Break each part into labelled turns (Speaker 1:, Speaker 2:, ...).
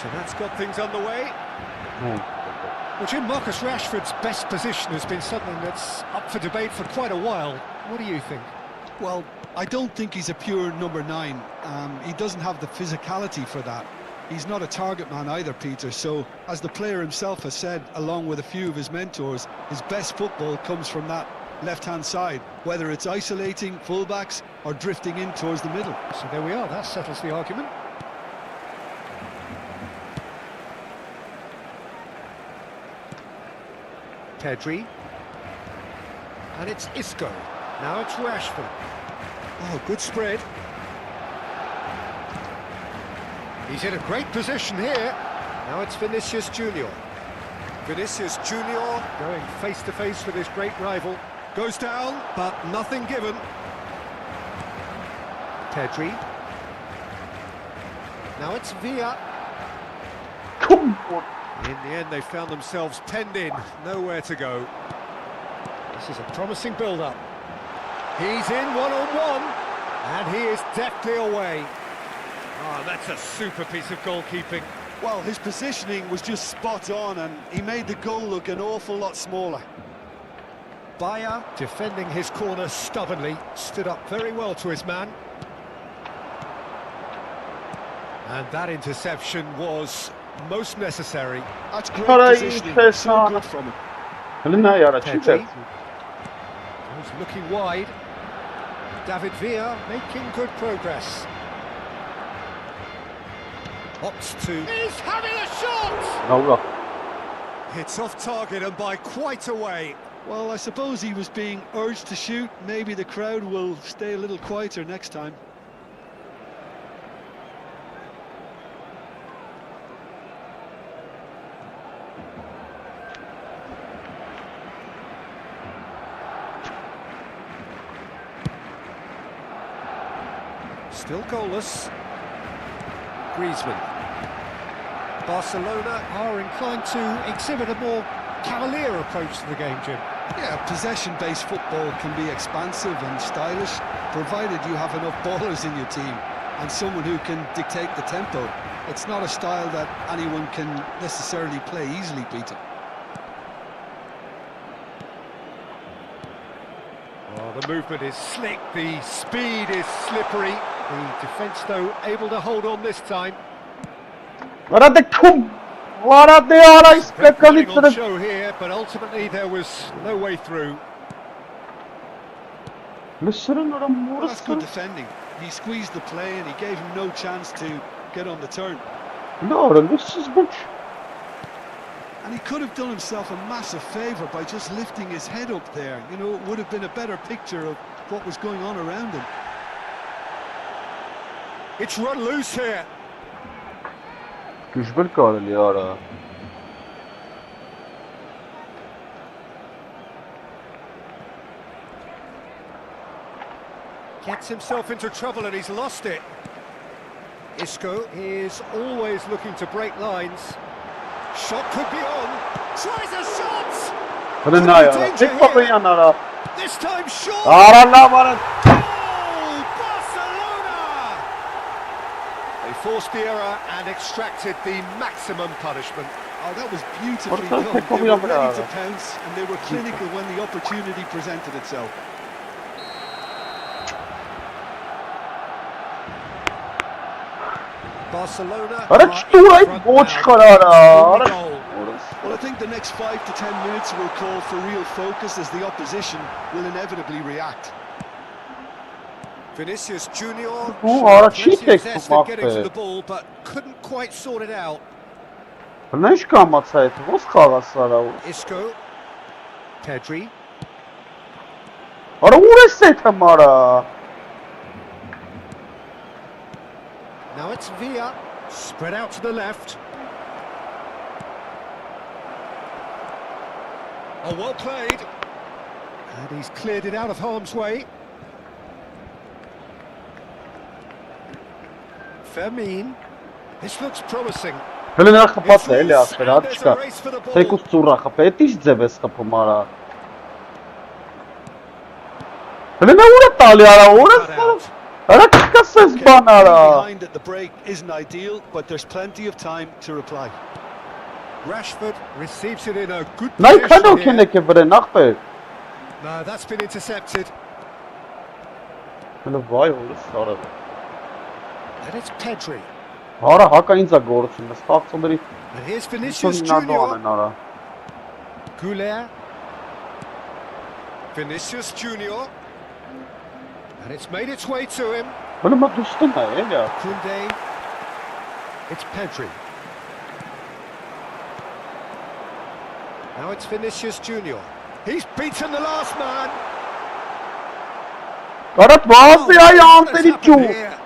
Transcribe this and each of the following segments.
Speaker 1: So that's got things underway. Well, Jim, Marcus Rashford's best position has been something that's up for debate for quite a while. What do you think?
Speaker 2: Well, I don't think he's a pure number 9. He doesn't have the physicality for that. He's not a target man either, Peter, so as the player himself has said, along with a few of his mentors, his best football comes from that left-hand side, whether it's isolating fullbacks or drifting in towards the middle.
Speaker 1: So there we are, that settles the argument. Pedri. And it's Isco. Now it's Rashford. Oh, good spread. He's in a great position here. Now it's Vinicius Junior. Vinicius Junior going face-to-face with his great rival. Goes down, but nothing given. Pedri. Now it's Villa. In the end, they found themselves penned in. Nowhere to go. This is a promising build-up. He's in one-on-one. And he is deftly away. Oh, that's a super piece of goalkeeping.
Speaker 2: Well, his positioning was just spot on and he made the goal look an awful lot smaller.
Speaker 1: Bayer, defending his corner stubbornly, stood up very well to his man. And that interception was most necessary.
Speaker 2: That's great positioning, so good from him.
Speaker 1: Pedri. He's looking wide. David Villa making good progress. Opts to... He's having a shot! It's off target and by quite a way.
Speaker 2: Well, I suppose he was being urged to shoot. Maybe the crowd will stay a little quieter next time.
Speaker 1: Still goalless. Griezmann. Barcelona are inclined to exhibit a more cavalier approach to the game, Jim.
Speaker 2: Yeah, possession-based football can be expansive and stylish, provided you have enough ballers in your team and someone who can dictate the tempo. It's not a style that anyone can necessarily play easily, Peter.
Speaker 1: Oh, the movement is slick, the speed is slippery. The defence, though, able to hold on this time.
Speaker 3: Running
Speaker 1: on show here, but ultimately there was no way through.
Speaker 2: Well, that's good defending. He squeezed the play and he gave him no chance to get on the turn. And he could have done himself a massive favour by just lifting his head up there. You know, it would have been a better picture of what was going on around him.
Speaker 1: It's run loose here. Gets himself into trouble and he's lost it. Isco is always looking to break lines. Shot could be on. Tries a shot. This time short. Barcelona! They forced the error and extracted the maximum punishment.
Speaker 2: Oh, that was beautifully done. They were ready to pounce and they were clinical when the opportunity presented itself.
Speaker 1: Barcelona.
Speaker 3: Well,
Speaker 2: I think the next 5 to 10 minutes will call for real focus as the opposition will inevitably react.
Speaker 1: Vinicius Junior.
Speaker 3: She takes
Speaker 1: getting to the ball, but couldn't quite sort it out. Isco. Pedri. Now it's Villa, spread out to the left. Oh, well played. And he's cleared it out of harm's way. Fermin. This looks promising.
Speaker 3: Helena kapatsa eli afer hadi çıkar. Tek ustura kapetiş dzebes kapımara. Helena uğra tali ara uğra. Արա կասես բան արա։
Speaker 2: Behind at the break isn't ideal, but there's plenty of time to reply.
Speaker 1: Rashford receives it in a good
Speaker 3: Նայ
Speaker 1: position
Speaker 3: քանո
Speaker 1: here.
Speaker 3: քենեք է վրեն ախպեր։
Speaker 1: No, that's been intercepted.
Speaker 3: Հələ վայ օրս արա։
Speaker 1: And it's Pedri.
Speaker 3: Արա հակա ինձ է գործում, ստացողների
Speaker 1: And here's Vinicius
Speaker 3: նադոն
Speaker 1: Junior.
Speaker 3: են արա։
Speaker 1: Goulet. Vinicius Junior. And it's made its way to him.
Speaker 3: Հələ մա դուստն է, էլի։
Speaker 1: Koundé. It's Pedri. Now it's Vinicius Junior. He's beaten the last man.
Speaker 3: Արա վազի այ
Speaker 1: What has
Speaker 3: անտերի
Speaker 1: happened
Speaker 3: ճու։
Speaker 1: here?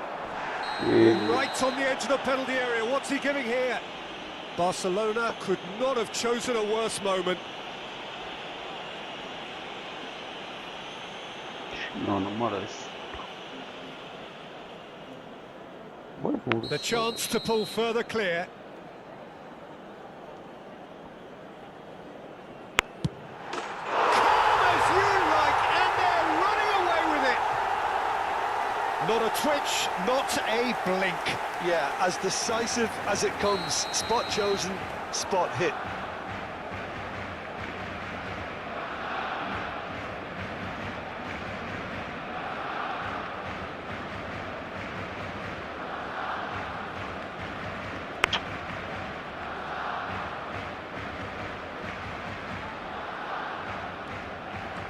Speaker 1: Right on the edge of the penalty area. What's he giving here? Barcelona could not have chosen a worse moment.
Speaker 3: No, Morris.
Speaker 1: The chance to pull further clear. Calm as you like, and they're running away with it. Not a twitch, not a blink.
Speaker 2: Yeah, as decisive as it comes. Spot chosen, spot hit.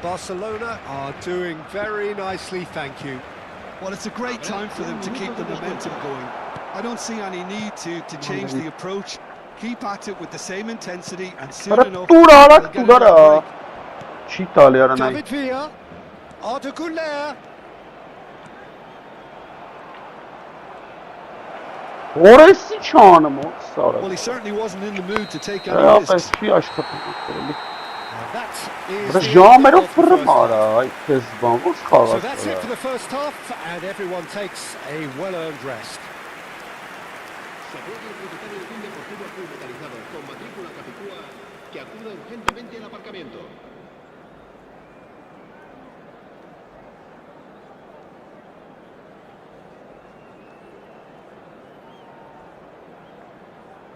Speaker 1: Barcelona are doing very nicely, thank you.
Speaker 2: Well, it's a great time for them to keep the momentum going. I don't see any need to change the approach. Keep at it with the same intensity, and soon
Speaker 3: Արա
Speaker 2: enough
Speaker 3: տուր արա
Speaker 2: they'll get
Speaker 3: տուր արա։
Speaker 2: another break.
Speaker 3: Չի տալի արա նայ։
Speaker 1: David Villa, Arda Güler.
Speaker 3: Օրեսի չանում ոնց արա։
Speaker 2: Well, he certainly wasn't in the mood to take any
Speaker 3: Այո,
Speaker 2: risks.
Speaker 3: չի աշխատում։
Speaker 1: And that is
Speaker 3: Բրա
Speaker 1: the
Speaker 3: ժամերով
Speaker 1: end of the
Speaker 3: ֆրմ
Speaker 1: first half.
Speaker 3: արա, այ քեզ բան ոնց
Speaker 1: So
Speaker 3: խաղաց։
Speaker 1: that's it for the first half, and everyone takes a well-earned rest.
Speaker 4: Se aprueba el propietario de un deportivo azul metalizado con matrícula capicúa que acuda urgentemente al aparcamiento.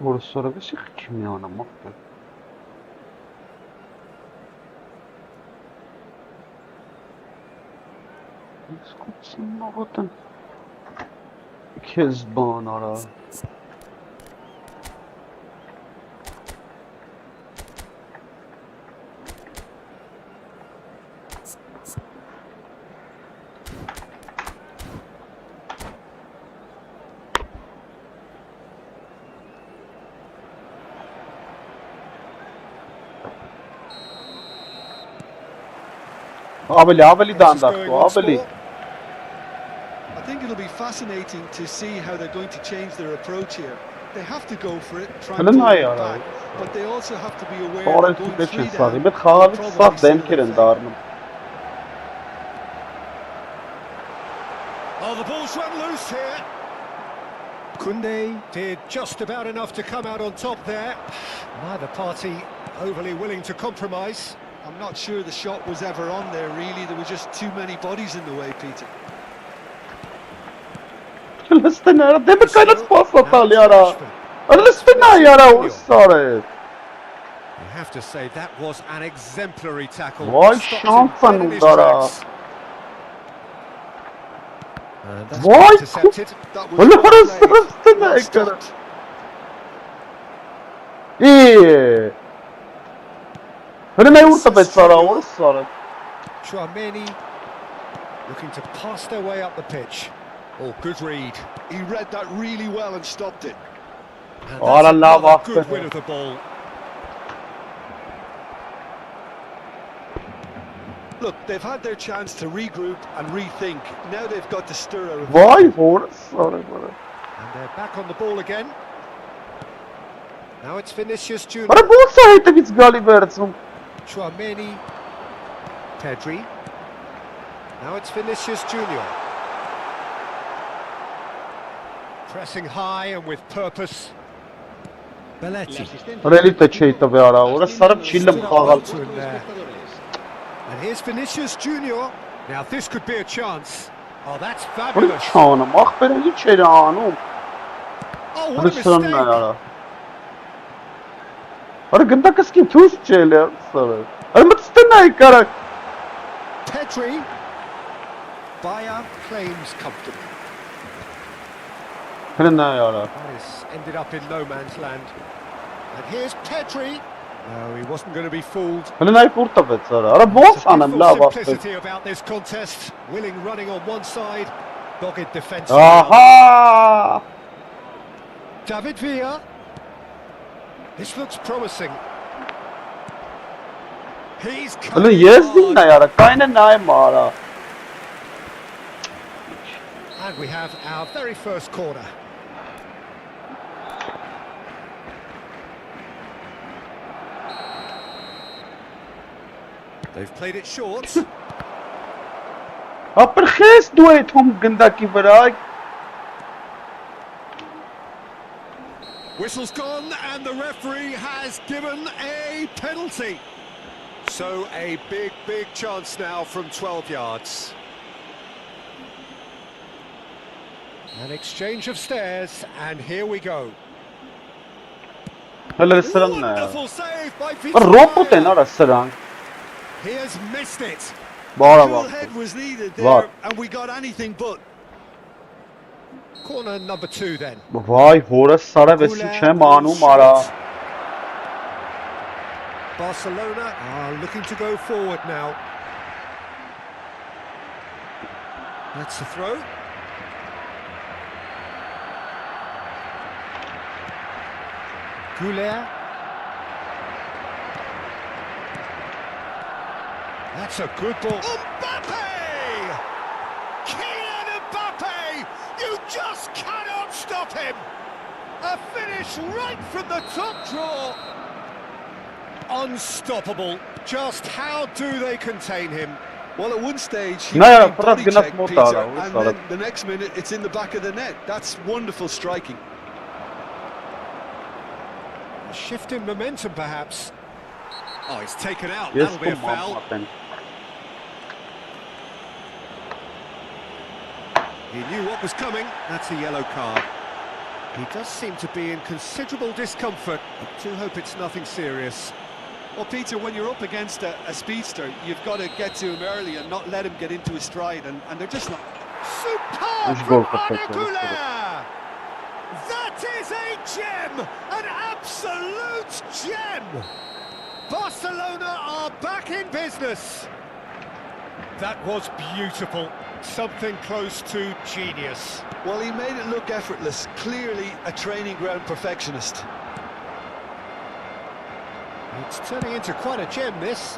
Speaker 3: Որսորը վեսի քիմ յանը մախտը։ Սկուտսին մաղոտն։ Քեզ բան արա։ Ավելի դանդաղ, ավելի։
Speaker 2: I think it'll be fascinating to see how they're going to change their approach here. They have to go for it, try and
Speaker 3: Հələ
Speaker 2: pull
Speaker 3: նայ
Speaker 2: it
Speaker 3: արա։
Speaker 2: back, but they also have to be aware
Speaker 3: Օրենքի
Speaker 2: that going
Speaker 3: մեջ
Speaker 2: 3
Speaker 3: են սաղի,
Speaker 2: down
Speaker 3: մեծ խաղալից
Speaker 2: will
Speaker 3: սաղ
Speaker 2: probably seal
Speaker 3: դեմքեր
Speaker 2: the
Speaker 3: են
Speaker 2: affair.
Speaker 3: դառնում։
Speaker 1: Oh, the ball's run loose here. Koundé did just about enough to come out on top there. Neither party overly willing to compromise.
Speaker 2: I'm not sure the shot was ever on there, really. There were just too many bodies in the way, Peter.
Speaker 3: Լստեն արա, դեմը կայնած պասա
Speaker 1: Now
Speaker 3: տալի
Speaker 1: it's
Speaker 3: արա։
Speaker 1: Rashford.
Speaker 3: Արա լստեն այ արա, ոնց արե։
Speaker 1: You have to say that was an exemplary tackle.
Speaker 3: Vay
Speaker 1: Stopped
Speaker 3: şansan
Speaker 1: him dead in his
Speaker 3: Undara.
Speaker 1: tracks. And that's
Speaker 3: Vay
Speaker 1: been intercepted.
Speaker 2: That was
Speaker 3: Hılı
Speaker 2: well
Speaker 3: hırıs
Speaker 2: played,
Speaker 3: hırıstın
Speaker 2: well
Speaker 3: ekara.
Speaker 2: stopped.
Speaker 3: İyi. Hılı ne vursa bet sara, ونص sara.
Speaker 1: Chouameni looking to pass their way up the pitch. Oh, good read.
Speaker 2: He read that really well and stopped it.
Speaker 1: And
Speaker 3: Oh,
Speaker 1: that's
Speaker 3: la
Speaker 1: another
Speaker 3: vache.
Speaker 1: good win of the ball.
Speaker 2: Look, they've had their chance to regroup and rethink. Now they've got to stir a revolt.
Speaker 3: Vay ونص sara bana.
Speaker 1: And they're back on the ball again. Now it's Vinicius Junior.
Speaker 3: Արա ոնց է հետևից գալի վերցում։
Speaker 1: Chouameni. Pedri. Now it's Vinicius Junior. Pressing high and with purpose. Belletti.
Speaker 3: Ռելիտը չի տվի արա, որը սարը չիլմ խաղալ։
Speaker 1: To him there. And here's Vinicius Junior. Now this could be a chance. Oh, that's
Speaker 3: What
Speaker 1: fabulous.
Speaker 3: chana? Ախպերը ինչ էր անում։
Speaker 1: Oh, what a
Speaker 3: Հրսրան
Speaker 1: mistake.
Speaker 3: արա։ Արա գնդակսկի թուս չել է սարը։ Արա մտստենայի կարա։
Speaker 1: Pedri. Bayern claims comfortably.
Speaker 3: Հրնայ արա։
Speaker 1: That is ended up in no man's land. And here's Pedri. No, he wasn't going to be fooled.
Speaker 3: Հրնայ կուր տվեց արա։ Արա ո՞նց անեմ լավ ասես։
Speaker 1: Simplicity about this contest. Willing running on one side, dogged defence on the other.
Speaker 3: Ահա։
Speaker 1: David Villa. This looks promising. He's
Speaker 3: Հələ
Speaker 1: coming
Speaker 3: ես
Speaker 1: hard.
Speaker 3: դինն է արա, կայնը նայեմ արա։
Speaker 1: And we have our very first corner. They've played it short.
Speaker 3: Ապրխես դու այդ հում գնդակի վրա։
Speaker 1: Whistle's gone and the referee has given a penalty. So a big chance now from 12 yards. An exchange of stares and here we go.
Speaker 3: Հələ սրանն է։
Speaker 1: Wonderful save by
Speaker 3: Ռոբոտ են
Speaker 1: Villa.
Speaker 3: արա սրանք։
Speaker 1: He has missed it.
Speaker 3: Բարա
Speaker 2: Cool
Speaker 3: բա։
Speaker 2: head was needed
Speaker 3: What?
Speaker 2: there, and we got anything but.
Speaker 1: Corner number 2 then.
Speaker 3: Վայ, հորս սարավ էսի չեմ անում արա։
Speaker 1: Barcelona are looking to go forward now. That's the throw. Goulet. That's a good ball. Mbappe! Kylian Mbappe! You just cannot stop him! A finish right from the top draw. Unstoppable. Just how do they contain him?
Speaker 2: Well, at one stage, he
Speaker 3: No,
Speaker 2: was
Speaker 3: no,
Speaker 2: being
Speaker 3: but that's
Speaker 2: body
Speaker 3: gonna
Speaker 2: checked,
Speaker 3: smoke
Speaker 2: Peter,
Speaker 3: out,
Speaker 2: and
Speaker 3: it's
Speaker 2: then the next minute, it's in the back of the net. That's wonderful striking.
Speaker 1: A shift in momentum, perhaps. Oh, he's taken out.
Speaker 3: Yes,
Speaker 1: That'll be a
Speaker 3: come on,
Speaker 1: foul.
Speaker 3: Martin.
Speaker 1: He knew what was coming. That's a yellow card. He does seem to be in considerable discomfort. I do hope it's nothing serious.
Speaker 2: Well, Peter, when you're up against a speedster, you've got to get to him early and not let him get into his stride, and they're just not.
Speaker 1: Superb
Speaker 3: Which
Speaker 1: from
Speaker 3: goal for
Speaker 1: Arda
Speaker 3: Petra?
Speaker 1: Güler! That is a gem! An absolute gem! Barcelona are back in business. That was beautiful. Something close to genius.
Speaker 2: Well, he made it look effortless. Clearly a training ground perfectionist.
Speaker 1: It's turning into quite a gem, this.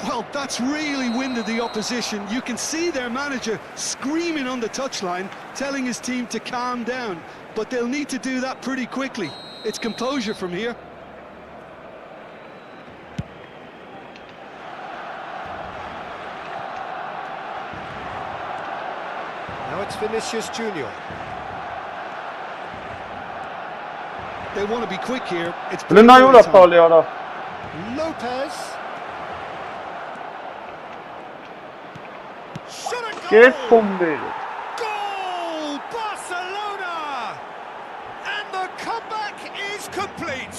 Speaker 2: Well, that's really winded the opposition. You can see their manager screaming on the touchline, telling his team to calm down. But they'll need to do that pretty quickly. It's composure from here.
Speaker 1: Now it's Vinicius Junior.
Speaker 2: They want to be quick here. It's
Speaker 3: Հələ նայ ուրա
Speaker 2: time.
Speaker 3: տալի արա։
Speaker 1: Lopez. Shot a
Speaker 3: Կես
Speaker 1: goal!
Speaker 3: կոմբեր։
Speaker 1: Goal! Barcelona! And the comeback is complete.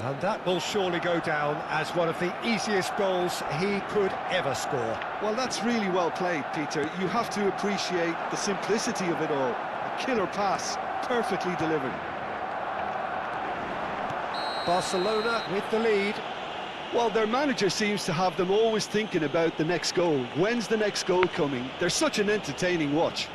Speaker 1: And that will surely go down as one of the easiest goals he could ever score.
Speaker 2: Well, that's really well played, Peter. You have to appreciate the simplicity of it all. A killer pass, perfectly delivered.
Speaker 1: Barcelona with the lead.
Speaker 2: Well, their manager seems to have them always thinking about the next goal. When's the next goal coming? They're such an entertaining watch.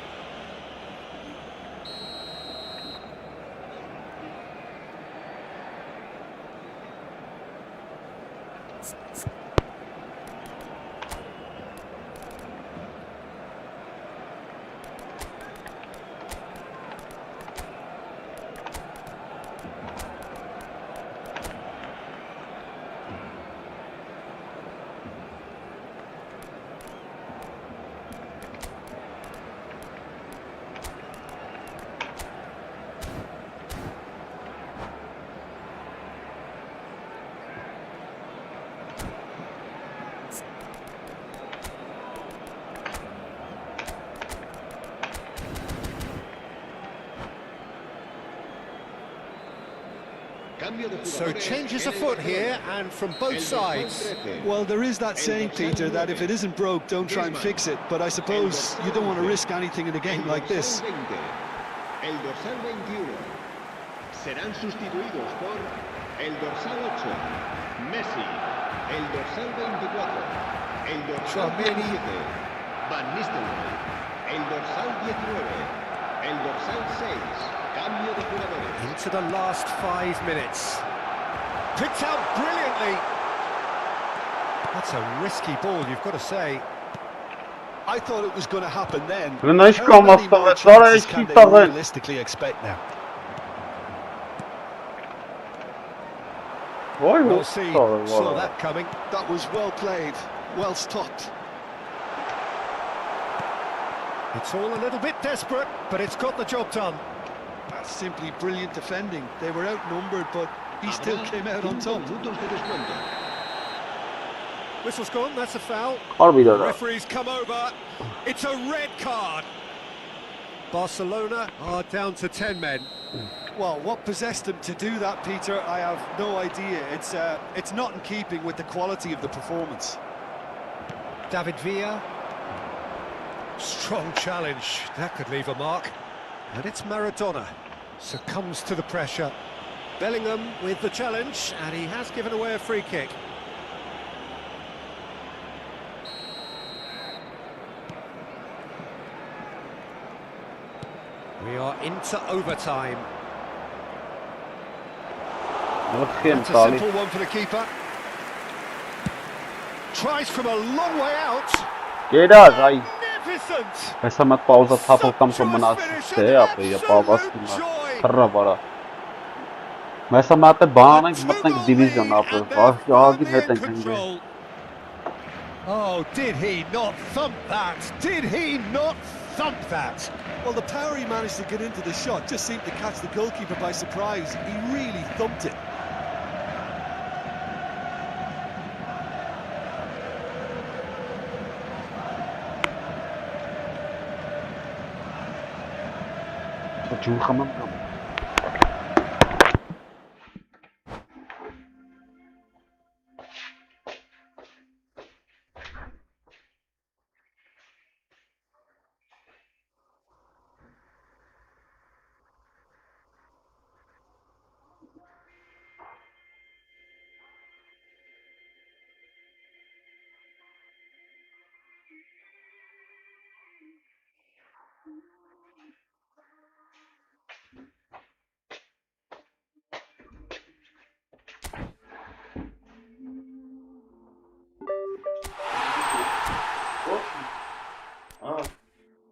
Speaker 1: So changes afoot here and from both sides.
Speaker 2: Well, there is that saying, Peter, that if it isn't broke, don't try and fix it. But I suppose you don't want to risk anything in a game like this.
Speaker 4: El dorsal 21 serán sustituidos por el dorsal 8, Messi, el dorsal 24, el dorsal 27, Van Nistelrooy, el dorsal 19, el dorsal 6, cambio de jugadores.
Speaker 1: Into the last 5 minutes. Picked out brilliantly. That's a risky ball, you've got to say.
Speaker 2: I thought it was going to happen then.
Speaker 3: How many more chances can they
Speaker 2: realistically expect now?
Speaker 1: We'll see. Saw that coming.
Speaker 2: That was well played, well stopped.
Speaker 1: It's all a little bit desperate, but it's got the job done.
Speaker 2: That's simply brilliant defending. They were outnumbered, but he still came out on top.
Speaker 1: Whistle's gone, that's a foul. Referee's come over. It's a red card. Barcelona are down to 10 men.
Speaker 2: Well, what possessed them to do that, Peter, I have no idea. It's not in keeping with the quality of the performance.
Speaker 1: David Villa. Strong challenge. That could leave a mark. And it's Maradona. Succumbs to the pressure. Bellingham with the challenge, and he has given away a free kick. We are into overtime. That's a simple one for the keeper. Tries from a long way out. Magnificent!
Speaker 3: Essa mat pauza tapıl kam somana se apă e pauvas tărăvara. Essa mat bana matnak division apă. Agi heten.
Speaker 1: Oh, did he not thump that? Did he not thump that?
Speaker 2: Well, the power he managed to get into the shot just seemed to catch the goalkeeper by surprise. He really thumped it.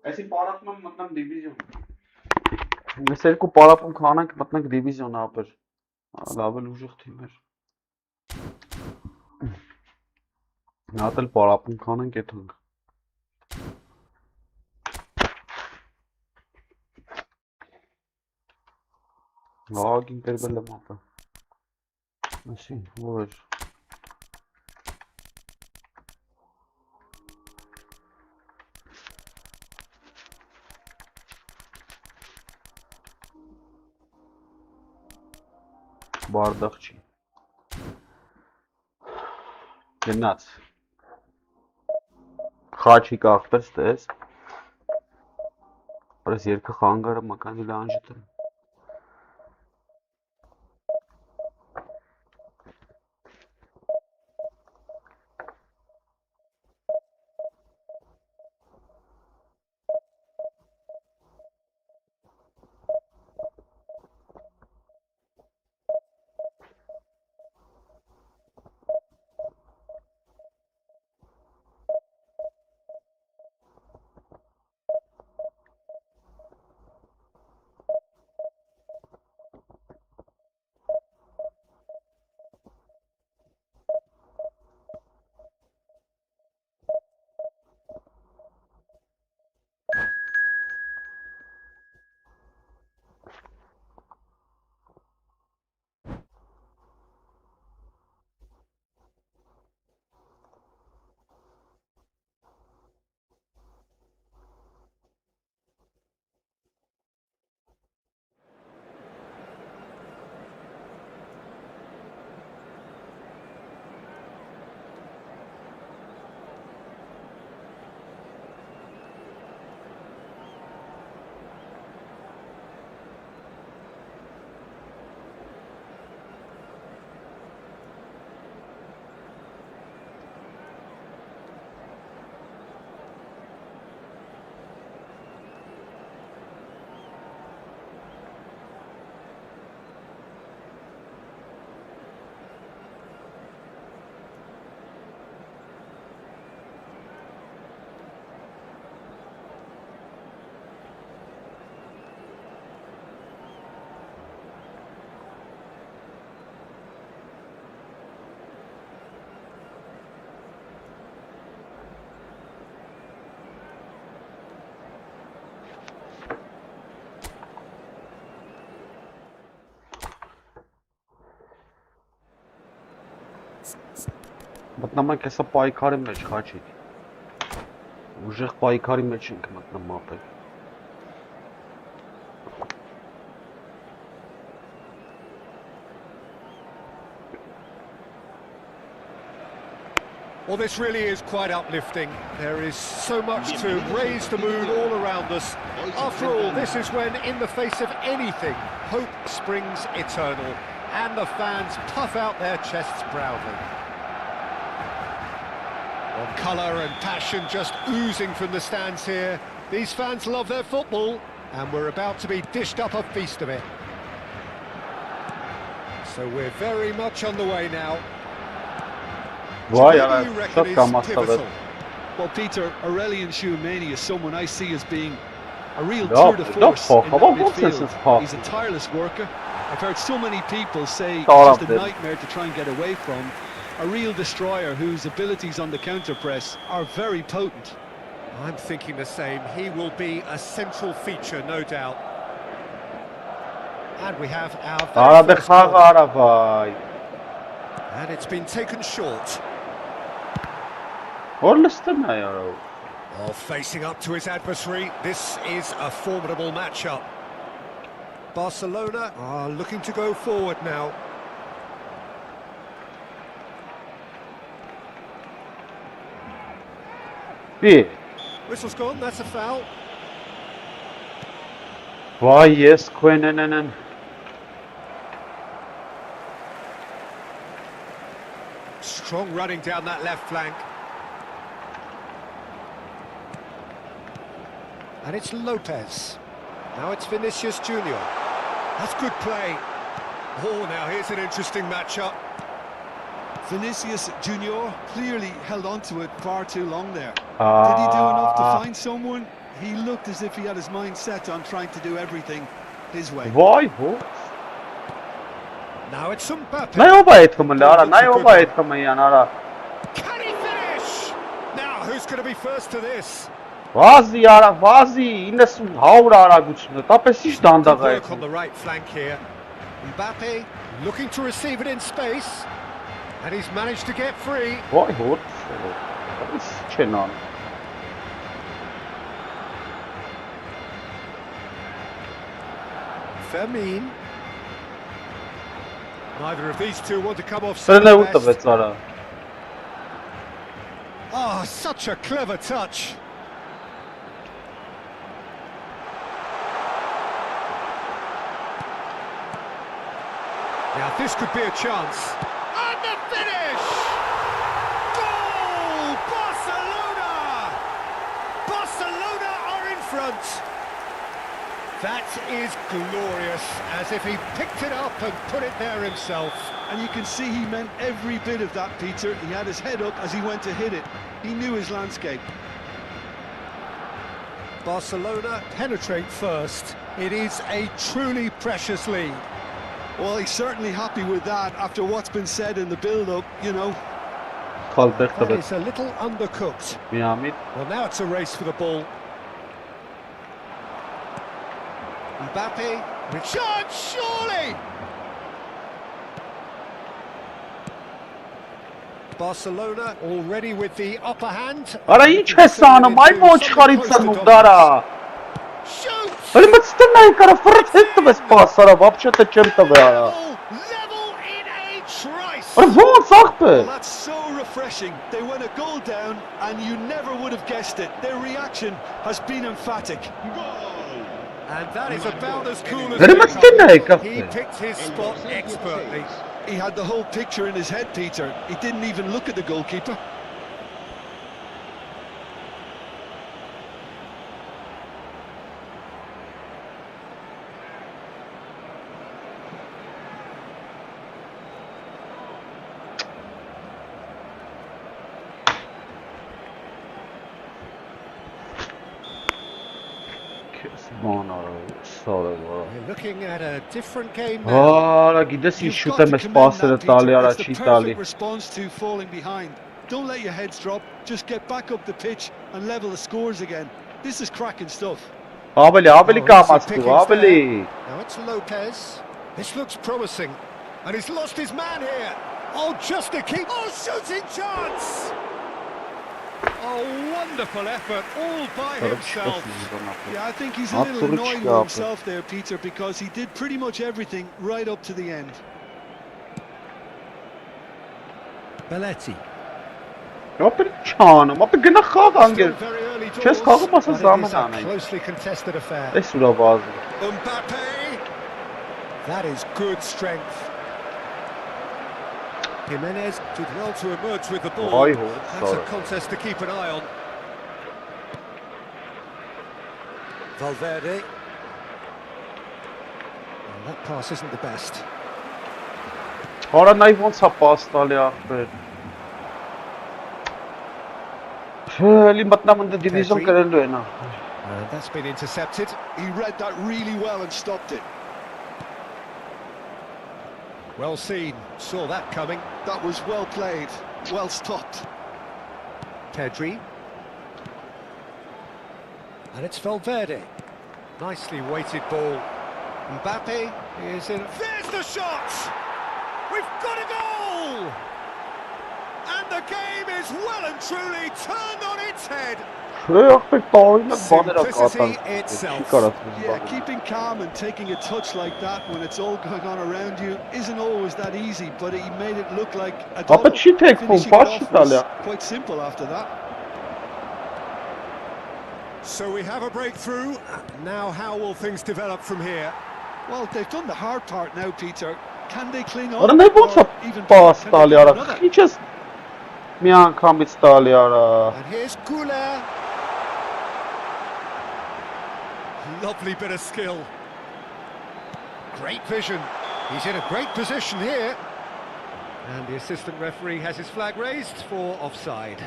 Speaker 3: ऐसी park में मतलब division वैसे को park में खाना कि मतलब division यहाँ पर लेवल उजक थी मेरे यहाँ तल पारक में खाना क्या था लॉग इन कर बल्ले वहाँ पर ऐसी वो है Bardakçı. Gennat. Խաչի կախտած տես։ Բայց երկը խանգարը մականի լանջը։ Մտնամանք հեսա պայքարի մեջ խաչի։ Ուժեղ պայքարի մեջ ենք մտնում ապել։
Speaker 1: Well, this really is quite uplifting. There is so much to raise the mood all around us. After all, this is when, in the face of anything, hope springs eternal, and the fans puff out their chests proudly. Well, colour and passion just oozing from the stands here. These fans love their football, and we're about to be dished up a feast of it. So we're very much on the way now.
Speaker 3: Why
Speaker 1: What do you reckon is pivotal?
Speaker 2: Well, Peter, Aurelian Tchouameni is someone I see as being a real
Speaker 3: No,
Speaker 2: tour de
Speaker 3: no,
Speaker 2: force
Speaker 3: Paul,
Speaker 2: in
Speaker 3: come
Speaker 2: that
Speaker 3: on, what's this is
Speaker 2: midfield.
Speaker 3: Paul?
Speaker 2: He's a tireless worker. I've heard so many people say it's
Speaker 3: All of
Speaker 2: just a
Speaker 3: them.
Speaker 2: nightmare to try and get away from. A real destroyer whose abilities on the counter-press are very potent.
Speaker 1: I'm thinking the same. He will be a central feature, no doubt. And we have our
Speaker 3: Արա
Speaker 1: very
Speaker 3: դե
Speaker 1: first goal.
Speaker 3: խաղը արա վայ։
Speaker 1: And it's been taken short.
Speaker 3: Որ լստն է յարո։
Speaker 1: Oh, facing up to his adversary, this is a formidable matchup. Barcelona are looking to go forward now.
Speaker 3: Բի։
Speaker 1: Whistle's gone, that's a foul.
Speaker 3: Վայ ես քույնենեն։
Speaker 1: Strong running down that left flank. And it's Lopez. Now it's Vinicius Junior. That's good play. Oh, now here's an interesting matchup.
Speaker 2: Vinicius Junior clearly held on to it far too long there. Did he do enough to find someone? He looked as if he had his mind set on trying to do everything his way.
Speaker 3: Վայ հո։
Speaker 1: Now it's Mbappe.
Speaker 3: Նայ ով է այդ կմը լարա, նայ ով է այդ կմը յան արա։
Speaker 1: Can he finish? Now who's going to be first to this?
Speaker 3: Վազի արա, վազի 90-100 արագությունը, տապես ինչ դանդաղ է։
Speaker 1: Work on the right flank here. Mbappe looking to receive it in space. And he's managed to get free.
Speaker 3: Վայ հոտ։ Այս չեն ան։
Speaker 1: Fermin. Neither of these two want to come off
Speaker 3: Սրն է ու
Speaker 1: best.
Speaker 3: տվեց արա։
Speaker 1: Oh, such a clever touch. Now this could be a chance. And the finish! Goal! Barcelona! Barcelona are in front. That is glorious, as if he picked it up and put it there himself.
Speaker 2: And you can see he meant every bit of that, Peter. He had his head up as he went to hit it. He knew his landscape.
Speaker 1: Barcelona penetrate first. It is a truly precious lead.
Speaker 2: Well, he's certainly happy with that after what's been said in the build-up, you know.
Speaker 3: Խալբեղ
Speaker 1: That
Speaker 3: տվեց։
Speaker 1: is a little undercooked.
Speaker 3: Միամիտ։
Speaker 1: Well, now it's a race for the ball. Mbappe, Richard, surely! Barcelona already with the upper hand.
Speaker 3: Արա ինչ ես անում, այ ոչխարի ծնունդ արա։
Speaker 1: Shoots!
Speaker 3: Հələ մտստն նայ կարա ֆրտ հետ տվես պաս արա, вообще-то չեմ տվե արա։
Speaker 1: Level in a trice.
Speaker 3: Արա ո՞նց ախպե։
Speaker 2: Well, that's so refreshing. They went a goal down and you never would have guessed it. Their reaction has been emphatic.
Speaker 1: And that is about as cool as
Speaker 3: Hadi
Speaker 1: they
Speaker 3: mısın ne
Speaker 1: come.
Speaker 3: kapı?
Speaker 1: He picked his spot expertly.
Speaker 2: He had the whole picture in his head, Peter. He didn't even look at the goalkeeper.
Speaker 3: Բան արա, սարը վրա։
Speaker 1: We're looking at a different game now.
Speaker 3: Արա, գիտես ինչ
Speaker 2: You've
Speaker 3: շուտ
Speaker 2: got
Speaker 3: եմ
Speaker 2: to
Speaker 3: ես
Speaker 2: commend
Speaker 3: պասերը
Speaker 2: that,
Speaker 3: տալի
Speaker 2: Peter.
Speaker 3: արա,
Speaker 2: It's the
Speaker 3: չի տալի։
Speaker 2: perfect response to falling behind. Don't let your heads drop. Just get back up the pitch and level the scores again. This is cracking stuff.
Speaker 3: Ավելի
Speaker 1: Oh,
Speaker 3: կամաց
Speaker 1: easy
Speaker 3: դու,
Speaker 1: pickings
Speaker 3: ավելի։
Speaker 1: there. Now it's Lopez. This looks promising. And he's lost his man here. Oh, just to keep... Oh, shooting chance! Oh, wonderful effort, all by himself.
Speaker 2: Yeah, I think he's a little annoyed with himself there, Peter, because he did pretty much everything right up to the end.
Speaker 1: Belletti.
Speaker 3: Yapır çanım, yapır gene kalkan gel.
Speaker 1: Very early doors,
Speaker 3: Kes kalkmasa
Speaker 1: but it
Speaker 3: zaman
Speaker 1: is a
Speaker 3: anayım.
Speaker 1: closely contested affair.
Speaker 3: Ne sura bazı.
Speaker 1: Mbappe! That is good strength. Jimenez did well to emerge with the ball.
Speaker 3: Vay
Speaker 1: That's a contest to keep an eye on. Valverde. Well, that pass isn't the best.
Speaker 3: Hora najvon sa pasta li akber. Limbat naman the division karelo na.
Speaker 1: And that's been intercepted.
Speaker 2: He read that really well and stopped it.
Speaker 1: Well seen, saw that coming.
Speaker 2: That was well played, well stopped.
Speaker 1: Pedri. And it's Valverde. Nicely weighted ball. Mbappe is in. There's the shot! We've got a goal! And the game is well and truly turned on its head. Simplicity itself.
Speaker 2: Yeah, keeping calm and taking a touch like that when it's all going on around you isn't always that easy, but he made it look like a goal. Finishing it off was quite simple after that.
Speaker 1: So we have a breakthrough. Now how will things develop from here?
Speaker 2: Well, they've done the hard part now, Peter. Can they cling on?
Speaker 3: Ora najvon sa pasta li ara. He just mian kamit stali ara.
Speaker 1: And here's Gula. Lovely bit of skill. Great vision. He's in a great position here. And the assistant referee has his flag raised for offside.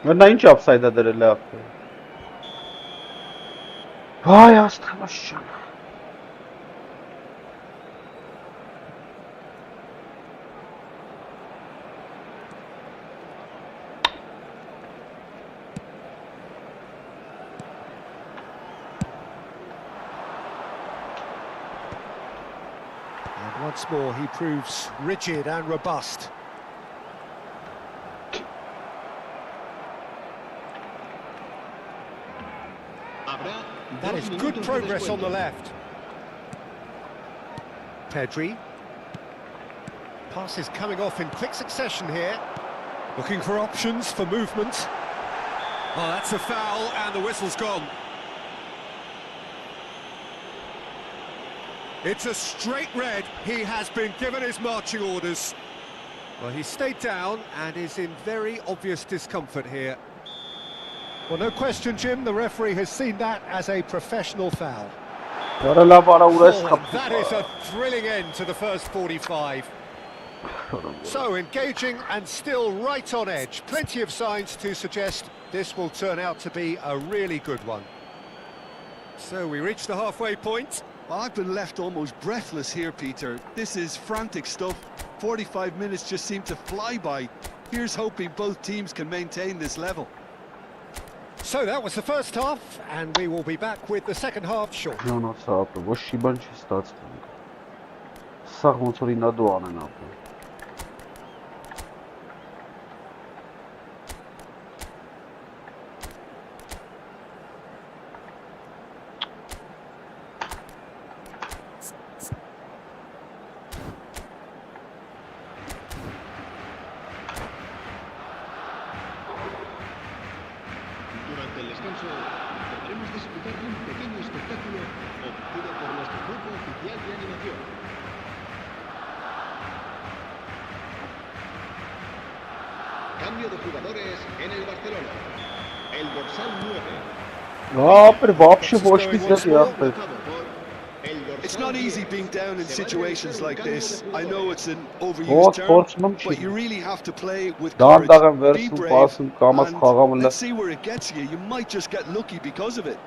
Speaker 3: Na inch offside da dere left. Vay astamaşım.
Speaker 1: Once more, he proves rigid and robust. That is good progress on the left. Pedri. Pass is coming off in quick succession here. Looking for options for movement. Oh, that's a foul, and the whistle's gone. It's a straight red. He has been given his marching orders. Well, he stayed down and is in very obvious discomfort here. Well, no question, Jim, the referee has seen that as a professional foul. That is a thrilling end to the first 45. So, engaging and still right on edge. Plenty of signs to suggest this will turn out to be a really good one. So, we reach the halfway point.
Speaker 2: Well, I've been left almost breathless here, Peter. This is frantic stuff. 45 minutes just seem to fly by. Here's hoping both teams can maintain this level.
Speaker 1: So that was the first half, and we will be back with the second half shortly.
Speaker 3: No, stop. What she bunch starts. Sarmontori na doana na.
Speaker 4: Durante el descanso, podremos disfrutar de un pequeño espectáculo ofrecido por nuestro grupo oficial de animación. Cambio de jugadores en el Barcelona. El dorsal 9.
Speaker 3: Pero вообще boş bir ses ya.
Speaker 2: It's not easy being down in situations like this. I know it's an overused term, but you really have to play with courage. Be brave, and let's see where it gets you. You might just get lucky because of it.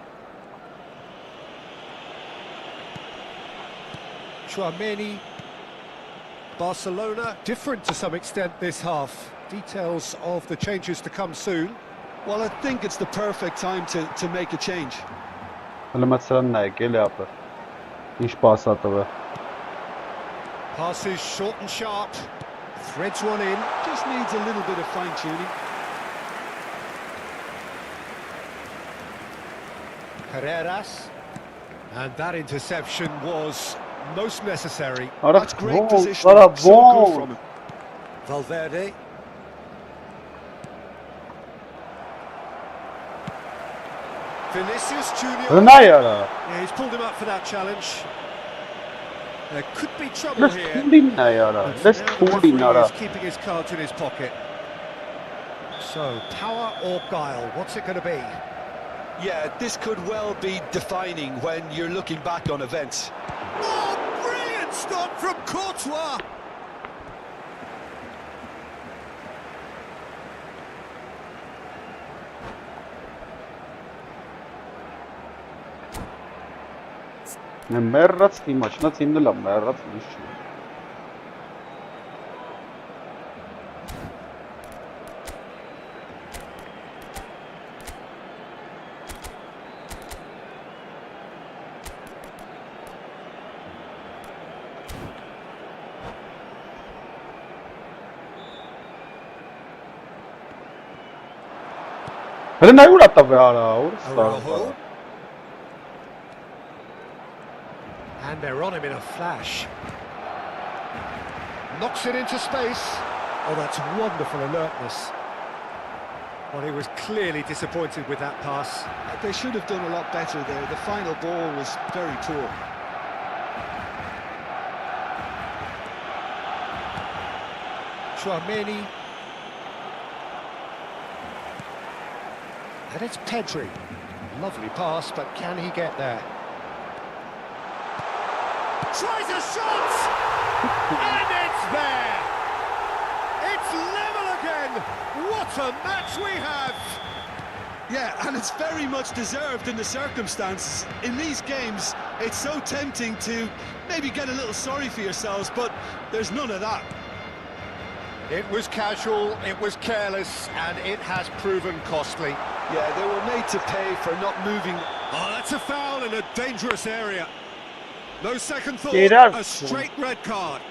Speaker 1: Tchouaméni. Barcelona, different to some extent this half. Details of the changes to come soon.
Speaker 2: Well, I think it's the perfect time to make a change.
Speaker 1: Passes short and sharp. Threads one in.
Speaker 2: Just needs a little bit of fine-tuning.
Speaker 1: Carreras. And that interception was most necessary.
Speaker 2: That's great positioning.
Speaker 3: So
Speaker 2: good from him.
Speaker 1: Valverde. Vinicius Junior. Yeah, he's pulled him up for that challenge. There could be trouble here. But now the referee is keeping his cards in his pocket. So, power or guile, what's it going to be?
Speaker 2: Yeah, this could well be defining when you're looking back on events.
Speaker 1: Oh, brilliant stop from Courtois!
Speaker 3: Merrac die maçına sinirli Merrac düşüyor. Hele ne uğrattı be hala?
Speaker 1: Araujo. And they're on him in a flash. Knocks it into space. Oh, that's wonderful alertness. Well, he was clearly disappointed with that pass.
Speaker 2: They should have done a lot better there. The final ball was very poor.
Speaker 1: Tchouaméni. And it's Pedri. Lovely pass, but can he get there? Tries a shot! And it's there! It's level again! What a match we have!
Speaker 2: Yeah, and it's very much deserved in the circumstances. In these games, it's so tempting to maybe get a little sorry for yourselves, but there's none of that.
Speaker 1: It was casual, it was careless, and it has proven costly.
Speaker 2: Yeah, they were made to pay for not moving.
Speaker 1: Oh, that's a foul in a dangerous area. No second thought, a straight red card.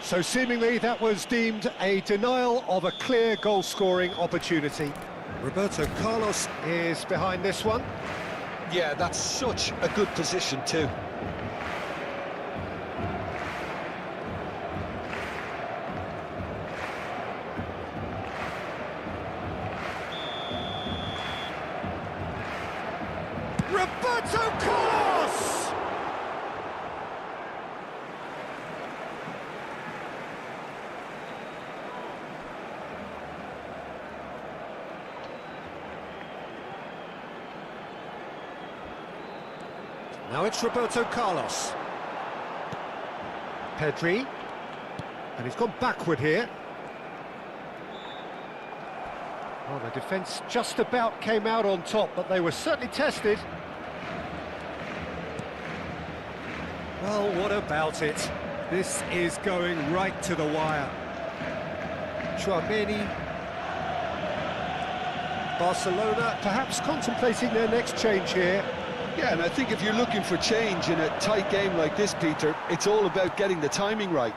Speaker 1: So seemingly that was deemed a denial of a clear goal-scoring opportunity. Roberto Carlos is behind this one.
Speaker 2: Yeah, that's such a good position too.
Speaker 1: Roberto Carlos! Now it's Roberto Carlos. Pedri. And he's gone backward here. Oh, the defence just about came out on top, but they were certainly tested. Well, what about it? This is going right to the wire. Tchouaméni. Barcelona perhaps contemplating their next change here.
Speaker 2: Yeah, and I think if you're looking for change in a tight game like this, Peter, it's all about getting the timing right.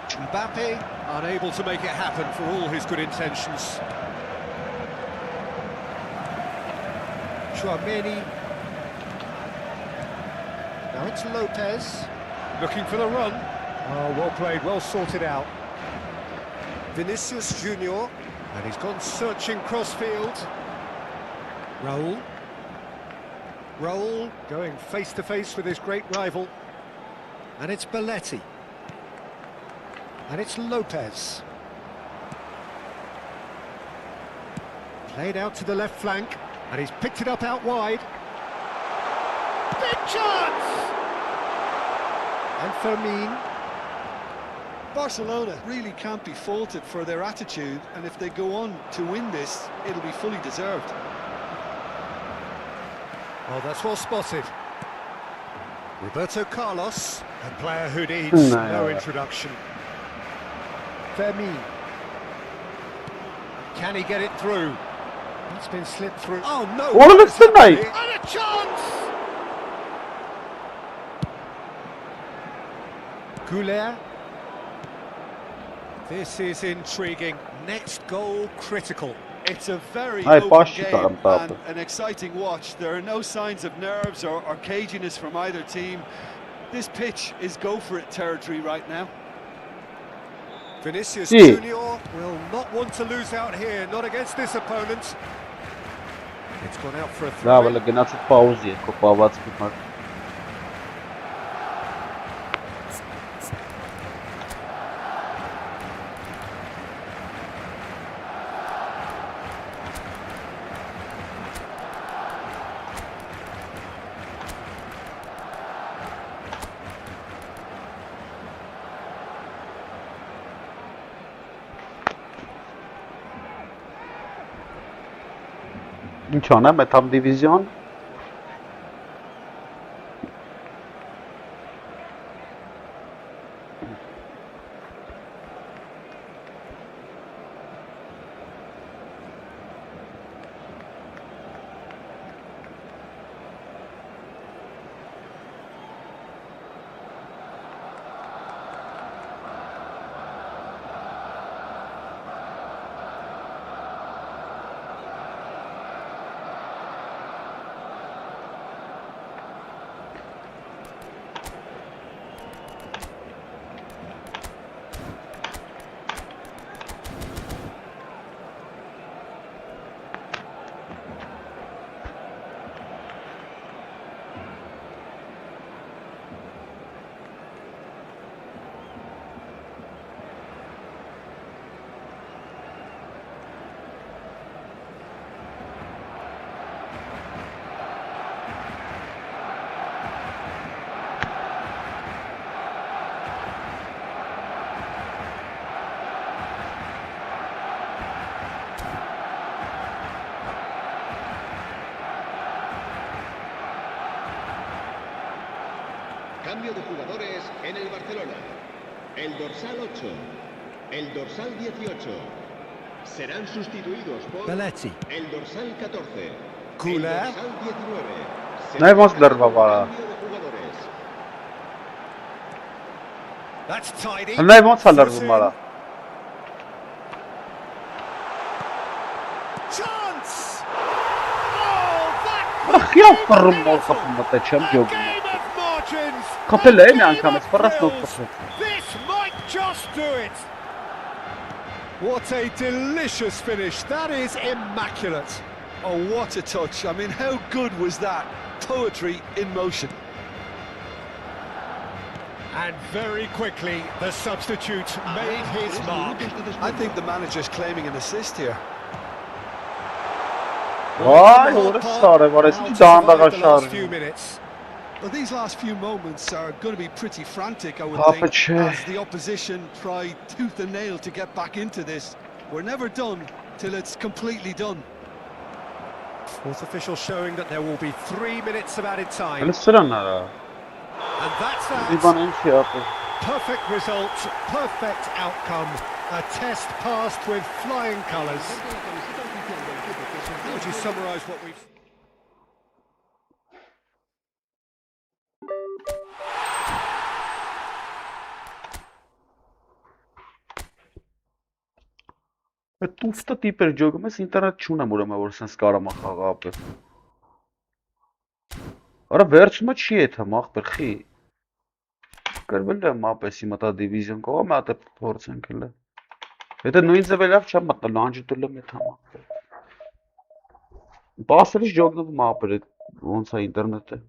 Speaker 1: Mbappe unable to make it happen for all his good intentions. Tchouaméni. Now it's Lopez, looking for the run. Oh, well played, well sorted out. Vinicius Junior, and he's gone searching cross-field. Raúl. Raúl going face-to-face with his great rival. And it's Belletti. And it's Lopez. Played out to the left flank, and he's picked it up out wide. Big chance! And Fermin.
Speaker 2: Barcelona really can't be faulted for their attitude, and if they go on to win this, it'll be fully deserved.
Speaker 1: Oh, that's well spotted. Roberto Carlos, a player who needs no introduction. Fermin. Can he get it through? It's been slipped through. Oh no!
Speaker 3: What is it tonight?
Speaker 1: And a chance! Goulet. This is intriguing. Next goal critical.
Speaker 2: It's a very
Speaker 3: Hey,
Speaker 2: open
Speaker 3: boss,
Speaker 2: game
Speaker 3: you got him,
Speaker 2: and an exciting watch. There are no signs of nerves or caginess from either team. This pitch is go-for-it territory right now.
Speaker 1: Vinicius
Speaker 3: Yeah.
Speaker 1: Junior will not want to lose out here, not against this opponent. It's gone out for a
Speaker 3: Da,
Speaker 1: throw.
Speaker 3: vele gănați pauzie, copavați cu mă. Ինչ անեմ, այդ համ դիվիզիոն։
Speaker 4: Cambio de jugadores en el Barcelona. El dorsal 8, el dorsal 18 serán sustituidos por
Speaker 1: Belletti.
Speaker 4: el dorsal 14,
Speaker 1: Goulet.
Speaker 4: el dorsal 19.
Speaker 3: Ne yapmazlar baba?
Speaker 4: Cambio de jugadores.
Speaker 1: That's tidy.
Speaker 3: Ne yapmazlar bunlara?
Speaker 1: Chance! Oh, that
Speaker 3: Ah, yaparım o kapımda teçem yok.
Speaker 1: game of margins.
Speaker 3: Kapıyla en
Speaker 1: A game
Speaker 3: yankam,
Speaker 1: of
Speaker 3: esparras no
Speaker 1: thrills.
Speaker 3: kapı.
Speaker 1: This might just do it. What a delicious finish. That is immaculate.
Speaker 2: Oh, what a touch. I mean, how good was that? Poetry in motion.
Speaker 1: And very quickly, the substitute made his mark.
Speaker 2: I think the manager's claiming an assist here.
Speaker 3: Vay, orası sarı var. Eski dağında
Speaker 1: The last
Speaker 3: kaşar.
Speaker 1: few minutes.
Speaker 2: Well, these last few moments are going to be pretty frantic, I would
Speaker 3: Papa
Speaker 2: think,
Speaker 3: Che.
Speaker 2: as the opposition try tooth and nail to get back into this. We're never done till it's completely done.
Speaker 1: Fourth official showing that there will be 3 minutes of added time.
Speaker 3: Öyle sıranlar ha.
Speaker 1: And that's
Speaker 3: Bir
Speaker 1: that.
Speaker 3: bana en şey yapın.
Speaker 1: Perfect result, perfect outcome. A test passed with flying colours. How would you summarise what we've...
Speaker 3: Այդ տուֆտը տիպեր ջոգում ես ինտերնետ չունեմ ուրեմն որ sense կարամ խաղա ապել։ Արա վերջումը չի է թեմ ախպեր խի։ Կրվել է մապեսի մտա դիվիզիոն կողը մա դե փորձենք հələ։ Եթե նույն ձևելով չեմ մտնել անջտել եմ թամա։ Բասերից ջոգնով մապեր ոնց է ինտերնետը։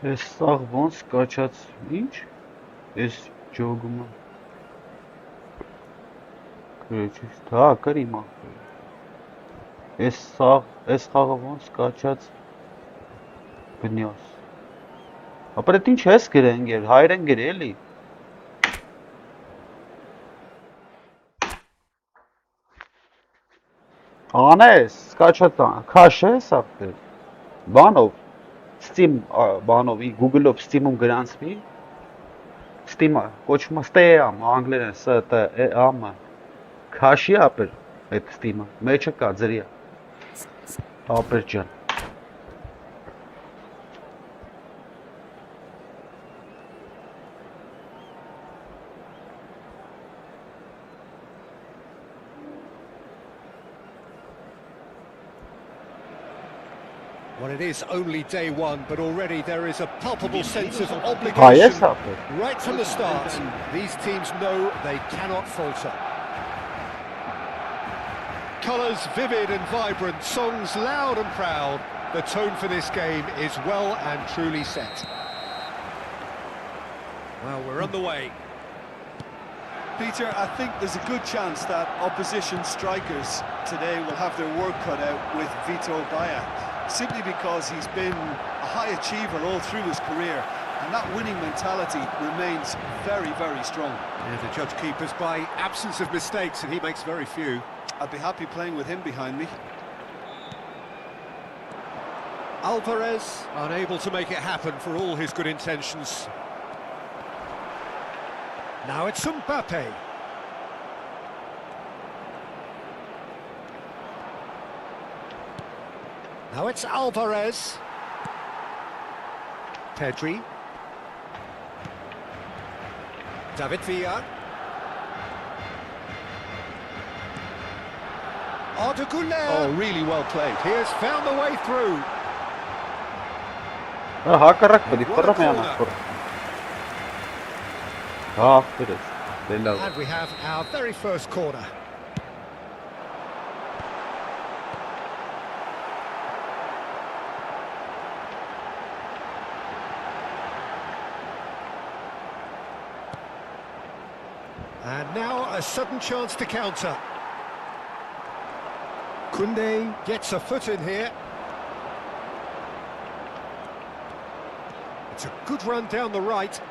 Speaker 3: Այս սաղ ոնց կաչած ինչ? Այս ջոգումը Գրեչից, հա, կրիմա Այս խաղը ոնց կաչած բնյոս Ապր էտ ինչ ես գրեն գեր, հայրեն գեր էլի Անես, կաչած քաշ ես ապտեր Բանով Steam բանով Google-ով Steam-ում գրանցվի Steam-ը կոչվում է stay-am անգլերեն S-T-E-A-M քաշի ապեր այդ Steam-ը մեջը կա ձրիա ապեր ջան
Speaker 1: Well, it is only day one, but already there is a palpable sense of obligation right from the start. These teams know they cannot falter. Colours vivid and vibrant, songs loud and proud. The tone for this game is well and truly set. Well, we're on the way.
Speaker 2: Peter, I think there's a good chance that opposition strikers today will have their work cut out with Vito Baia. Simply because he's been a high achiever all through his career and that winning mentality remains very, very strong.
Speaker 1: Yeah, the judge keepers by absence of mistakes and he makes very few.
Speaker 2: I'd be happy playing with him behind me.
Speaker 1: Alvarez unable to make it happen for all his good intentions. Now it's Mbappe. Now it's Alvarez. Pedri. David Villa.
Speaker 2: Oh, really well played.
Speaker 1: He has found the way through. And we have our very first corner. And now a sudden chance to counter. Koundé gets a foot in here. It's a good run down the right.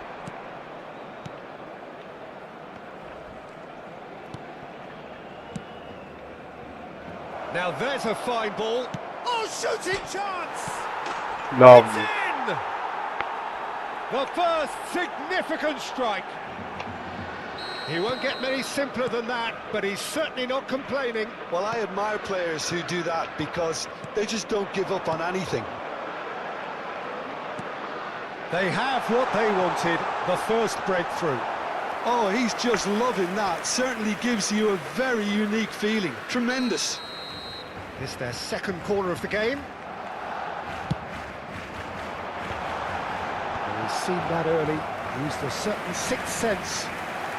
Speaker 1: Now there's a fine ball. Oh, shooting chance! It's in! The first significant strike. He won't get many simpler than that, but he's certainly not complaining.
Speaker 2: Well, I admire players who do that because they just don't give up on anything.
Speaker 1: They have what they wanted, the first breakthrough.
Speaker 2: Oh, he's just loving that. Certainly gives you a very unique feeling. Tremendous.
Speaker 1: It's their second corner of the game. Well, he's seen that early, used a certain sixth sense.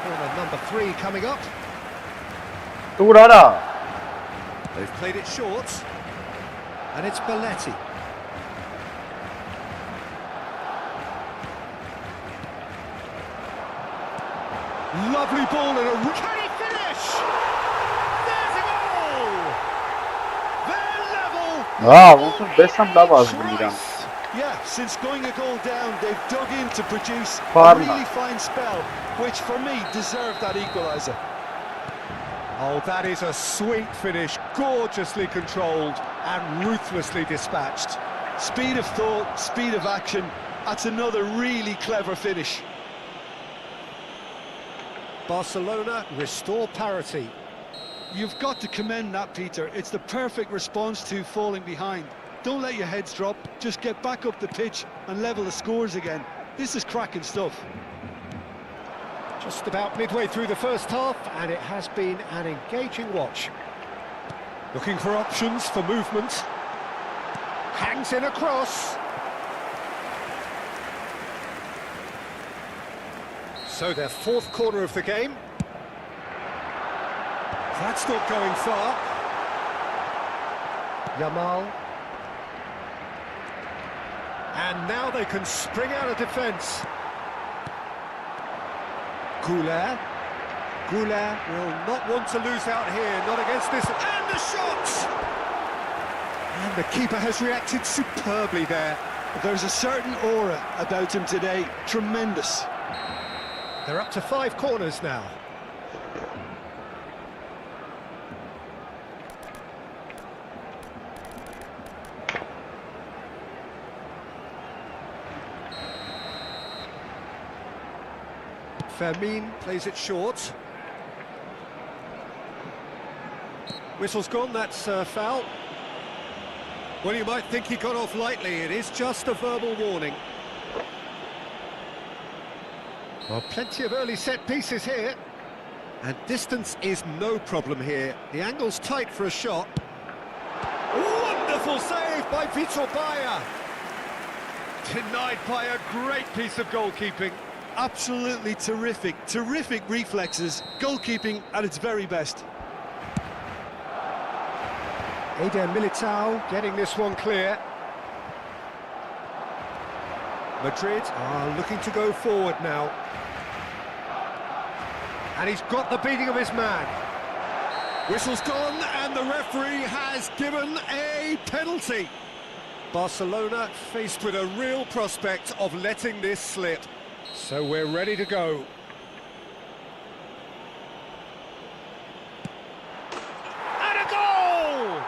Speaker 1: Corner number 3 coming up. They've played it short. And it's Belletti. Lovely ball and a... Can he finish? There's a goal! They're level.
Speaker 2: Yeah, since going a goal down, they've dug in to produce a really fine spell, which for me deserved that equaliser.
Speaker 1: Oh, that is a sweet finish, gorgeously controlled and ruthlessly dispatched.
Speaker 2: Speed of thought, speed of action, that's another really clever finish.
Speaker 1: Barcelona restore parity.
Speaker 2: You've got to commend that, Peter. It's the perfect response to falling behind. Don't let your heads drop, just get back up the pitch and level the scores again. This is cracking stuff.
Speaker 1: Just about midway through the first half, and it has been an engaging watch. Looking for options for movement. Hangs in a cross. So their fourth corner of the game. That's not going far. Yamal. And now they can spring out of defence. Goulet. Goulet will not want to lose out here, not against this. And the shot! And the keeper has reacted superbly there.
Speaker 2: There's a certain aura about him today. Tremendous.
Speaker 1: They're up to 5 corners now. Fermin plays it short. Whistle's gone, that's a foul. Well, you might think he got off lightly, it is just a verbal warning. Well, plenty of early set pieces here. And distance is no problem here. The angle's tight for a shot. Wonderful save by Vitor Bayer. Denied by a great piece of goalkeeping.
Speaker 2: Absolutely terrific, terrific reflexes. Goalkeeping at its very best.
Speaker 1: Eder Militao getting this one clear. Madrid are looking to go forward now. And he's got the beating of his man. Whistle's gone and the referee has given a penalty. Barcelona faced with a real prospect of letting this slip. So we're ready to go. And a goal!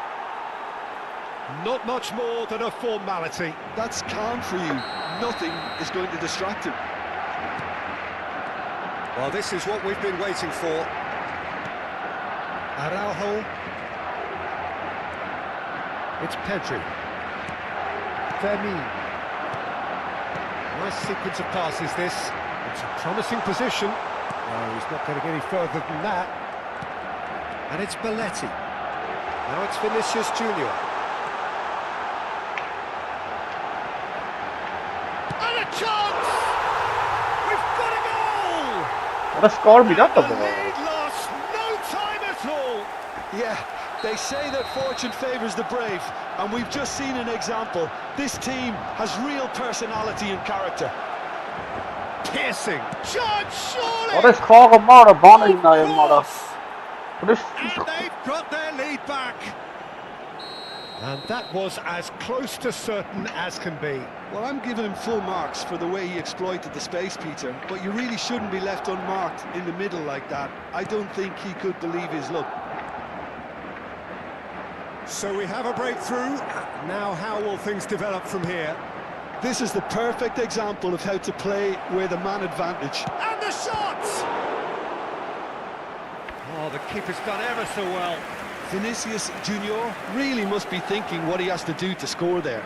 Speaker 1: Not much more than a formality.
Speaker 2: That's calm for you. Nothing is going to distract him.
Speaker 1: Well, this is what we've been waiting for. Araujo. It's Pedri. Fermin. Nice sequence of passes, this. It's a promising position. No, he's not going to get any further than that. And it's Belletti. Now it's Vinicius Junior. And a chance! We've got a goal!
Speaker 3: What a score be that
Speaker 1: The
Speaker 3: about?
Speaker 1: lead lost no time at all.
Speaker 2: Yeah, they say that fortune favours the brave, and we've just seen an example. This team has real personality and character.
Speaker 1: Piercing. Charge, surely!
Speaker 3: What is called maar banning na je
Speaker 1: Of
Speaker 3: maar.
Speaker 1: course.
Speaker 3: What is
Speaker 1: And they've got their lead back. And that was as close to certain as can be.
Speaker 2: Well, I'm giving him full marks for the way he exploited the space, Peter, but you really shouldn't be left unmarked in the middle like that. I don't think he could believe his luck.
Speaker 1: So we have a breakthrough. Now how will things develop from here?
Speaker 2: This is the perfect example of how to play with a man advantage.
Speaker 1: And the shot! Oh, the keeper's done ever so well.
Speaker 2: Vinicius Junior really must be thinking what he has to do to score there.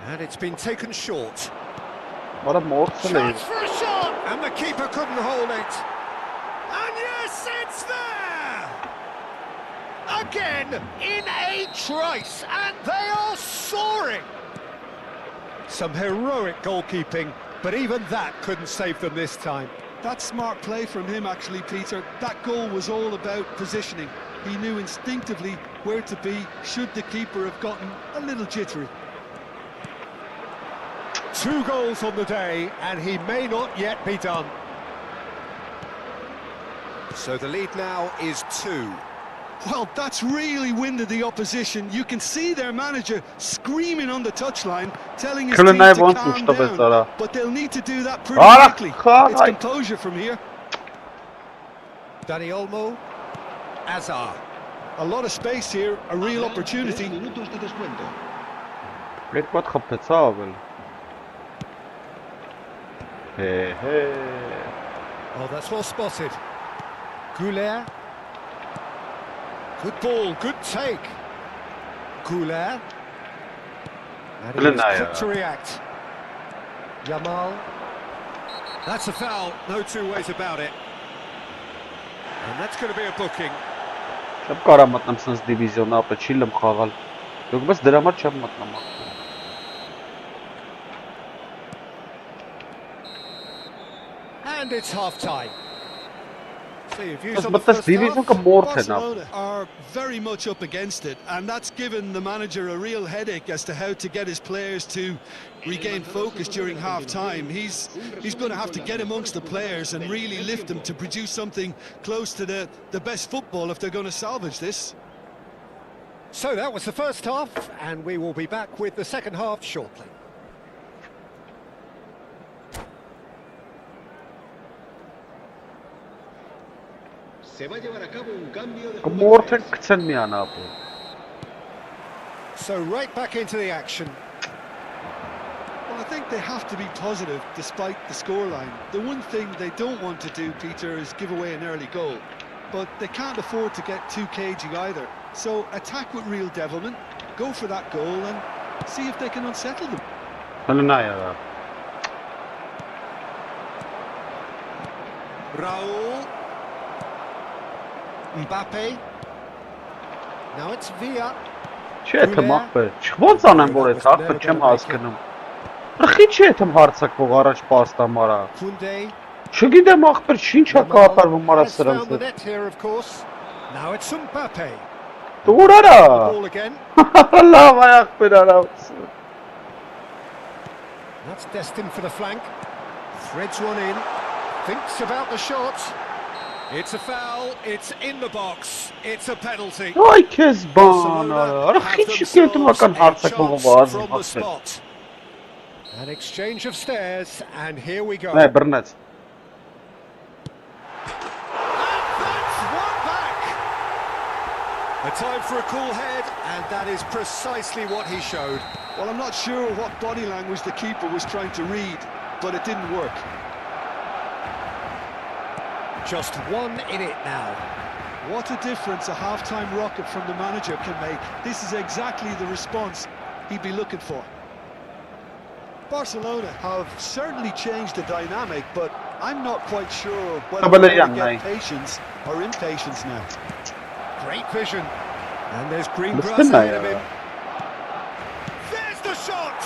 Speaker 1: And it's been taken short.
Speaker 3: What a morsel.
Speaker 1: Chance for a shot! And the keeper couldn't hold it. And yes, it's there! Again, in a trice, and they are soaring! Some heroic goalkeeping, but even that couldn't save them this time.
Speaker 2: That's smart play from him, actually, Peter. That goal was all about positioning. He knew instinctively where to be should the keeper have gotten a little jittery.
Speaker 1: 2 goals on the day, and he may not yet be done. So the lead now is 2.
Speaker 2: Well, that's really winded the opposition. You can see their manager screaming on the touchline, telling his team to calm down. But they'll need to do that pretty quickly. It's composure from here.
Speaker 1: Dani Olmo, Azar.
Speaker 2: A lot of space here, a real opportunity.
Speaker 3: Weet wat gepetsa wel. Hey.
Speaker 1: Oh, that's well spotted. Goulet. Good ball, good take. Goulet. And he was quick to react. Yamal. That's a foul, no two ways about it. And that's going to be a booking.
Speaker 3: Չեմ կարա մտնեմ սենց դիվիզիոն ապը, չի լմ խաղալ։ Դուք բես դրա համար չեմ մտնում։
Speaker 1: And it's half-time.
Speaker 2: Barcelona are very much up against it, and that's given the manager a real headache as to how to get his players to regain focus during half-time. He's going to have to get amongst the players and really lift them to produce something close to the best football if they're going to salvage this.
Speaker 1: So that was the first half, and we will be back with the second half shortly.
Speaker 4: Se va a llevar a cabo un cambio de
Speaker 1: So right back into the action.
Speaker 2: Well, I think they have to be positive despite the scoreline. The one thing they don't want to do, Peter, is give away an early goal. But they can't afford to get too cagey either. So attack with real devilment, go for that goal and see if they can unsettle them.
Speaker 1: Raul. Mbappe. Now it's Villa.
Speaker 3: Չէ թե մախբեր, ոնց անեմ որ այդ հաղթը չեմ հասկանում։ Ռխի չէ թե հարցակվող առաջ պաստամարա։ Չգիտեմ ախպեր ինչա կատարվում արա սրանց։
Speaker 1: Now it's Mbappe.
Speaker 3: Դուր արա։ Լավ այ ախպեր արա։
Speaker 1: That's destined for the flank. Threads one in. Thinks about the shot. It's a foul, it's in the box, it's a penalty.
Speaker 3: Ay kez bana. Hiç getməkən harçaqlığı var.
Speaker 1: An exchange of stares, and here we go.
Speaker 3: Nə birnət.
Speaker 1: That's one back. A time for a cool head, and that is precisely what he showed.
Speaker 2: Well, I'm not sure what body language the keeper was trying to read, but it didn't work.
Speaker 1: Just one in it now.
Speaker 2: What a difference a half-time rocket from the manager can make. This is exactly the response he'd be looking for. Barcelona have certainly changed the dynamic, but I'm not quite sure whether they get patience or impatience now.
Speaker 1: Great vision. And there's green grass ahead of him. There's the shot!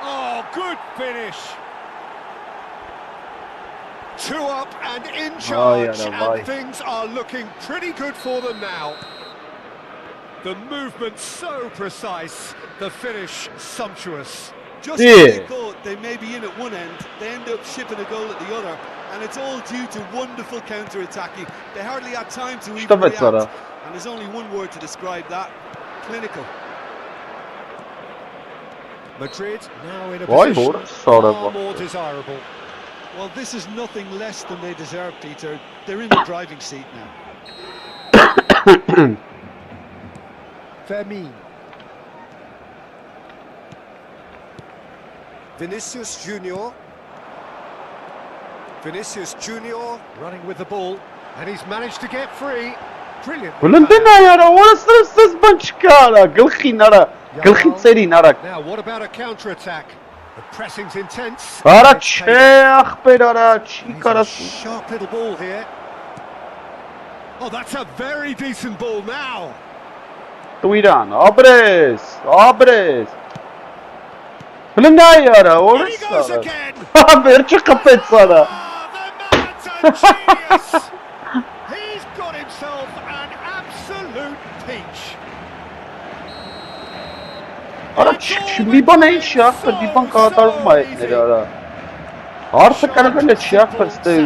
Speaker 1: Oh, good finish. 2 up and in charge, and things are looking pretty good for them now. The movement so precise, the finish sumptuous.
Speaker 2: Just when they thought they may be in at one end, they end up shipping a goal at the other, and it's all due to wonderful counter-attacking. They hardly had time to even react, and there's only one word to describe that: clinical.
Speaker 1: Madrid now in a position far more desirable.
Speaker 2: Well, this is nothing less than they deserve, Peter. They're in the driving seat now.
Speaker 1: Fermin. Vinicius Junior. Vinicius Junior running with the ball, and he's managed to get free. Brilliant.
Speaker 3: Now,
Speaker 1: what about a counter-attack? The pressing's intense.
Speaker 3: Sharp
Speaker 1: little ball here. Oh, that's a very decent ball now.
Speaker 3: Tuiran, abres. Here
Speaker 1: he goes again. The man's a genius. He's got himself an absolute peach.
Speaker 3: մի բան էին շախը, մի բան կատարվում է այդներ արա։ Հարցը կարվել է շախը ստել,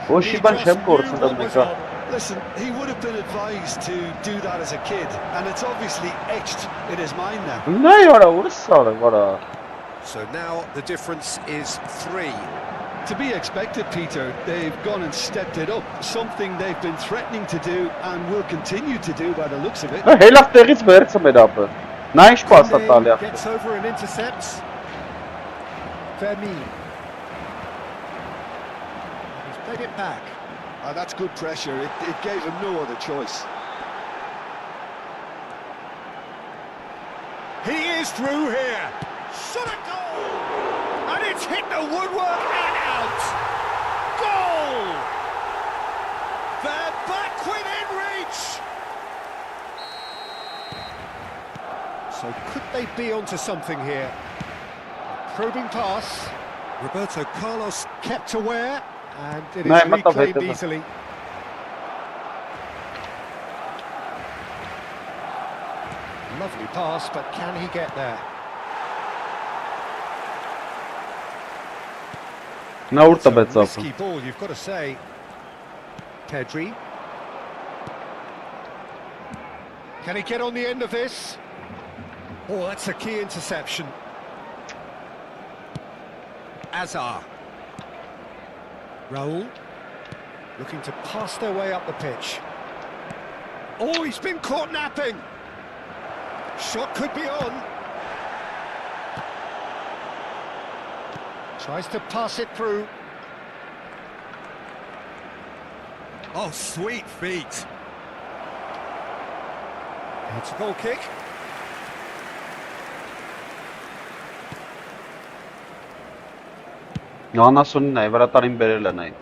Speaker 3: ոչ մի բան չեմ գործել մեկա։
Speaker 2: Listen, he would have been advised to do that as a kid, and it's obviously etched in his mind now.
Speaker 3: Նայ արա, ուրս արա, վարա։
Speaker 1: So now the difference is 3.
Speaker 2: To be expected, Peter. They've gone and stepped it up, something they've been threatening to do and will continue to do by the looks of it.
Speaker 3: Հելավ տեղից վերցում էր ապը։ Նա ինչ պասա տալի է։
Speaker 1: Gets over and intercepts. Fermin. He's played it back.
Speaker 2: That's good pressure. It gave him no other choice.
Speaker 1: He is through here. Shot a goal! And it's hit the woodwork and out. Goal! They're back within reach. So could they be onto something here? Probing pass. Roberto Carlos kept aware, and it is reclaimed easily. Lovely pass, but can he get there?
Speaker 3: Now
Speaker 1: It's a risky ball, you've got to say. Pedri. Can he get on the end of this? Oh, that's a key interception. Azar. Raul. Looking to pass their way up the pitch. Oh, he's been caught napping. Shot could be on. Tries to pass it through. Oh, sweet feet. It's a goal kick.
Speaker 3: Անասունին է, վրատարին բերել են այն։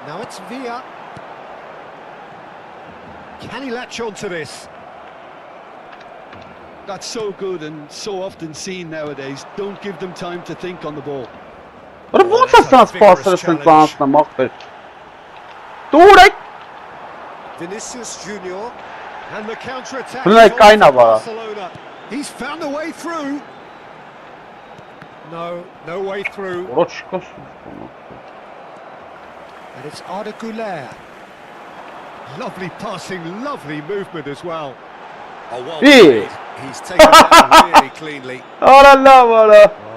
Speaker 1: Now it's Villa. Can he latch on to this?
Speaker 2: That's so good and so often seen nowadays. Don't give them time to think on the ball.
Speaker 3: But ոնց է սրանց պասերը սենց անցնում ախպեր։ Դուր է։
Speaker 1: Vinicius Junior and the counter-attack.
Speaker 3: Barcelona.
Speaker 1: He's found a way through. No way through. And it's Arda Güler. Lovely passing, lovely movement as well. Oh, well played. He's taken that really cleanly. Oh,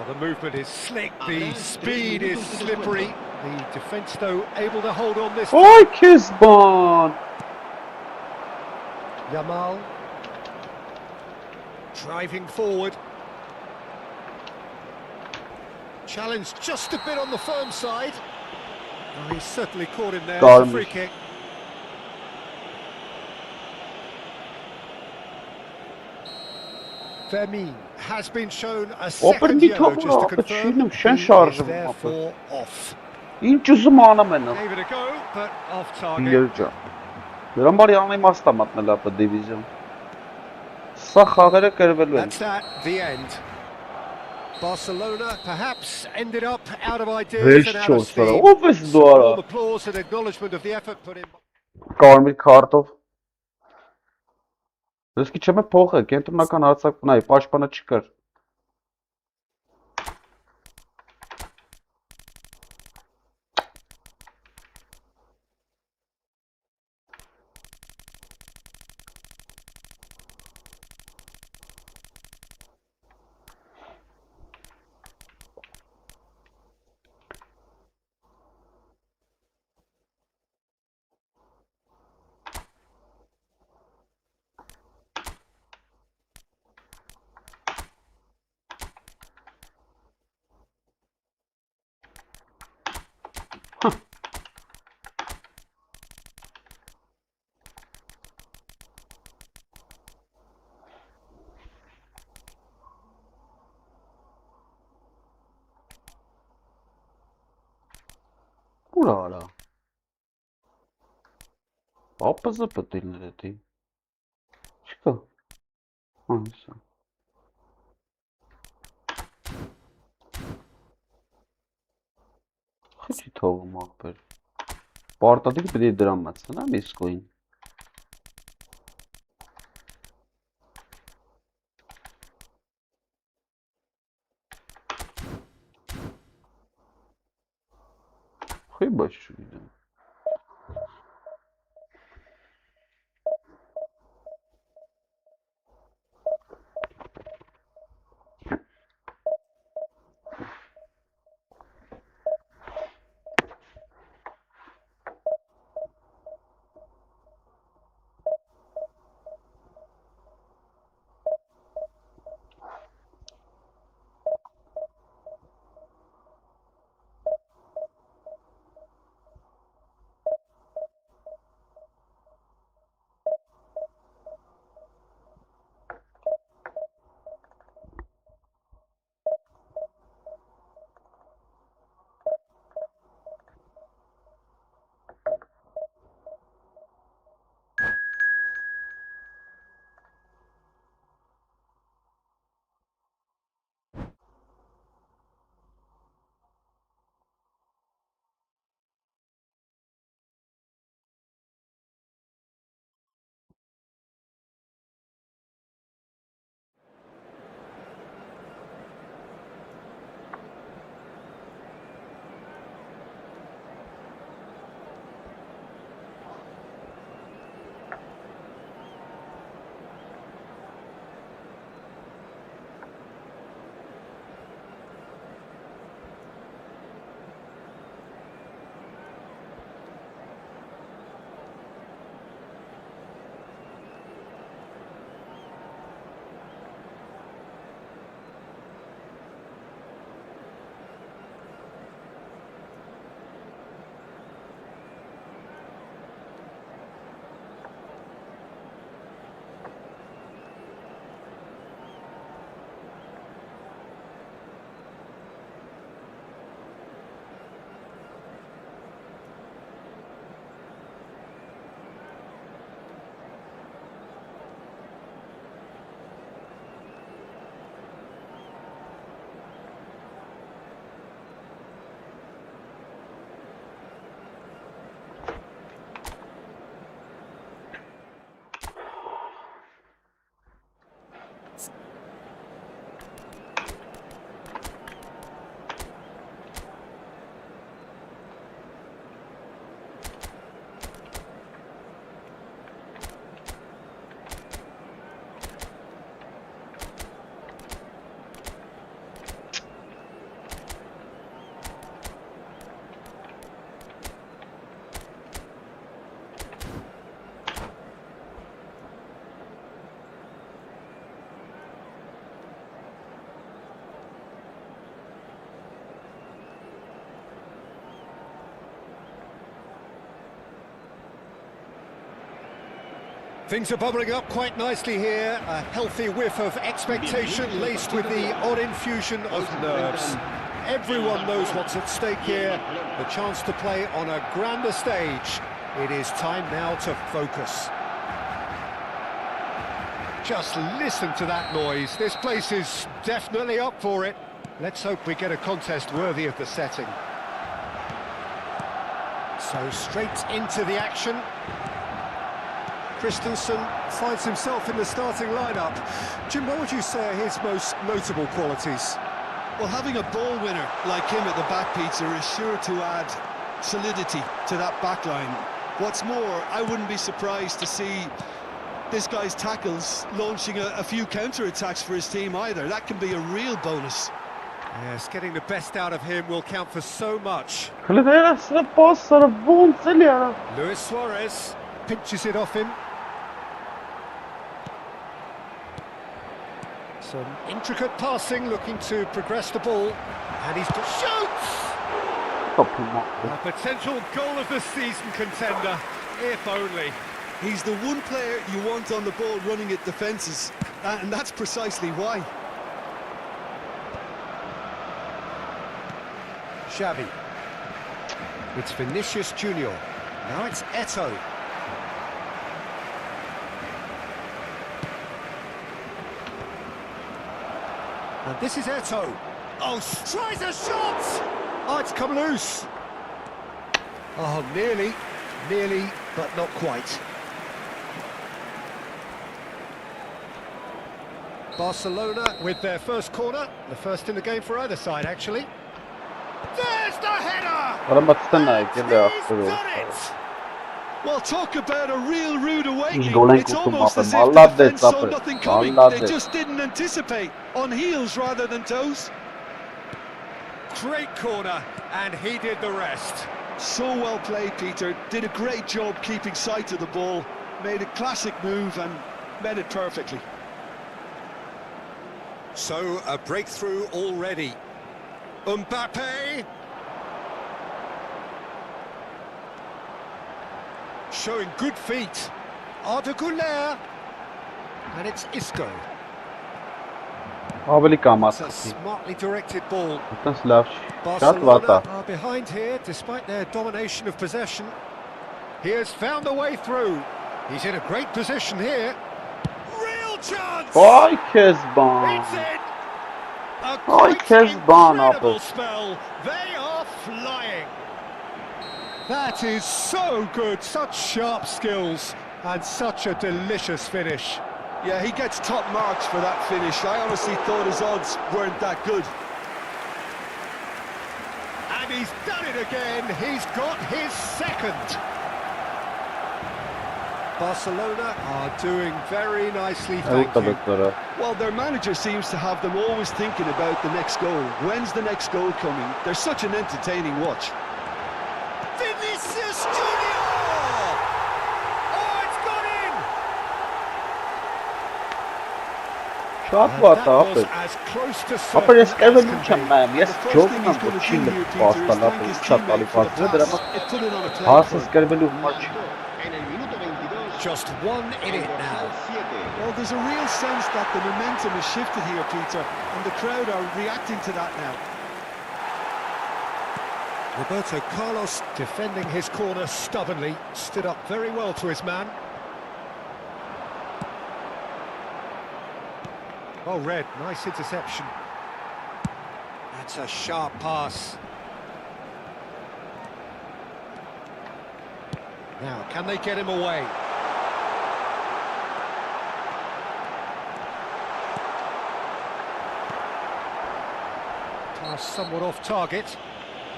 Speaker 1: the movement is slick, the speed is slippery. The defence, though, able to hold on this.
Speaker 3: Oy Kizban!
Speaker 1: Yamal. Driving forward. Challenge just a bit on the firm side. Oh, he's certainly caught him there. It's a free kick. Vermin has been shown a second yellow just to confirm he is therefore off.
Speaker 3: Ինչ ուզում անեմ են։
Speaker 1: Gave it a go, but off target.
Speaker 3: Նրան բարի անիմաստ է մատնել ապա դիվիզիոն։ Սա խաղերը կրվելու են։
Speaker 1: That's that, the end. Barcelona perhaps ended up out of ideas and out of steam. Warm applause and acknowledgement of the effort put in.
Speaker 3: Կարմիր քարտով։ Դեսքի չեմ է փողը, կենտրոնական հարցակն այ, պաշտպանը չկար։ Ուրալա։ Ապզը պտիլներ է դի։ Չկա։ Անսա։ Խիչի թողում աղբեր։ Պարտադիր պիտի դրամ մացնամ իսկույն։ Բայց չգիտեմ։
Speaker 1: Things are bubbling up quite nicely here. A healthy whiff of expectation laced with the odd infusion of nerves. Everyone knows what's at stake here. The chance to play on a grander stage. It is time now to focus. Just listen to that noise. This place is definitely up for it. Let's hope we get a contest worthy of the setting. So straight into the action. Christensen finds himself in the starting lineup. Jim, what would you say are his most notable qualities?
Speaker 2: Well, having a ball winner like him at the back, Peter, is sure to add solidity to that back line. What's more, I wouldn't be surprised to see this guy's tackles launching a few counter-attacks for his team either. That can be a real bonus.
Speaker 1: Yes, getting the best out of him will count for so much.
Speaker 3: Luis
Speaker 1: Suarez pinches it off him. Some intricate passing, looking to progress the ball. And he's got shoots! A potential goal of the season contender, if only.
Speaker 2: He's the one player you want on the ball running at defences, and that's precisely why.
Speaker 1: Xavi. It's Vinicius Junior. Now it's Eto'o. And this is Eto'o. Oh, tries a shot! Oh, it's come loose. Oh, nearly, but not quite. Barcelona with their first corner, the first in the game for either side, actually. There's the header! He's done it!
Speaker 2: Well, talk about a real rude awakening.
Speaker 3: Goaling
Speaker 2: It's almost as if
Speaker 3: Allah
Speaker 2: the defence
Speaker 3: did
Speaker 2: saw
Speaker 3: suffer.
Speaker 2: nothing coming.
Speaker 3: Allah
Speaker 2: They
Speaker 3: did.
Speaker 2: just didn't anticipate. On heels rather than toes.
Speaker 1: Great corner, and he did the rest.
Speaker 2: So well played, Peter. Did a great job keeping sight of the ball. Made a classic move and met it perfectly.
Speaker 1: So, a breakthrough already. Mbappe. Showing good feet. Arda Güler. And it's Isco. It's a smartly directed ball. Barcelona are behind here, despite their domination of possession. He has found a way through. He's in a great position here. Real chance! It's in! A quite incredible spell. They are flying. That is so good. Such sharp skills and such a delicious finish.
Speaker 2: Yeah, he gets top marks for that finish. I honestly thought his odds weren't that good.
Speaker 1: And he's done it again. He's got his second. Barcelona are doing very nicely, thank you.
Speaker 2: Well, their manager seems to have them always thinking about the next goal. When's the next goal coming? They're such an entertaining watch.
Speaker 1: Vinicius Junior! Oh, it's gone in! And that was as close to certain as can be.
Speaker 2: The first thing he's going to do here, Peter, is thank his teammate for the pass. It put it on a play.
Speaker 4: En el minuto 22,
Speaker 1: Just one in it now.
Speaker 2: Well, there's a real sense that the momentum has shifted here, Peter, and the crowd are reacting to that now.
Speaker 1: Roberto Carlos defending his corner stubbornly, stood up very well to his man. Well read, nice interception. That's a sharp pass. Now, can they get him away? Pass somewhat off target.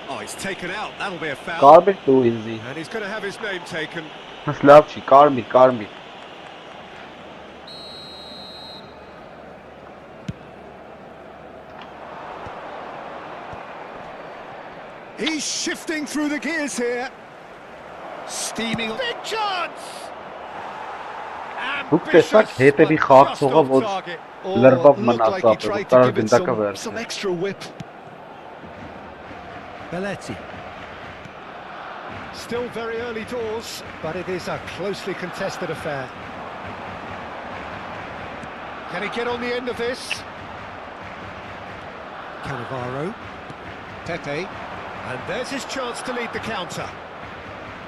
Speaker 1: Oh, he's taken out, that'll be a foul.
Speaker 3: Too easy.
Speaker 1: And he's going to have his name taken.
Speaker 3: Karmi.
Speaker 1: He's shifting through the gears here. Steaming. Big chance! Ambitious, but just off target.
Speaker 2: Looked like he tried to give it some extra whip.
Speaker 1: Belletti. Still very early doors, but it is a closely contested affair. Can he get on the end of this? Cannavaro. Pepe. And there's his chance to lead the counter.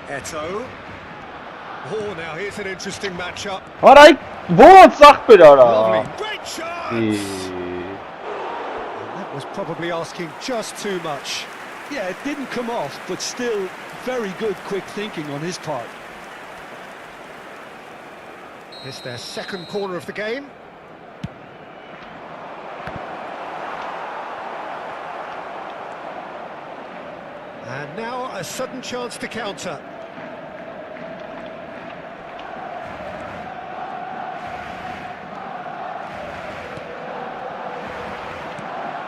Speaker 1: Eto'o. Oh, now here's an interesting matchup.
Speaker 3: Alright, what
Speaker 1: Lovely,
Speaker 3: Sakpidara?
Speaker 1: great chance! That was probably asking just too much.
Speaker 2: Yeah, it didn't come off, but still very good quick thinking on his part.
Speaker 1: It's their second corner of the game. And now a sudden chance to counter.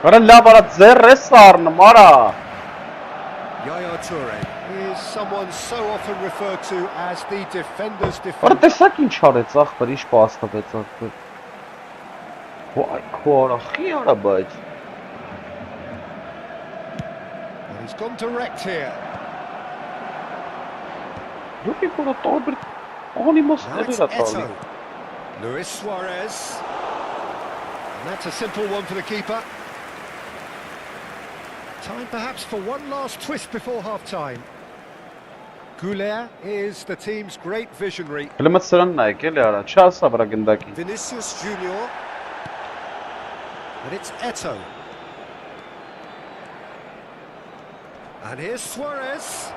Speaker 3: Varalla bara zerresarn mara.
Speaker 1: Yaya Toure is someone so often referred to as the defender's
Speaker 3: Bara
Speaker 1: defender.
Speaker 3: տեսակ ինչ արեց ախպեր, ինչ պաս տվեց ախպեր։ Վայ, քորա, խի արա բայց։
Speaker 1: And he's gone direct here.
Speaker 3: Դուք եկորը տարբեր անի
Speaker 1: Now
Speaker 3: մասներ
Speaker 1: it's
Speaker 3: էրա տալի։
Speaker 1: Eto'o. Luis Suarez. And that's a simple one for the keeper. Time perhaps for one last twist before half-time. Goulet is the team's great visionary.
Speaker 3: Հələ սրանն նայեք էլի արա, չասա վրա գնդակին։
Speaker 1: Vinicius Junior. And it's Eto'o. And here's Suarez.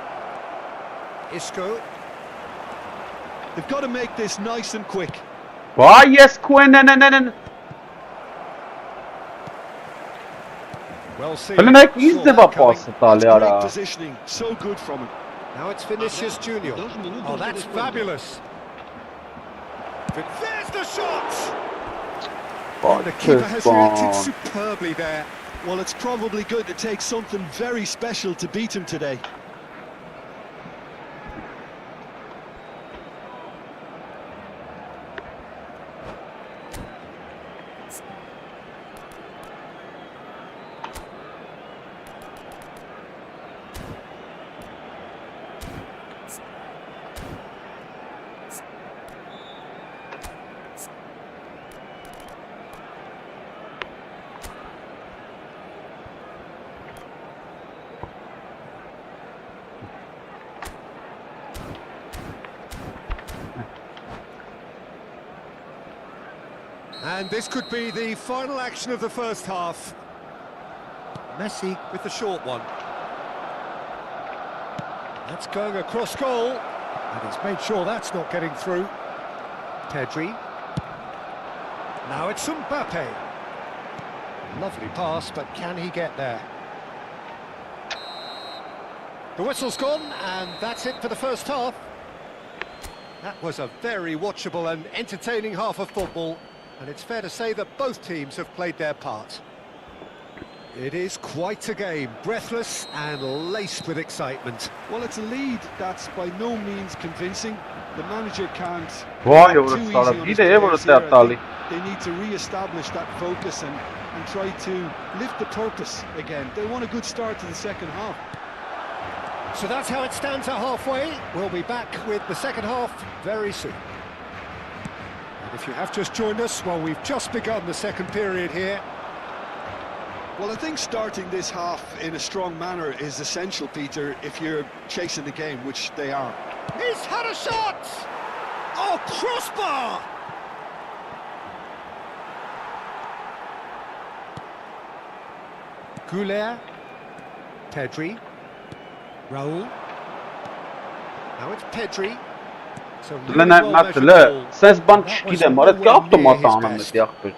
Speaker 1: Isco.
Speaker 2: They've got to make this nice and quick.
Speaker 3: Վայ, ես քուենենենեն։
Speaker 1: Well seen.
Speaker 3: Հələ նայեք ինչ
Speaker 1: Saw
Speaker 3: ձևա
Speaker 1: that coming.
Speaker 3: պասը տալի
Speaker 2: That's
Speaker 3: արա։
Speaker 2: great positioning, so good from him.
Speaker 1: Now it's Vinicius Junior. Oh, that's fabulous. There's the shot!
Speaker 3: Վայ,
Speaker 1: The keeper has reacted
Speaker 3: քեզ
Speaker 1: superbly there.
Speaker 2: Well, it's probably good to take something very special to beat him today.
Speaker 1: And this could be the final action of the first half. Messi with the short one. That's going across goal. And he's made sure that's not getting through. Pedri. Now it's Mbappe. Lovely pass, but can he get there? The whistle's gone, and that's it for the first half. That was a very watchable and entertaining half of football. And it's fair to say that both teams have played their part. It is quite a game, breathless and laced with excitement.
Speaker 2: Well, it's a lead that's by no means convincing. The manager can't.
Speaker 3: Վայ,
Speaker 2: too
Speaker 3: որը
Speaker 2: easy
Speaker 3: ստարա,
Speaker 2: on his
Speaker 3: գիտե որը
Speaker 2: players here.
Speaker 3: տա տալի։
Speaker 2: They need to re-establish that focus and try to lift the purpose again. They want a good start to the second half.
Speaker 1: So that's how it stands at halfway. We'll be back with the second half very soon. And if you have just joined us, well, we've just begun the second period here.
Speaker 2: Well, I think starting this half in a strong manner is essential, Peter, if you're chasing the game, which they are.
Speaker 1: He's had a shot! Oh, crossbar! Goulet, Pedri, Raul. Now it's Pedri. So really
Speaker 3: Լենա
Speaker 1: well
Speaker 3: մատը
Speaker 1: measured
Speaker 3: լը,
Speaker 1: ball.
Speaker 3: սենց բան
Speaker 1: That was
Speaker 3: չգիտեմ, արդ կա
Speaker 1: nowhere
Speaker 3: ավտոմատ
Speaker 1: near his
Speaker 3: անում
Speaker 1: best.
Speaker 3: էտի ախպեր։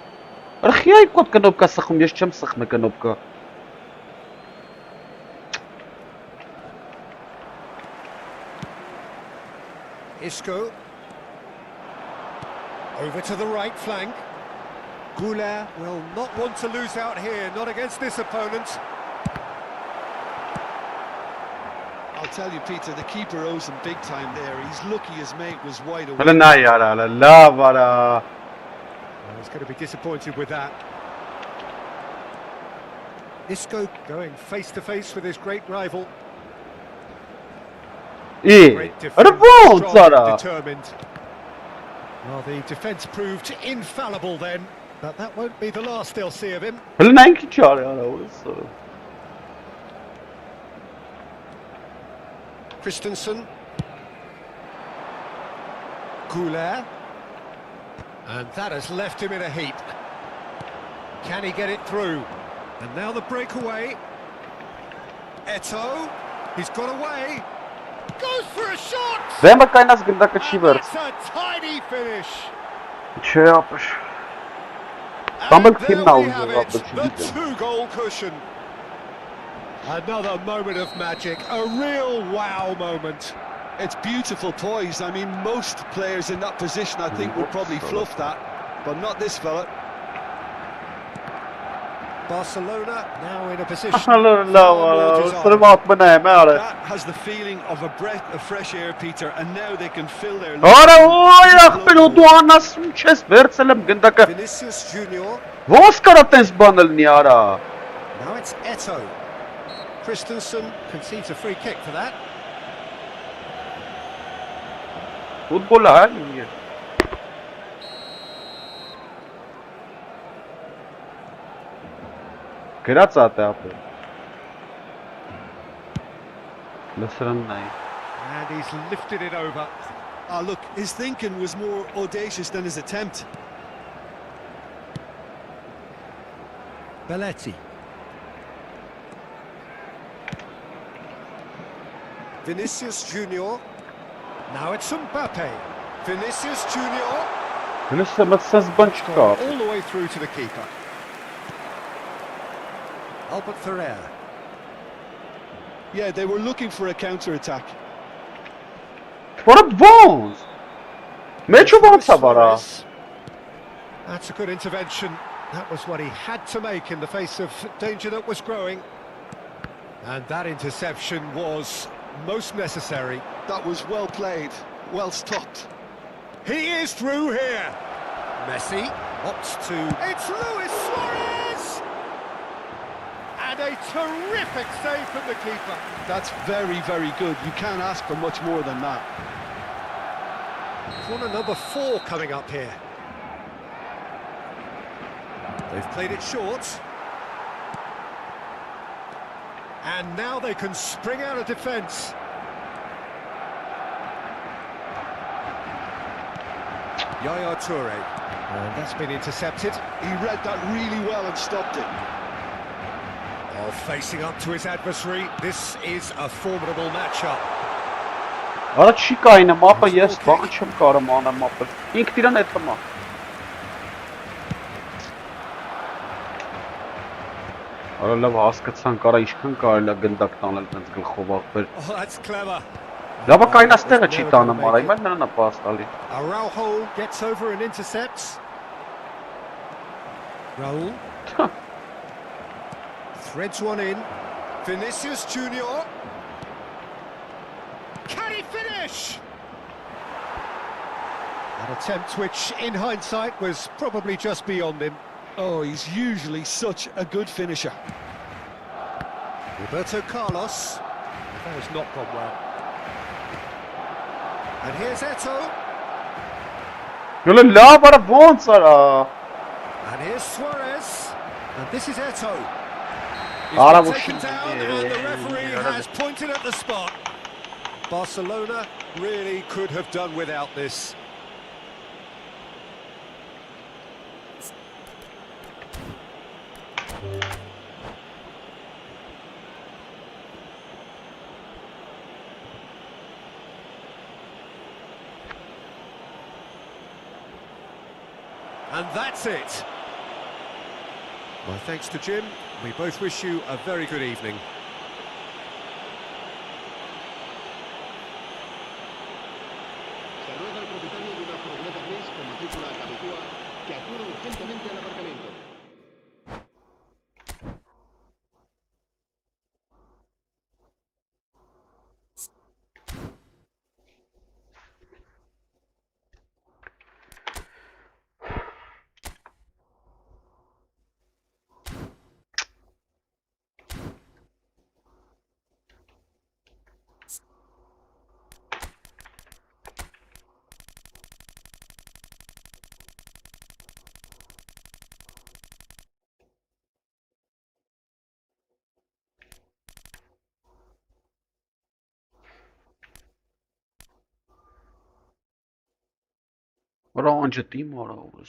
Speaker 3: Արխի այ կոտ կնոպկա սխում, ես չեմ սխմե կնոպկա։
Speaker 1: Isco. Over to the right flank. Goulet will not want to lose out here, not against this opponent.
Speaker 2: I'll tell you, Peter, the keeper owes him big time there. He's lucky his mate was wide away.
Speaker 3: Հələ նայ արա, հələ լավ արա։
Speaker 1: Well, he's going to be disappointed with that. Isco going face to face with his great rival. Great
Speaker 3: Է, արա
Speaker 1: defense,
Speaker 3: ոնց
Speaker 1: strong,
Speaker 3: արա։
Speaker 1: determined. Well, the defence proved infallible then, But that won't be the last they'll see of him.
Speaker 3: Hele nenki çağır ya orası.
Speaker 1: Christensen. Goulet. And that has left him in a heap. Can he get it through? And now the breakaway. Eto'o. He's got away. Goes for a shot!
Speaker 3: Vema kaj nas gânda că și vărs.
Speaker 1: That's a tiny finish.
Speaker 3: Ce yapış?
Speaker 1: And
Speaker 3: Tam
Speaker 1: there
Speaker 3: kim
Speaker 1: we
Speaker 3: aldı
Speaker 1: have it,
Speaker 3: yapış
Speaker 1: the two-goal cushion. Another moment of magic, a real wow moment.
Speaker 2: It's beautiful poise. I mean, most players in that position, I think, would probably fluff that, but not this fella.
Speaker 1: Barcelona now in a position
Speaker 3: Allah
Speaker 1: far more
Speaker 3: Allah.
Speaker 1: desirable.
Speaker 3: Sırf atma ne mere.
Speaker 2: That has the feeling of a breath of fresh air, Peter, and now they can fill their...
Speaker 3: Ora oy akbil o duanas çes verselim gânda că
Speaker 1: Vinicius Junior.
Speaker 3: vos karatens banal ni ara.
Speaker 1: Now it's Eto'o. Christensen concedes a free kick for that.
Speaker 3: Futbol ha niye? Kırat zaten abi. Lısırın ney?
Speaker 1: And he's lifted it over.
Speaker 2: Ah, look, his thinking was more audacious than his attempt.
Speaker 1: Belletti. Vinicius Junior. Now it's Mbappe. Vinicius Junior.
Speaker 3: Lısırın ses bançka.
Speaker 1: All the way through to the keeper. Albert Ferrer.
Speaker 2: Yeah, they were looking for a counter-attack.
Speaker 3: What a bones! Meço vansa var ha.
Speaker 1: That's a good intervention. That was what he had to make in the face of danger that was growing. And that interception was most necessary.
Speaker 2: That was well played, well stopped.
Speaker 1: He is through here. Messi opts to... It's Luis Suarez! And a terrific save from the keeper.
Speaker 2: That's very, very good. You can't ask for much more than that.
Speaker 1: Corner number 4 coming up here. They've played it short. And now they can spring out of defence. Yaya Toure. And that's been intercepted.
Speaker 2: He read that really well and stopped it.
Speaker 1: Oh, facing up to his adversary, this is a formidable matchup.
Speaker 3: Արա չի կայնը մապը ես բան չեմ կարում անեմ մապը։ Ինքն իրան հետ մա։ Արա լավ հասկացան կարա ինչքան կարելի է գնդակ տանել տենց գլխով ախպեր։
Speaker 1: Oh, that's clever.
Speaker 3: Լավա կայնաստեղը չի տանում արա, հիմա նրան է պաս տալի։
Speaker 1: Araujo gets over and intercepts. Raul. Threads one in. Vinicius Junior. Can he finish? An attempt which, in hindsight, was probably just beyond him.
Speaker 2: Oh, he's usually such a good finisher.
Speaker 1: Roberto Carlos. That has not gone well. And here's Eto'o.
Speaker 3: Գոլը լավ արա ոնց արա։
Speaker 1: And here's Suarez. And this is Eto'o. He's
Speaker 3: Ara
Speaker 1: been
Speaker 3: bu
Speaker 1: taken
Speaker 3: şimdi-
Speaker 1: down and the referee has pointed at the spot. Barcelona really could have done without this. And that's it. My thanks to Jim. We both wish you a very good evening.
Speaker 4: Se ruega al propietario de una furgoneta gris con matrícula Capicúa que acuda urgentemente al aparcamiento.
Speaker 3: Orange team or over.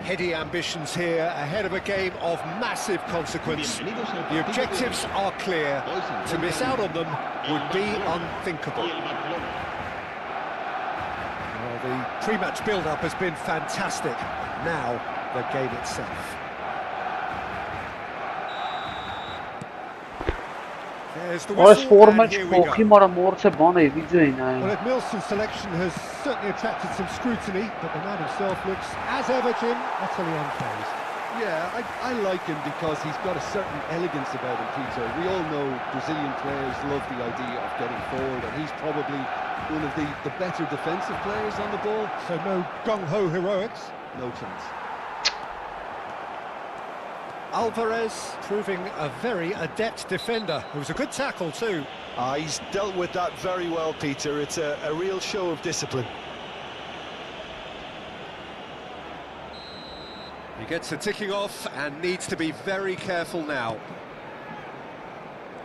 Speaker 1: Heady ambitions here, ahead of a game of massive consequence. The objectives are clear. To miss out on them would be unthinkable. Well, the pre-match build-up has been fantastic. Now, the game itself. There's the
Speaker 3: Այս
Speaker 1: whistle,
Speaker 3: ֆորմը
Speaker 1: and here we
Speaker 3: չփոխի
Speaker 1: go.
Speaker 3: մարը մորցե բան է վիդեոին այն։
Speaker 1: Well, Milson's selection has certainly attracted some scrutiny, but the man himself looks, as ever, Jim, utterly unfazed.
Speaker 2: Yeah, I like him because he's got a certain elegance about him, Peter. We all know Brazilian players love the idea of getting forward, and he's probably one of the better defensive players on the ball.
Speaker 1: So no gung-ho heroics.
Speaker 2: No chance.
Speaker 1: Alvarez proving a very adept defender. It was a good tackle too.
Speaker 2: He's dealt with that very well, Peter. It's a real show of discipline.
Speaker 1: He gets a ticking off and needs to be very careful now.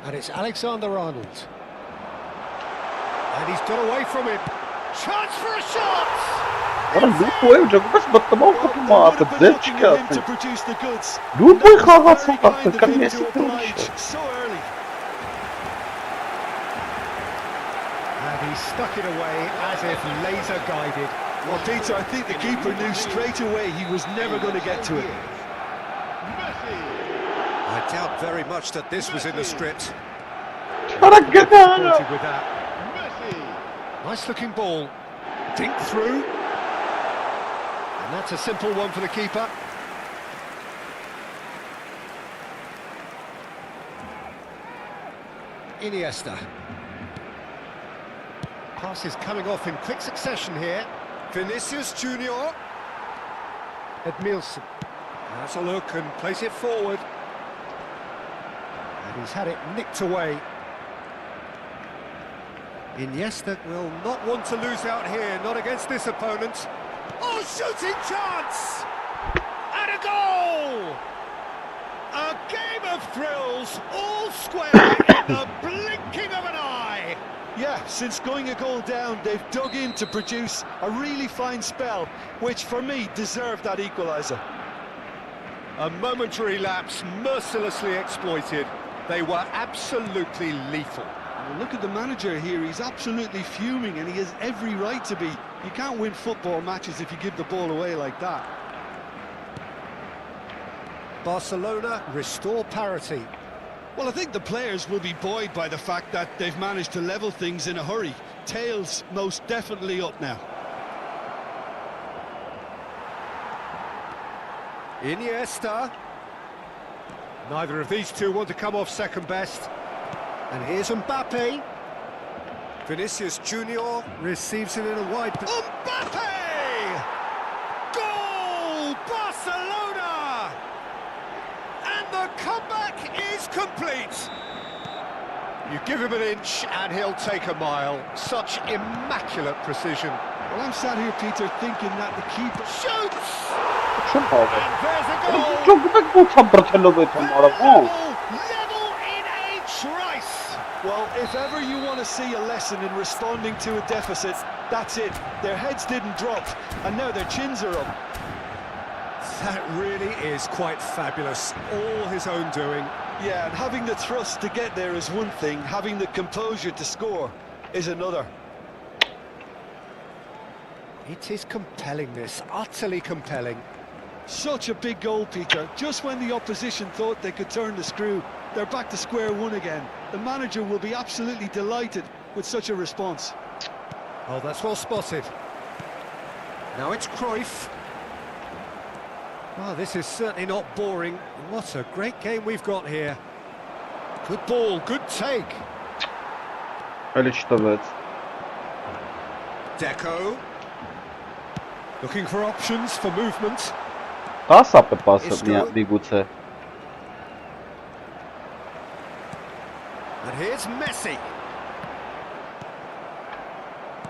Speaker 1: And it's Alexander-Arnold. And he's got away from it. Chance for a shot!
Speaker 3: Любой же без ботомовка мата, дечка.
Speaker 2: To produce the goods.
Speaker 3: Любой хаваться как-то
Speaker 2: Behind the
Speaker 3: ко мне
Speaker 2: veil to oblige so early.
Speaker 1: And he stuck it away as if laser guided.
Speaker 2: Well, Peter, I think the keeper knew straight away he was never going to get to it.
Speaker 1: I doubt very much that this was in the script.
Speaker 3: Disappointed
Speaker 1: With that. Nice looking ball. Dink through. And that's a simple one for the keeper. Iniesta. Passes coming off in quick succession here. Vinicius Junior. Edmilson. Has a look and place it forward. And he's had it nicked away. Iniesta will not want to lose out here, not against this opponent. Oh, shooting chance! And a goal! A game of thrills, all square in the blinking of an eye.
Speaker 2: Yeah, since going a goal down, they've dug in to produce a really fine spell, which for me deserved that equaliser.
Speaker 1: A momentary lapse mercilessly exploited. They were absolutely lethal.
Speaker 2: Well, look at the manager here, he's absolutely fuming and he has every right to be. You can't win football matches if you give the ball away like that.
Speaker 1: Barcelona restore parity.
Speaker 2: Well, I think the players will be buoyed by the fact that they've managed to level things in a hurry. Tails most definitely up now.
Speaker 1: Iniesta. Neither of these two want to come off second best. And here's Mbappe. Vinicius Junior receives it in a wide... Mbappe! Goal! Barcelona! And the comeback is complete. You give him an inch and he'll take a mile. Such immaculate precision.
Speaker 2: Well, I'm sat here, Peter, thinking that the keeper...
Speaker 1: Shoots!
Speaker 3: Чем
Speaker 1: And there's a goal! Level in a trice!
Speaker 2: Well, if ever you want to see a lesson in responding to a deficit, that's it. Their heads didn't drop, and now their chins are up.
Speaker 1: That really is quite fabulous. All his own doing.
Speaker 2: Yeah, and having the thrust to get there is one thing, having the composure to score is another.
Speaker 1: It is compelling, this, utterly compelling.
Speaker 2: Such a big goal, Peter. Just when the opposition thought they could turn the screw, they're back to square one again. The manager will be absolutely delighted with such a response.
Speaker 1: Oh, that's well spotted. Now it's Cruyff. Oh, this is certainly not boring. What a great game we've got here. Good ball, good take. Deco. Looking for options for movement.
Speaker 3: Հասապ է պասը միգուցե։
Speaker 1: And here's Messi.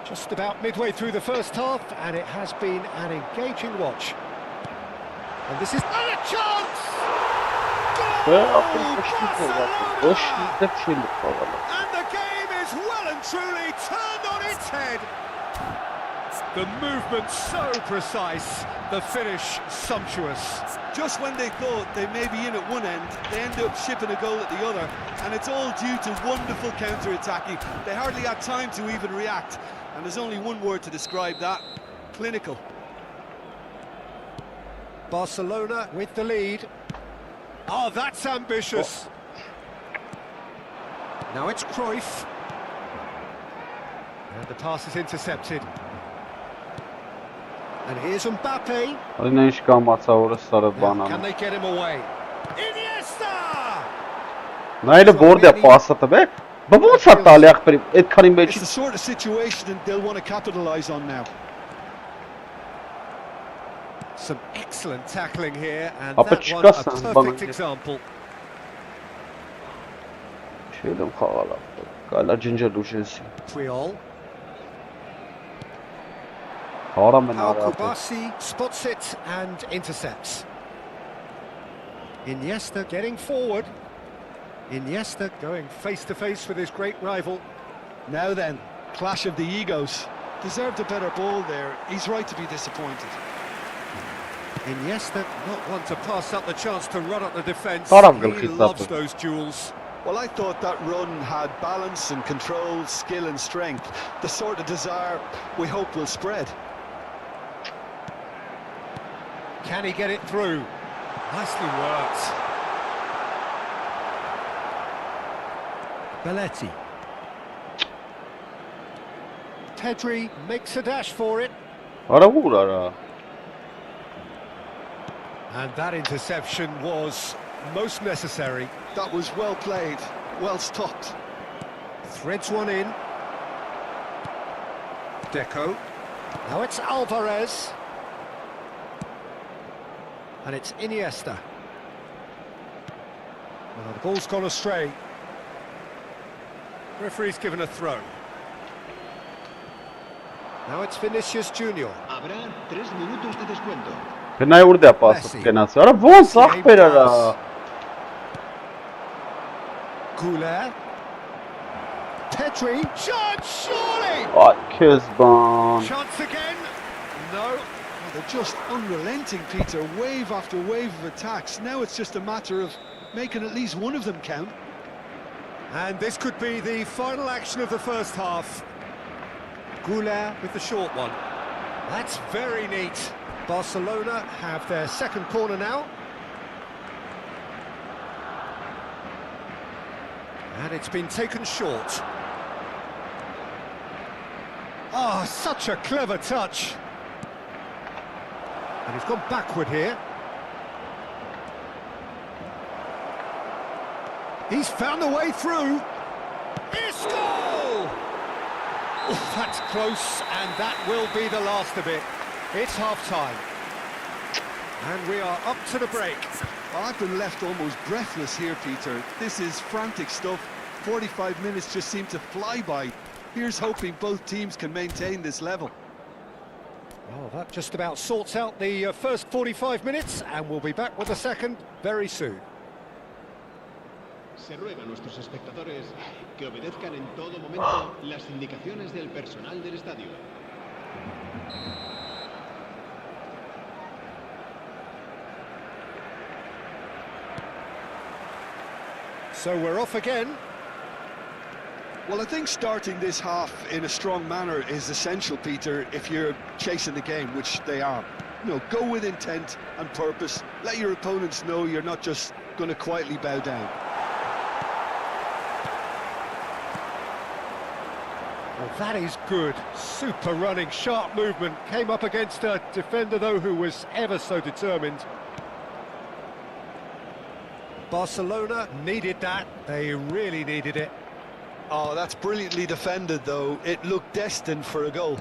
Speaker 1: Just about midway through the first half, and it has been an engaging watch. And this is a chance! Goal! And the game is well and truly turned on its head. The movement so precise, the finish sumptuous.
Speaker 2: Just when they thought they may be in at one end, they end up shipping a goal at the other, and it's all due to wonderful counter-attacking. They hardly had time to even react, and there's only one word to describe that: clinical.
Speaker 1: Barcelona with the lead. Oh, that's ambitious. Now it's Cruyff. And the pass is intercepted. And here's Mbappe.
Speaker 3: Այնա ինչ կամացա որը սարը
Speaker 1: Now,
Speaker 3: բանան։
Speaker 1: can they get him away? Iniesta!
Speaker 3: Նայել բորդը պասը տվեք։ Բա ո՞նց է տալի ախպերի այդքանի
Speaker 2: It's
Speaker 3: մեջ։
Speaker 2: the sort of situation that they'll want to capitalise on now.
Speaker 1: Some excellent tackling here, and
Speaker 3: Ապա
Speaker 1: that one
Speaker 3: չկա
Speaker 1: a
Speaker 3: սան,
Speaker 1: perfect
Speaker 3: բանը։
Speaker 1: example.
Speaker 3: Չեմ խաղալա։ Կայլա ջնջել ուժեսի։
Speaker 1: Puyol.
Speaker 3: Հարամ են
Speaker 1: Pau
Speaker 3: արած։
Speaker 1: Kubasi spots it and intercepts. Iniesta getting forward. Iniesta going face to face with his great rival.
Speaker 2: Now then, clash of the egos. Deserved a better ball there. He's right to be disappointed.
Speaker 1: Iniesta not one to pass up the chance to run up the defence.
Speaker 3: Տարավ
Speaker 1: He
Speaker 3: գլխից
Speaker 1: loves
Speaker 3: ապը։
Speaker 1: those duels.
Speaker 2: Well, I thought that run had balance and control, skill and strength. The sort of desire we hope will spread.
Speaker 1: Can he get it through? Nicely worked. Belletti. Pedri makes a dash for it.
Speaker 3: Արա ուր արա։
Speaker 1: And that interception was most necessary.
Speaker 2: That was well played, well stopped.
Speaker 1: Threads one in. Deco. Now it's Alvarez. And it's Iniesta. Well, the ball's gone astray. Referee's given a throw. Now it's Vinicius Junior.
Speaker 4: Habrá 3 minutos de descuento.
Speaker 3: Գնայ ուր դե պասը կենաց։ Արա ո՞նց ախպեր արա։
Speaker 1: Goulet. Pedri. Shot, surely!
Speaker 3: Ay քեզ բան։
Speaker 1: Chance again. No.
Speaker 2: They're just unrelenting, Peter. Wave after wave of attacks. Now it's just a matter of making at least one of them count.
Speaker 1: And this could be the final action of the first half. Goulet with the short one. That's very neat. Barcelona have their second corner now. And it's been taken short. Ah, such a clever touch. And he's gone backward here. He's found a way through. Isco! Oh, that's close, and that will be the last of it. It's half-time. And we are up to the break.
Speaker 2: I've been left almost breathless here, Peter. This is frantic stuff. 45 minutes just seem to fly by. Here's hoping both teams can maintain this level.
Speaker 1: Well, that just about sorts out the first 45 minutes, and we'll be back with the second very soon.
Speaker 4: Se ruega a nuestros espectadores que obedezcan en todo momento las indicaciones del personal del estadio.
Speaker 1: So we're off again.
Speaker 2: Well, I think starting this half in a strong manner is essential, Peter, if you're chasing the game, which they are. You know, go with intent and purpose. Let your opponents know you're not just going to quietly bow down.
Speaker 1: Well, that is good. Super running, sharp movement. Came up against a defender, though, who was ever so determined. Barcelona needed that. They really needed it.
Speaker 2: Oh, that's brilliantly defended, though. It looked destined for a goal.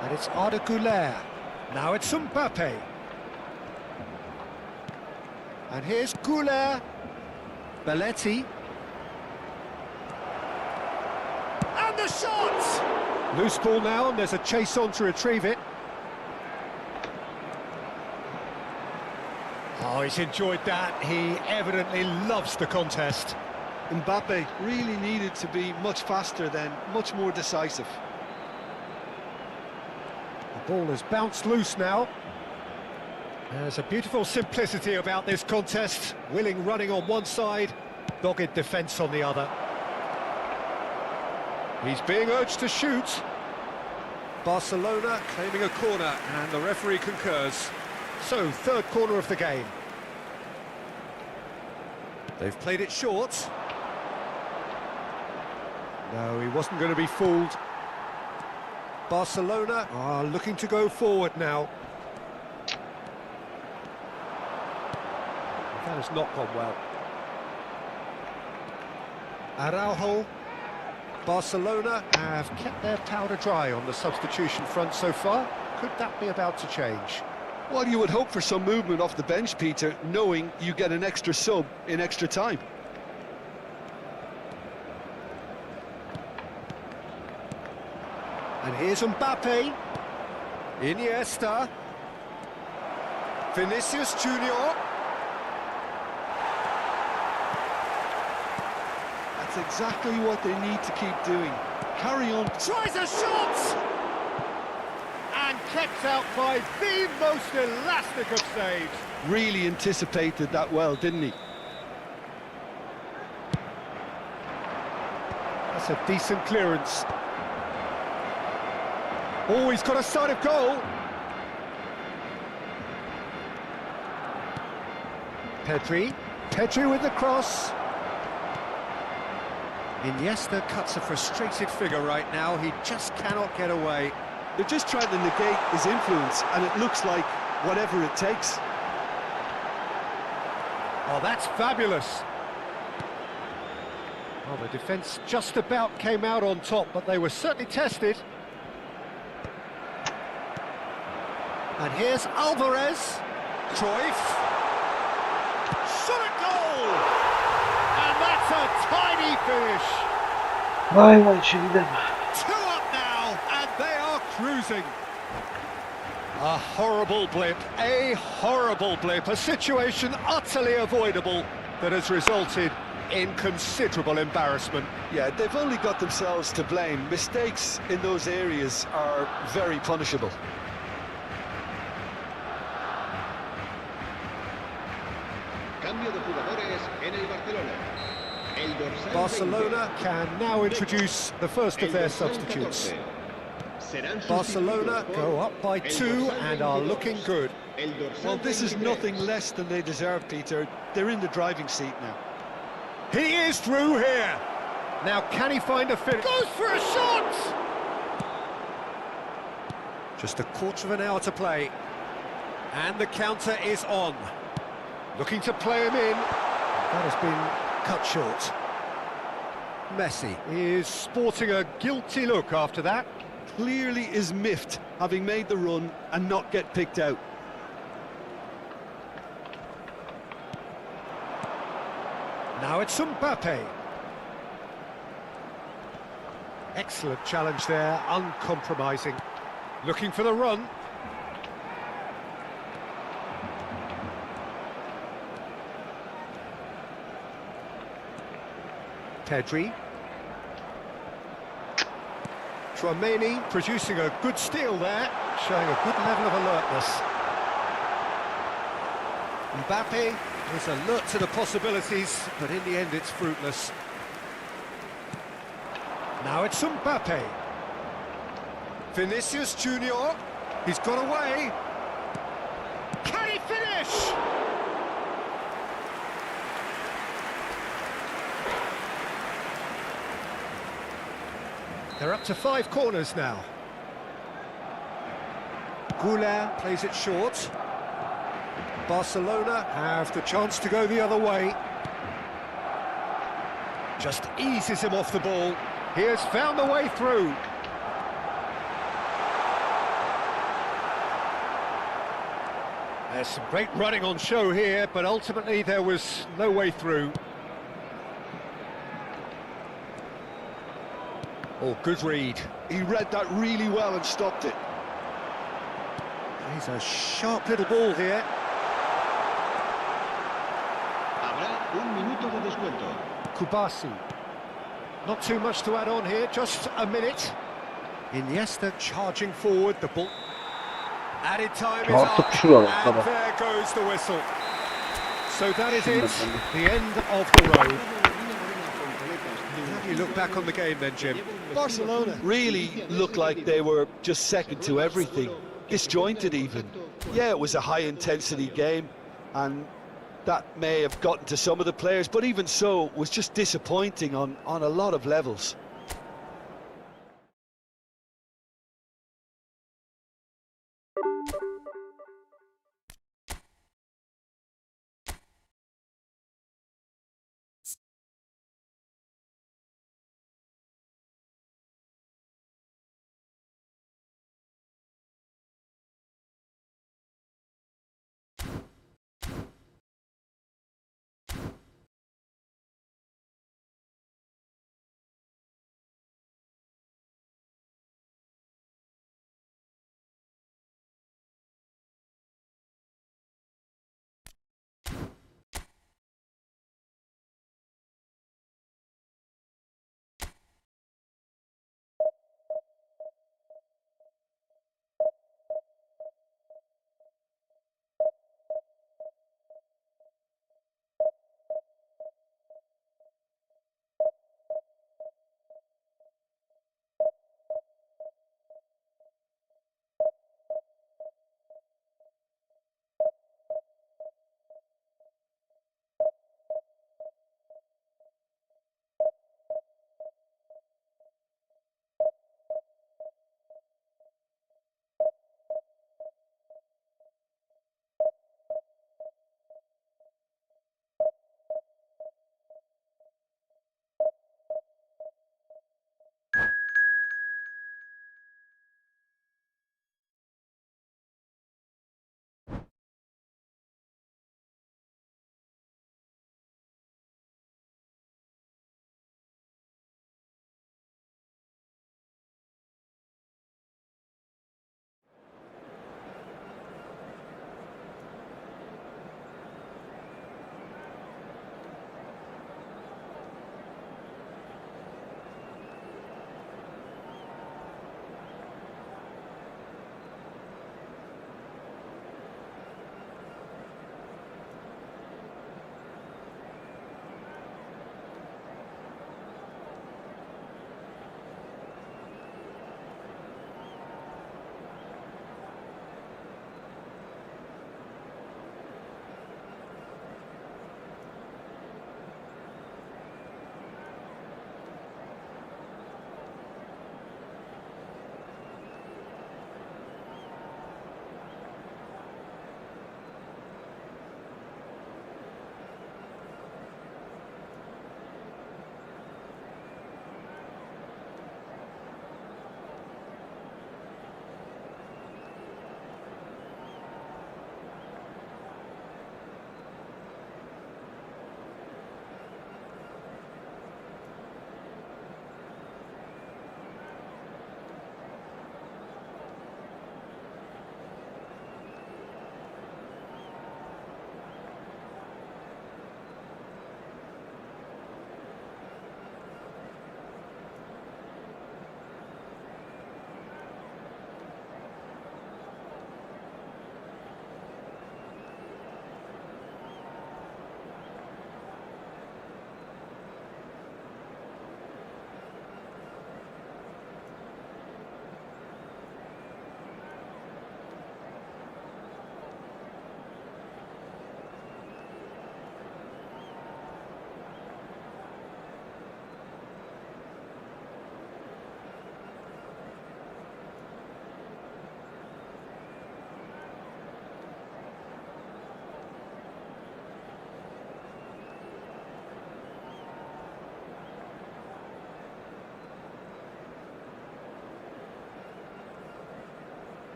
Speaker 1: And it's Arda Güler. Now it's Mbappe. And here's Güler. Belletti. And the shot! Loose ball now, and there's a chase on to retrieve it. Oh, he's enjoyed that. He evidently loves the contest.
Speaker 2: Mbappe really needed to be much faster then, much more decisive.
Speaker 1: The ball has bounced loose now. There's a beautiful simplicity about this contest. Willing running on one side, dogged defence on the other. He's being urged to shoot. Barcelona claiming a corner, and the referee concurs. So, third corner of the game. They've played it short. No, he wasn't going to be fooled. Barcelona are looking to go forward now. That has not gone well. Araujo. Barcelona have kept their powder dry on the substitution front so far. Could that be about to change?
Speaker 2: Well, you would hope for some movement off the bench, Peter, knowing you get an extra sub in extra time.
Speaker 1: And here's Mbappe. Iniesta. Vinicius Junior.
Speaker 2: That's exactly what they need to keep doing. Carry on.
Speaker 1: Tries a shot! And kept out by the most elastic of saves.
Speaker 2: Really anticipated that well, didn't he?
Speaker 1: That's a decent clearance. Oh, he's got a sight of goal. Pedri with the cross. Iniesta cuts a frustrated figure right now. He just cannot get away.
Speaker 2: They're just trying to negate his influence, and it looks like whatever it takes.
Speaker 1: Oh, that's fabulous. Well, the defence just about came out on top, but they were certainly tested. And here's Alvarez. Cruyff. Shot a goal! And that's a tiny finish.
Speaker 3: Vay vay şimdi.
Speaker 1: 2 up now, and they are cruising. A horrible blip, a situation utterly avoidable that has resulted in considerable embarrassment.
Speaker 2: Yeah, they've only got themselves to blame. Mistakes in those areas are very punishable.
Speaker 4: Cambio de jugadores en el Barcelona. El dorsal
Speaker 1: Barcelona
Speaker 4: 20.
Speaker 1: can now introduce the first of their substitutes. Barcelona go up by 2 and are looking good.
Speaker 2: Well, this is nothing less than they deserve, Peter. They're in the driving seat now.
Speaker 1: He is through here. Now can he find a finish? Goes for a shot! Just a quarter of an hour to play. And the counter is on. Looking to play him in. That has been cut short. Messi is sporting a guilty look after that.
Speaker 2: Clearly is miffed, having made the run and not get picked out.
Speaker 1: Now it's Mbappe. Excellent challenge there, uncompromising. Looking for the run. Pedri. Tchouaméni producing a good steal there, showing a good level of alertness. Mbappe is alert to the possibilities, but in the end it's fruitless. Now it's Mbappe. Vinicius Junior. He's got away. Can he finish? They're up to 5 corners now. Goulart plays it short. Barcelona have the chance to go the other way. Just eases him off the ball. He has found the way through. There's some great running on show here, but ultimately there was no way through. Oh, good read.
Speaker 2: He read that really well and stopped it.
Speaker 1: He's a sharp little ball here.
Speaker 4: Habrá un minuto de descuento.
Speaker 1: Kubasi. Not too much to add on here, just a minute. Iniesta charging forward, the ball. Added time is
Speaker 3: Artık
Speaker 1: up,
Speaker 3: şuraya
Speaker 1: and
Speaker 3: bak.
Speaker 1: there goes the whistle. So that is it, the end of the road. How do you look back on the game then, Jim?
Speaker 2: Barcelona really looked like they were just second to everything, disjointed even. Yeah, it was a high-intensity game, and that may have gotten to some of the players, but even so, it was just disappointing on a lot of levels.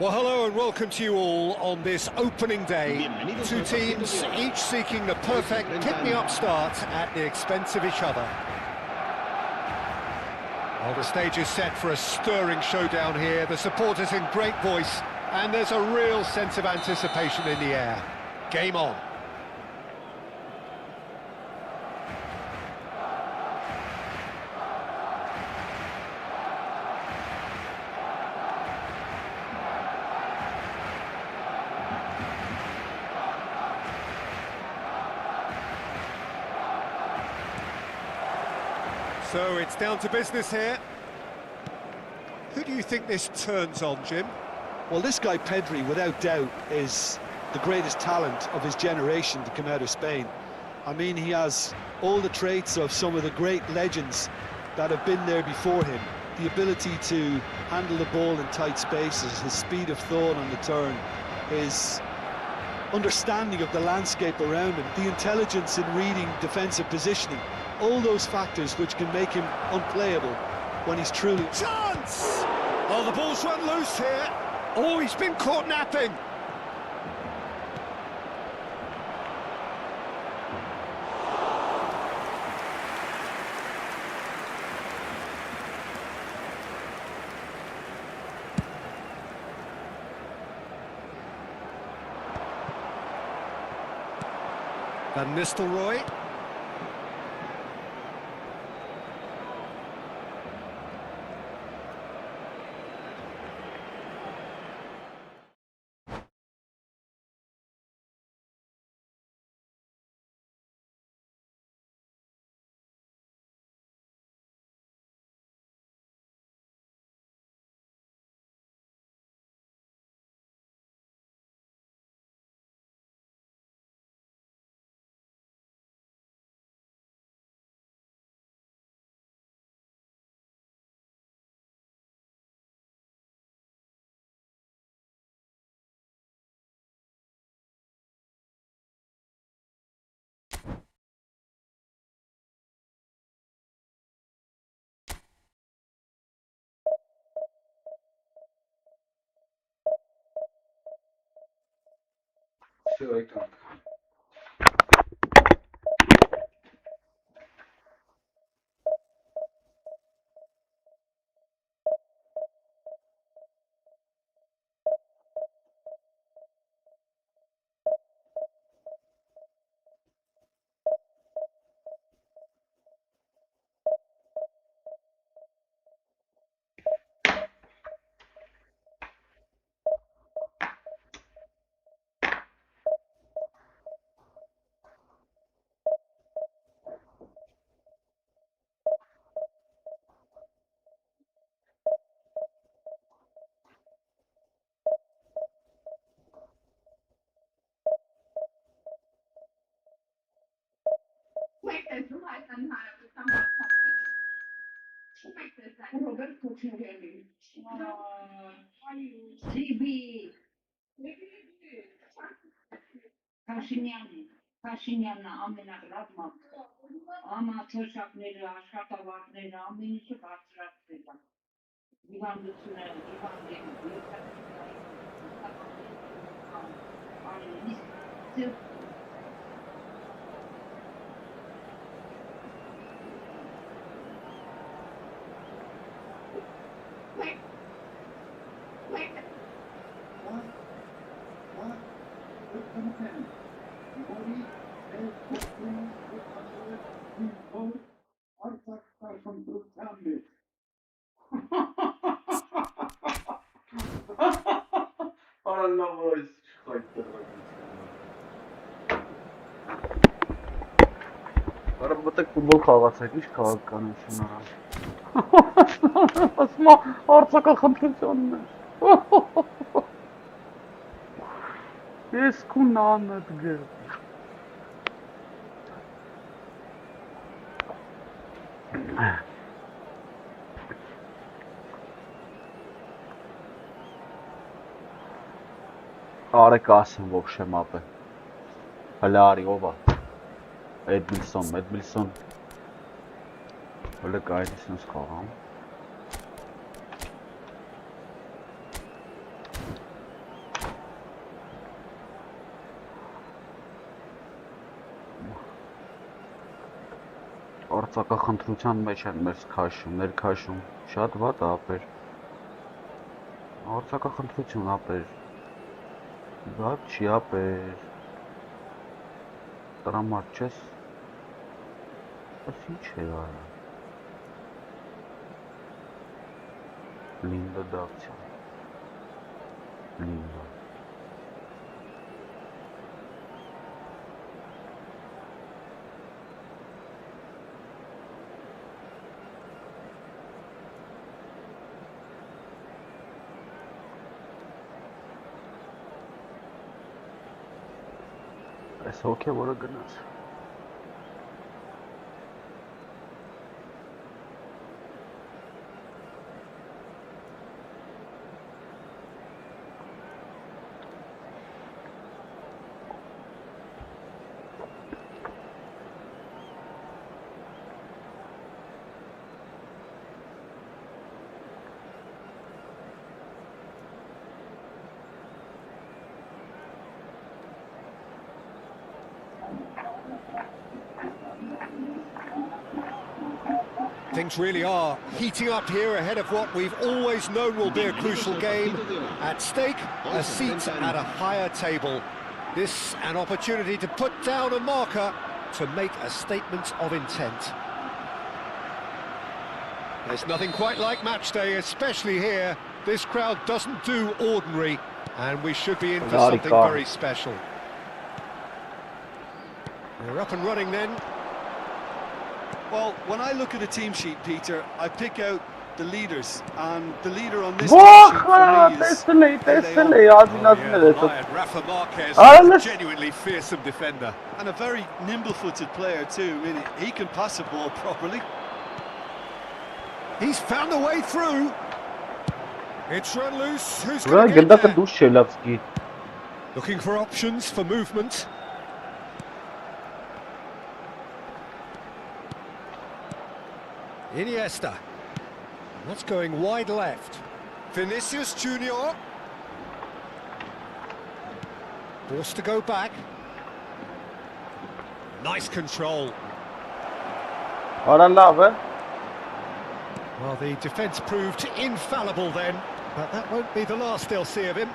Speaker 1: Well, hello and welcome to you all on this opening day. Two teams, each seeking the perfect pick-me-up start at the expense of each other. Well, the stage is set for a stirring showdown here. The supporters in great voice, and there's a real sense of anticipation in the air. Game on. So it's down to business here. Who do you think this turns on, Jim?
Speaker 2: Well, this guy Pedri, without doubt, is the greatest talent of his generation to come out of Spain. I mean, he has all the traits of some of the great legends that have been there before him. The ability to handle the ball in tight spaces, his speed of thought on the turn, his understanding of the landscape around him, the intelligence in reading defensive positioning. All those factors which can make him unplayable when he's truly...
Speaker 1: Chance! Oh, the ball's run loose here. Oh, he's been caught napping. Van Nistelrooy.
Speaker 3: Все, и как.
Speaker 5: Փաշինյանն ամենագրավ մարդը, ամաթոշակները, աշխատավարձները, ամեն ինչը բարձրացրել է։ Հիվանդությունը,
Speaker 3: Արաբատակ ֆուտբոլ խաղացեք, ի՞նչ քաղաքականություն արա։ Ասում է արցակախնդրությունն է։ Ես քունան եմ գեր։ Արեք ասեմ ողջ եմ ապե։ Հələ արի ով է։ Edmilson. Öyle gayrisiniz kavram. Արձակախնդրության մեջ են մեր քաշում, շատ վատ ապեր։ Արձակախնդրություն ապեր։ Բաց չի ապեր։ Տրամար չես։ Այս ինչ է արա։ Լինդա դավցիա։ Լինդա։ Այս հոգևորը գնաց։
Speaker 1: Things really are heating up here ahead of what we've always known will be a crucial game. At stake, a seat at a higher table. This an opportunity to put down a marker to make a statement of intent. There's nothing quite like match day, especially here. This crowd doesn't do ordinary, and we should be in for something very special. They're up and running then.
Speaker 2: Well, when I look at a team sheet, Peter, I pick out the leaders, and the leader on this team sheet for me is
Speaker 1: Rafa Marquez, a genuinely fearsome defender.
Speaker 2: And a very nimble-footed player too. I mean, he can pass the ball properly.
Speaker 1: He's found a way through. It's run loose. Who's going to get there? Looking for options for movement. Iniesta. That's going wide left. Vinicius Junior. Forced to go back. Nice control. Well, the defence proved infallible then, but that won't be the last they'll see of him.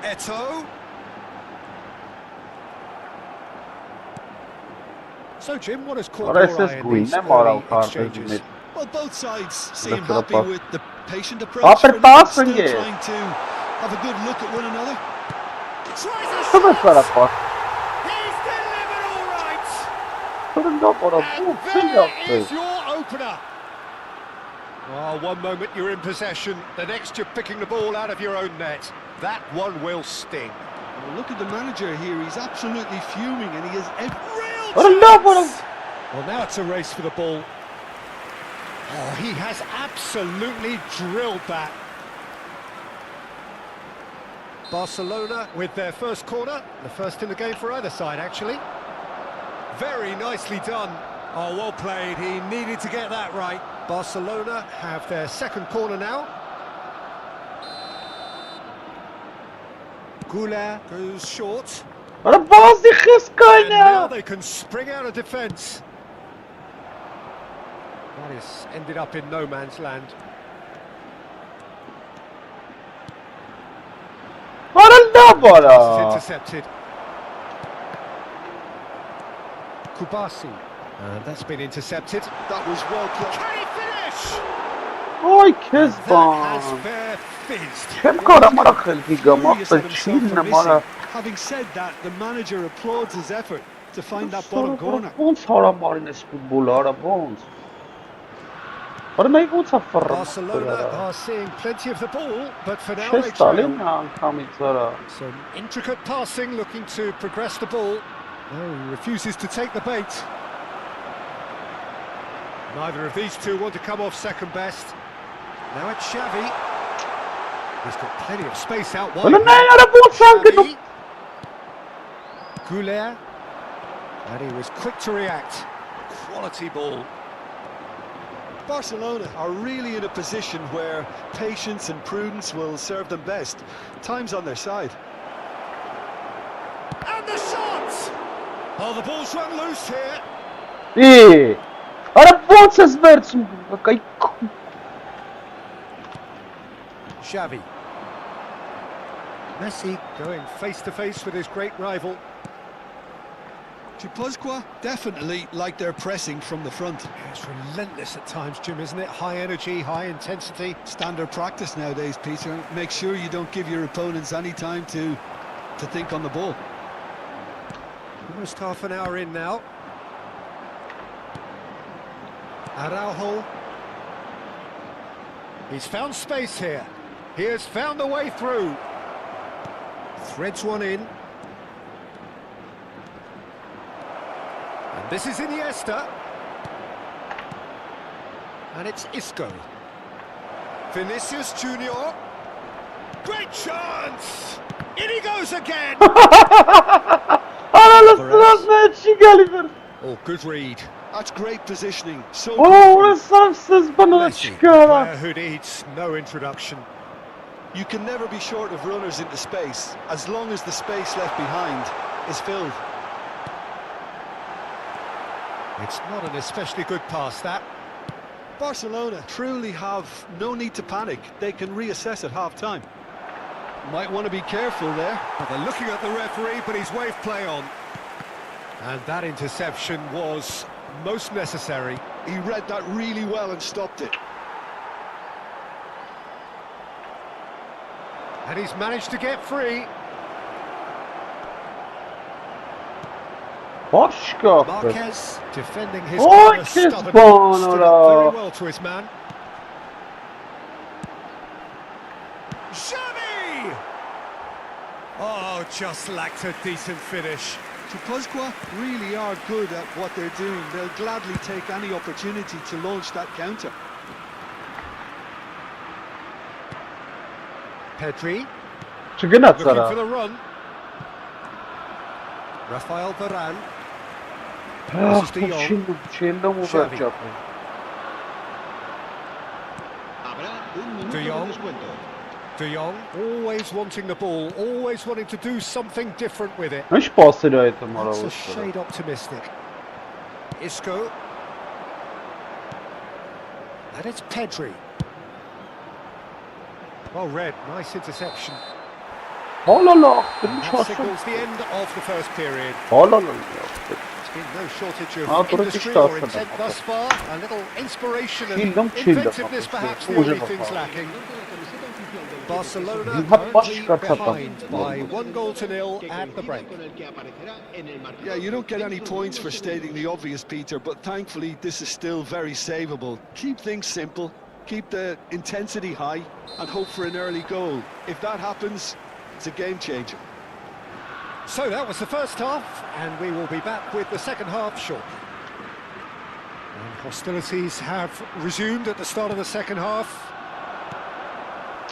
Speaker 1: Eto'o. So, Jim, what has caught your eye in these early exchanges?
Speaker 2: Well, both sides seem happy with the patient approach. Still trying to have a good look at one another.
Speaker 1: He's delivered all right. And there is your opener. Oh, one moment you're in possession, the next you're picking the ball out of your own net. That one will sting.
Speaker 2: Well, look at the manager here. He's absolutely fuming, and he is
Speaker 1: Well, now it's a race for the ball. Oh, he has absolutely drilled that. Barcelona with their first corner, the first in the game for either side, actually. Very nicely done. Oh, well played. He needed to get that right. Barcelona have their second corner now. Goulart goes short. And now they can spring out of defence. That has ended up in no man's land. It's intercepted. Kubasi. And that's been intercepted.
Speaker 2: That was well played.
Speaker 1: Can he finish?
Speaker 3: That
Speaker 1: has fair fizzed.
Speaker 2: Having said that, the manager applauds his effort to find that bottom corner.
Speaker 1: Barcelona are seeing plenty of the ball, but for now they trail. Some intricate passing, looking to progress the ball. No, he refuses to take the bait. Neither of these two want to come off second best. Now it's Xavi. He's got plenty of space out wide. Xavi. Goulart. And he was quick to react. Quality ball.
Speaker 2: Barcelona are really in a position where patience and prudence will serve them best. Time's on their side.
Speaker 1: And the shot! Oh, the ball's run loose here.
Speaker 3: Արա ո՞նց ես վերցում, կայ
Speaker 1: Xavi. Messi going face to face with his great rival.
Speaker 2: Chipuzkoa definitely like their pressing from the front.
Speaker 1: It's relentless at times, Jim, isn't it? High energy, high intensity.
Speaker 2: Standard practice nowadays, Peter. Make sure you don't give your opponents any time to think on the ball.
Speaker 1: Almost half an hour in now. Araujo. He's found space here. He has found a way through. Threads one in. And this is Iniesta. And it's Isco. Vinicius Junior. Great chance! In he goes again! Oh, good read.
Speaker 2: That's great positioning. So
Speaker 1: Messi, player who needs no introduction.
Speaker 2: you can never be short of runners into space, as long as the space left behind is filled.
Speaker 1: It's not an especially good pass, that.
Speaker 2: Barcelona truly have no need to panic. They can reassess at half-time. Might want to be careful there.
Speaker 1: Well, they're looking at the referee, but he's waved play on. And that interception was most necessary.
Speaker 2: He read that really well and stopped it.
Speaker 1: And he's managed to get free. Marquez defending his corner stubbornly, stood up very well to his man. Xavi! Oh, just lacked a decent finish.
Speaker 2: Chipuzkoa really are good at what they're doing. They'll gladly take any opportunity to launch that counter.
Speaker 1: Pedri
Speaker 3: Looking
Speaker 1: looking for the run. Rafael Varane. This is De Jong.
Speaker 3: Xavi.
Speaker 1: De Jong. De Jong always wanting the ball, always wanting to do something different with it.
Speaker 3: Ինչ պասեր է այդ
Speaker 1: That's a
Speaker 3: հմարավոր։
Speaker 1: shade optimistic. Isco. And it's Pedri. Well read, nice interception.
Speaker 3: Հոլոլո, ինչ
Speaker 1: That
Speaker 3: ասում։
Speaker 1: signals the end of the first period.
Speaker 3: Հոլոլո։
Speaker 1: There's been no shortage
Speaker 3: Ah,
Speaker 1: of
Speaker 3: but
Speaker 1: industry
Speaker 3: it's
Speaker 1: or
Speaker 3: tough,
Speaker 1: intent
Speaker 3: isn't it?
Speaker 1: thus far. A little inspiration and
Speaker 3: Chill, don't chill,
Speaker 1: inventiveness
Speaker 3: don't
Speaker 1: perhaps the
Speaker 3: chill.
Speaker 1: only
Speaker 3: Chill,
Speaker 1: things
Speaker 3: don't
Speaker 1: lacking. Barcelona
Speaker 3: You have
Speaker 1: currently
Speaker 3: much better
Speaker 1: behind
Speaker 3: time.
Speaker 1: by 1-0 at the break.
Speaker 2: Yeah, you don't get any points for stating the obvious, Peter, but thankfully this is still very savable. Keep things simple, keep the intensity high, and hope for an early goal. If that happens, it's a game changer.
Speaker 1: So that was the first half, and we will be back with the second half shortly. And hostilities have resumed at the start of the second half.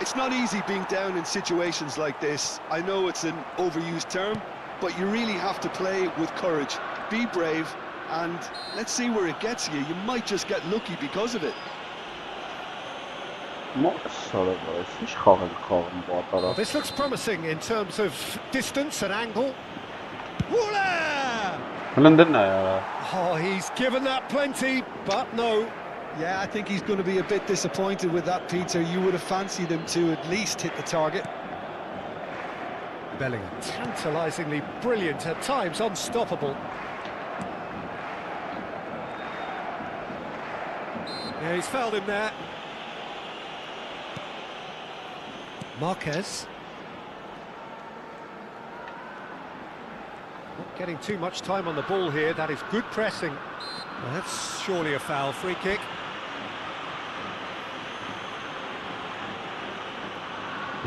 Speaker 2: It's not easy being down in situations like this. I know it's an overused term, but you really have to play with courage. Be brave, and let's see where it gets you. You might just get lucky because of it.
Speaker 1: Well, this looks promising in terms of distance and angle. Woola! Oh, he's given that plenty, but no.
Speaker 2: Yeah, I think he's going to be a bit disappointed with that, Peter. You would have fancied him to at least hit the target.
Speaker 1: Bellingham, tantalisingly brilliant, at times unstoppable. Yeah, he's fouled him there. Marquez. Not getting too much time on the ball here. That is good pressing. Well, that's surely a foul. Free kick.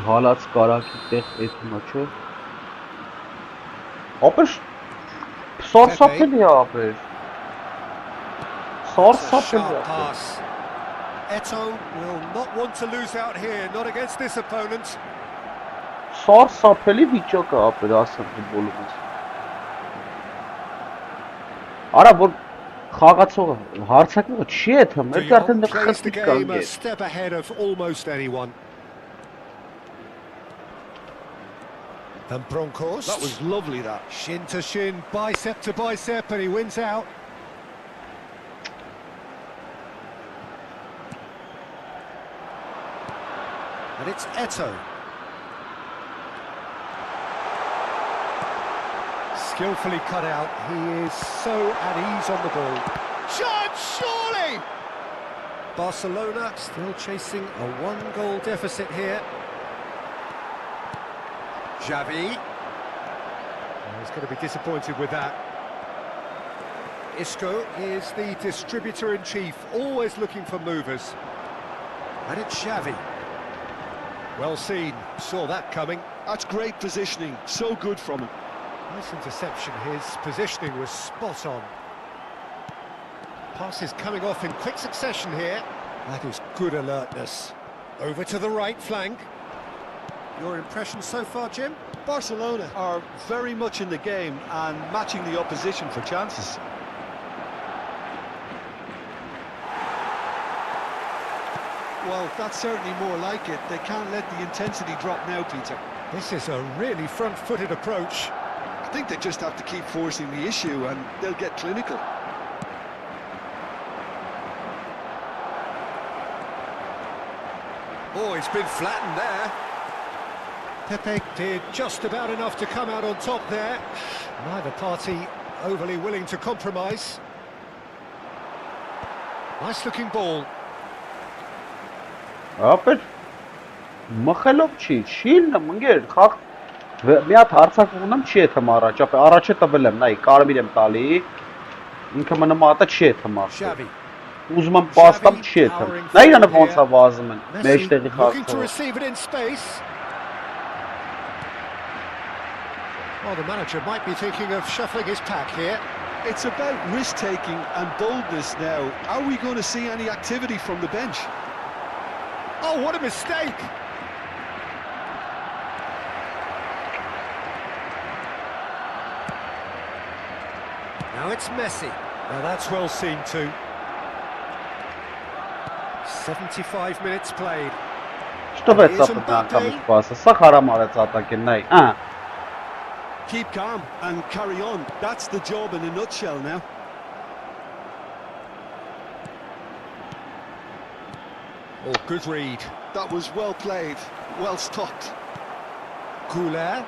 Speaker 3: Հալած կարակի տեղ էթումա չէ։ Ապեր սարսափելի է ապեր։ Սարսափելի է։
Speaker 1: Pass. Eto will not want to lose out here, not against this opponent.
Speaker 3: Սարսափելի վիճակ է ապեր ասեմ ֆուտբոլում։ Արա որ խաղացողը հարցակները չի է թվում,
Speaker 1: De
Speaker 3: դա արդեն
Speaker 1: Jong plays the
Speaker 3: խփի
Speaker 1: game
Speaker 3: կանգ
Speaker 1: a
Speaker 3: է։
Speaker 1: step ahead of almost anyone. And Broncos.
Speaker 2: That was lovely, that.
Speaker 1: Shin to shin, bicep to bicep, and he wins out. And it's Eto. Skillfully cut out. He is so at ease on the ball. Shot, surely! Barcelona still chasing a one-goal deficit here. Xavi. He's going to be disappointed with that. Isco is the distributor-in-chief, always looking for movers. And it's Xavi. Well seen, saw that coming.
Speaker 2: That's great positioning, so good from him.
Speaker 1: Nice interception, his positioning was spot on. Passes coming off in quick succession here. That is good alertness. Over to the right flank. Your impression so far, Jim?
Speaker 2: Barcelona are very much in the game and matching the opposition for chances. Well, that's certainly more like it. They can't let the intensity drop now, Peter.
Speaker 1: This is a really front-footed approach.
Speaker 2: I think they just have to keep forcing the issue and they'll get clinical.
Speaker 1: Oh, he's been flattened there. Pepe did just about enough to come out on top there. Neither party overly willing to compromise. Nice-looking ball.
Speaker 3: Ապեր մխելով չի լնեմ ընկեր խաղ մի հատ հարցակ ունեմ չի եթեմ առաջ ապե առաջը տվել եմ նայ կարմիր եմ տալի ինքը մնում հատը չի եթեմ
Speaker 1: Xavi.
Speaker 3: ուզում եմ պաստամ չի եթեմ նայ իրանը ոնց է վազում են մեջտեղի
Speaker 1: Looking to
Speaker 3: խաղը
Speaker 1: receive it in space. Well, the manager might be thinking of shuffling his pack here.
Speaker 2: It's about risk-taking and boldness now. Are we going to see any activity from the bench?
Speaker 1: Oh, what a mistake! Now it's Messi. Now that's well seen too. 75 minutes played.
Speaker 3: Что вэ цапать на камень паса սա հարամար է ծատակեն նայ
Speaker 2: Keep calm and carry on. That's the job in a nutshell now.
Speaker 1: Oh, good read.
Speaker 2: That was well played, well stopped.
Speaker 1: Goulet.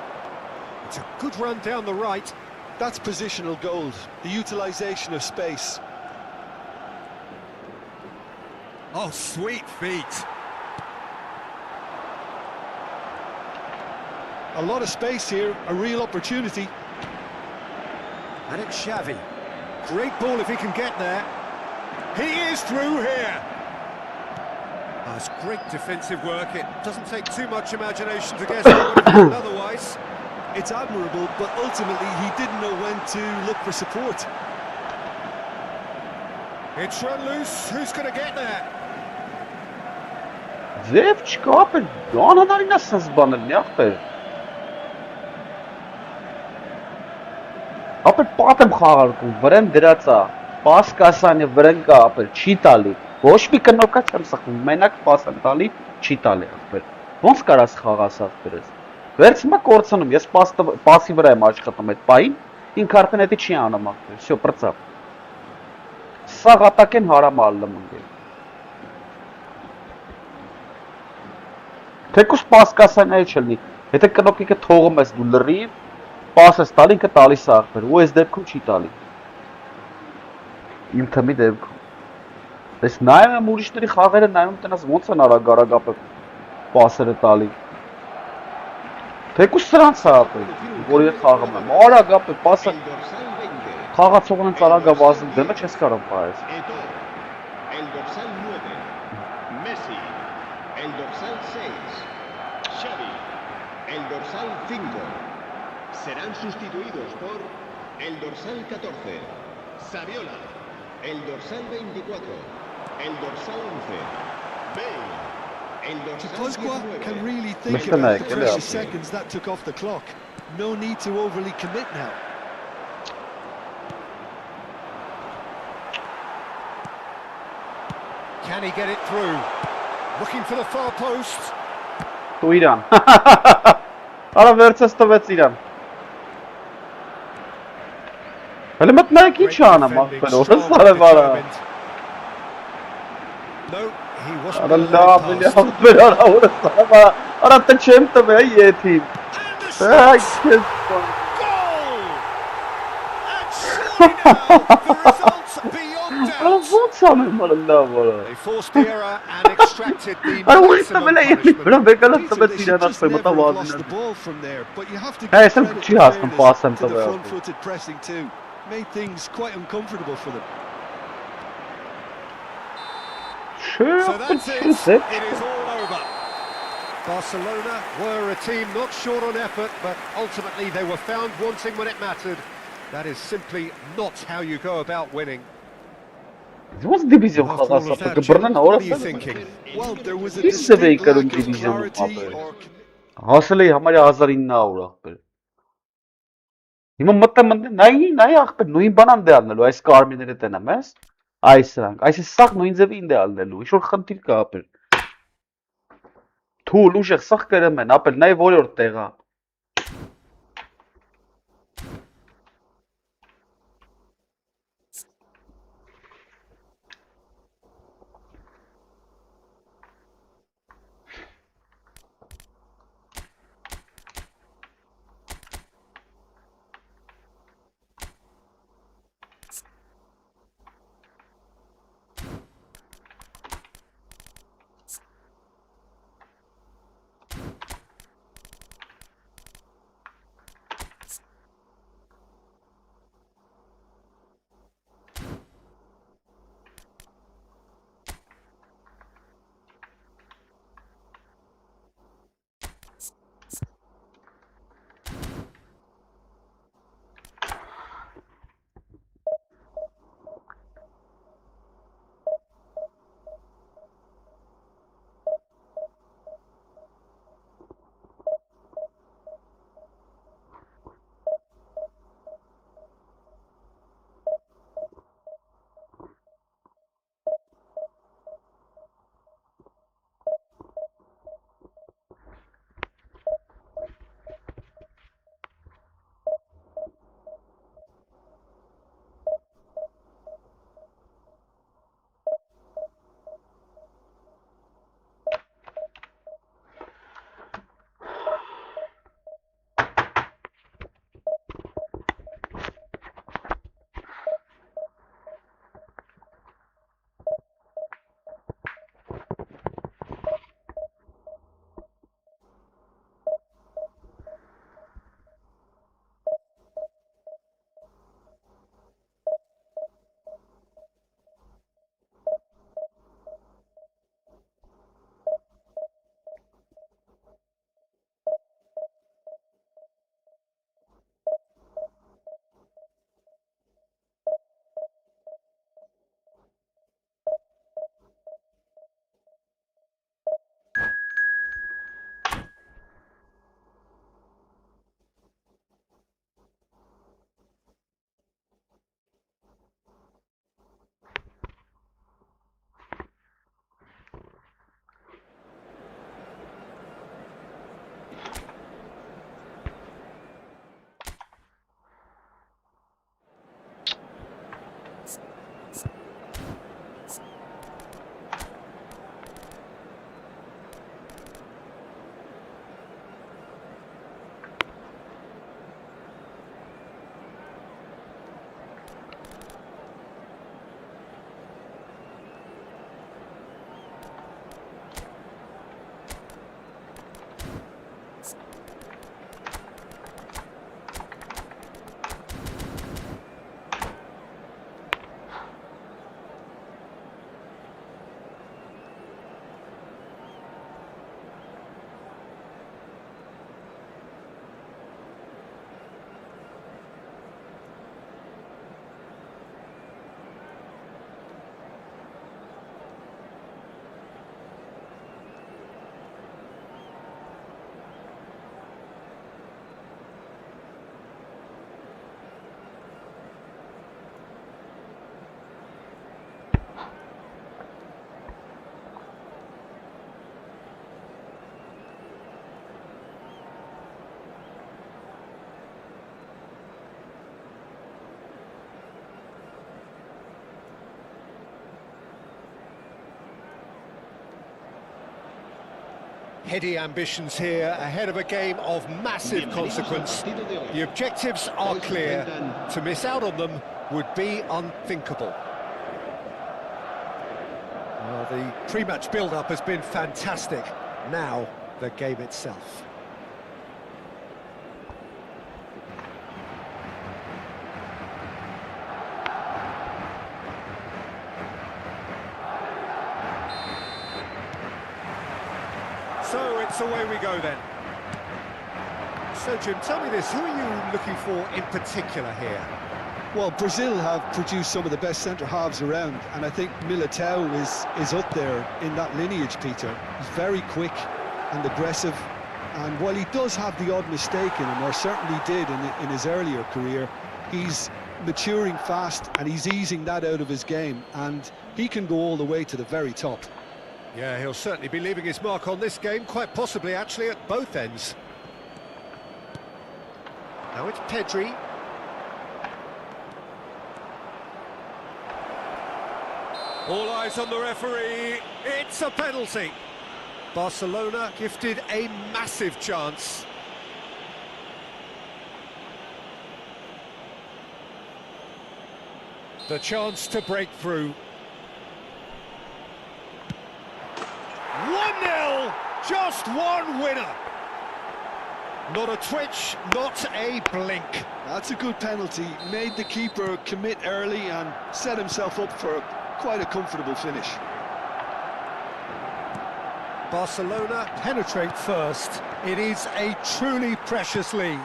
Speaker 1: It's a good run down the right.
Speaker 2: That's positional gold, the utilisation of space.
Speaker 1: Oh, sweet feet.
Speaker 2: A lot of space here, a real opportunity.
Speaker 1: And it's Xavi. Great ball if he can get there. He is through here. That's great defensive work. It doesn't take too much imagination to guess what would have happened otherwise.
Speaker 2: It's admirable, but ultimately he didn't know when to look for support.
Speaker 1: It's run loose. Who's going to get there?
Speaker 3: ձև չկա ապեր անհնարին է սենց բանել մի ախպեր ապեր պատ եմ խաղարկում վրեն դրածա պաս կասանի վրեն կա ապեր չի տալի ոչ մի կնոկա չեմ սխվում մենակ պաս եմ տալի չի տալի ապեր ոնց կարաս խաղաս ապեր ես վերցնում եք կորցնում ես պասի վրա եմ աշխատում այդ պային ինք արդեն էդի չի անում ապեր всё պրծավ սա գատակեն հարամալը մնգել Թեկուս պաս կասանայի չլնի, եթե կնոկիկը թողում ես դու լրիվ, պաս ես տալի, ինքը տալիս է աղբեր, ու ես դեպքում չի տալի։ Իմ թմի դեպքում։ Ես նայում եմ ուրիշների խաղերը, նայում եմ տնաս ոնց են արագ ապեր պասերը տալի։ Թեկուս սրանց է ապեր, որ ես խաղում եմ, արագ ապեր պասը խաղացողն են արագ վազում, դեմը չես կարող պայես։
Speaker 4: El dorsal 9, Messi. El dorsal 6, Xavi. El dorsal 5. Serán sustituidos por el dorsal 14, Saviola. El dorsal 24, el dorsal 11, Bale. El dorsal
Speaker 2: Pasqua
Speaker 4: 19.
Speaker 2: can really think
Speaker 3: Mr.
Speaker 2: about
Speaker 3: Knight,
Speaker 2: the
Speaker 3: get
Speaker 2: precious
Speaker 3: out.
Speaker 2: seconds that took off the clock. No need to overly commit now.
Speaker 1: Can he get it through? Looking for the far post.
Speaker 3: Դու իրան։ Արա վերցես տվեց իրան։ Հələ մտնակ ինչ անեմ ապեր, ոնց արև արա։
Speaker 1: No, he wasn't
Speaker 3: Ara
Speaker 1: going to
Speaker 3: la
Speaker 1: let
Speaker 3: bile
Speaker 1: it pass.
Speaker 3: haber ara orası. Ara ta çemte be yetim.
Speaker 1: And a shot!
Speaker 3: Ay kes.
Speaker 1: Goal! And surely now the results beyond
Speaker 3: Ara
Speaker 1: doubt.
Speaker 3: bu sanırım la bana.
Speaker 1: They forced the error and extracted the
Speaker 3: Ara orası
Speaker 1: maximum
Speaker 3: bile yetim.
Speaker 1: punishment.
Speaker 3: Bana bekalan
Speaker 2: Peter,
Speaker 3: tabi
Speaker 2: they should
Speaker 3: tirana
Speaker 2: just
Speaker 3: koy
Speaker 2: never
Speaker 3: mata
Speaker 2: have
Speaker 3: vaazına.
Speaker 2: lost the ball from there, but you have to
Speaker 3: Hey,
Speaker 2: give
Speaker 3: sen
Speaker 2: credit
Speaker 3: kutuyu
Speaker 2: and
Speaker 3: astın,
Speaker 2: fairness
Speaker 3: pasen
Speaker 2: to the
Speaker 3: tabii yaptın.
Speaker 2: front-footed pressing too. Made things quite uncomfortable for them.
Speaker 3: Şöyle
Speaker 1: So
Speaker 3: yaptın
Speaker 1: that's it.
Speaker 3: şöyle.
Speaker 1: It is all over. Barcelona were a team not short on effort, but ultimately they were found wanting when it mattered. That is simply not how you go about winning.
Speaker 3: Nasıl divizyon
Speaker 1: After all
Speaker 3: kagası
Speaker 1: of that,
Speaker 3: yapıyor?
Speaker 1: Jim,
Speaker 3: Buradan
Speaker 1: what are
Speaker 3: orası
Speaker 1: you
Speaker 3: mı?
Speaker 1: thinking?
Speaker 2: Well, there was a
Speaker 3: Hiç de
Speaker 2: distinct
Speaker 3: bekarım
Speaker 2: lack of
Speaker 3: divizyonu
Speaker 2: clarity
Speaker 3: mapı.
Speaker 2: or
Speaker 3: Hasılı हमारे हजार इन्ना हो रहा है him मतलब मंदे नहीं नहीं आख पे नुई banan de alnelo es karminere tenemez aysrank ayse sak nuin zevin de alnelo ishor khantir ka apel tu lushek sak keremen apel nay volor tega
Speaker 1: Heady ambitions here, ahead of a game of massive consequence. The objectives are clear. To miss out on them would be unthinkable. Well, the pre-match build-up has been fantastic. Now, the game itself. So it's away we go then. So Jim, tell me this, who are you looking for in particular here?
Speaker 2: Well, Brazil have produced some of the best centre-halves around, and I think Militao is up there in that lineage, Peter. He's very quick and aggressive, and while he does have the odd mistake in him, or certainly did in his earlier career, he's maturing fast and he's easing that out of his game, and he can go all the way to the very top.
Speaker 1: Yeah, he'll certainly be leaving his mark on this game, quite possibly actually at both ends. Now it's Pedri. All eyes on the referee, it's a penalty. Barcelona gifted a massive chance. The chance to break through. 1-0, just one winner. Not a twitch, not a blink.
Speaker 2: That's a good penalty. Made the keeper commit early and set himself up for quite a comfortable finish.
Speaker 1: Barcelona penetrate first. It is a truly precious lead.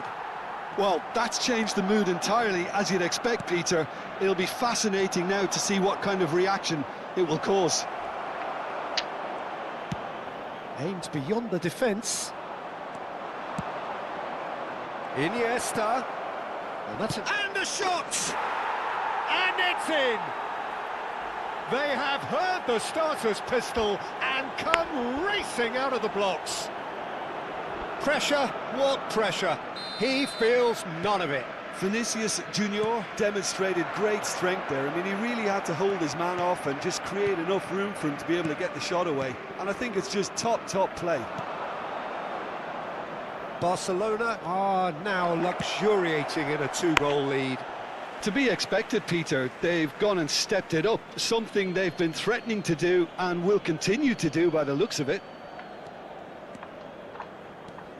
Speaker 2: Well, that's changed the mood entirely, as you'd expect, Peter. It'll be fascinating now to see what kind of reaction it will cause.
Speaker 1: Aimed beyond the defence. Iniesta. And a shot! And it's in! They have heard the starter's pistol and come racing out of the blocks. Pressure? What pressure? He feels none of it.
Speaker 2: Vinicius Junior demonstrated great strength there. I mean, he really had to hold his man off and just create enough room for him to be able to get the shot away. And I think it's just top play.
Speaker 1: Barcelona are now luxuriating in a two-goal lead.
Speaker 2: To be expected, Peter. They've gone and stepped it up, something they've been threatening to do and will continue to do by the looks of it.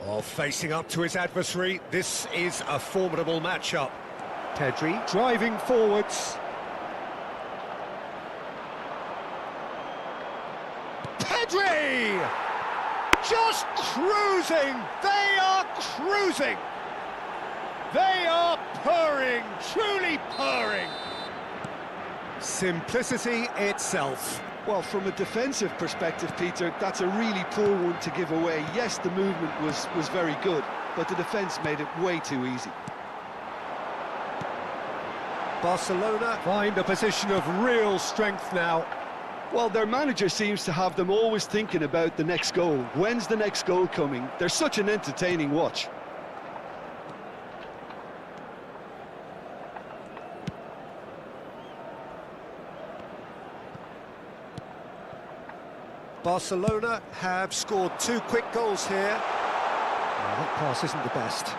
Speaker 1: Oh, facing up to his adversary, this is a formidable matchup. Pedri driving forwards. Pedri! Just cruising! They are cruising! They are purring, truly purring. Simplicity itself.
Speaker 2: Well, from a defensive perspective, Peter, that's a really poor one to give away. Yes, the movement was very good, but the defence made it way too easy.
Speaker 1: Barcelona find a position of real strength now.
Speaker 2: Well, their manager seems to have them always thinking about the next goal. When's the next goal coming? They're such an entertaining watch.
Speaker 1: Barcelona have scored 2 quick goals here. Well, that pass isn't the best.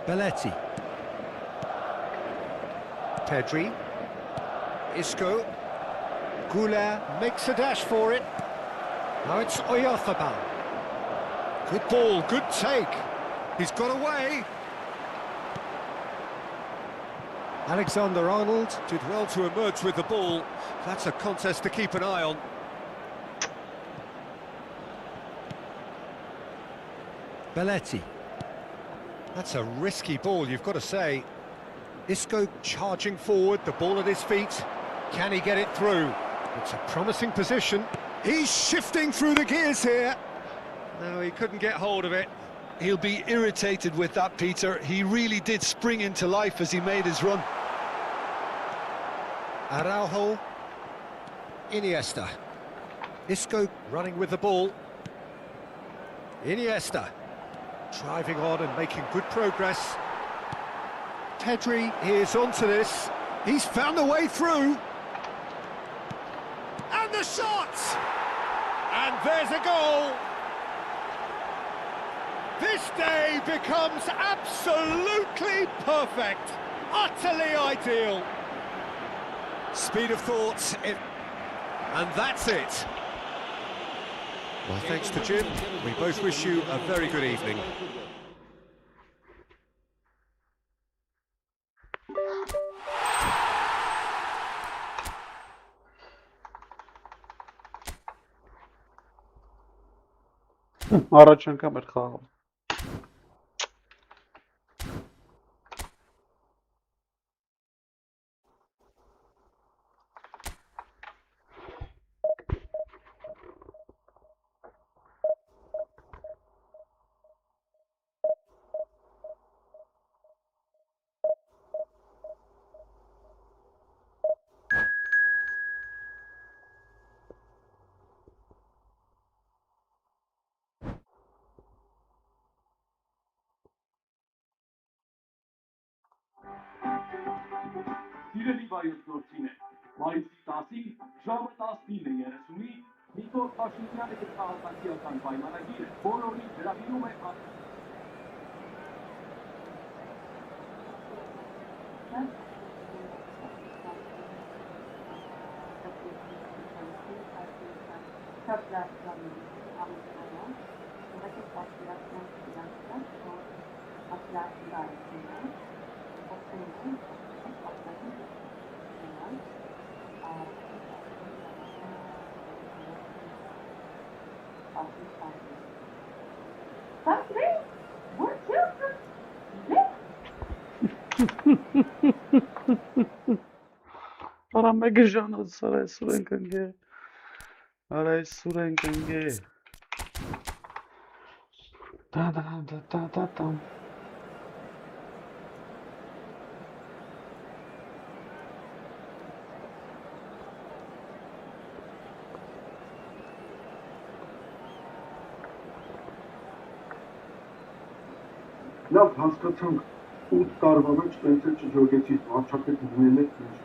Speaker 1: Belletti. Pedri. Isco. Goulart makes a dash for it. Now it's Oyarzabal. Good ball, good take. He's got away. Alexander-Arnold did well to emerge with the ball. That's a contest to keep an eye on. Belletti. That's a risky ball, you've got to say. Isco charging forward, the ball at his feet. Can he get it through? It's a promising position. He's shifting through the gears here. No, he couldn't get hold of it.
Speaker 2: He'll be irritated with that, Peter. He really did spring into life as he made his run.
Speaker 1: Araujo. Iniesta. Isco running with the ball. Iniesta. Driving on and making good progress. Pedri is onto this. He's found a way through. And the shot! And there's a goal. This day becomes absolutely perfect. Utterly ideal. Speed of thought. And that's it. Well, thanks to Jim. We both wish you a very good evening.
Speaker 3: Առաջ անգամ էր խաղում։
Speaker 6: Սիրելի վայրենորցիներ, մայիսի 10-ին ժամը 19:30-ի Նիկոլ Փաշինյանի քաղաքացիական պայմանագիրը բոլորի հրավիրում է
Speaker 3: Արա մեկը ժանոց, արա այսուր ենք ընգե, արա այսուր ենք ընգե, տա-տա-տա-տա-տա-տամ։
Speaker 7: Լավ հասկացանք 8 տարվա մեջ տենց է չջոգեցի վարչապետ մնել է ինչ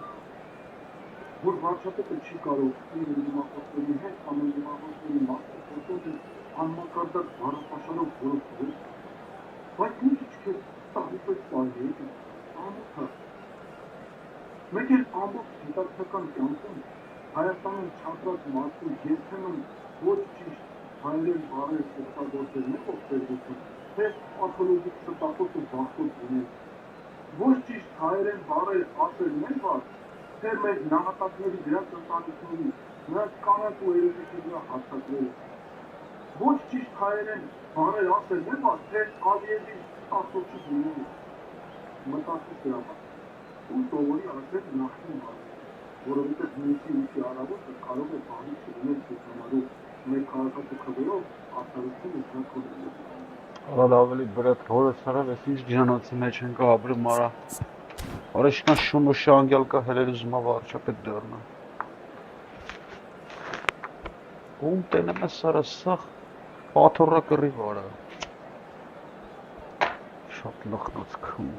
Speaker 7: որ վարչապետը չի կարող իր դիմախոսների հետ ամեն դիմախոսների մասը խոսել անմակարդակ բառապաշարով որոշել բայց ինչ չքես տաղիպես պայել ամոթա մեկ էլ ամբողջ գիտակցական կյանքում Հայաստանում չապրած մարդու երբեմն ոչ ճիշտ հայերեն բառեր օգտագործելն է ողջերություն թե ակոլոգիկ ստատուս ու բախտոց ունել ոչ ճիշտ հայերեն բառեր ասելն է բար թե մեր նահատակների դրանց ընտանիքների նրանց կանանց ու երեխեքների հարձակվելը ոչ ճիշտ հայերեն բառեր ասելն է բար թե Ալիևի ստատուսի դիմումը մտածի դրա ու սովորի ասել նախին բառ որովհետև մյուսի առավոտը կարող է բանի չլինել ցուցանալու մեր քաղաքացու քվերով արդարություն ու ճակատագրել
Speaker 3: Արա ավելի բրեդ հորս հարավ ես ինչ ջանոցի մեջ ենք ապրում արա Արա շնա շուն ու շանգյալ կա հելեր ուզում վարչապետ դառնա Ում տենեմ ես արա սաղ պաթորը կռիվ արա Շատ լխնոց քում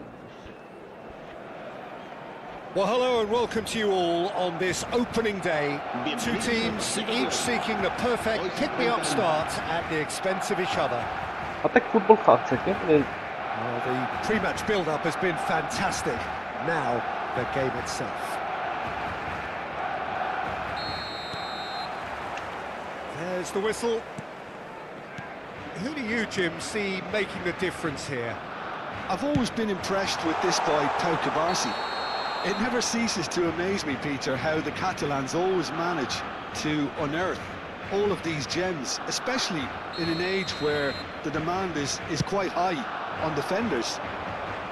Speaker 1: Well, hello and welcome to you all on this opening day. Two teams, each seeking the perfect pick-me-up start at the expense of each other.
Speaker 3: Ատեք ֆուտբոլ խաղացեք
Speaker 1: Well, the pre-match build-up has been fantastic. Now, the game itself. There's the whistle. Who do you, Jim, see making the difference here?
Speaker 2: I've always been impressed with this boy, Pau Cubarsí. It never ceases to amaze me, Peter, how the Catalans always manage to unearth all of these gems, especially in an age where the demand is quite high on defenders.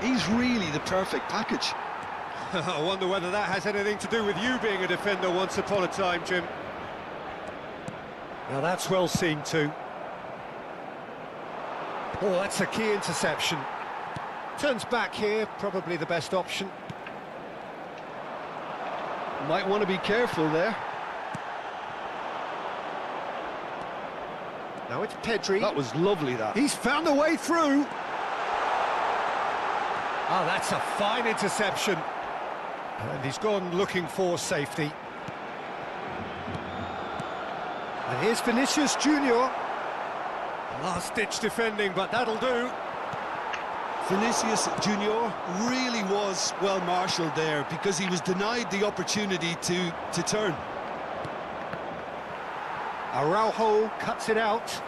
Speaker 2: He's really the perfect package.
Speaker 1: I wonder whether that has anything to do with you being a defender once upon a time, Jim. Now that's well seen too. Oh, that's a key interception. Turns back here, probably the best option.
Speaker 2: Might want to be careful there.
Speaker 1: Now it's Pedri.
Speaker 2: That was lovely, that.
Speaker 1: He's found a way through. Oh, that's a fine interception. And he's gone looking for safety. And here's Vinicius Junior. Last-ditch defending, but that'll do.
Speaker 2: Vinicius Junior really was well marshalled there because he was denied the opportunity to turn.
Speaker 1: Araujo cuts it out.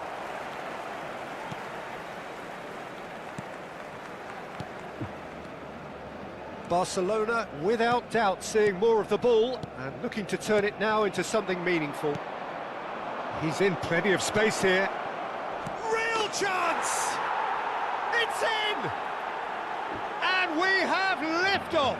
Speaker 1: Barcelona, without doubt, seeing more of the ball and looking to turn it now into something meaningful. He's in plenty of space here. Real chance! It's in! And we have liftoff!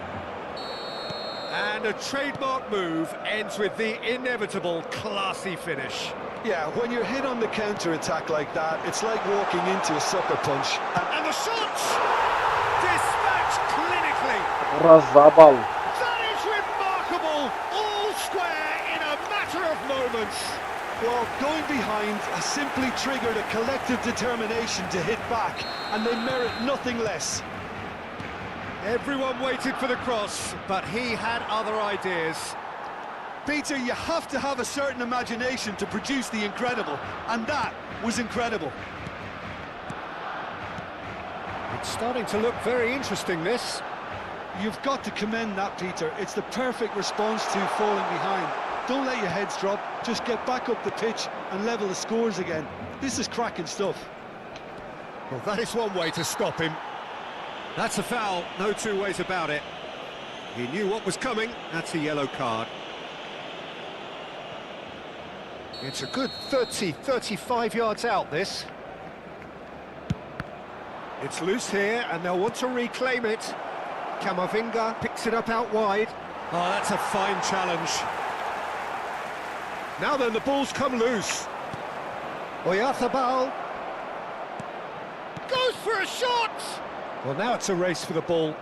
Speaker 1: And a trademark move ends with the inevitable classy finish.
Speaker 2: Yeah, when you're hit on the counter-attack like that, it's like walking into a sucker punch.
Speaker 1: And the shot! Dispatched clinically!
Speaker 3: Razabal.
Speaker 1: That is remarkable! All square in a matter of moments.
Speaker 2: Well, going behind has simply triggered a collective determination to hit back, and they merit nothing less.
Speaker 1: Everyone waited for the cross, but he had other ideas.
Speaker 2: Peter, you have to have a certain imagination to produce the incredible, and that was incredible.
Speaker 1: It's starting to look very interesting, this.
Speaker 2: You've got to commend that, Peter. It's the perfect response to falling behind. Don't let your heads drop, just get back up the pitch and level the scores again. This is cracking stuff.
Speaker 1: Well, that is one way to stop him. That's a foul, no two ways about it. He knew what was coming, that's a yellow card. It's a good 35 yards out, this. It's loose here, and they'll want to reclaim it. Camavinga picks it up out wide. Oh, that's a fine challenge. Now then, the ball's come loose. Oyarzabal goes for a shot! Well, now it's a race for the ball.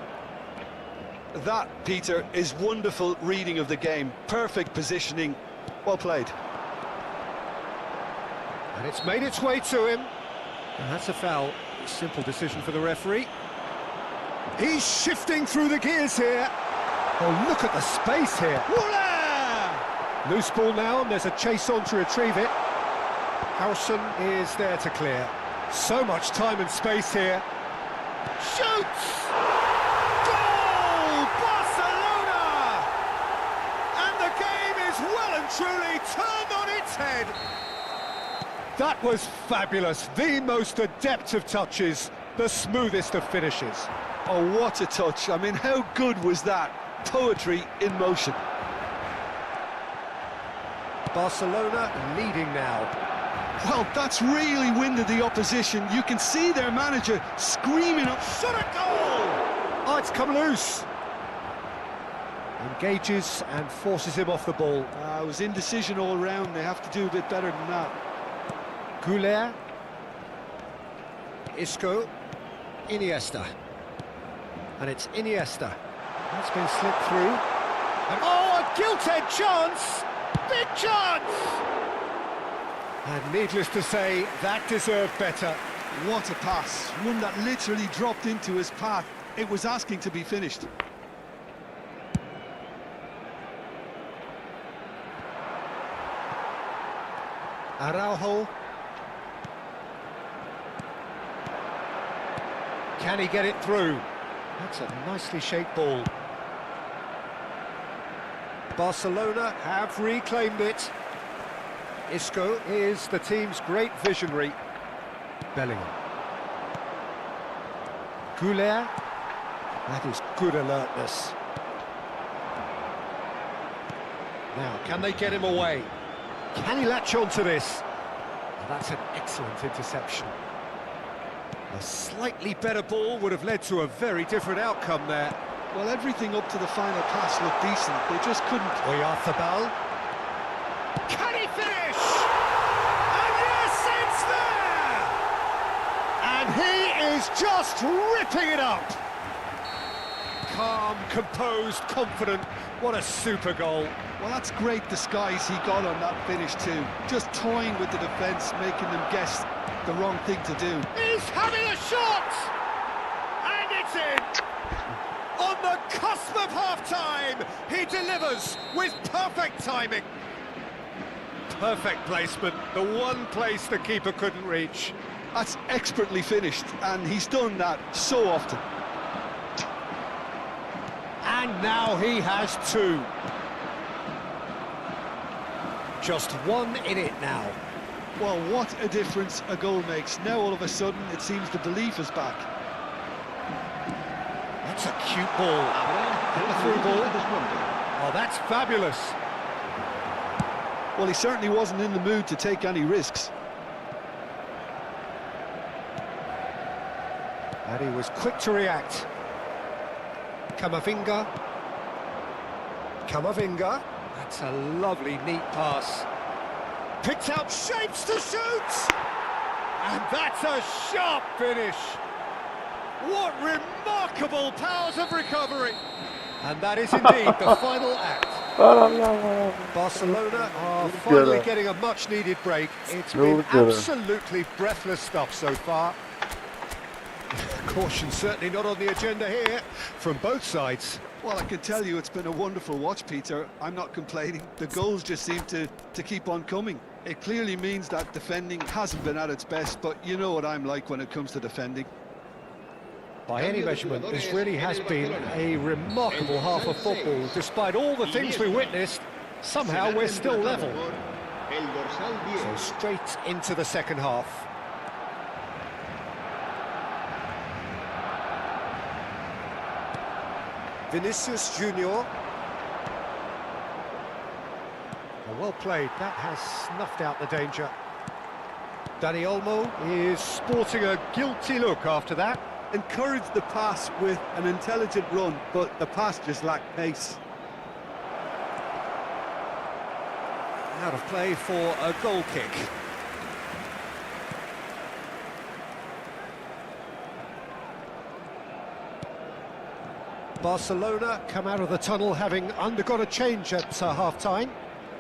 Speaker 2: That, Peter, is wonderful reading of the game. Perfect positioning. Well played.
Speaker 1: And it's made its way to him. And that's a foul. Simple decision for the referee. He's shifting through the gears here. Oh, look at the space here. Voila! Loose ball now, and there's a chase on to retrieve it. Harrison is there to clear. So much time and space here. Shoots! Goal! Barcelona! And the game is well and truly turned on its head. That was fabulous. The most adept of touches, the smoothest of finishes.
Speaker 2: Oh, what a touch. I mean, how good was that? Poetry in motion.
Speaker 1: Barcelona leading now.
Speaker 2: Well, that's really winded the opposition. You can see their manager screaming up,
Speaker 1: Shot a goal! Oh, it's come loose. Engages and forces him off the ball.
Speaker 2: it was indecision all round. They have to do a bit better than that.
Speaker 1: Goulet. Isco. Iniesta. And it's Iniesta. That's been slipped through. And oh, a gilt-edged chance! Big chance! And needless to say, that deserved better.
Speaker 2: What a pass. One that literally dropped into his path. It was asking to be finished.
Speaker 1: Araujo. Can he get it through? That's a nicely shaped ball. Barcelona have reclaimed it. Isco is the team's great visionary. Bellingham. Goulet. That is good alertness. Now, can they get him away? Can he latch on to this? Well, that's an excellent interception. A slightly better ball would have led to a very different outcome there.
Speaker 2: Well, everything up to the final pass looked decent. They just couldn't.
Speaker 1: Oyarzabal. Can he finish? And yes, it's there! And he is just ripping it up. Calm, composed, confident. What a super goal.
Speaker 2: Well, that's great disguise he got on that finish too. Just toying with the defence, making them guess the wrong thing to do.
Speaker 1: He's having a shot! And It's in! On the cusp of half-time, he delivers with perfect timing. Perfect placement, the one place the keeper couldn't reach.
Speaker 2: That's expertly finished, and he's done that so often.
Speaker 1: And now he has two. Just one in it now.
Speaker 2: Well, what a difference a goal makes. Now all of a sudden it seems the belief is back.
Speaker 1: That's a cute ball. And a through ball. Oh, that's fabulous.
Speaker 2: Well, he certainly wasn't in the mood to take any risks.
Speaker 1: And he was quick to react. Camavinga. That's a lovely, neat pass. Picked out shapes to shoot! And that's a sharp finish. What remarkable powers of recovery. And that is indeed the final act. Barcelona are finally getting a much-needed break. It's been absolutely breathless stuff so far. Caution certainly not on the agenda here from both sides.
Speaker 2: Well, I can tell you it's been a wonderful watch, Peter. I'm not complaining. The goals just seem to keep on coming. It clearly means that defending hasn't been at its best, but you know what I'm like when it comes to defending.
Speaker 1: By any measurement, this really has been a remarkable half of football. Despite all the things we witnessed, somehow we're still level. So straight into the second half. Vinicius Junior. Well played, that has snuffed out the danger. Dani Olmo is sporting a guilty look after that.
Speaker 2: Encouraged the pass with an intelligent run, but the pass just lacked pace.
Speaker 1: Out of play for a goal kick. Barcelona come out of the tunnel having undergone a change at half-time.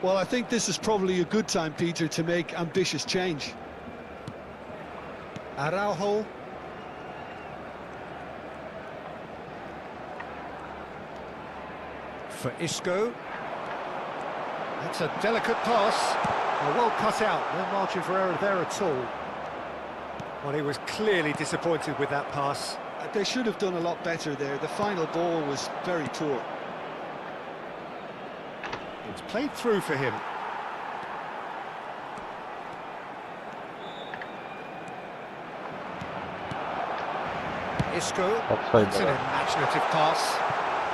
Speaker 2: Well, I think this is probably a good time, Peter, to make ambitious change.
Speaker 1: Araujo. For Isco. That's a delicate pass. Well cut out, no margin for error there at all. Well, he was clearly disappointed with that pass.
Speaker 2: They should have done a lot better there. The final ball was very poor.
Speaker 1: It's played through for him. Isco. That's an imaginative pass.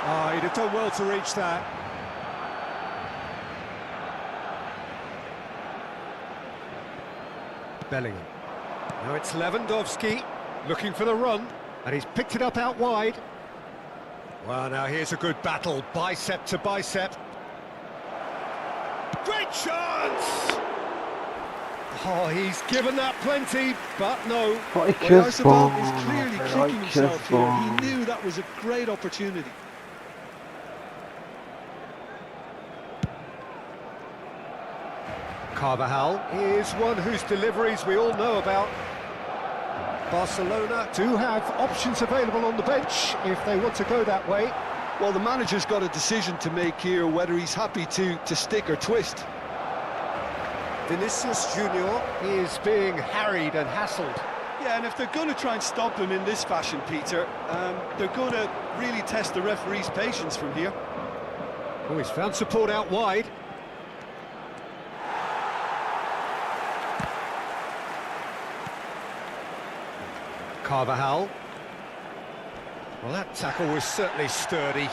Speaker 1: Oh, he'd have done well to reach that. Bellingham. Now it's Lewandowski looking for the run, and he's picked it up out wide. Well, now here's a good battle, bicep to bicep. Great chance! Oh, he's given that plenty, but no.
Speaker 2: Well, Oyarzabal is clearly kicking himself here. He knew that was a great opportunity.
Speaker 1: Carvajal is one whose deliveries we all know about. Barcelona do have options available on the bench if they want to go that way.
Speaker 2: Well, the manager's got a decision to make here, whether he's happy to stick or twist.
Speaker 1: Vinicius Junior is being harried and hassled.
Speaker 2: Yeah, and if they're going to try and stop him in this fashion, Peter, they're going to really test the referee's patience from here.
Speaker 1: Oh, he's found support out wide. Carvajal. Well, that tackle was certainly sturdy.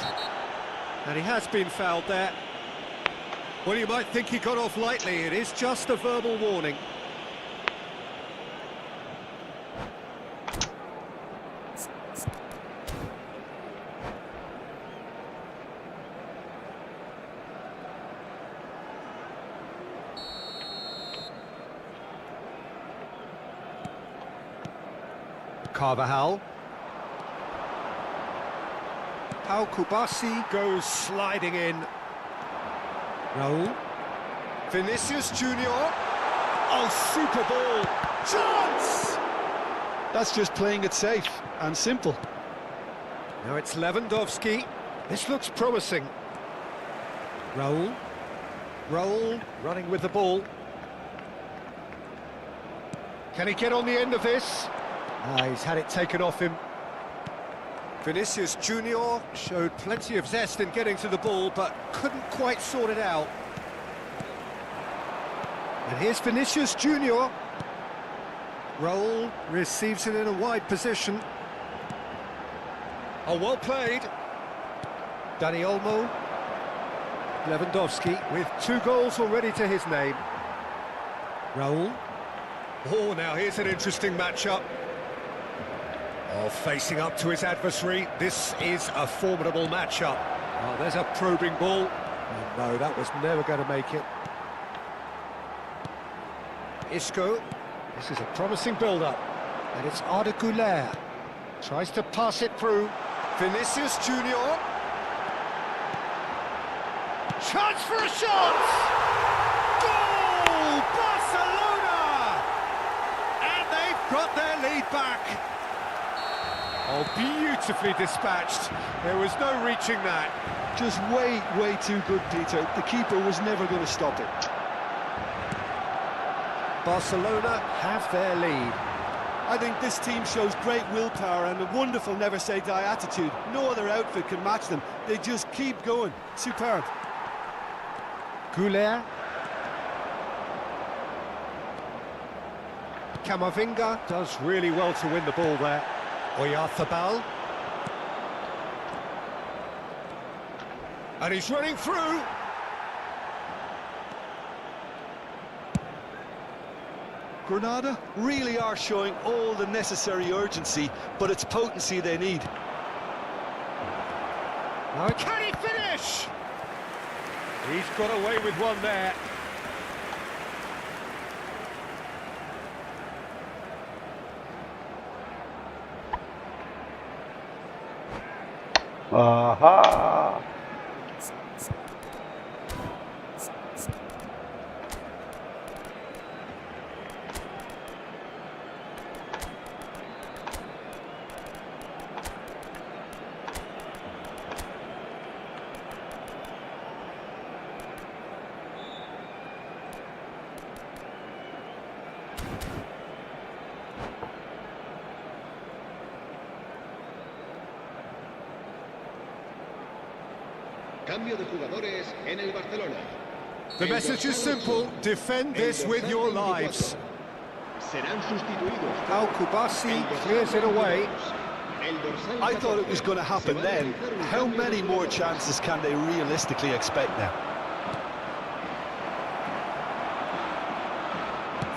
Speaker 1: And he has been fouled there. Well, you might think he got off lightly. It is just a verbal warning. Carvajal. Pau Kubasi goes sliding in. Raul. Vinicius Junior. Oh, super ball. Chance!
Speaker 2: That's just playing it safe and simple.
Speaker 1: Now it's Lewandowski. This looks promising. Raul, running with the ball. Can he get on the end of this? He's had it taken off him. Vinicius Junior showed plenty of zest in getting to the ball, but couldn't quite sort it out. And here's Vinicius Junior. Raul receives it in a wide position. Oh, well played. Dani Olmo. Lewandowski with 2 goals already to his name. Raul. Oh, now here's an interesting matchup. Oh, facing up to his adversary. This is a formidable matchup. Oh, there's a probing ball. Oh, no, that was never going to make it. Isco. This is a promising build-up. And it's Arda Güler. Tries to pass it through. Vinicius Junior. Chance for a shot! Goal! Barcelona! And they've got their lead back. Oh, beautifully dispatched. There was no reaching that.
Speaker 2: Just way too good, Peter. The keeper was never going to stop it.
Speaker 1: Barcelona have their lead.
Speaker 2: I think this team shows great willpower and a wonderful never-say-die attitude. No other outfit can match them. They just keep going. Superb.
Speaker 1: Güler. Camavinga does really well to win the ball there. Oyarzabal. And he's running through.
Speaker 2: Granada really are showing all the necessary urgency, but it's potency they need.
Speaker 1: Now, can he finish? He's got away with one there.
Speaker 3: Aha!
Speaker 4: Cambio de jugadores en el Barcelona.
Speaker 1: The message is simple, defend this with your lives.
Speaker 4: Serán sustituidos.
Speaker 1: Al Kubasi clears it away.
Speaker 2: I thought it was going to happen then. How many more chances can they realistically expect now?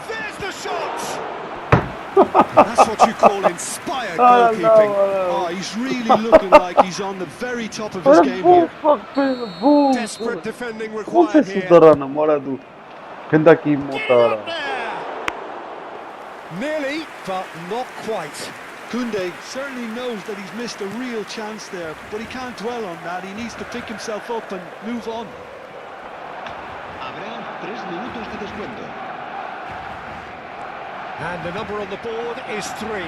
Speaker 1: There's the shot! That's what you call inspired goalkeeping.
Speaker 2: Oh, he's really looking like he's on the very top of his game here.
Speaker 1: Desperate defending
Speaker 3: Cum
Speaker 1: required
Speaker 3: se
Speaker 1: here.
Speaker 3: sudară Moradu când a chimutara?
Speaker 1: Nearly, but not quite.
Speaker 2: Koundé certainly knows that he's missed a real chance there, but he can't dwell on that. He needs to pick himself up and move on.
Speaker 4: Habrá 3 minutos de descuento.
Speaker 1: And the number on the board is 3.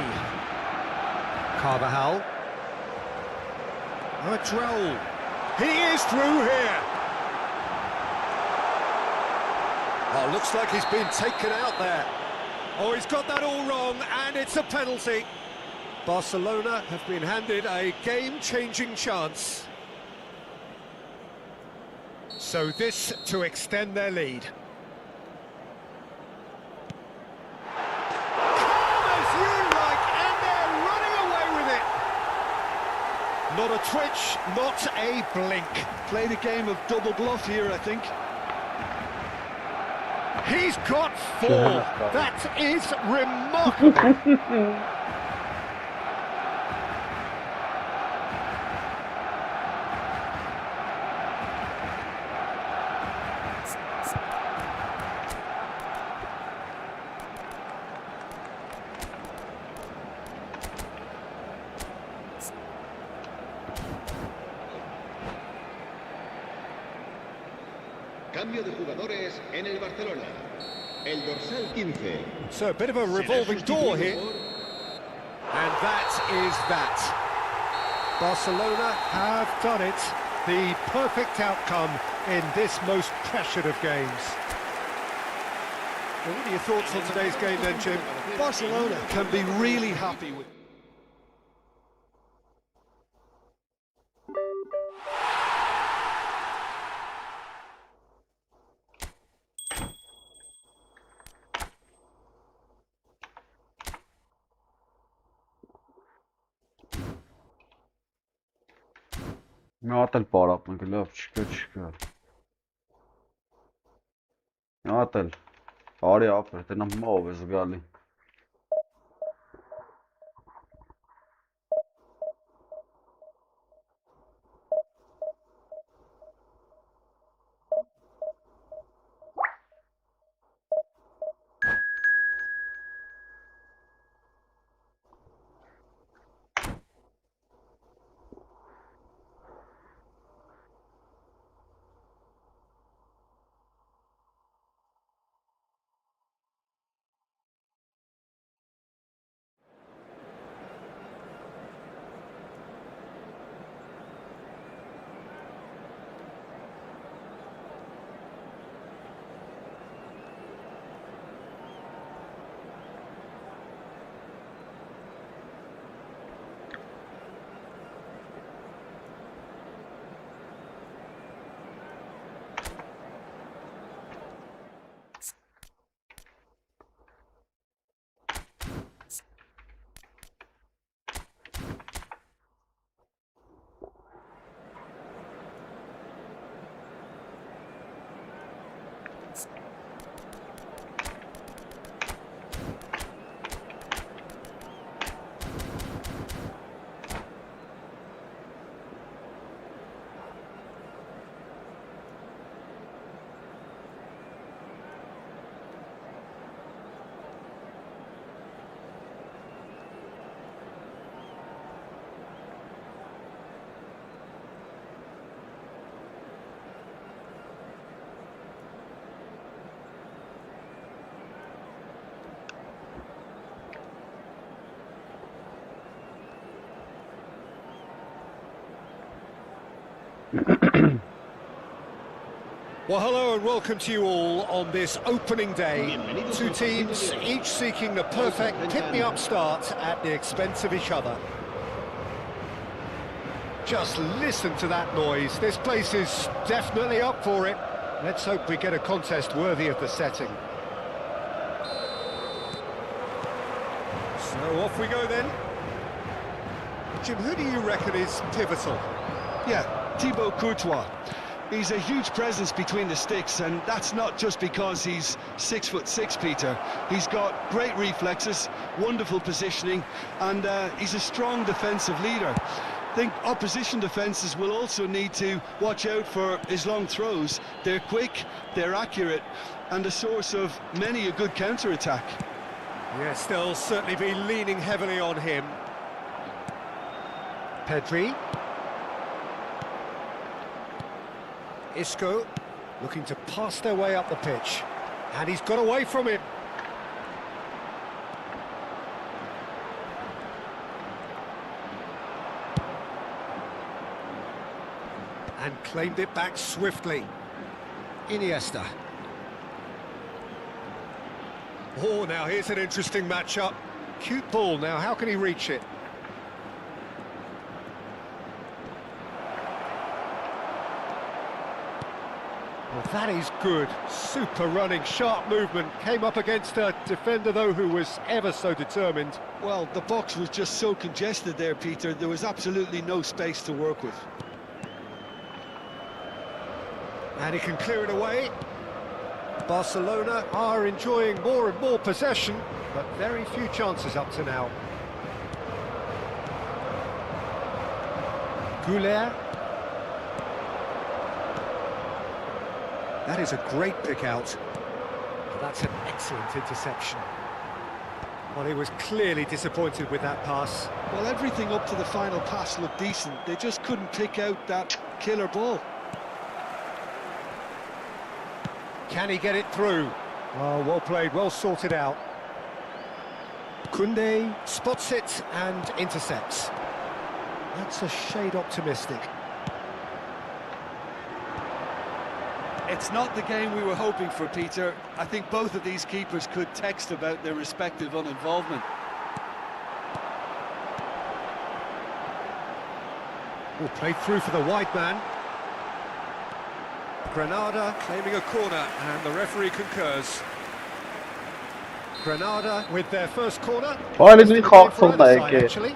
Speaker 1: Carvajal. Raul. He is through here. Oh, looks like he's been taken out there. Oh, he's got that all wrong, and it's a penalty. Barcelona have been handed a game-changing chance. So this to extend their lead. Not a twitch, not a blink.
Speaker 2: Played a game of double bluff here, I think.
Speaker 1: He's got 4. That is remarkable.
Speaker 4: Cambio de jugadores en el Barcelona. El dorsal 15.
Speaker 1: So a bit of a revolving door here. And that is that. Barcelona have done it. The perfect outcome in this most pressured of games. Well, what are your thoughts on today's game then, Jim?
Speaker 2: Barcelona can be really happy with...
Speaker 3: Նատել պարապնք, լավ, չկա։ Նատել, արի ապեր, տնա մով է զգալի։
Speaker 1: Well, hello and welcome to you all on this opening day. Two teams, each seeking the perfect pick-me-up start at the expense of each other. Just listen to that noise. This place is definitely up for it. Let's hope we get a contest worthy of the setting. So off we go then. Jim, who do you reckon is pivotal?
Speaker 2: Yeah, Thibaut Courtois. He's a huge presence between the sticks, and that's not just because he's 6'6", Peter. He's got great reflexes, wonderful positioning, and he's a strong defensive leader. I think opposition defences will also need to watch out for his long throws. They're quick, they're accurate, and a source of many a good counter-attack.
Speaker 1: Yes, they'll certainly be leaning heavily on him. Pedri. Isco looking to pass their way up the pitch, and he's got away from it. And claimed it back swiftly. Iniesta. Oh, now here's an interesting matchup. Cute ball, now how can he reach it? Well, that is good. Super running, sharp movement. Came up against a defender, though, who was ever so determined.
Speaker 2: Well, the box was just so congested there, Peter. There was absolutely no space to work with.
Speaker 1: And he can clear it away. Barcelona are enjoying more and more possession, but very few chances up to now. Goulet. That is a great pick out. But that's an excellent interception. Well, he was clearly disappointed with that pass.
Speaker 2: Well, everything up to the final pass looked decent. They just couldn't pick out that killer ball.
Speaker 1: Can he get it through? Oh, well played, well sorted out. Koundé spots it and intercepts. That's a shade optimistic.
Speaker 2: It's not the game we were hoping for, Peter. I think both of these keepers could text about their respective uninvolvement.
Speaker 1: Will play through for the wide man. Granada claiming a corner, and the referee concurs. Granada with their first corner.
Speaker 3: Olha que actually.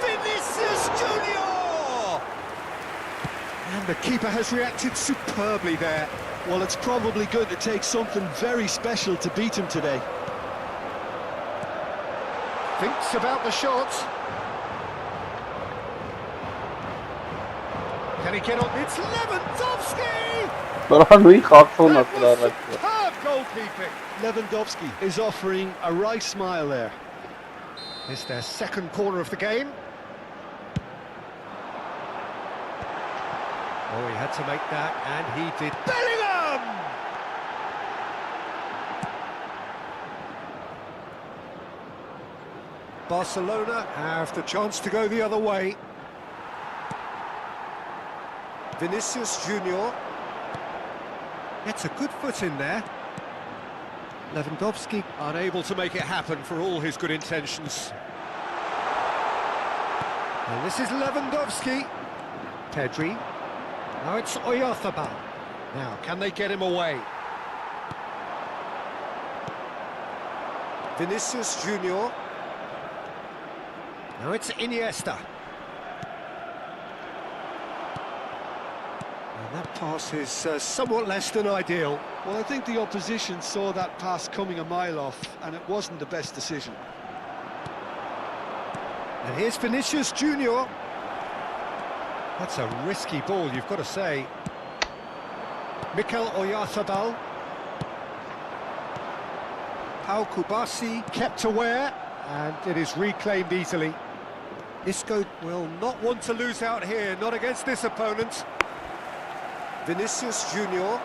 Speaker 1: Vinicius Junior! And the keeper has reacted superbly there.
Speaker 2: Well, it's probably going to take something very special to beat him today.
Speaker 1: Thinks about the shot. Can he get on? It's Lewandowski! Superb goalkeeping.
Speaker 2: Lewandowski is offering a right smile there.
Speaker 1: It's their second corner of the game. Oh, he had to make that, and he did. Bellingham! Barcelona have the chance to go the other way. Vinicius Junior gets a good foot in there. Lewandowski unable to make it happen for all his good intentions. And this is Lewandowski. Pedri. Now it's Oyarzabal. Now, can they get him away? Vinicius Junior. Now it's Iniesta. And that pass is somewhat less than ideal.
Speaker 2: Well, I think the opposition saw that pass coming a mile off, and it wasn't the best decision.
Speaker 1: And here's Vinicius Junior. That's a risky ball, you've got to say. Mikel Oyarzabal. Pau Kubasi kept aware, and it is reclaimed easily. Isco will not want to lose out here, not against this opponent. Vinicius Junior.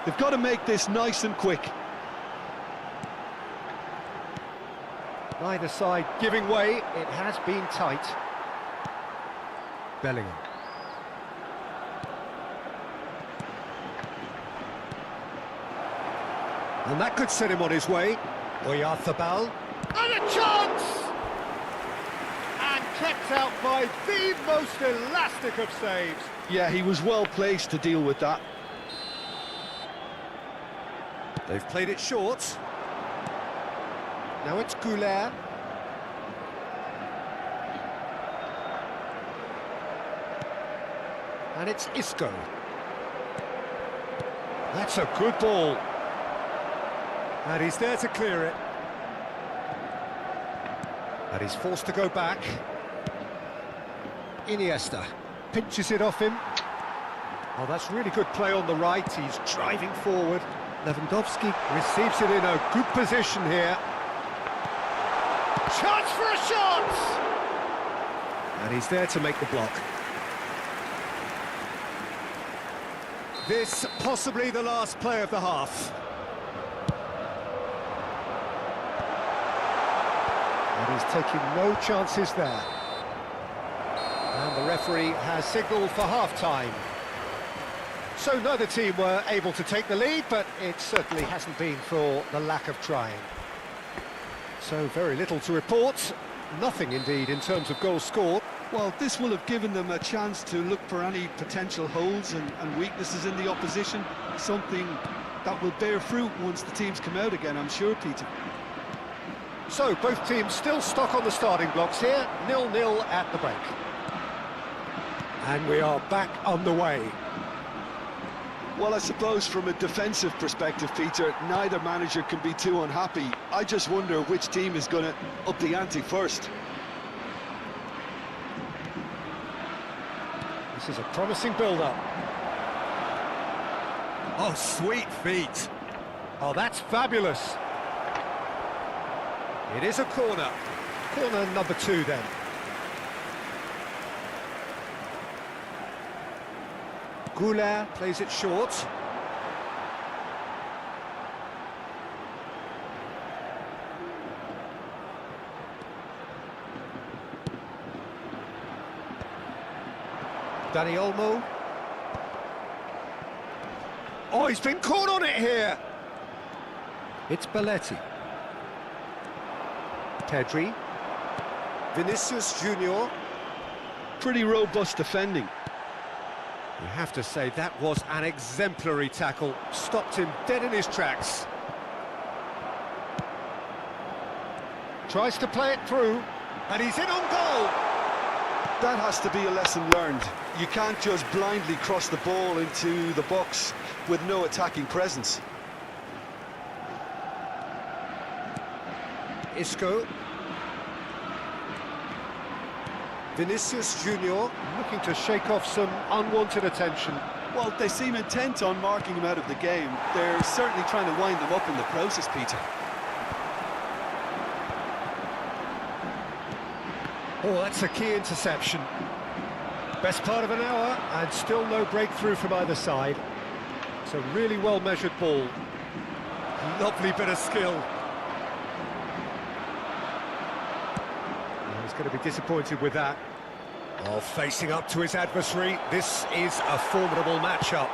Speaker 2: They've got to make this nice and quick.
Speaker 1: Neither side giving way, it has been tight. Bellingham. And that could set him on his way. Oyarzabal. And a chance! And kept out by the most elastic of saves.
Speaker 2: Yeah, he was well placed to deal with that.
Speaker 1: They've played it short. Now it's Goulet. And it's Isco. That's a good ball. And he's there to clear it. And he's forced to go back. Iniesta pinches it off him. Oh, that's really good play on the right. He's driving forward. Lewandowski receives it in a good position here. Chance for a shot! And he's there to make the block. This possibly the last play of the half. And he's taking no chances there. And the referee has signalled for half-time. So neither team were able to take the lead, but it certainly hasn't been for the lack of trying. So very little to report. Nothing indeed in terms of goals scored.
Speaker 2: Well, this will have given them a chance to look for any potential holes and weaknesses in the opposition. Something that will bear fruit once the teams come out again, I'm sure, Peter.
Speaker 1: So both teams still stuck on the starting blocks here. 0-0 at the break. And we are back underway.
Speaker 2: Well, I suppose from a defensive perspective, Peter, neither manager can be too unhappy. I just wonder which team is going to up the ante first.
Speaker 1: This is a promising build-up. Oh, sweet feet. Oh, that's fabulous. It is a corner. Corner number 2 then. Goulet plays it short. Dani Olmo. Oh, he's been caught on it here. It's Belletti. Pedri. Vinicius Junior.
Speaker 2: Pretty robust defending.
Speaker 1: You have to say that was an exemplary tackle. Stopped him dead in his tracks. Tries to play it through, and he's in on goal.
Speaker 2: That has to be a lesson learned. You can't just blindly cross the ball into the box with no attacking presence.
Speaker 1: Isco. Vinicius Junior looking to shake off some unwanted attention.
Speaker 2: Well, they seem intent on marking him out of the game. They're certainly trying to wind him up in the process, Peter.
Speaker 1: Oh, that's a key interception. Best part of an hour, and still no breakthrough from either side. It's a really well-measured ball. Lovely bit of skill. He's going to be disappointed with that. Oh, facing up to his adversary, this is a formidable matchup.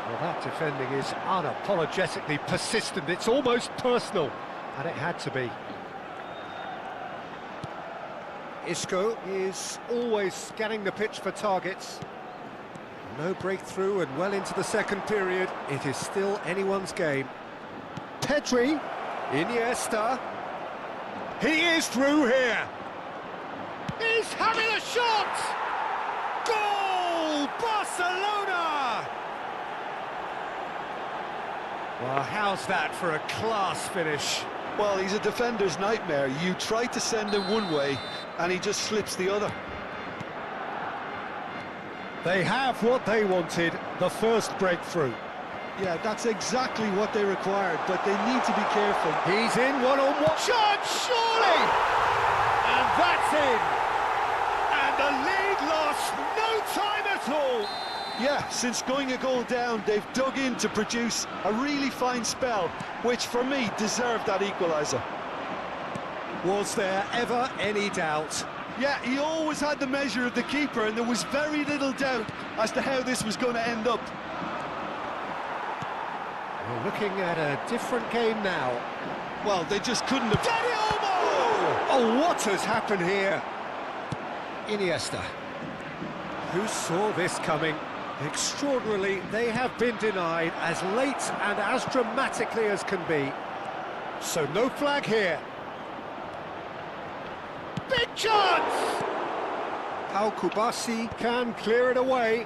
Speaker 1: Well, that defending is unapologetically persistent. It's almost personal, and it had to be. Isco is always scanning the pitch for targets. No breakthrough, and well into the second period, it is still anyone's game. Pedri, Iniesta. He is through here. He's having a shot! Goal! Barcelona! Well, how's that for a class finish?
Speaker 2: Well, he's a defender's nightmare. You try to send him one way, and he just slips the other.
Speaker 1: They have what they wanted, the first breakthrough.
Speaker 2: Yeah, that's exactly what they required, but they need to be careful.
Speaker 1: He's in one-on-one. Shot, surely! And that's in! And the lead lost no time at all!
Speaker 2: Yeah, since going a goal down, they've dug in to produce a really fine spell, which for me deserved that equaliser.
Speaker 1: Was there ever any doubt?
Speaker 2: Yeah, he always had the measure of the keeper, and there was very little doubt as to how this was going to end up.
Speaker 1: We're looking at a different game now.
Speaker 2: Well, they just couldn't have...
Speaker 1: Dani Olmo! Oh, what has happened here? Iniesta. Who saw this coming? Extraordinarily, they have been denied as late and as dramatically as can be. So no flag here. Big chance! Al-Kubasi can clear it away.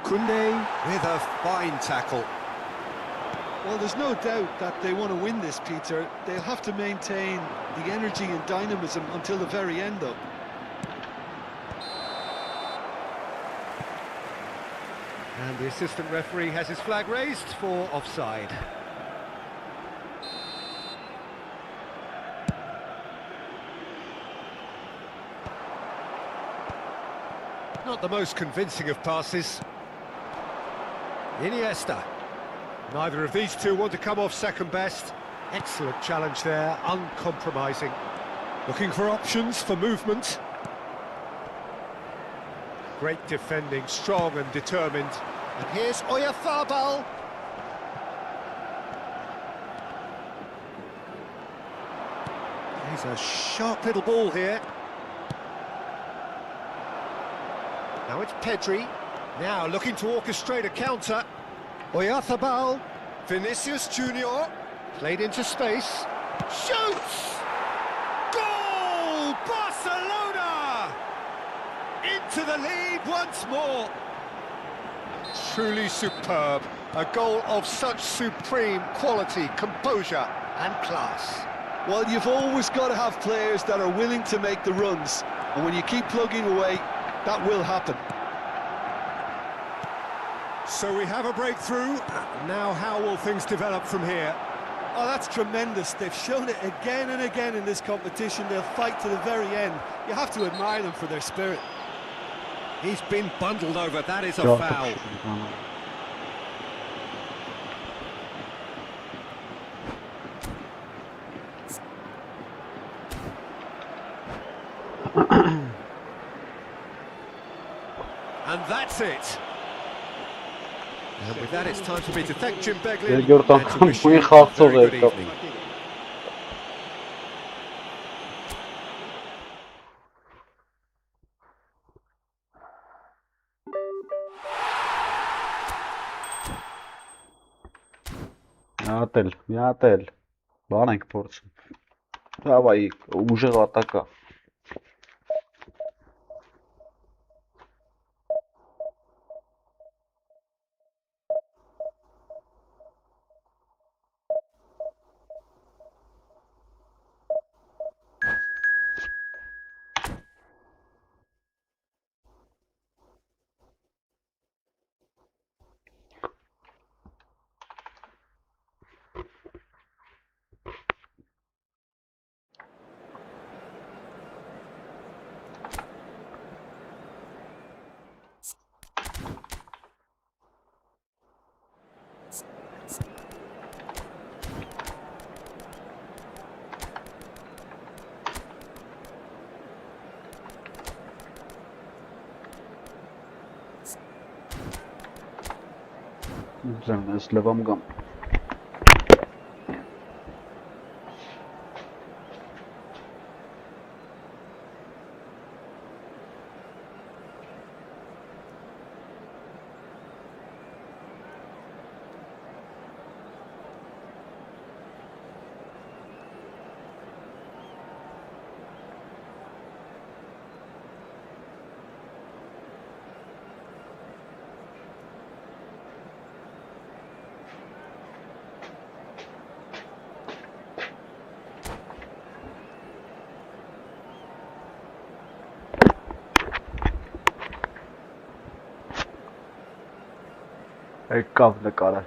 Speaker 1: Koundé with a fine tackle.
Speaker 2: Well, there's no doubt that they want to win this, Peter. They'll have to maintain the energy and dynamism until the very end, though.
Speaker 1: And the assistant referee has his flag raised for offside. Not the most convincing of passes. Iniesta. Neither of these two want to come off second best. Excellent challenge there, uncompromising. Looking for options for movement. Great defending, strong and determined. And here's Oyarzabal. He's a sharp little ball here. Now it's Pedri. Now looking to orchestrate a counter. Oyarzabal. Vinicius Junior. Played into space. Shoots! Goal! Barcelona! Into the lead once more. Truly superb. A goal of such supreme quality, composure and class.
Speaker 2: Well, you've always got to have players that are willing to make the runs. And when you keep plugging away, that will happen.
Speaker 1: So we have a breakthrough. Now how will things develop from here?
Speaker 2: Oh, that's tremendous. They've shown it again and again in this competition. They'll fight to the very end. You have to admire them for their spirit.
Speaker 1: He's been bundled over. That is a foul. And that's it. And with that, it's time for me to thank Jim Beglin
Speaker 3: Երկրորդ
Speaker 1: and to
Speaker 3: անգամ
Speaker 1: wish you
Speaker 3: մի
Speaker 1: a
Speaker 3: խաղացող
Speaker 1: very good
Speaker 3: եկավ։
Speaker 1: evening.
Speaker 3: Միատել, բան ենք փորձում։ Давай, ուժեղ атака։ Ձեռնես լվամ գամ։ Եկավ նկարը։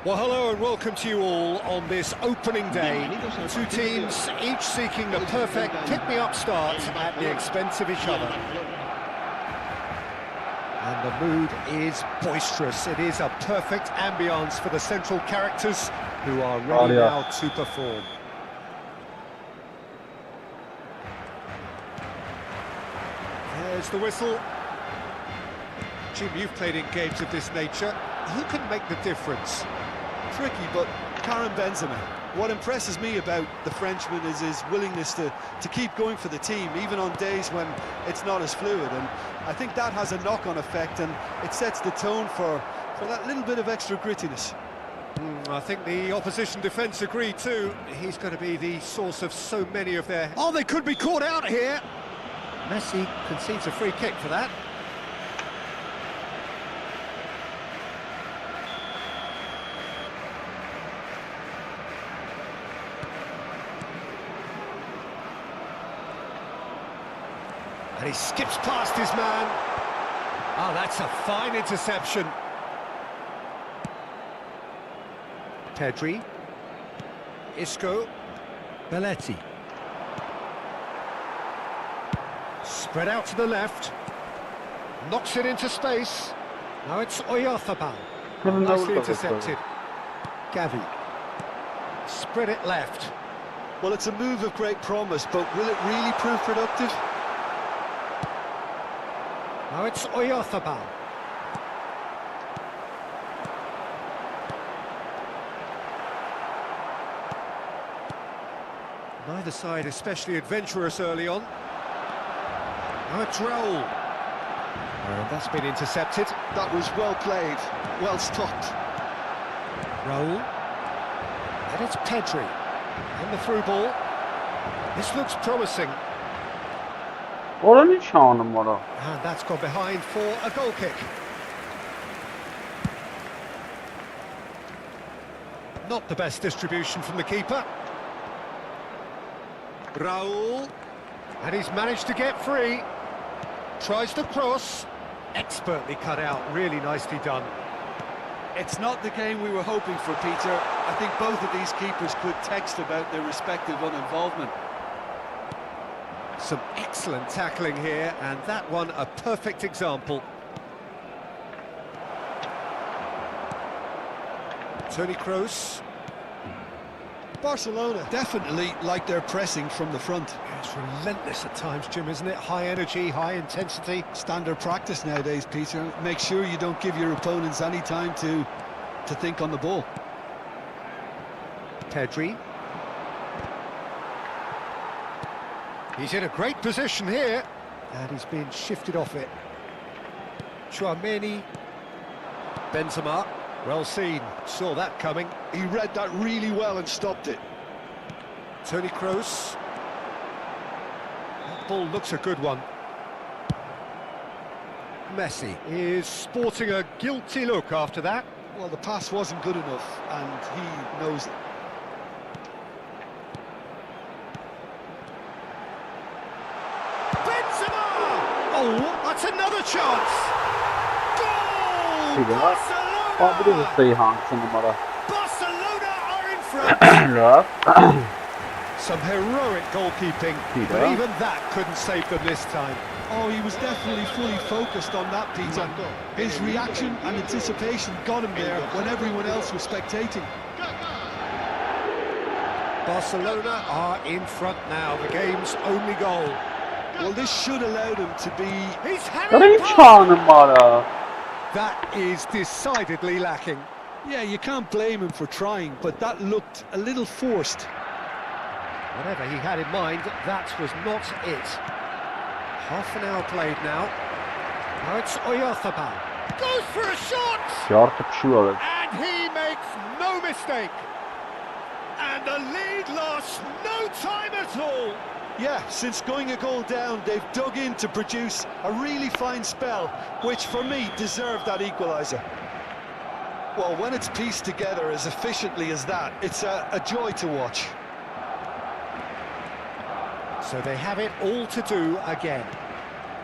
Speaker 1: Well, hello and welcome to you all on this opening day. Two teams, each seeking the perfect pick-me-up start at the expense of each other. And the mood is boisterous. It is a perfect ambience for the central characters who are ready now to perform. There's the whistle. Jim, you've played in games of this nature. Who can make the difference?
Speaker 2: Tricky, but Karim Benzema. What impresses me about the Frenchman is his willingness to keep going for the team, even on days when it's not as fluid. And I think that has a knock-on effect, and it sets the tone for that little bit of extra grittiness.
Speaker 1: I think the opposition defence agree too. He's going to be the source of so many of their... Oh, they could be caught out here! Messi concedes a free kick for that. And he skips past his man. Oh, that's a fine interception. Pedri. Isco. Belletti. Spread out to the left. Knocks it into space. Now it's Oyarzabal. Nicely intercepted. Gavi. Spread it left.
Speaker 2: Well, it's a move of great promise, but will it really prove productive?
Speaker 1: Now it's Oyarzabal. Neither side especially adventurous early on. Now it's Raul. And that's been intercepted.
Speaker 2: That was well played, well stopped.
Speaker 1: Raul. And it's Pedri. And the through ball. This looks promising.
Speaker 3: Օրանի չանում որա։
Speaker 1: And that's gone behind for a goal kick. Not the best distribution from the keeper. Raul. And he's managed to get free. Tries to cross. Expertly cut out, really nicely done.
Speaker 2: It's not the game we were hoping for, Peter. I think both of these keepers could text about their respective uninvolvement.
Speaker 1: Some excellent tackling here, and that one a perfect example. Toni Kroos.
Speaker 2: Barcelona definitely like their pressing from the front.
Speaker 1: It's relentless at times, Jim, isn't it? High energy, high intensity.
Speaker 2: Standard practice nowadays, Peter. Make sure you don't give your opponents any time to think on the ball.
Speaker 1: Pedri. He's in a great position here, and he's been shifted off it. Tchouaméni. Benzema. Well seen, saw that coming.
Speaker 2: He read that really well and stopped it.
Speaker 1: Toni Kroos. That ball looks a good one. Messi is sporting a guilty look after that.
Speaker 2: Well, the pass wasn't good enough, and he knows it.
Speaker 1: Benzema! Oh, that's another chance! Goal! Barcelona!
Speaker 3: Abi de sayı hangisi numara?
Speaker 1: Barcelona are in front!
Speaker 3: Love.
Speaker 1: Some heroic goalkeeping, but even that couldn't save them this time.
Speaker 2: Oh, he was definitely fully focused on that, Peter. His reaction and anticipation got him there when everyone else was spectating.
Speaker 1: Barcelona are in front now, the game's only goal.
Speaker 2: Well, this should allow them to be...
Speaker 1: He's had
Speaker 3: Benim
Speaker 1: it!
Speaker 3: çağ numara.
Speaker 1: That is decidedly lacking.
Speaker 2: Yeah, you can't blame him for trying, but that looked a little forced.
Speaker 1: Whatever he had in mind, that was not it. Half an hour played now. Now it's Oyarzabal. Goes for a shot!
Speaker 3: Artık şu evet.
Speaker 1: And he makes no mistake. And the lead lost no time at all.
Speaker 2: Yeah, since going a goal down, they've dug in to produce a really fine spell, which for me deserved that equaliser. Well, when it's pieced together as efficiently as that, it's a joy to watch.
Speaker 1: So they have it all to do again.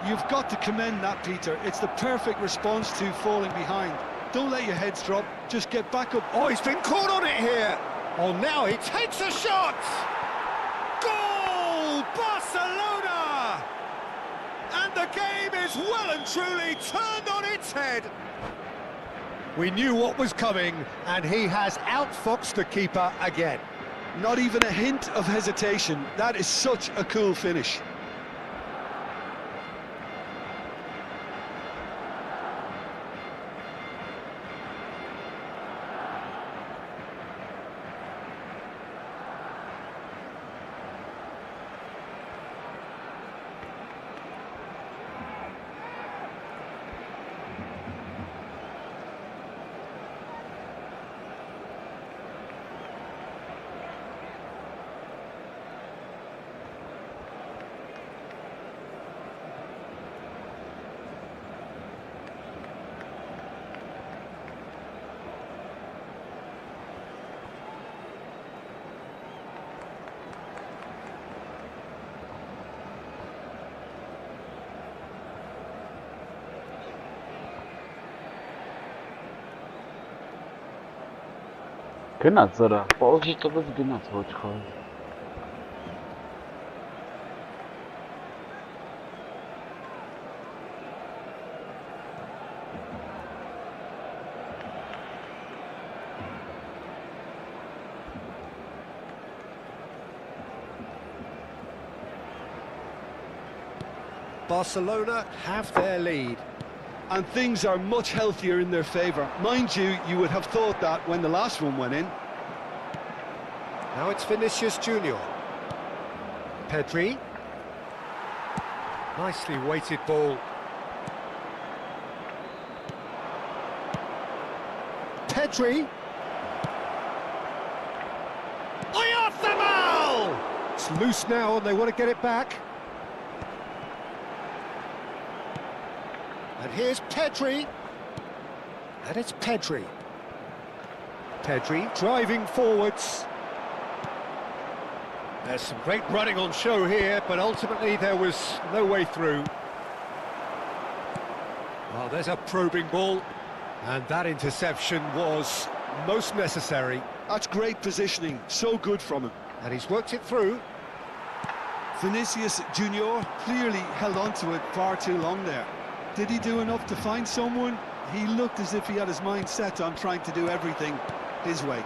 Speaker 2: You've got to commend that, Peter. It's the perfect response to falling behind. Don't let your heads drop, just get back up.
Speaker 1: Oh, he's been caught on it here. Oh, now he takes a shot. Goal, Barcelona! And the game is well and truly turned on its head. We knew what was coming, and he has outfoxed the keeper again.
Speaker 2: Not even a hint of hesitation. That is such a cool finish.
Speaker 3: Գնաց զրա, պողի տվեց գնաց ոչ խաղ։
Speaker 1: Barcelona have their lead.
Speaker 2: And things are much healthier in their favour. Mind you, you would have thought that when the last one went in.
Speaker 1: Now it's Vinicius Junior. Pedri. Nicely weighted ball. Pedri. Oyarzabal! It's loose now and they want to get it back. And here's Pedri. And it's Pedri. Pedri driving forwards. There's some great running on show here, but ultimately there was no way through. Well, there's a probing ball, and that interception was most necessary.
Speaker 2: That's great positioning, so good from him.
Speaker 1: And he's worked it through.
Speaker 2: Vinicius Junior clearly held on to it far too long there. Did he do enough to find someone? He looked as if he had his mind set on trying to do everything, his way.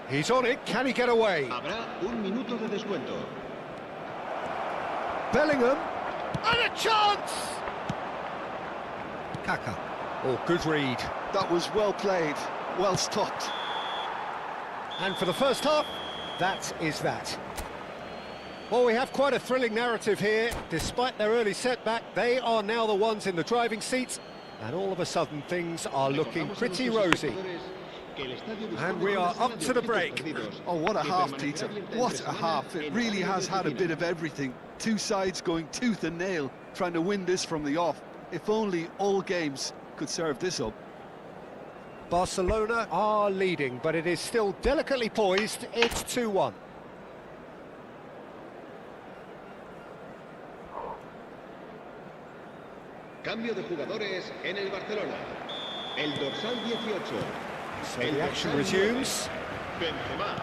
Speaker 1: He's on it, can he get away?
Speaker 4: Habrá un minuto de descuento.
Speaker 1: Bellingham, and a chance! Kaka, oh, good read.
Speaker 2: That was well played, well stopped.
Speaker 1: And for the first half, that is that. Well, we have quite a thrilling narrative here. Despite their early setback, they are now the ones in the driving seat, and all of a sudden things are looking pretty rosy. And we are up to the break.
Speaker 2: Oh, what a half, Peter. What a half. It really has had a bit of everything. Two sides going tooth and nail, trying to win this from the off. If only all games could serve this up.
Speaker 1: Barcelona are leading, but it is still delicately poised. It's 2-1.
Speaker 4: Cambio de jugadores en el Barcelona. El dorsal 18.
Speaker 1: So the action resumes.
Speaker 4: Benzema.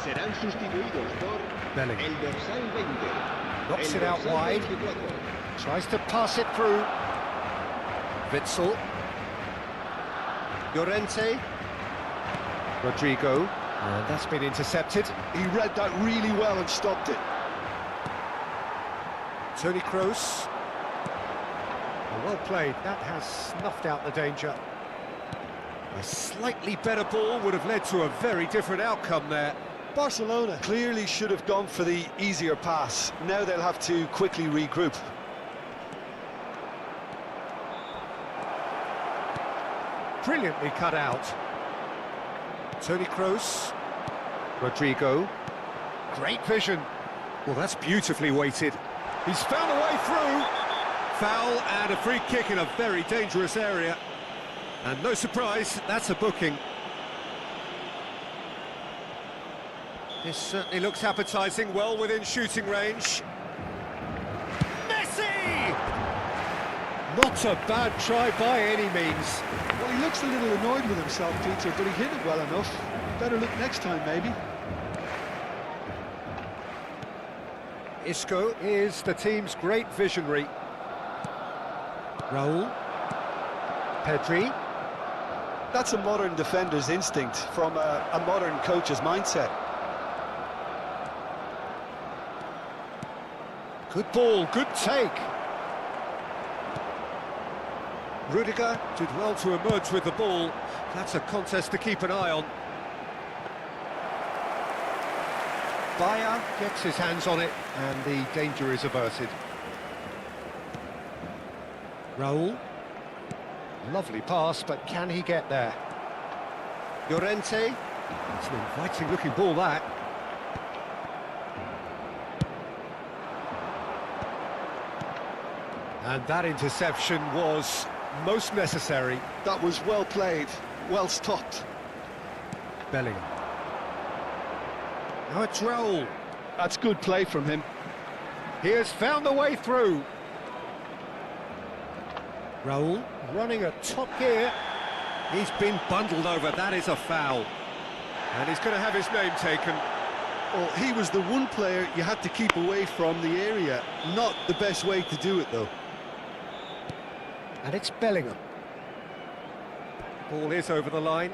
Speaker 4: Serán sustituidos por
Speaker 1: Bellingham.
Speaker 4: el dorsal 20.
Speaker 1: Knocks
Speaker 4: el
Speaker 1: it out
Speaker 4: dorsal
Speaker 1: wide.
Speaker 4: 24.
Speaker 1: Tries to pass it through. Witsel. Llorente. Rodrigo. And that's been intercepted.
Speaker 2: He read that really well and stopped it.
Speaker 1: Toni Kroos. Well played. That has snuffed out the danger. A slightly better ball would have led to a very different outcome there.
Speaker 2: Barcelona clearly should have gone for the easier pass. Now they'll have to quickly regroup.
Speaker 1: Brilliantly cut out. Toni Kroos. Rodrigo. Great vision. Well, that's beautifully weighted. He's found a way through. Foul and a free kick in a very dangerous area. And no surprise, that's a booking. This certainly looks appetising, well within shooting range. Messi! Not a bad try by any means.
Speaker 2: Well, he looks a little annoyed with himself, Peter, but he hit it well enough. Better look next time, maybe.
Speaker 1: Isco is the team's great visionary. Raul. Pedri.
Speaker 2: That's a modern defender's instinct from a modern coach's mindset.
Speaker 1: Good ball, good take. Rudiger did well to emerge with the ball. That's a contest to keep an eye on. Bayer gets his hands on it and the danger is averted. Raul. Lovely pass, but can he get there? Llorente. It's an inviting looking ball, that. And that interception was most necessary.
Speaker 2: That was well played, well stopped.
Speaker 1: Bellingham. Now it's Raul.
Speaker 2: That's good play from him.
Speaker 1: He has found a way through. Raul running at top gear. He's been bundled over. That is a foul. And he's going to have his name taken.
Speaker 2: Well, he was the one player you had to keep away from the area. Not the best way to do it, though.
Speaker 1: And it's Bellingham. Ball is over the line.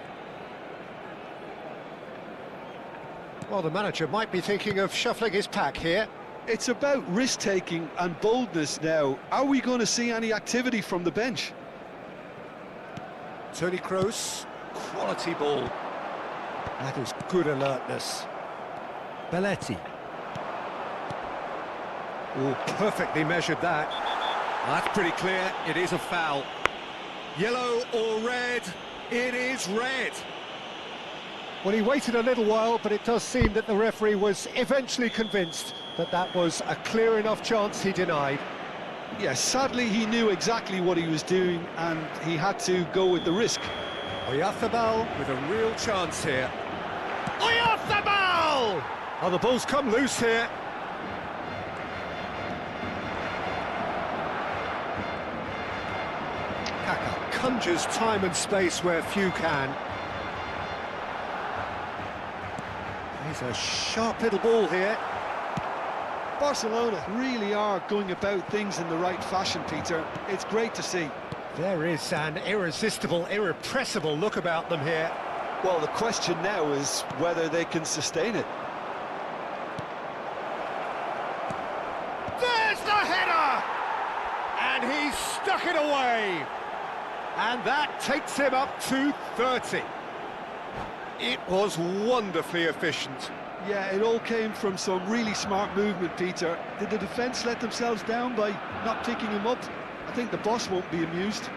Speaker 1: Well, the manager might be thinking of shuffling his pack here.
Speaker 2: It's about risk-taking and boldness now. Are we going to see any activity from the bench?
Speaker 1: Toni Kroos, quality ball. That is good alertness. Belletti. Oh, perfectly measured that. That's pretty clear, it is a foul. Yellow or red? It is red. Well, he waited a little while, but it does seem that the referee was eventually convinced that that was a clear enough chance he denied.
Speaker 2: Yes, sadly he knew exactly what he was doing and he had to go with the risk.
Speaker 1: Oyarzabal with a real chance here. Oyarzabal! Oh, the ball's come loose here. Kaka conjures time and space where few can. He's a sharp little ball here.
Speaker 2: Barcelona really are going about things in the right fashion, Peter. It's great to see.
Speaker 1: There is an irresistible, irrepressible look about them here.
Speaker 2: Well, the question now is whether they can sustain it.
Speaker 1: There's the header! And he's stuck it away. And that takes him up to 30. It was wonderfully efficient.
Speaker 2: Yeah, it all came from some really smart movement, Peter. Did the defence let themselves down by not picking him up? I think the boss won't be amused.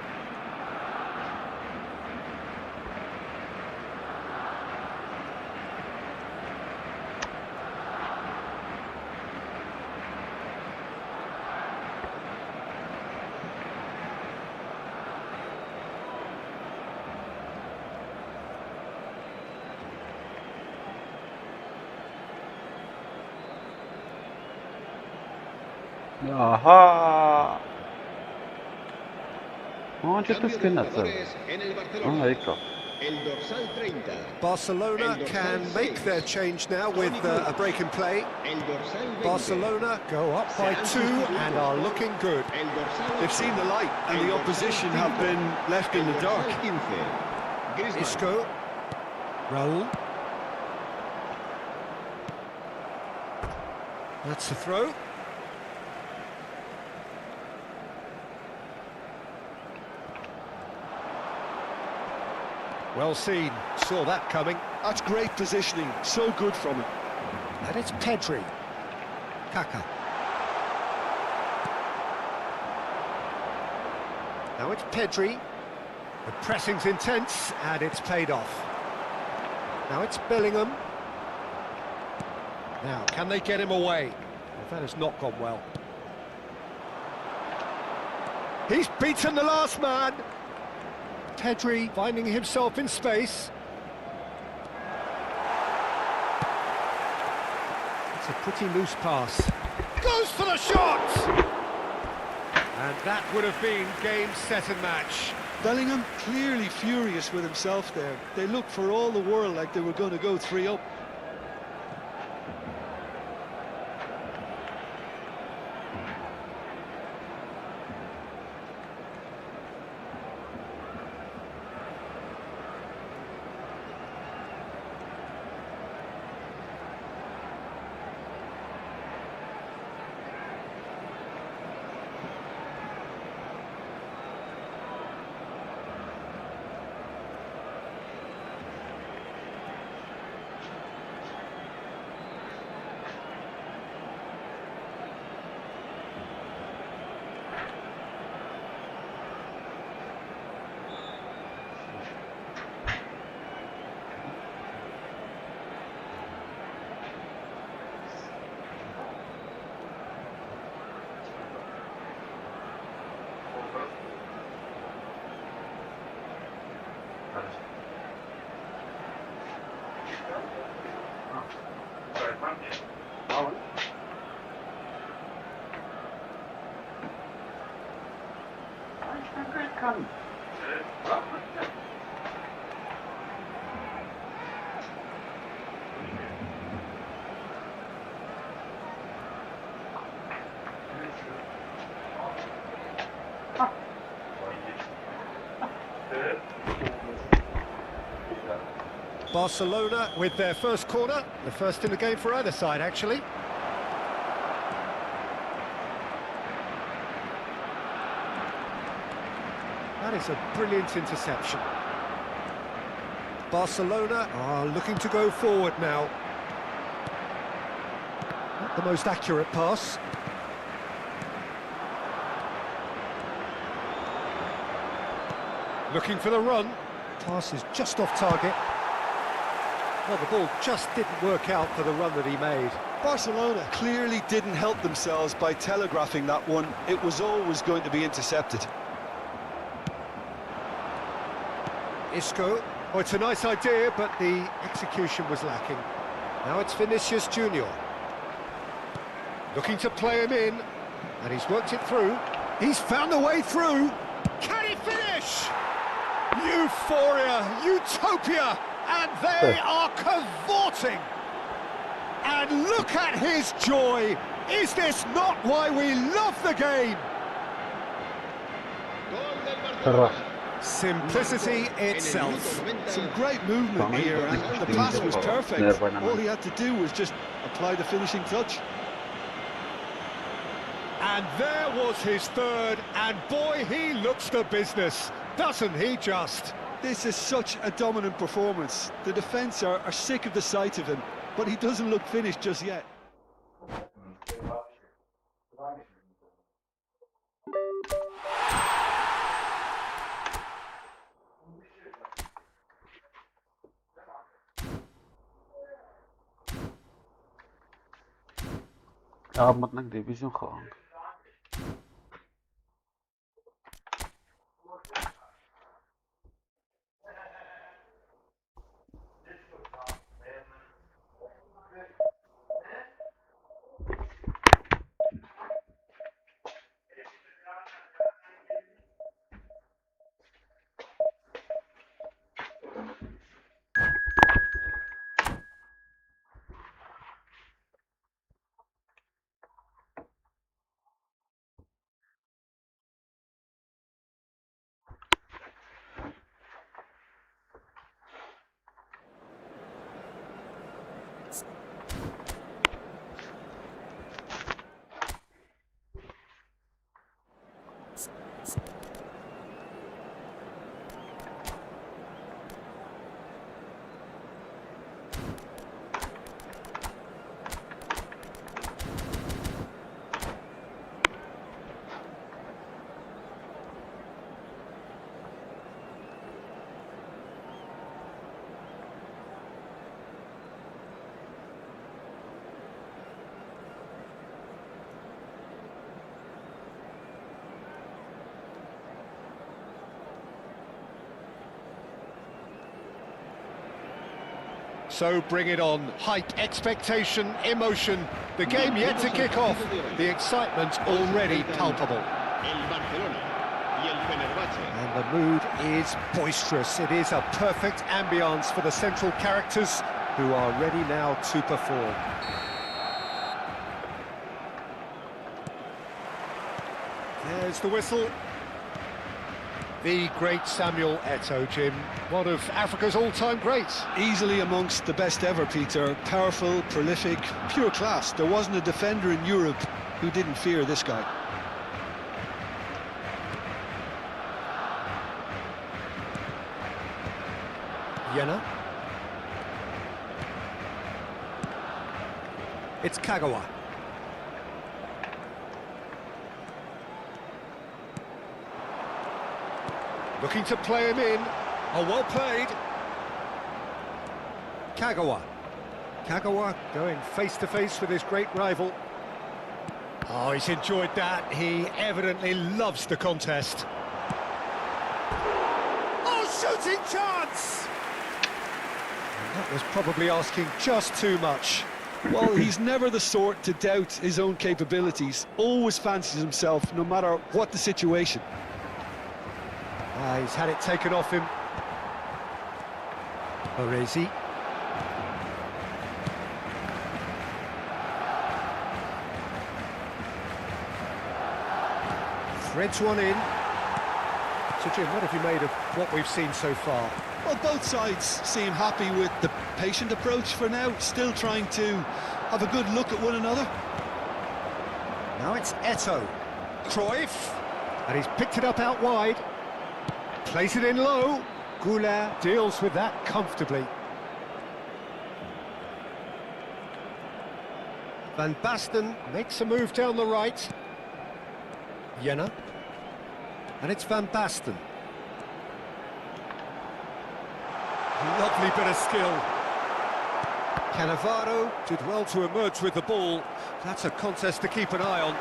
Speaker 3: Aha. No, just
Speaker 4: Cambio de
Speaker 3: skin that.
Speaker 4: jugadores en el Barcelona.
Speaker 3: There you go.
Speaker 4: El dorsal 30.
Speaker 1: Barcelona can make their change now with a break in play.
Speaker 4: El dorsal 20.
Speaker 1: Barcelona go up by 2 and are looking good.
Speaker 4: El dorsal
Speaker 2: They've seen the light and the opposition have been left in the dark.
Speaker 4: dorsal 15. Griezmann.
Speaker 1: Isco. Raul. That's the throw. Well seen, saw that coming.
Speaker 2: That's great positioning, so good from him.
Speaker 1: And it's Pedri. Kaka. Now it's Pedri. The pressing's intense and it's paid off. Now it's Bellingham. Now, can they get him away? Well, that has not gone well. He's beaten the last man. Pedri finding himself in space. It's a pretty loose pass. Goes for the shot! And that would have been game, set and match.
Speaker 2: Bellingham clearly furious with himself there. They looked for all the world like they were going to go 3 up.
Speaker 1: Barcelona with their first corner, the first in the game for either side, actually. That is a brilliant interception. Barcelona are looking to go forward now. Not the most accurate pass. Looking for the run. Pass is just off target. Well, the ball just didn't work out for the run that he made.
Speaker 2: Barcelona clearly didn't help themselves by telegraphing that one. It was always going to be intercepted.
Speaker 1: Isco. Oh, it's a nice idea, but the execution was lacking. Now it's Vinicius Junior. Looking to play him in, and he's worked it through. He's found a way through. Can he finish? Euphoria, utopia, and they are cavorting. And look at his joy. Is this not why we love the game?
Speaker 4: Gol del Barcelona.
Speaker 1: Simplicity itself.
Speaker 2: Some great movement here, and the pass was perfect. All he had to do was just apply the finishing touch.
Speaker 1: And there was his third, and boy, he looks the business, doesn't he just?
Speaker 2: This is such a dominant performance. The defence are sick of the sight of him, but he doesn't look finished just yet.
Speaker 3: Ab մտնենք դիվիզիոն խաղանք։
Speaker 1: So bring it on. Hype, expectation, emotion. The game yet to kick off. The excitement already palpable.
Speaker 4: El Barcelona y el Fenerbahce.
Speaker 1: And the mood is boisterous. It is a perfect ambience for the central characters who are ready now to perform. There's the whistle. The great Samuel Eto'o, Jim, one of Africa's all-time greats.
Speaker 2: Easily amongst the best ever, Peter. Powerful, prolific, pure class. There wasn't a defender in Europe who didn't fear this guy.
Speaker 1: Yena. It's Kagawa. Looking to play him in. Oh, well played. Kagawa. Kagawa going face-to-face with his great rival. Oh, he's enjoyed that. He evidently loves the contest. Oh, shooting chance! And that was probably asking just too much.
Speaker 2: Well, he's never the sort to doubt his own capabilities. Always fancies himself, no matter what the situation.
Speaker 1: He's had it taken off him. Orezi. Threads one in. So Jim, what have you made of what we've seen so far?
Speaker 2: Well, both sides seem happy with the patient approach for now, still trying to have a good look at one another.
Speaker 1: Now it's Eto'o. Cruyff. And he's picked it up out wide. Plays it in low. Goulart deals with that comfortably. Van Basten makes a move down the right. Yena. And it's Van Basten. Lovely bit of skill. Cannavaro did well to emerge with the ball. That's a contest to keep an eye on.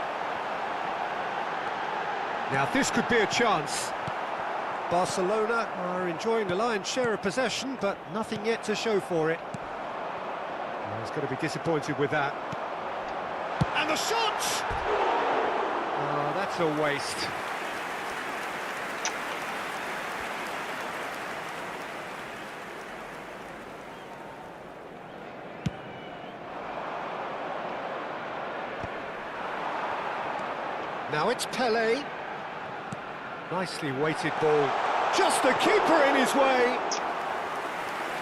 Speaker 1: Now this could be a chance. Barcelona are enjoying the lion's share of possession, but nothing yet to show for it. Well, he's going to be disappointed with that. And the shot! Oh, that's a waste. Now it's Pelé. Nicely weighted ball. Just the keeper in his way.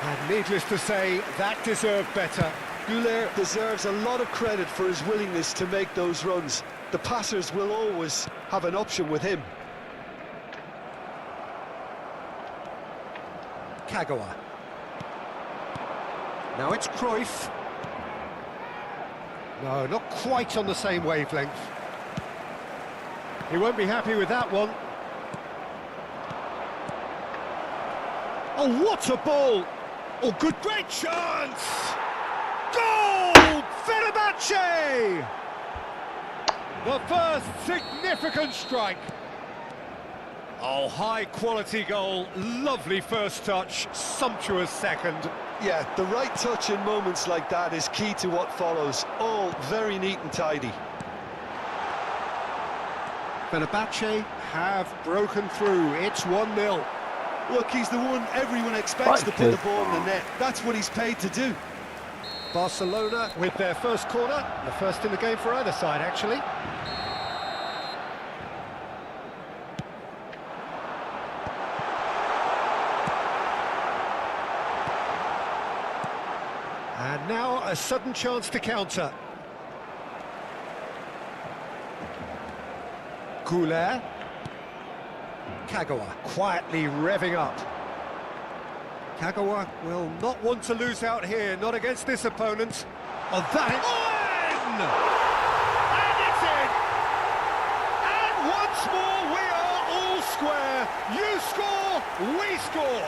Speaker 1: And needless to say, that deserved better.
Speaker 2: Goulet deserves a lot of credit for his willingness to make those runs. The passers will always have an option with him.
Speaker 1: Kagawa. Now it's Cruyff. No, not quite on the same wavelength. He won't be happy with that one. Oh, what a ball! Oh, great chance! Goal! Fenerbahce! The first significant strike. Oh, high-quality goal, lovely first touch, sumptuous second.
Speaker 2: Yeah, the right touch in moments like that is key to what follows. All very neat and tidy.
Speaker 1: Fenerbahce have broken through. It's 1-0.
Speaker 2: Look, he's the one everyone expects to put the ball in the net. That's what he's paid to do.
Speaker 1: Barcelona with their first corner, the first in the game for either side, actually. And now a sudden chance to counter. Goulet. Kagawa quietly revving up. Kagawa will not want to lose out here, not against this opponent. Oh, that is in! And it's in! And once more we are all square. You score, we score.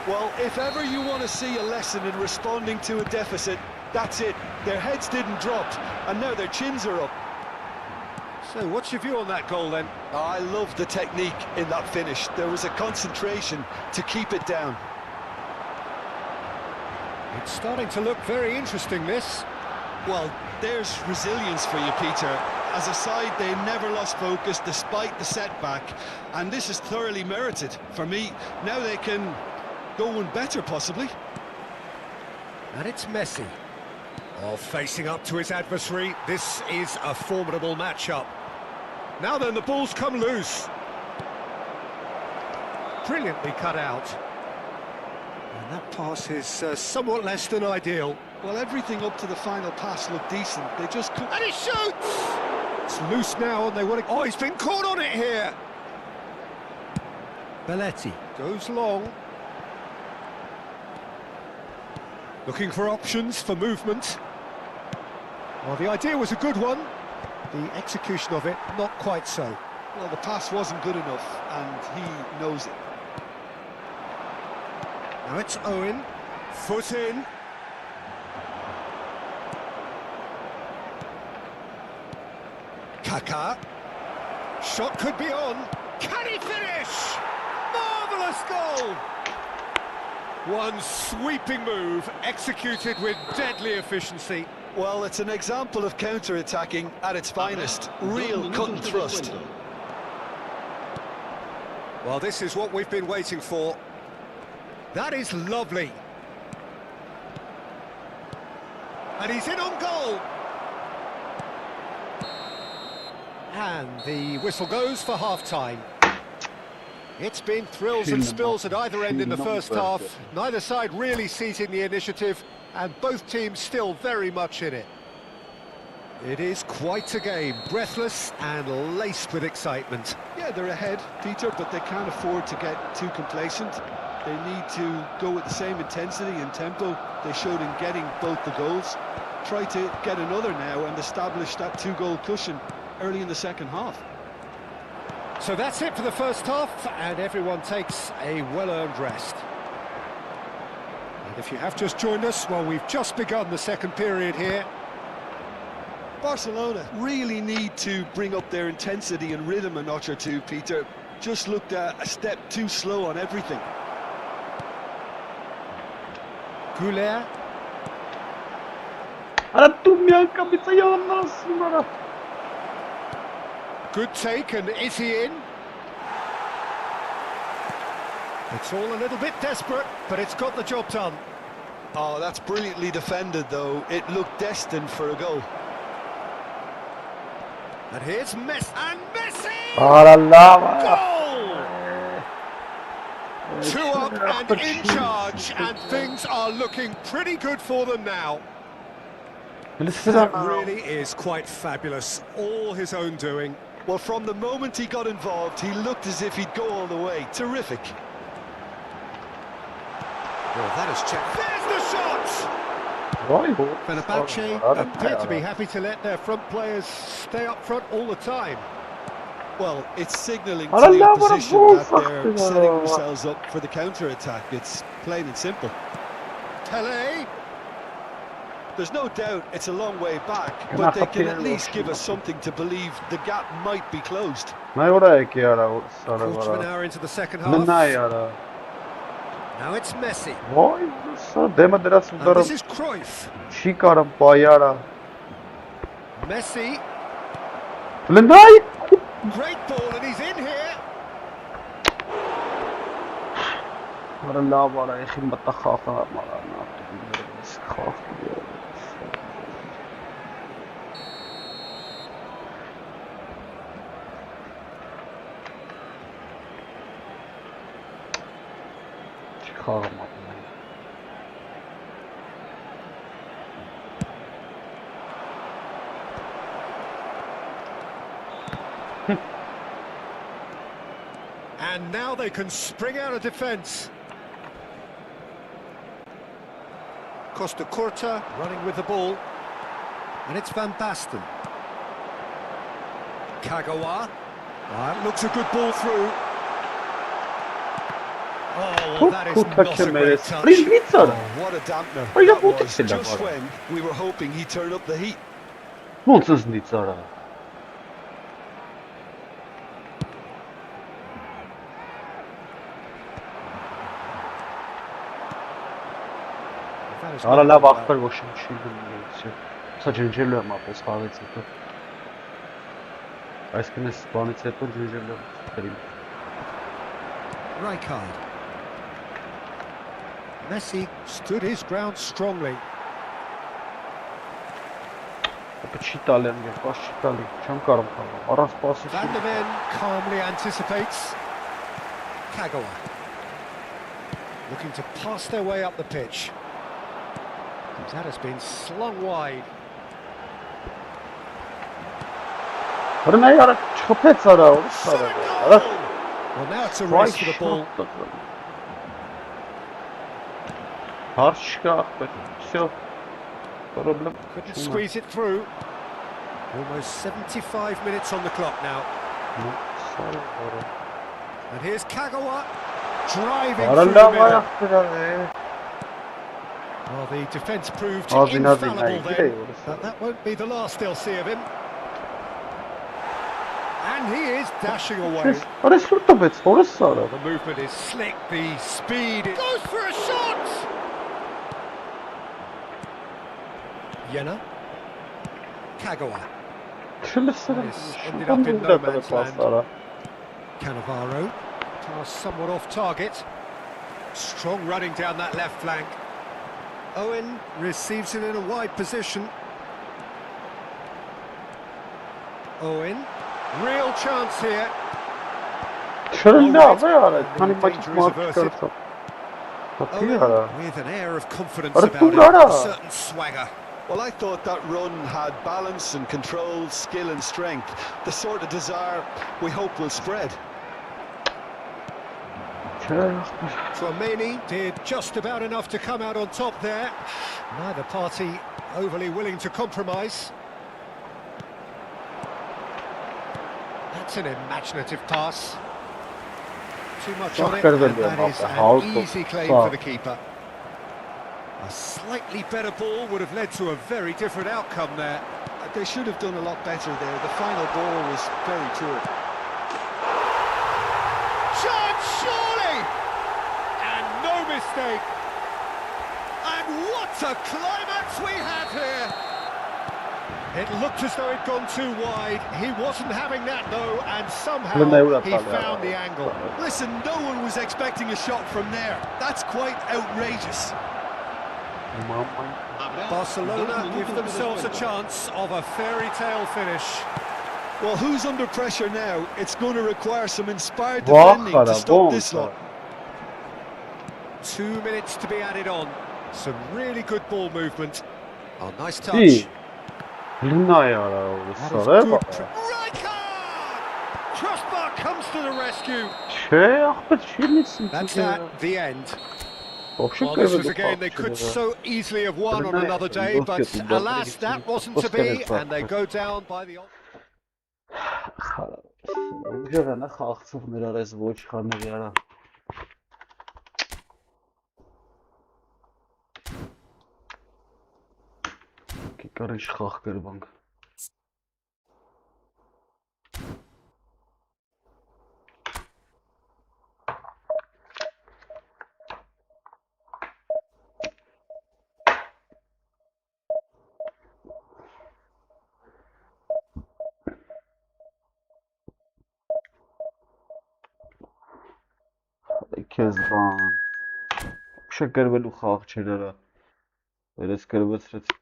Speaker 2: Well, if ever you want to see a lesson in responding to a deficit, that's it. Their heads didn't drop, and now their chins are up.
Speaker 1: So what's your view on that goal then?
Speaker 2: Oh, I love the technique in that finish. There was a concentration to keep it down.
Speaker 1: It's starting to look very interesting, this.
Speaker 2: Well, there's resilience for you, Peter. As a side, they never lost focus despite the setback, and this is thoroughly merited. For me, now they can go one better, possibly.
Speaker 1: And it's Messi. Oh, facing up to his adversary. This is a formidable matchup. Now then, the ball's come loose. Brilliantly cut out. And that pass is somewhat less than ideal.
Speaker 2: Well, everything up to the final pass looked decent. They just couldn't...
Speaker 1: And he shoots! It's loose now, and they want to... Oh, he's been caught on it here! Belletti goes long. Looking for options for movement. Well, the idea was a good one. The execution of it, not quite so.
Speaker 2: Well, the pass wasn't good enough, and he knows it.
Speaker 1: Now it's Owen. Foot in. Kaká. Shot could be on. Can he finish? Marvellous goal! One sweeping move, executed with deadly efficiency.
Speaker 2: Well, it's an example of counter-attacking at its finest. Real cut and thrust.
Speaker 1: Well, this is what we've been waiting for. That is lovely. And he's in on goal. And the whistle goes for half-time. It's been thrills and spills at either end in the first half. Neither side really seizing the initiative, and both teams still very much in it. It is quite a game, breathless and laced with excitement.
Speaker 2: Yeah, they're ahead, Peter, but they can't afford to get too complacent. They need to go with the same intensity and tempo they showed in getting both the goals. Try to get another now and establish that two-goal cushion early in the second half.
Speaker 1: So that's it for the first half, and everyone takes a well-earned rest. And if you have just joined us, well, we've just begun the second period here.
Speaker 2: Barcelona really need to bring up their intensity and rhythm a notch or two, Peter. Just looked a step too slow on everything.
Speaker 1: Goulet. Good take, and is he in? It's all a little bit desperate, but it's got the job done.
Speaker 2: Oh, that's brilliantly defended, though. It looked destined for a goal.
Speaker 1: And here's Messi, and Messi!
Speaker 3: Allah.
Speaker 1: Goal! 2 up and in charge, and things are looking pretty good for them now. That really is quite fabulous, all his own doing.
Speaker 2: Well, from the moment he got involved, he looked as if he'd go all the way. Terrific.
Speaker 1: Well, that is checked. There's the shot! Fenerbahce appear to be happy to let their front players stay up front all the time.
Speaker 2: Well, it's signalling to the opposition that they're setting themselves up for the counter-attack. It's plain and simple.
Speaker 1: Tele.
Speaker 2: There's no doubt it's a long way back, but they can at least give us something to believe the gap might be closed.
Speaker 1: Quarter of an hour into the second half. Now it's Messi. And this is Cruyff. Messi. Great ball, and he's in here. And now they can spring out of defence. Costa Curta running with the ball. And it's Van Basten. Kagawa. That looks a good ball through. Oh, well, that is not a great touch.
Speaker 2: Oh, what a dampener that was, just when we were hoping he'd turn up the heat.
Speaker 3: Արա լավ ախպեր ոչինչ չի գնում։ Սա ջնջելու եմ ապես խաղից հետո։ Այսինքն այս բանից հետո ջնջելու եմ խրիմ։
Speaker 1: Rijkaard. Messi stood his ground strongly.
Speaker 3: Ապա չի տալի եմ, պաս չի տալի, չեմ կարող խաղալ, առանց պասի չի։
Speaker 1: Van der Ven calmly anticipates. Kagawa. Looking to pass their way up the pitch. That has been slung wide.
Speaker 3: Well, now
Speaker 1: it's a race for the ball. Couldn't squeeze it through. Almost 75 minutes on the clock now. And here's Kagawa driving through the middle. Well, the defence proved infallible then, but that won't be the last they'll see of him. And he is dashing away. The movement is slick, the speed goes for a shot! Jena. Kagawa. This ended up in no man's land. Cannavaro. Pass somewhat off target. Strong running down that left flank. Owen receives it in a wide position. Owen, real chance here. Owen with an air of confidence about it, a certain swagger.
Speaker 2: Well, I thought that run had balance and control, skill and strength. The sort of desire we hope will spread.
Speaker 1: Tchouaméni did just about enough to come out on top there. Neither party overly willing to compromise. That's an imaginative pass. Too much on it, and that is an easy claim for the keeper. A slightly better ball would have led to a very different outcome there.
Speaker 2: They should have done a lot better there. The final ball was very poor.
Speaker 1: Surely! And no mistake! And what a climax we have here! It looked as though it'd gone too wide. He wasn't having that though, and somehow he found the angle.
Speaker 2: Listen, no one was expecting a shot from there. That's quite outrageous.
Speaker 1: Barcelona give themselves a chance of a fairy tale finish.
Speaker 2: Well, who's under pressure now? It's going to require some inspired defending to stop this lot.
Speaker 1: 2 minutes to be added on. Some really good ball movement. Oh, nice touch.
Speaker 3: İyi. Ne ya
Speaker 1: That is
Speaker 3: orası?
Speaker 1: good. Right card! Crossbar comes to the rescue.
Speaker 3: Ahmet şeylisin.
Speaker 1: That's at the end.
Speaker 3: Well,
Speaker 1: This was a game they could so easily have won on another day, but alas, that wasn't to be, and they go down by the...
Speaker 3: Ուժեղը նա խաղացող նրան այս ոչխարների արա։ Կիկարիշ խաղ կրբանք։ Քեզ բան շկրվելու խաղ չեր արա վերես կրվեցրեց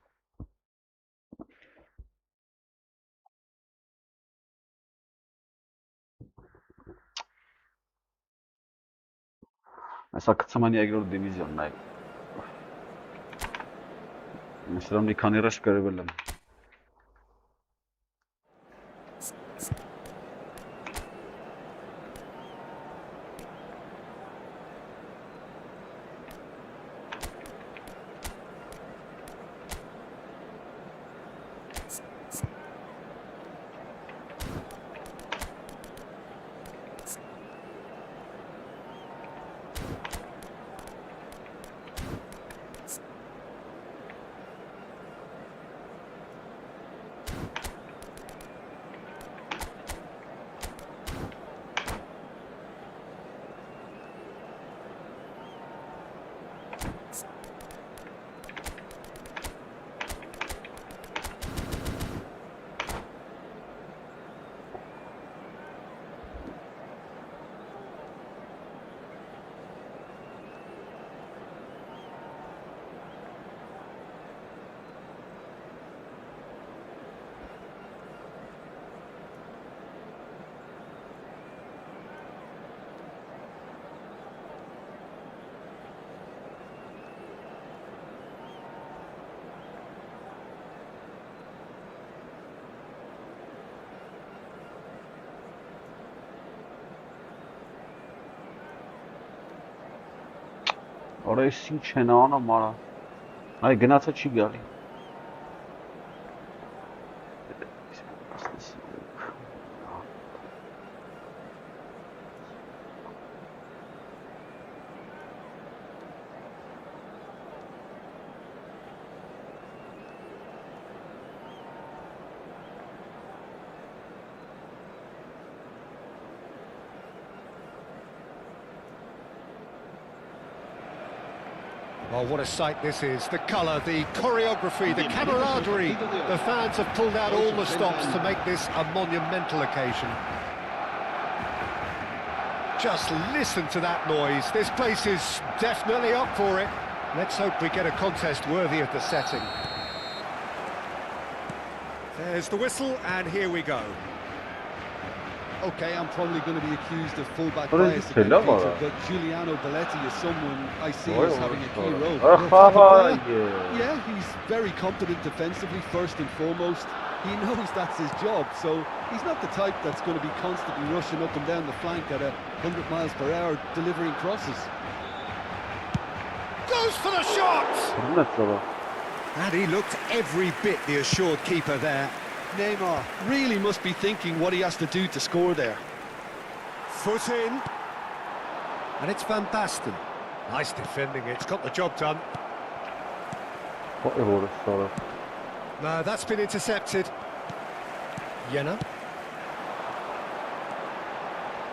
Speaker 3: Այսա կցմանի երկրորդ դիվիզիոնն է Մսրամ մի քանի ռաշ կրվել եմ Ora այս ինչ են անում արա Այ գնացա չի գալի
Speaker 1: Oh, what a sight this is. The colour, the choreography, the camaraderie. The fans have pulled out all the stops to make this a monumental occasion. Just listen to that noise. This place is definitely up for it. Let's hope we get a contest worthy of the setting. There's the whistle, and here we go.
Speaker 2: Okay, I'm probably going to be accused of fullback
Speaker 3: What is
Speaker 2: bias
Speaker 3: this
Speaker 2: again,
Speaker 3: fella,
Speaker 2: Peter,
Speaker 3: or?
Speaker 2: but Giuliano Belletti is someone I see
Speaker 3: Oi,
Speaker 2: as
Speaker 3: oi,
Speaker 2: having a key
Speaker 3: oi.
Speaker 2: role.
Speaker 3: Yeah.
Speaker 2: Yeah, he's very competent defensively, first and foremost. He knows that's his job, so he's not the type that's going to be constantly rushing up and down the flank at 100 miles per hour, delivering crosses.
Speaker 1: Goes for the shot!
Speaker 3: Հրմեցով
Speaker 1: And he looked every bit the assured keeper there.
Speaker 2: Neymar really must be thinking what he has to do to score there.
Speaker 1: Foot in. And it's Van Basten. Nice defending, it's got the job done.
Speaker 3: What է որ ստորը
Speaker 1: No, that's been intercepted. Jenna.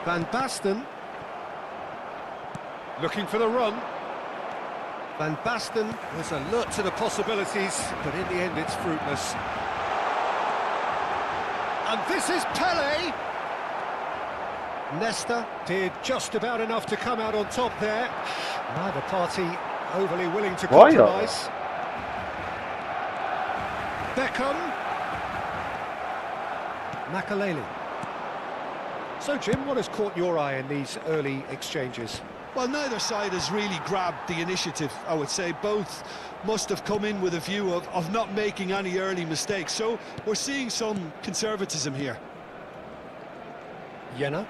Speaker 1: Van Basten. Looking for the run. Van Basten was alert to the possibilities, but in the end it's fruitless. And this is Pele. Nesta did just about enough to come out on top there. Neither party overly willing to
Speaker 3: Why not?
Speaker 1: compromise. Beckham. Makaleli. So, Jim, what has caught your eye in these early exchanges?
Speaker 2: Well, neither side has really grabbed the initiative, I would say. Both must have come in with a view of not making any early mistakes. So we're seeing some conservatism here.
Speaker 1: Jena.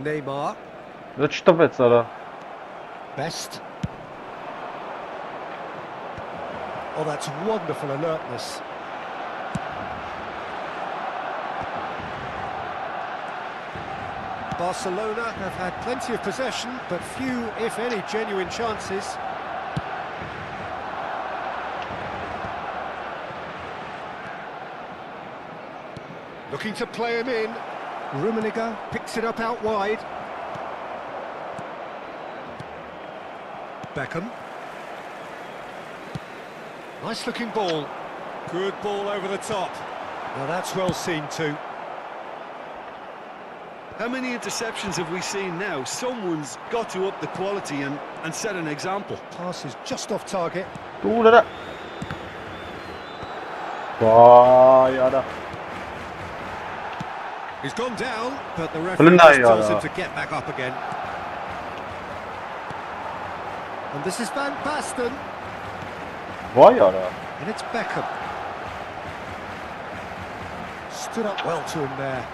Speaker 1: Neymar.
Speaker 3: Չտվեց արա։
Speaker 1: Best. Oh, that's wonderful alertness. Barcelona have had plenty of possession, but few, if any, genuine chances. Looking to play him in. Rummenigge picks it up out wide. Beckham. Nice looking ball. Good ball over the top. Now that's well seen too.
Speaker 2: How many interceptions have we seen now? Someone's got to up the quality and set an example.
Speaker 1: Pass is just off target.
Speaker 3: Դու լրա։ Վայ, արա։
Speaker 1: He's gone down, but the referee just tells him to get back up again. And this is Van Basten.
Speaker 3: Վայ, արա։
Speaker 1: And it's Beckham. Stood up well to him there.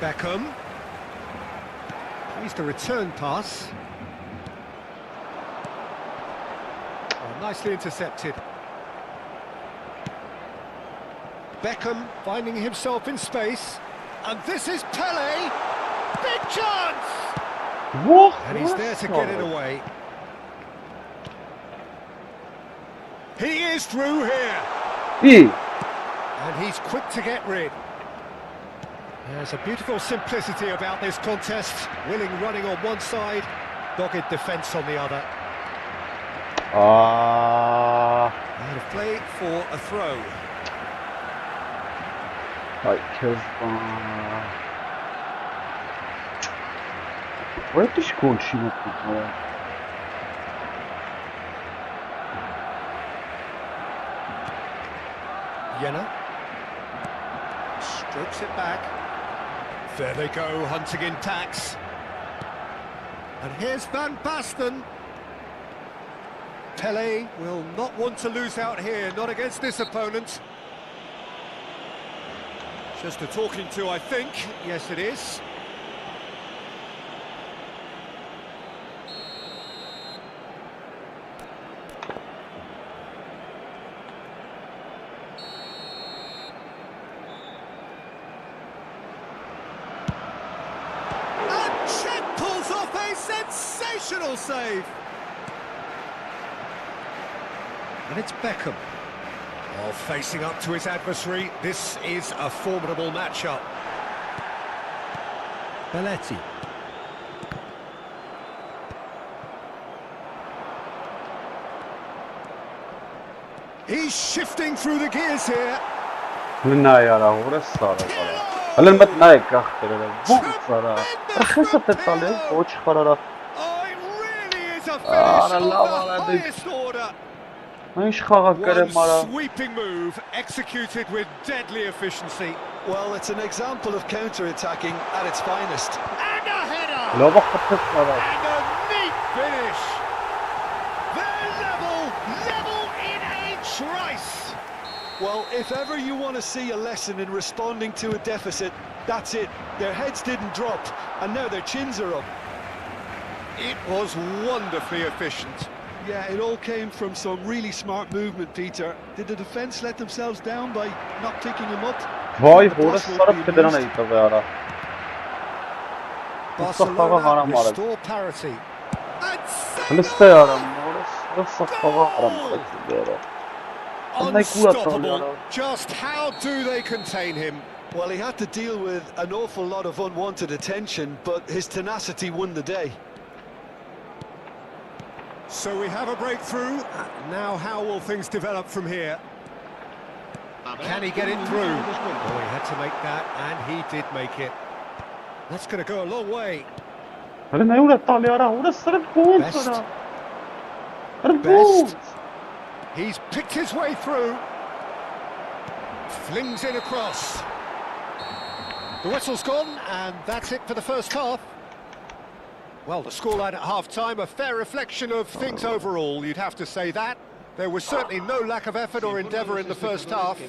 Speaker 1: Beckham. Plays the return pass. Oh, nicely intercepted. Beckham finding himself in space. And this is Pele. Big chance!
Speaker 3: What?
Speaker 1: And he's there to get it away. He is through here. And he's quick to get rid. There's a beautiful simplicity about this contest. Willing running on one side, dogged defence on the other. And a play for a throw.
Speaker 3: Like, where did she go and she went before?
Speaker 1: Jena. Strokes it back. There they go, hunting in tacks. And here's Van Basten. Pele will not want to lose out here, not against this opponent. Just a talking to, I think. Yes, it is. Sensational save! And it's Beckham. Oh, facing up to his adversary. This is a formidable matchup. Belletti. He's shifting through the gears here.
Speaker 3: Ալեն մտ նայ կախտերը ոնց արա Ախսը տալի ոչ խարարա Արա լավ արա Ինչ խաղակ կրեմ արա
Speaker 1: Sweeping move executed with deadly efficiency.
Speaker 2: Well, it's an example of counter-attacking at its finest.
Speaker 1: And a header.
Speaker 3: Լավ խփեց արա
Speaker 1: And a neat finish. They're level in a trice.
Speaker 2: Well, if ever you want to see a lesson in responding to a deficit, that's it. Their heads didn't drop, and now their chins are up.
Speaker 1: It was wonderfully efficient.
Speaker 2: Yeah, it all came from some really smart movement, Peter. Did the defence let themselves down by not picking him up?
Speaker 3: Վայ, հորս սարը կդրան էի տվե արա
Speaker 1: Barcelona restore parity.
Speaker 3: Լստե արա, հորս սախաղա արա
Speaker 1: Unstoppable. Just how do they contain him?
Speaker 2: Well, he had to deal with an awful lot of unwanted attention, but his tenacity won the day.
Speaker 1: So we have a breakthrough. Now how will things develop from here? Can he get it through? Oh, he had to make that, and he did make it. That's going to go a long way. Best. He's picked his way through. Flings it across. The whistle's gone, and that's it for the first half. Well, the scoreline at half-time, a fair reflection of things overall, you'd have to say that. There was certainly no lack of effort or endeavour in the first half.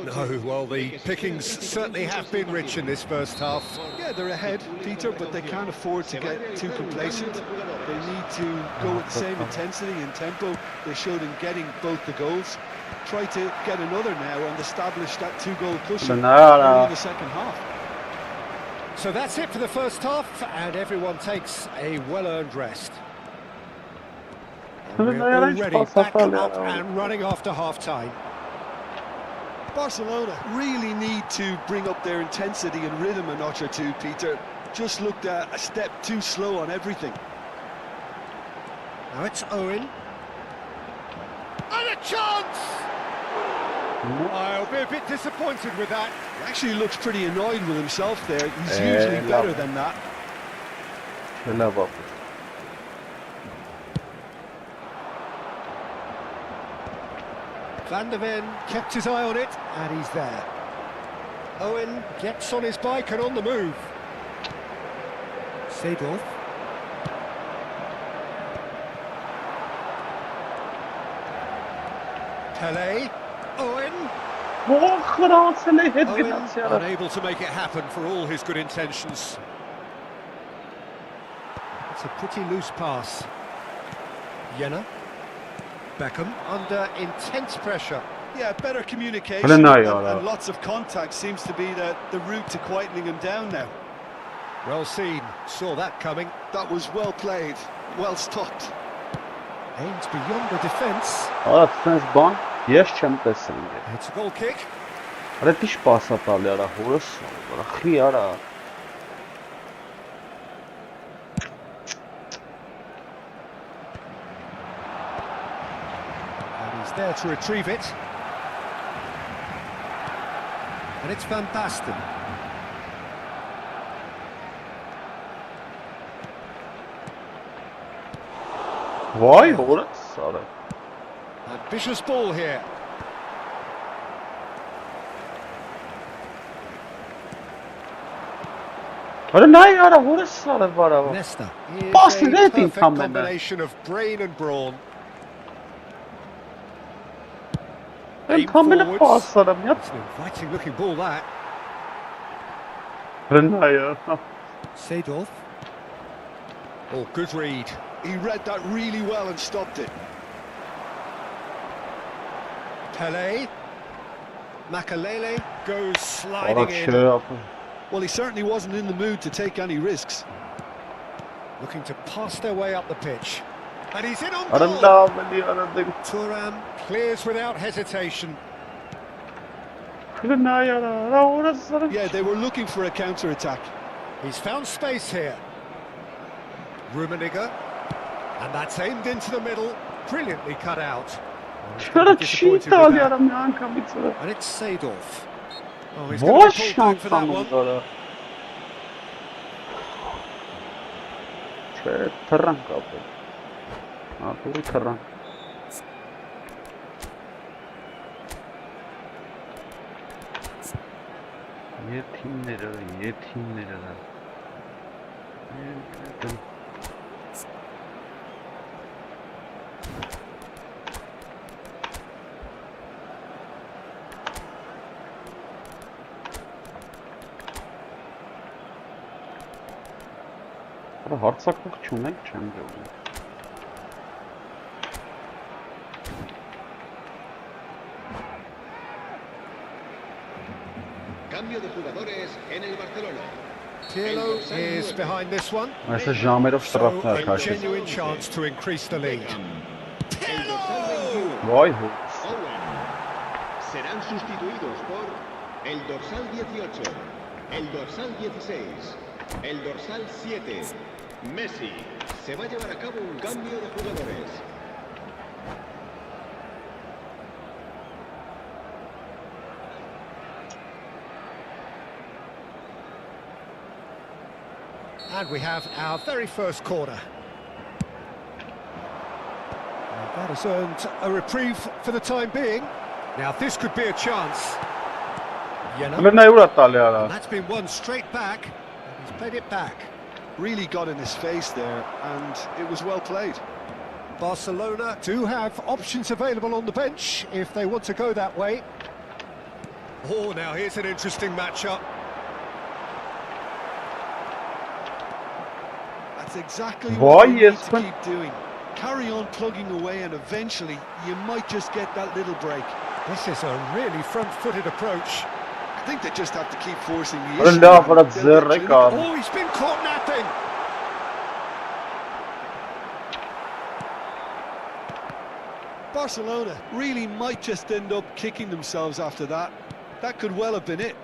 Speaker 1: No, well, the pickings certainly have been rich in this first half.
Speaker 2: Yeah, they're ahead, Peter, but they can't afford to get too complacent. They need to go with the same intensity and tempo they showed in getting both the goals. Try to get another now and establish that two-goal cushion in the second half.
Speaker 1: So that's it for the first half, and everyone takes a well-earned rest. And we're already back up and running after half-time.
Speaker 2: Barcelona really need to bring up their intensity and rhythm a notch or two, Peter. Just looked a step too slow on everything.
Speaker 1: Now it's Owen. And a chance! I'll be a bit disappointed with that.
Speaker 2: He actually looks pretty annoyed with himself there. He's usually better than that.
Speaker 1: Van der Ven kept his eye on it, and he's there. Owen gets on his bike and on the move. Seedorf. Pele. Owen. Owen unable to make it happen for all his good intentions. It's a pretty loose pass. Jenner. Beckham under intense pressure.
Speaker 2: Yeah, better communication and lots of contact seems to be the route to quietening him down now.
Speaker 1: Well seen, saw that coming.
Speaker 2: That was well played, well stopped.
Speaker 1: Aims beyond the defence. It's a goal kick. There to retrieve it, and it's Van Basten.
Speaker 3: Why? Sorry.
Speaker 1: Ambitious ball here. Nesta is a perfect combination of brain and brawn. It's an inviting looking ball, that. Seedorf. Oh, good read.
Speaker 2: He read that really well and stopped it.
Speaker 1: Pele. Makalele goes sliding in.
Speaker 2: Well, he certainly wasn't in the mood to take any risks.
Speaker 1: Looking to pass their way up the pitch. And he's in on goal. Thuram clears without hesitation.
Speaker 2: Yeah, they were looking for a counter-attack.
Speaker 1: He's found space here. Rummenigge. And that's aimed into the middle. Brilliantly cut out. And it's Seedorf. Oh, he's going to be pulled back for that one.
Speaker 4: Cambio de jugadores en el Barcelona.
Speaker 1: Pirlo is behind this one.
Speaker 3: So
Speaker 1: a genuine chance to increase the lead.
Speaker 4: Owen. Serán sustituidos por el dorsal 18, el dorsal 16, el dorsal 7. Messi. Se va a llevar a cabo un cambio de jugadores.
Speaker 1: And we have our very first corner. And that has earned a reprieve for the time being. Now this could be a chance.
Speaker 3: Հələ նա ուրա տալի արա։
Speaker 1: And that's been won straight back. And he's played it back.
Speaker 2: Really got in his face there, and it was well played.
Speaker 1: Barcelona do have options available on the bench if they want to go that way. Oh, now here's an interesting matchup.
Speaker 2: That's exactly
Speaker 3: Why,
Speaker 2: what you need
Speaker 3: yes,
Speaker 2: to
Speaker 3: but-
Speaker 2: keep doing. Carry on plugging away, and eventually you might just get that little break.
Speaker 1: This is a really front-footed approach.
Speaker 2: I think they just have to keep forcing the
Speaker 3: Hələ
Speaker 2: issue.
Speaker 3: nə
Speaker 2: and
Speaker 3: aparat
Speaker 2: they'll get
Speaker 3: zərrə
Speaker 2: clinical.
Speaker 3: qal.
Speaker 1: Oh, he's been caught napping.
Speaker 2: Barcelona really might just end up kicking themselves after that. That could well have been it.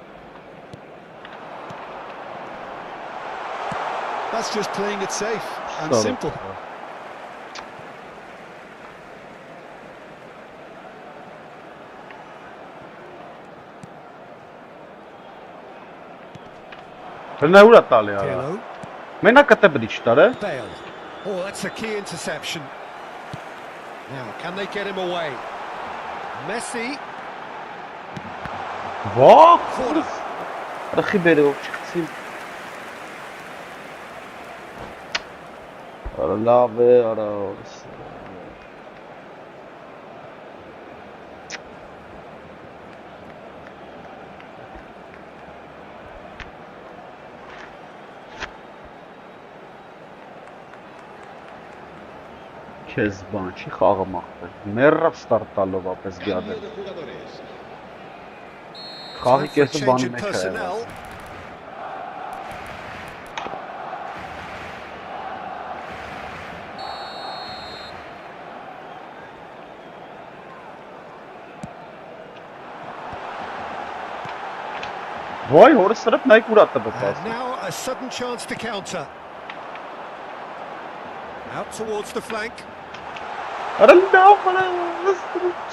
Speaker 2: That's just playing it safe and
Speaker 3: Sorry.
Speaker 2: simple.
Speaker 3: Հələ նա ուրա տալի արա։
Speaker 1: Pirlo,
Speaker 3: Մենակ կտե բդի չտար է։
Speaker 1: Bale. Oh, that's a key interception. Now, can they get him away? Messi,
Speaker 3: Ვა։
Speaker 1: corner.
Speaker 3: Ռխի բերով չկցին։ Արա լավ է, արա։ Քեզ բան չի խաղը մախվել։ Մեռավ ստարտ տալով ապես
Speaker 4: Cambio
Speaker 3: գյադել։
Speaker 4: de jugadores.
Speaker 3: Խաղի
Speaker 1: Time for a
Speaker 3: կեսը
Speaker 1: change
Speaker 3: բանի
Speaker 1: in
Speaker 3: մեջ է
Speaker 1: personnel.
Speaker 3: եղել։ Վայ, հորս սրապ նայք ուրա տպը
Speaker 1: And
Speaker 3: պաս։
Speaker 1: now a sudden chance to counter. Out towards the flank.
Speaker 3: Արա լավ, արա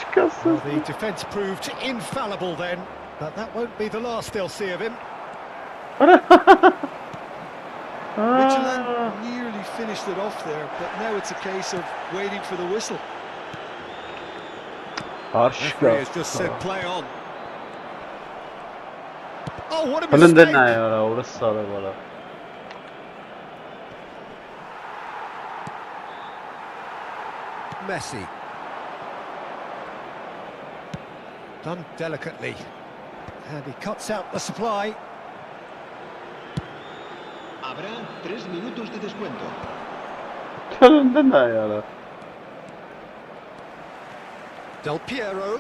Speaker 3: չկասը։
Speaker 1: Well, the defence proved infallible then, but that won't be the last they'll see of him.
Speaker 2: Midtjylland nearly finished it off there, but now it's a case of waiting for the whistle.
Speaker 3: Հարշկա։
Speaker 1: Referee has just said play on. Oh, what a
Speaker 3: Հլնդեն
Speaker 1: mistake!
Speaker 3: այ արա, օրս սարը վարա։
Speaker 1: Messi. Done delicately. And he cuts out the supply.
Speaker 4: Habrá 3 minutos de descuento.
Speaker 3: Հլնդեն այ արա։
Speaker 1: Del Piero.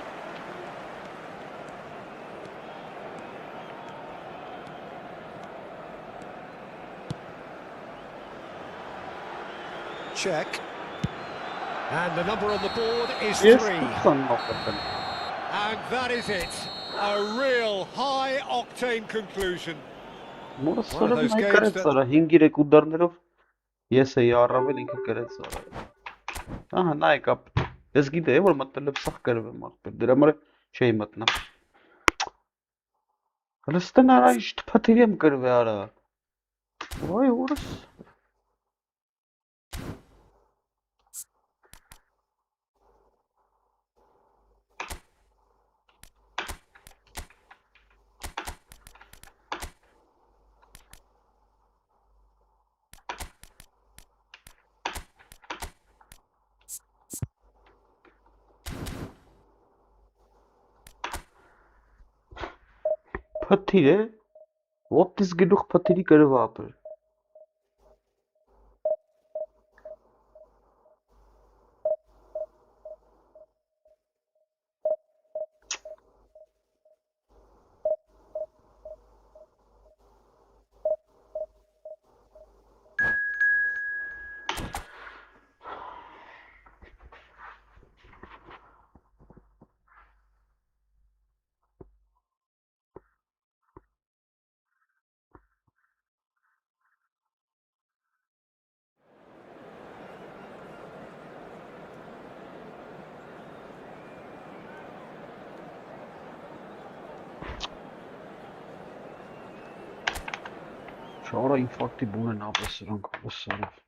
Speaker 1: Check. And the number on the board is
Speaker 3: Ես
Speaker 1: 3.
Speaker 3: կուսան մախտեն։
Speaker 1: And that is it. A real high-octane conclusion.
Speaker 3: Մորս
Speaker 1: One of
Speaker 3: սարը
Speaker 1: those
Speaker 3: նայ
Speaker 1: games
Speaker 3: կրեց
Speaker 1: that-
Speaker 3: արա 5-3 ուդարներով ես էի առավել ինքը կրեց արա։ Ահա նայ կապ։ Ես գիտեի որ մտնել եմ սախ կրվեմ ախպեր։ Դրա համար չէի մտնա։ Հələ ստեն արա ինչ թփաթիրի եմ կրվե արա։ Վայ օրս։ Փաթիր է։ Ոտից գլուխ փաթիրի կրվա ապր։ Շորա ինֆարկտի բուն են ապրես սրանք հոսարով։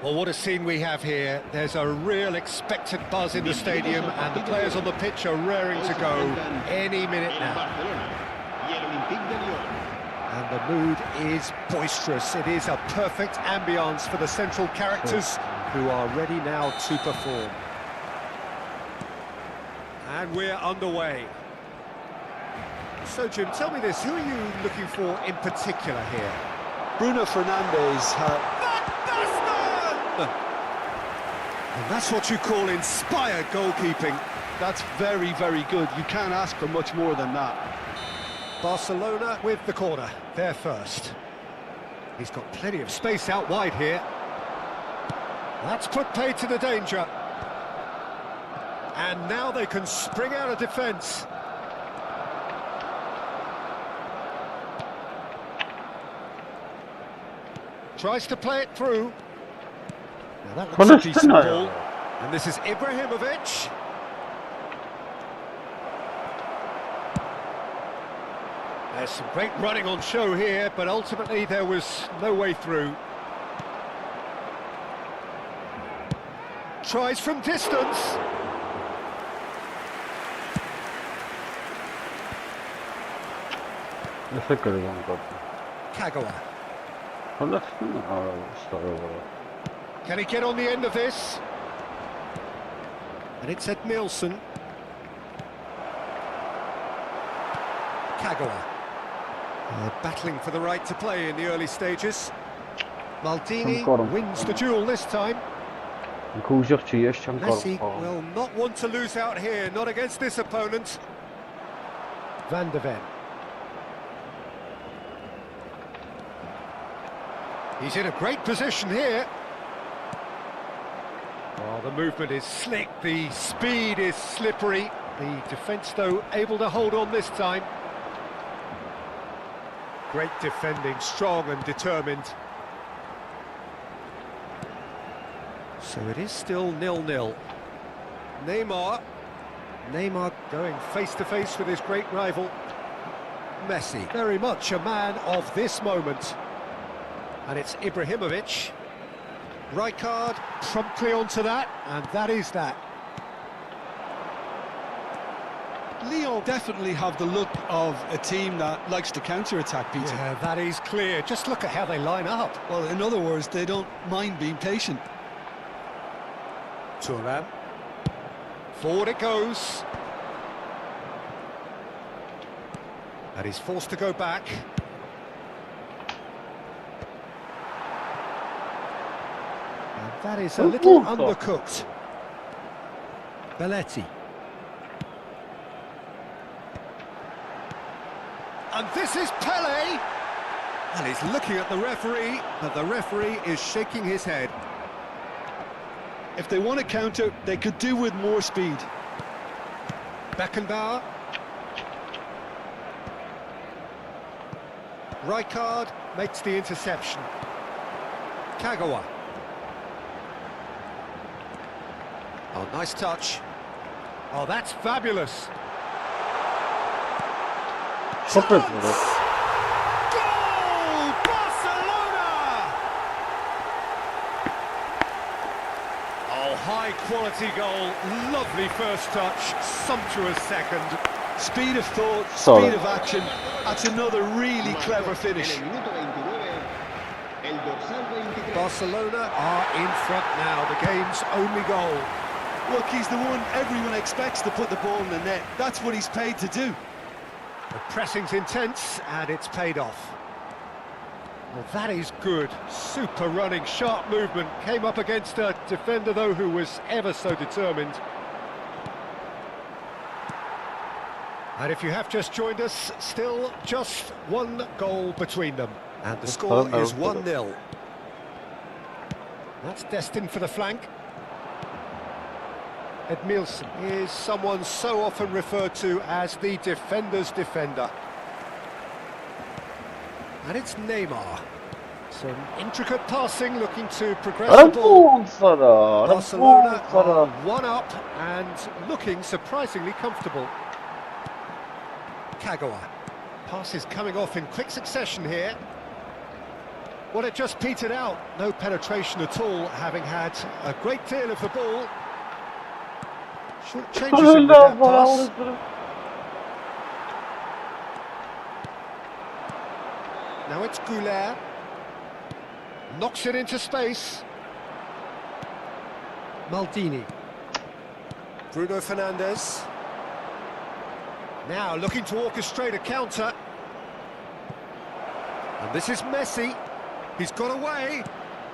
Speaker 1: Well, what a scene we have here. There's a real expectant buzz in the stadium, and the players on the pitch are raring to go any minute now. And the mood is boisterous. It is a perfect ambience for the central characters who are ready now to perform. And we're underway. So, Jim, tell me this, who are you looking for in particular here?
Speaker 2: Bruno Fernandes.
Speaker 1: And that's what you call inspired goalkeeping.
Speaker 2: That's very, very good. You can't ask for much more than that.
Speaker 1: Barcelona with the corner, they're first. He's got plenty of space out wide here. That's put paid to the danger. And now they can spring out of defence. Tries to play it through. Now that looks a decent ball. And this is Ibrahimovic. There's some great running on show here, but ultimately there was no way through. Tries from distance. Kagawa. Can he get on the end of this? And it's Ed Nielsen. Kagawa. Battling for the right to play in the early stages. Maldini wins the duel this time. Messi will not want to lose out here, not against this opponent. Van de Ven. He's in a great position here. Oh, the movement is slick, the speed is slippery. The defence, though, able to hold on this time. Great defending, strong and determined. So it is still 0-0. Neymar going face-to-face with his great rival. Messi, very much a man of this moment. And it's Ibrahimovic. Rijkaard promptly onto that, and that is that.
Speaker 2: Lyon definitely have the look of a team that likes to counter-attack, Peter.
Speaker 1: Yeah, that is clear. Just look at how they line up.
Speaker 2: Well, in other words, they don't mind being patient.
Speaker 1: Thuram. Forward it goes. And he's forced to go back. And that is a little undercooked. Belletti. And this is Pele. And he's looking at the referee, but the referee is shaking his head.
Speaker 2: If they want to counter, they could do with more speed.
Speaker 1: Beckenbauer. Rijkaard makes the interception. Kagawa. Oh, nice touch. Oh, that's fabulous. Goal! Barcelona! Oh, high quality goal. Lovely first touch. Sumptuous second.
Speaker 2: Speed of thought, speed of action. That's another really clever finish.
Speaker 1: Barcelona are in front now, the game's only goal.
Speaker 2: Look, he's the one everyone expects to put the ball in the net. That's what he's paid to do.
Speaker 1: The pressing's intense, and it's paid off. Well, that is good. Super running, sharp movement. Came up against a defender, though, who was ever so determined. And if you have just joined us, still just one goal between them. And the score is 1-0. That's destined for the flank. Ed Nielsen is someone so often referred to as the defender's defender. And it's Neymar. Some intricate passing, looking to progress the ball. Barcelona are one up and looking surprisingly comfortable. Kagawa. Passes coming off in quick succession here. Well, it just petered out. No penetration at all, having had a great deal of the ball. Short changes him with that pass. Now it's Goulet. Knocks it into space. Maldini. Bruno Fernandes. Now looking to orchestrate a counter. And this is Messi. He's got away.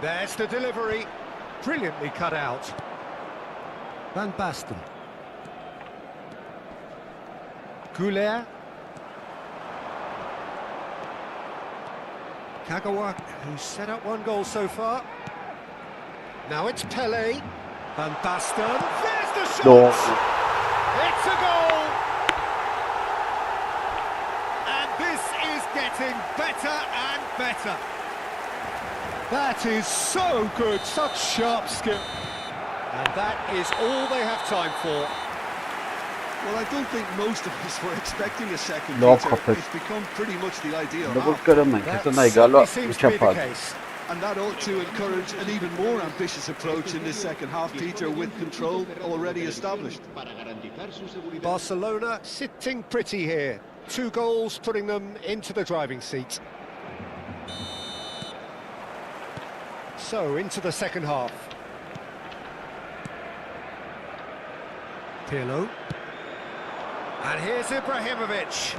Speaker 1: There's the delivery. Brilliantly cut out. Van Basten. Goulet. Kagawa, who's set up one goal so far. Now it's Pele. Van Basten. There's the shot!
Speaker 3: No.
Speaker 1: It's a goal! And this is getting better and better. That is so good, such sharp skill. And that is all they have time for.
Speaker 2: Well, I don't think most of us were expecting a second,
Speaker 3: No,
Speaker 2: Peter.
Speaker 3: Kapes.
Speaker 2: It's become pretty much the ideal
Speaker 3: Double
Speaker 2: half.
Speaker 3: Göremek.
Speaker 1: That
Speaker 3: Ito na igalo.
Speaker 1: certainly seems to be the
Speaker 3: Ichapag.
Speaker 1: case.
Speaker 2: And that ought to encourage an even more ambitious approach in this second half, Peter, with control already established.
Speaker 4: Para garantizar su seguridad.
Speaker 1: Barcelona sitting pretty here. 2 goals putting them into the driving seat. So, into the second half. Pirlo. And here's Ibrahimovic.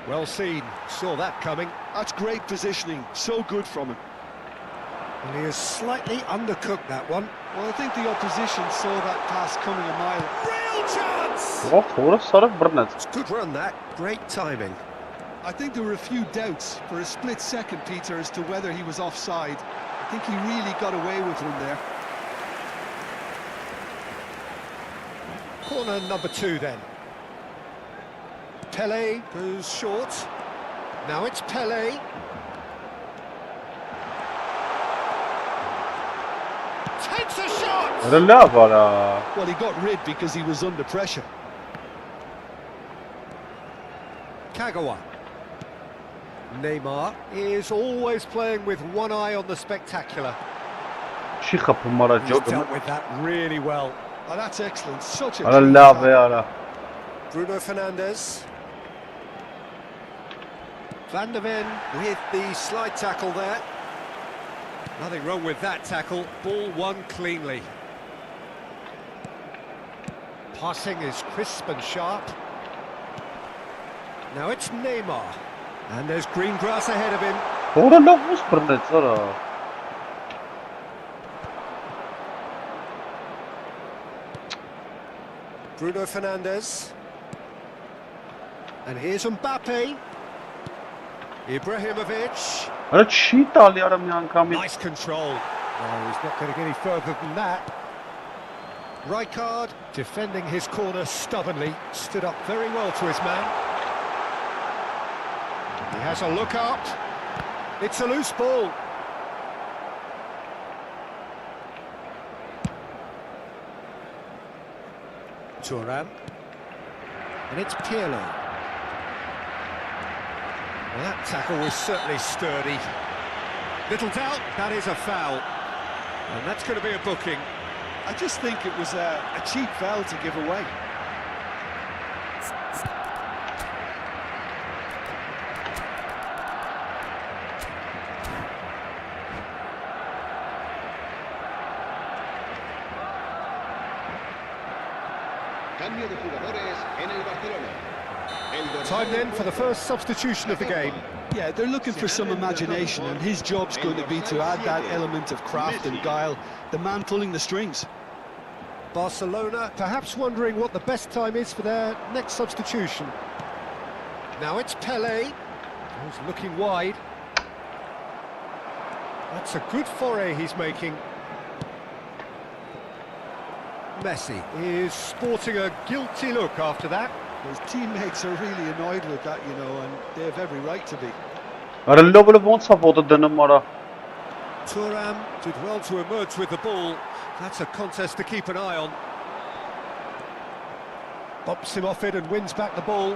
Speaker 1: Well seen, saw that coming.
Speaker 2: That's great positioning, so good from him.
Speaker 1: And he has slightly undercooked that one.
Speaker 2: Well, I think the opposition saw that pass coming a mile.
Speaker 1: Real chance!
Speaker 3: Oh, thora sarı brnet.
Speaker 1: It's good run that, great timing.
Speaker 2: I think there were a few doubts for a split second, Peter, as to whether he was offside. I think he really got away with one there.
Speaker 1: Corner number 2 then. Pele goes short. Now it's Pele. Takes a shot!
Speaker 3: Rela var ha.
Speaker 2: Well, he got rid because he was under pressure.
Speaker 1: Kagawa. Neymar is always playing with one eye on the spectacular.
Speaker 3: Çi kapım var
Speaker 1: He's
Speaker 3: çok.
Speaker 1: dealt with that really well.
Speaker 2: Oh, that's excellent. Such a
Speaker 3: Rela
Speaker 2: clean
Speaker 3: be
Speaker 2: tackle.
Speaker 3: ara.
Speaker 1: Bruno Fernandes. Van der Ven with the slide tackle there. Nothing wrong with that tackle. Ball won cleanly. Passing is crisp and sharp. Now it's Neymar. And there's green grass ahead of him.
Speaker 3: Thora lokmuş brnet sarı.
Speaker 1: Bruno Fernandes. And here's Mbappe. Ibrahimovic.
Speaker 3: Ara çi tali ara bir անգամ.
Speaker 1: Nice control. Oh, he's not going to get any further than that. Rijkaard defending his corner stubbornly. Stood up very well to his man. He has a look up. It's a loose ball. Thuram. And it's Pirlo. Well, that tackle was certainly sturdy. Little doubt, that is a foul. And that's going to be a booking.
Speaker 2: I just think it was a cheap foul to give away.
Speaker 4: Cambio de jugadores en el Barcelona. El dorsal
Speaker 1: Time then for the first substitution of the game.
Speaker 2: Yeah, they're looking for some imagination, and his job's going to be to add that element of craft and guile, the man pulling the strings.
Speaker 1: Barcelona perhaps wondering what the best time is for their next substitution. Now it's Pele, who's looking wide. That's a good foray he's making. Messi is sporting a guilty look after that.
Speaker 2: His teammates are really annoyed with that, you know, and they have every right to be.
Speaker 3: Rela böyle ոնց է ոտը դնում արա.
Speaker 1: Thuram did well to emerge with the ball. That's a contest to keep an eye on. Bops him off it and wins back the ball.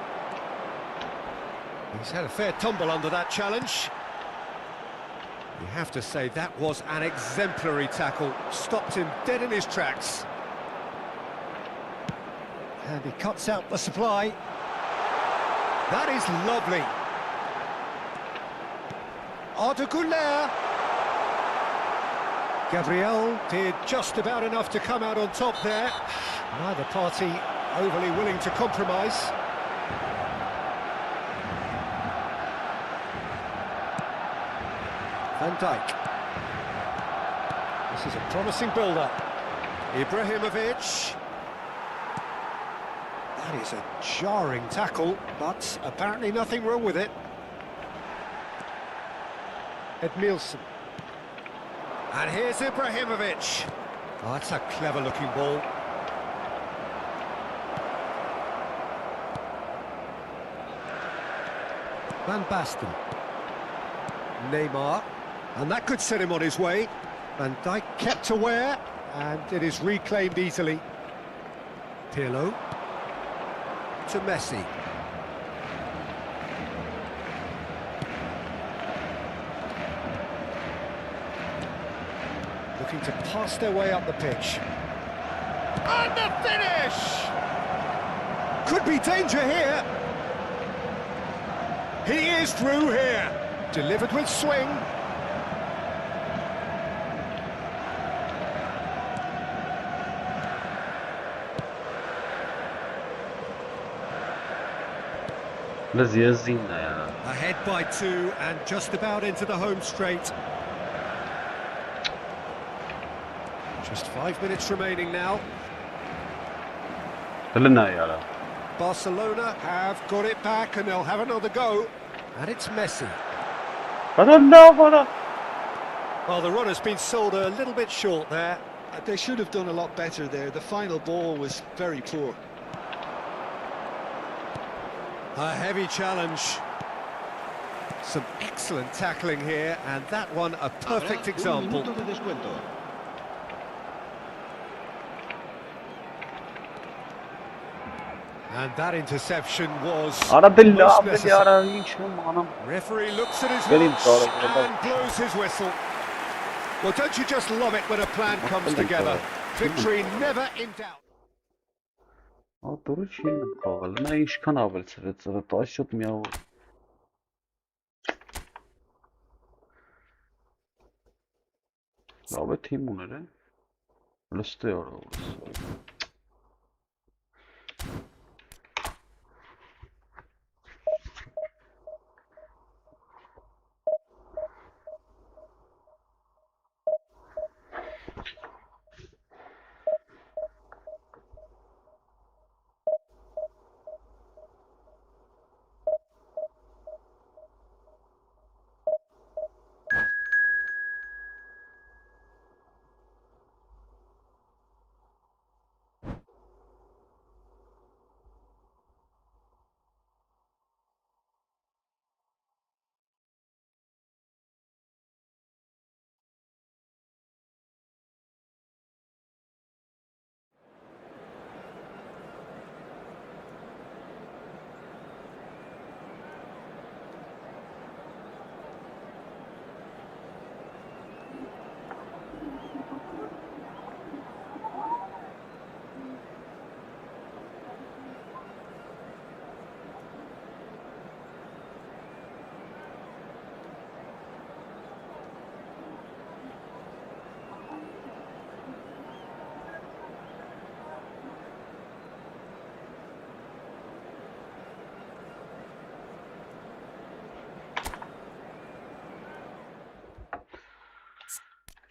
Speaker 1: He's had a fair tumble under that challenge. You have to say that was an exemplary tackle. Stopped him dead in his tracks. And he cuts out the supply. That is lovely. Articular. Gabriel did just about enough to come out on top there. Neither party overly willing to compromise. Van Dijk. This is a promising build-up. Ibrahimovic. That is a jarring tackle, but apparently nothing wrong with it. Edmilson. And here's Ibrahimovic. Oh, that's a clever-looking ball. Van Basten. Neymar. And that could set him on his way. Van Dijk kept aware, and it is reclaimed easily. Pirlo. To Messi. Looking to pass their way up the pitch. And the finish! Could be danger here. He is through here. Delivered with swing. Ahead by 2 and just about into the home straight. Just 5 minutes remaining now. Barcelona have got it back and they'll have another go. And it's Messi. Well, the run has been sold a little bit short there.
Speaker 2: They should have done a lot better there. The final ball was very poor.
Speaker 1: A heavy challenge. Some excellent tackling here, and that one a perfect example. And that interception was most necessary. Referee looks at his watch and blows his whistle. Well, don't you just love it when a plan comes together? Victory never in doubt.
Speaker 3: Դուրը չի եմ խաղալ, նա ինչքան ավելցրեց, 17 միավոր։ Լավ է թիմ ուներ է, լստե արավս։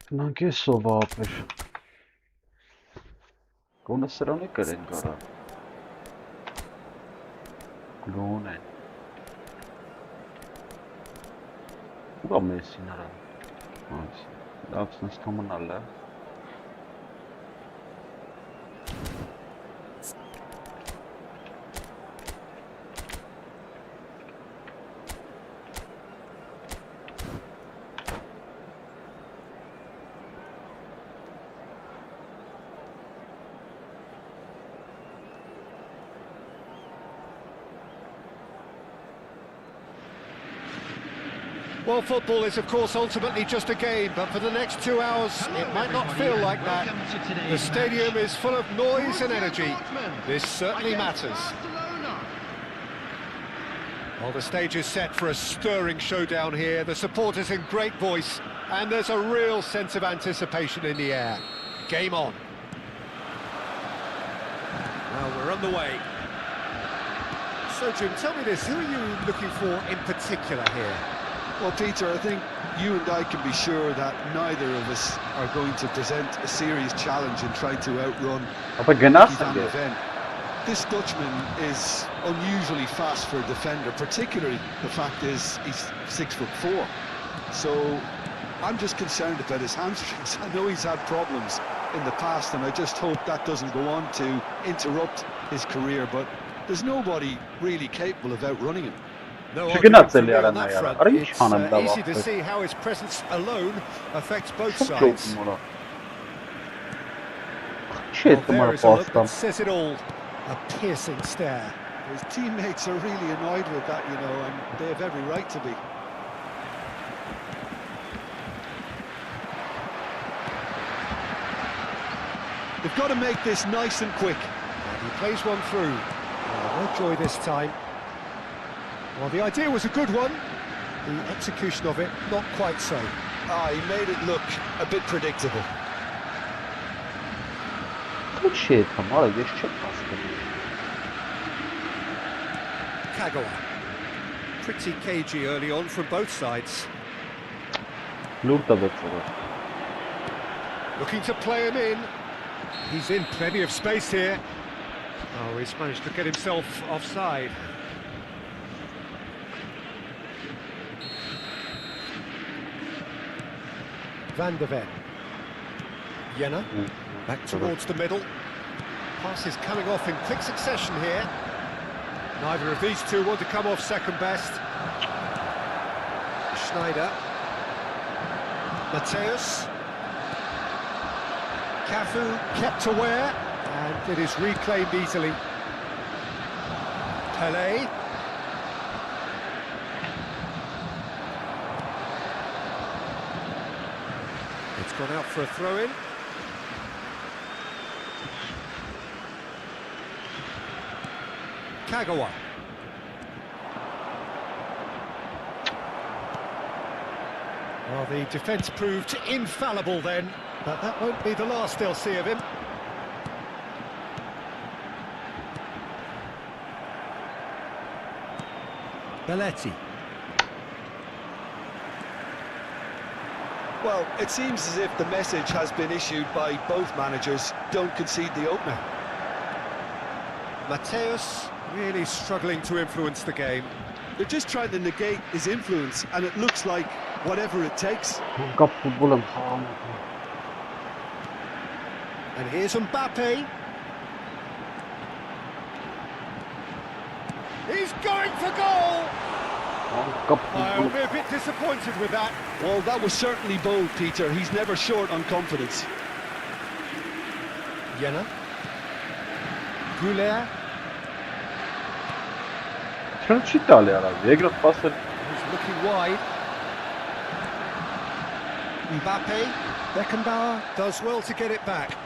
Speaker 3: Նրանք է սովապեր, գոնը սրան է կրեն գարա, գոն են, ուղա մեսին արա, լավս նստոմնալ է,
Speaker 1: Well, football is, of course, ultimately just a game, but for the next 2 hours, it might not feel like that. The stadium is full of noise and energy. This certainly matters. Well, the stage is set for a stirring showdown here. The supporters in great voice, and there's a real sense of anticipation in the air. Game on. Well, we're underway. So, Jim, tell me this, who are you looking for in particular here?
Speaker 2: Well, Peter, I think you and I can be sure that neither of us are going to present a serious challenge in trying to outrun Van de Ven. This Dutchman is unusually fast for a defender, particularly the fact is he's 6'4". So I'm just concerned about his hamstrings. I know he's had problems in the past, and I just hope that doesn't go on to interrupt his career, but there's nobody really capable of outrunning him.
Speaker 1: No argument for me on that front. It's easy to see how his presence alone affects both sides. Well, there is a look that says it all. A piercing stare.
Speaker 2: His teammates are really annoyed with that, you know, and they have every right to be. They've got to make this nice and quick.
Speaker 1: And he plays one through. No joy this time. Well, the idea was a good one. The execution of it, not quite so.
Speaker 2: He made it look a bit predictable.
Speaker 3: Good shit,
Speaker 1: Kagawa. Pretty cagey early on from both sides. Looking to play him in. He's in plenty of space here. Oh, he's managed to get himself offside. Van de Ven. Jenna. Back towards the middle. Pass is coming off in quick succession here. Neither of these two want to come off second best. Schneider. Mateus. Cafu kept aware, and it is reclaimed easily. Pelé. It's gone out for a throw-in. Kagawa. Well, the defence proved infallible then, but that won't be the last they'll see of him. Belletti.
Speaker 2: Well, it seems as if the message has been issued by both managers: don't concede the opener.
Speaker 1: Mateus really struggling to influence the game.
Speaker 2: They're just trying to negate his influence, and it looks like whatever it takes.
Speaker 1: And here's Mbappe. He's going for goal! I'll be a bit disappointed with that.
Speaker 2: Well, that was certainly bold, Peter. He's never short on confidence.
Speaker 1: Jenna. Goulet. He's looking wide. Mbappe. Beckenbauer does well to get it back.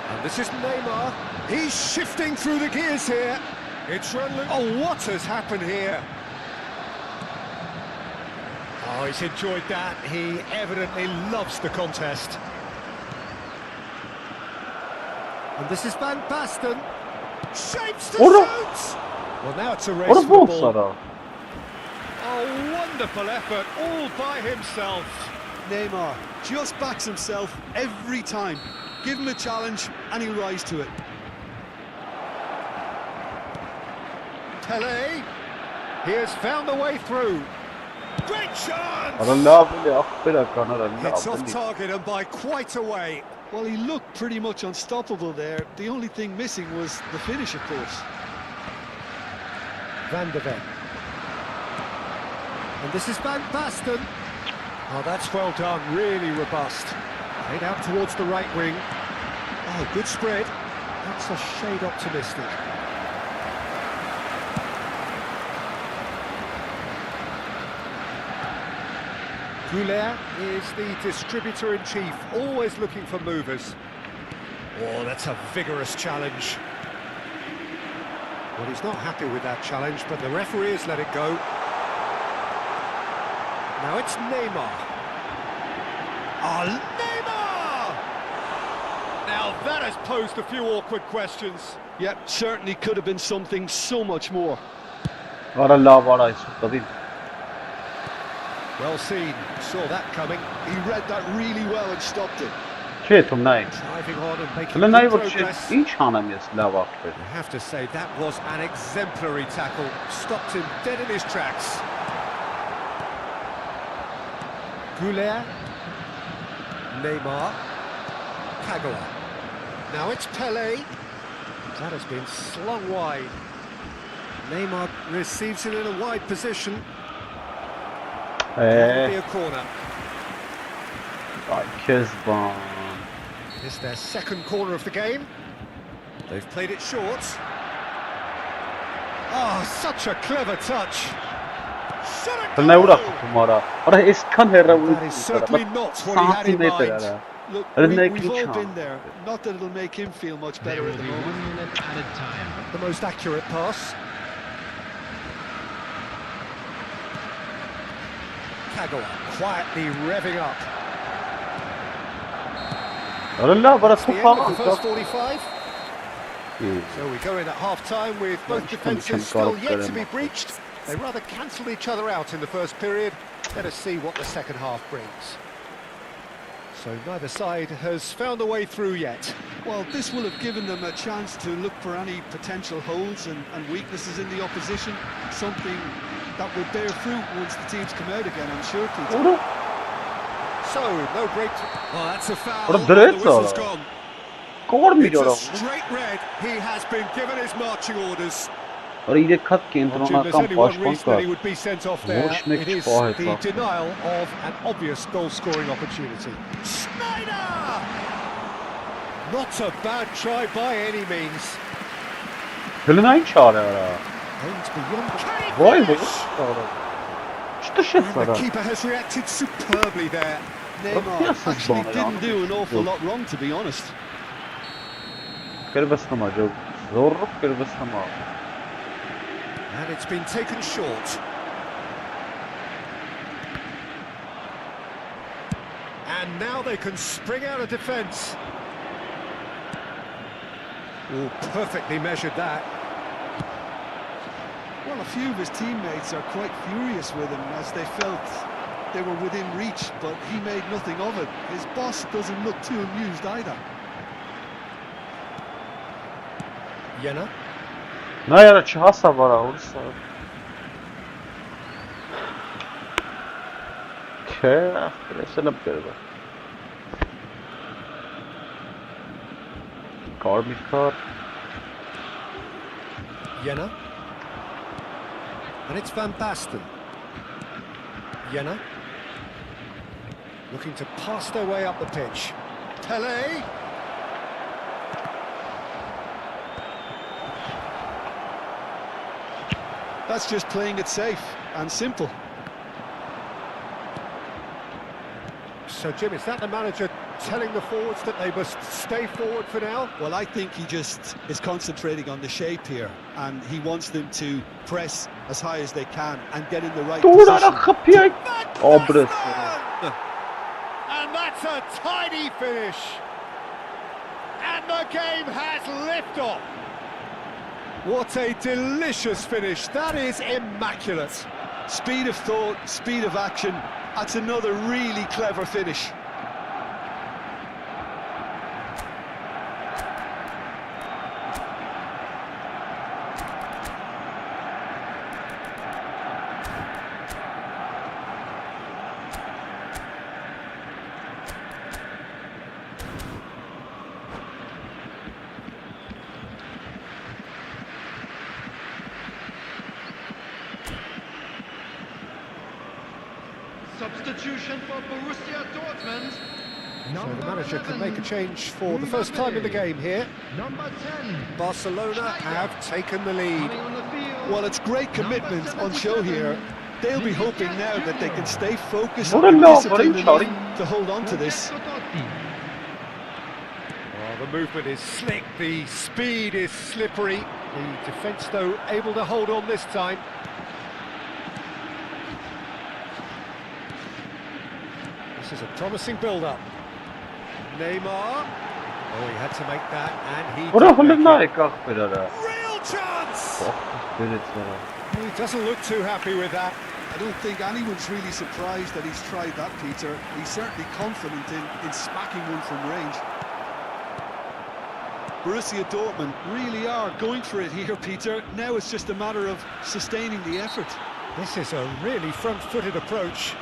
Speaker 1: And this is Neymar. He's shifting through the gears here. It's run. Oh, what has happened here? Oh, he's enjoyed that. He evidently loves the contest. And this is Van Basten. Shapes the shoots! Well, now it's a race for the ball. Oh, wonderful effort, all by himself.
Speaker 2: Neymar just backs himself every time. Give him a challenge and he'll rise to it.
Speaker 1: Pelé, he has found the way through. Great chance! It's off target and by quite a way.
Speaker 2: Well, he looked pretty much unstoppable there. The only thing missing was the finish, of course.
Speaker 1: Van de Ven. And this is Van Basten. Oh, that's well done, really robust. Played out towards the right wing. Oh, good spread. That's a shade optimistic. Goulet is the distributor-in-chief, always looking for movers. Oh, that's a vigorous challenge. Well, he's not happy with that challenge, but the referee has let it go. Now it's Neymar. Oh, Neymar! Now that has posed a few awkward questions.
Speaker 2: Yep, certainly could have been something so much more.
Speaker 1: Well seen, saw that coming.
Speaker 2: He read that really well and stopped it.
Speaker 1: Driving on and making good progress.
Speaker 3: I
Speaker 1: I have to say, that was an exemplary tackle. Stopped him dead in his tracks. Goulet. Neymar. Kagawa. Now it's Pelé. That has been slung wide. Neymar receives it in a wide position. That'll be a corner. It's their second corner of the game. They've played it short. Oh, such a clever touch. Shot it goal! That is certainly not what he had in mind.
Speaker 2: Look, we've all been there. Not that it'll make him feel much better at the moment.
Speaker 6: 1 minute added time.
Speaker 1: The most accurate pass. Kagawa quietly revving up. The end of the first 45. So we go in at half-time with both defences still yet to be breached. They rather cancelled each other out in the first period. Let us see what the second half brings. So neither side has found a way through yet.
Speaker 2: Well, this will have given them a chance to look for any potential holes and weaknesses in the opposition. Something that will bear fruit once the teams come out again, I'm sure, Peter.
Speaker 1: So, no break. Oh, that's a foul.
Speaker 3: What a
Speaker 1: The
Speaker 3: direct
Speaker 1: whistle's
Speaker 3: foul.
Speaker 1: gone. It's a straight red. He has been given his marching orders. Well, Jim, there's only one reason that he would be sent off there. It is the denial of an obvious goal-scoring opportunity. Schneider! Not a bad try by any means. Aimed beyond. Can he finish? And the keeper has reacted superbly there.
Speaker 2: Neymar actually didn't do an awful lot wrong, to be honest.
Speaker 1: And it's been taken short. And now they can spring out of defence. Oh, perfectly measured that.
Speaker 2: Well, a few of his teammates are quite furious with him as they felt they were within reach, but he made nothing of it. His boss doesn't look too amused either.
Speaker 1: Jena. Jena. And it's Van Basten. Jena. Looking to pass their way up the pitch. Pelé.
Speaker 2: That's just playing it safe and simple.
Speaker 1: So, Jim, is that the manager telling the forwards that they must stay forward for now?
Speaker 2: Well, I think he just is concentrating on the shape here, and he wants them to press as high as they can and get in the right position.
Speaker 1: And that's a tidy finish. And the game has liftoff. What a delicious finish. That is immaculate.
Speaker 2: Speed of thought, speed of action. That's another really clever finish.
Speaker 8: Substitution for Borussia Dortmund.
Speaker 1: So the manager can make a change for the first time in the game here.
Speaker 8: Number 10.
Speaker 1: Barcelona have taken the lead.
Speaker 8: Coming on the field.
Speaker 2: Well, it's great commitment on show here. They'll be hoping now that they can stay focused
Speaker 3: What
Speaker 2: and
Speaker 3: a
Speaker 2: disciplined
Speaker 3: lot,
Speaker 2: enough to hold on to this.
Speaker 1: Well, the movement is slick, the speed is slippery. The defence, though, able to hold on this time. This is a promising build-up. Neymar. Oh, he had to make that, and he
Speaker 3: Ora
Speaker 1: did make
Speaker 3: hılına
Speaker 1: it.
Speaker 3: ekak berara.
Speaker 1: Real chance! He doesn't look too happy with that.
Speaker 2: I don't think anyone's really surprised that he's tried that, Peter. He's certainly confident in smacking one from range. Borussia Dortmund really are going for it here, Peter. Now it's just a matter of sustaining the effort.
Speaker 1: This is a really front-footed approach.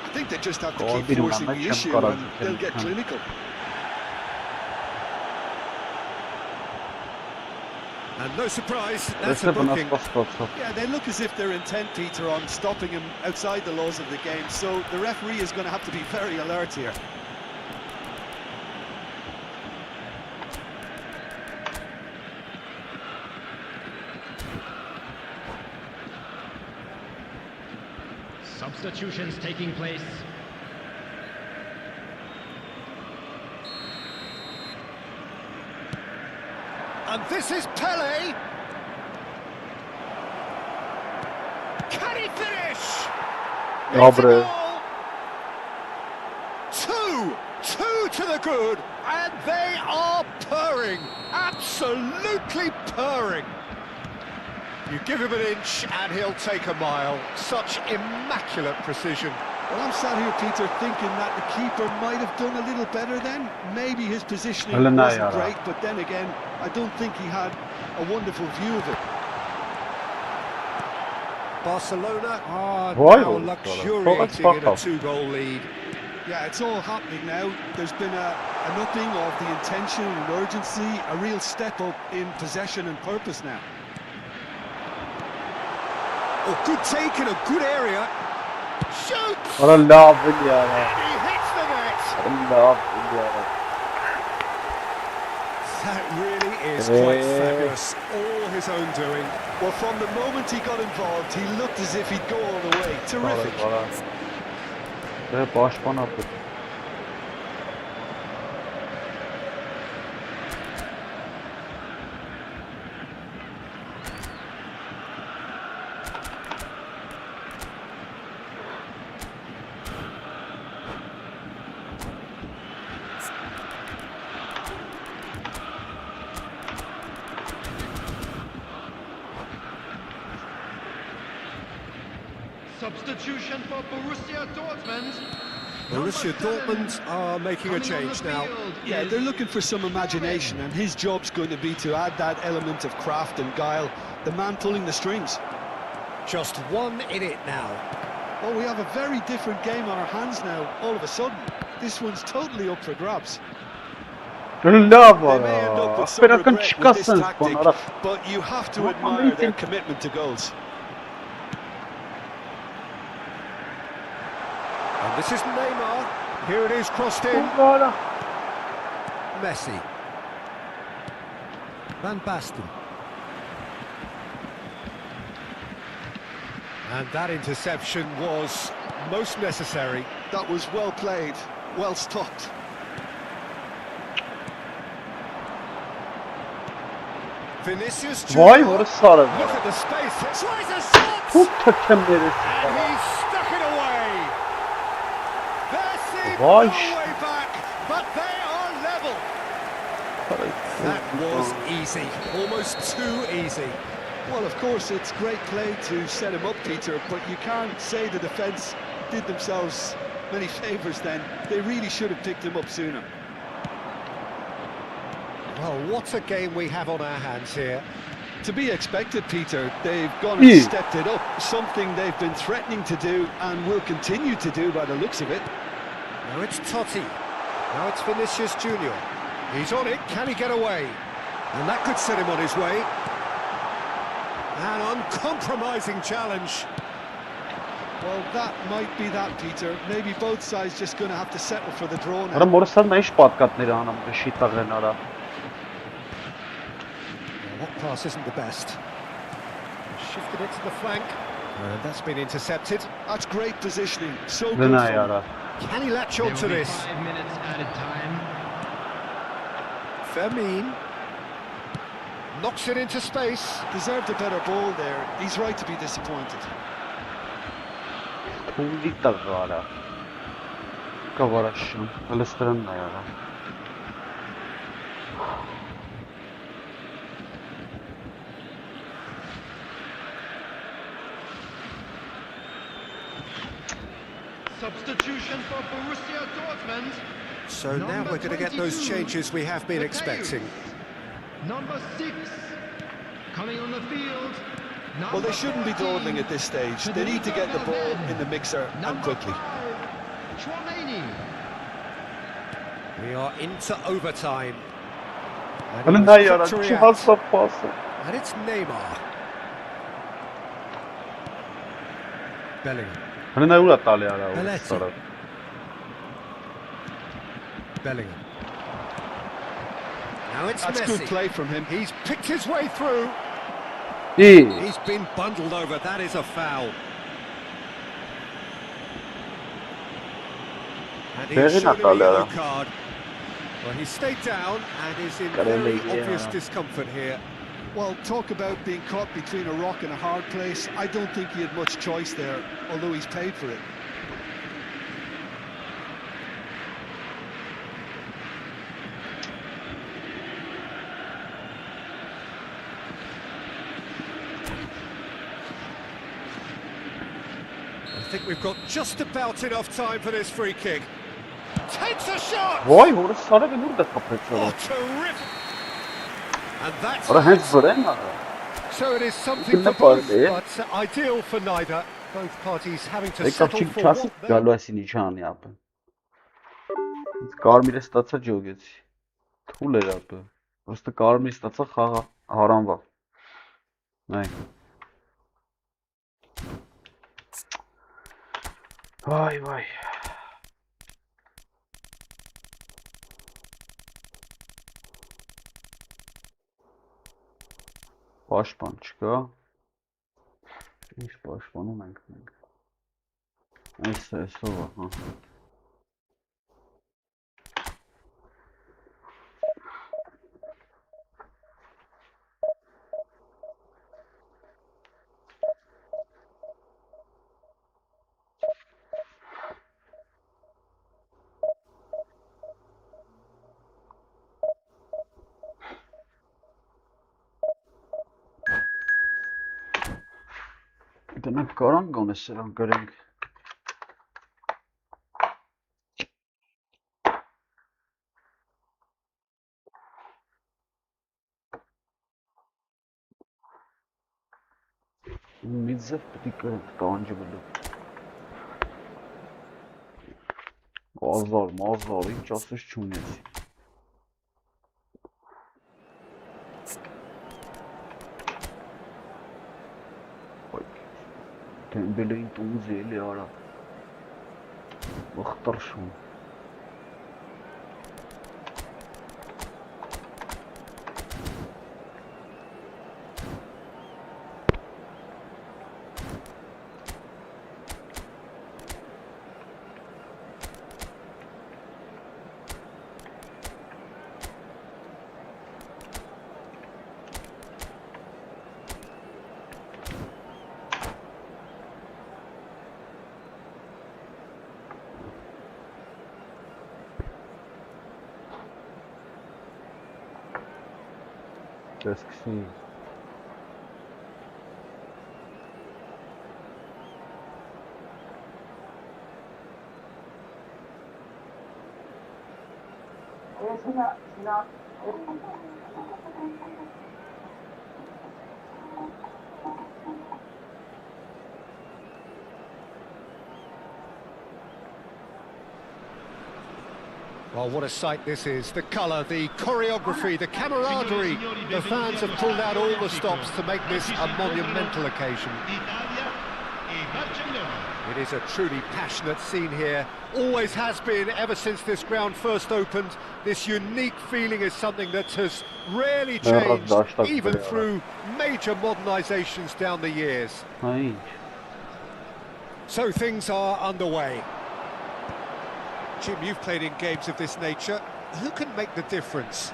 Speaker 2: I think they just have to
Speaker 3: Gol
Speaker 2: keep
Speaker 3: bir
Speaker 2: forcing
Speaker 3: Mehmet
Speaker 2: the issue
Speaker 3: Şemkar
Speaker 2: and they'll get
Speaker 3: hazırladı.
Speaker 2: clinical.
Speaker 1: And no surprise, that's a
Speaker 3: Resme bu
Speaker 1: booking.
Speaker 3: nasıl pas.
Speaker 2: Yeah, they look as if they're intent, Peter, on stopping him outside the laws of the game, so the referee is going to have to be very alert here.
Speaker 9: Substitutions taking place.
Speaker 1: And this is Pele. Can he finish?
Speaker 3: Ja,
Speaker 1: It's a
Speaker 3: bre.
Speaker 1: goal. Two to the good, and they are purring, absolutely purring. You give him an inch and he'll take a mile. Such immaculate precision.
Speaker 2: Well, I'm sat here, Peter, thinking that the keeper might have done a little better then. Maybe his positioning
Speaker 3: Öyle ne
Speaker 2: wasn't
Speaker 3: yara?
Speaker 2: great, but then again, I don't think he had a wonderful view of it.
Speaker 1: Barcelona are
Speaker 3: Why
Speaker 1: now
Speaker 3: was it?
Speaker 1: luxuriating in a two-goal lead.
Speaker 2: Yeah, it's all happening now. There's been an upping of the intention and urgency, a real step up in possession and purpose now.
Speaker 1: Oh, good take in a good area. Shoots!
Speaker 3: Ora lavın ya.
Speaker 1: He hits the net.
Speaker 3: Lavın ya.
Speaker 1: That really is quite fabulous. All his own doing.
Speaker 2: Well, from the moment he got involved, he looked as if he'd go all the way. Terrific.
Speaker 3: Ve başkan yaptı.
Speaker 8: Substitution for Borussia Dortmund.
Speaker 1: Borussia Dortmund are making a change now.
Speaker 2: Yeah, they're looking for some imagination, and his job's going to be to add that element of craft and guile, the man pulling the strings.
Speaker 1: Just one in it now.
Speaker 2: Well, we have a very different game on our hands now, all of a sudden. This one's totally up for grabs. They may end up with some regret with this tactic, but you have to admire their commitment to goals.
Speaker 1: And this is Neymar. Here it is, crossed in. Messi. Van Basten. And that interception was most necessary.
Speaker 2: That was well played, well stopped.
Speaker 1: Vinicius
Speaker 3: Vay
Speaker 1: Junior.
Speaker 3: vurur sarı.
Speaker 1: Look at the space. Tries a shot.
Speaker 3: Çok takımları.
Speaker 1: And he stuck it away. There seemed no
Speaker 3: Vay.
Speaker 1: way back, but they are level. That was easy, almost too easy.
Speaker 2: Well, of course, it's great play to set him up, Peter, but you can't say the defence did themselves many favours then. They really should have picked him up sooner.
Speaker 1: Well, what a game we have on our hands here.
Speaker 2: To be expected, Peter. They've gone and stepped it up, something they've been threatening to do and will continue to do by the looks of it.
Speaker 1: Now it's Totti. Now it's Vinicius Junior. He's on it. Can he get away? And that could set him on his way. An uncompromising challenge.
Speaker 2: Well, that might be that, Peter. Maybe both sides just going to have to settle for the draw now.
Speaker 3: Ora Moristan iş patlatları anam şitagren ara.
Speaker 1: That pass isn't the best. Shifted it to the flank. And that's been intercepted.
Speaker 2: That's great positioning. So good.
Speaker 3: Դնա
Speaker 2: from-
Speaker 3: яրա։
Speaker 1: Can he latch on to this?
Speaker 8: 5 minutes added time.
Speaker 1: Fermin knocks it into space.
Speaker 2: Deserved a better ball there. He's right to be disappointed.
Speaker 3: Թուլի տղարա։ Կավարաշն, հլստրանն է яրա։
Speaker 8: Substitution for Borussia Dortmund.
Speaker 1: So now we're going to get those
Speaker 8: 22,
Speaker 1: changes we have been
Speaker 8: Matthäus.
Speaker 1: expecting.
Speaker 8: Number 6 coming on the field.
Speaker 2: Well, they shouldn't be dawdling at this stage. They need to get the ball in the mixer and quickly.
Speaker 1: We are into overtime. And he
Speaker 3: Դնա
Speaker 1: was
Speaker 3: яրա,
Speaker 1: quick to
Speaker 3: չի
Speaker 1: react.
Speaker 3: հասավ պասը։
Speaker 1: And it's Neymar. Bellingham.
Speaker 3: Դնա ուրա տալի արա։
Speaker 1: Belletti. Bellingham. Now it's
Speaker 2: That's
Speaker 1: Messi.
Speaker 2: good play from him.
Speaker 1: He's picked his way through.
Speaker 3: Ի,
Speaker 1: He's been bundled over. That is a foul. And he's
Speaker 3: Very
Speaker 1: shown him a
Speaker 3: Natalia.
Speaker 1: yellow card. Well, he stayed down and is in very
Speaker 3: Caramba,
Speaker 1: obvious
Speaker 3: yeah.
Speaker 1: discomfort here.
Speaker 2: Well, talk about being caught between a rock and a hard place. I don't think he had much choice there, although he's paid for it.
Speaker 1: I think we've got just about enough time for this free kick. Takes a shot!
Speaker 3: Ոայ, որը սարը նուր դա կապեց
Speaker 1: Oh,
Speaker 3: որը։
Speaker 1: terrific! And that's
Speaker 3: Որը հենց վրեն արա։
Speaker 1: so it is something
Speaker 3: Couldn't
Speaker 1: for both,
Speaker 3: afford it.
Speaker 1: but ideal for neither. Both parties having to
Speaker 3: Եկավ
Speaker 1: settle
Speaker 3: չի
Speaker 1: for
Speaker 3: չասի
Speaker 1: what they
Speaker 3: գալու այսին իջա անի ապը։ Կարմիրը ստացա ջոգեցի։ Թուլ էր ապը։ Պրոստը կարմիր ստացա խաղա հարանվա։ Նայ։ Վայ, վայ։ Պաշտպան չկա։ Ինչ պաշտպանում ենք մենք։ Այսով է, հա։ Դրանք կարան գոնե սրան գրենք։ Մի ձև պետք է գրենք տանջը բլու։ Մազար, ինչ ասես չունեցի։ Դեմբելեին տուզ էլի արա։ Բախտար շուն։ Կսկսի։
Speaker 1: Well, what a sight this is. The colour, the choreography, the camaraderie. The fans have pulled out all the stops to make this a monumental occasion. It is a truly passionate scene here. Always has been ever since this ground first opened. This unique feeling is something that has rarely changed, even through major modernisations down the years.
Speaker 3: Այ,
Speaker 1: So things are underway. Jim, you've played in games of this nature. Who can make the difference?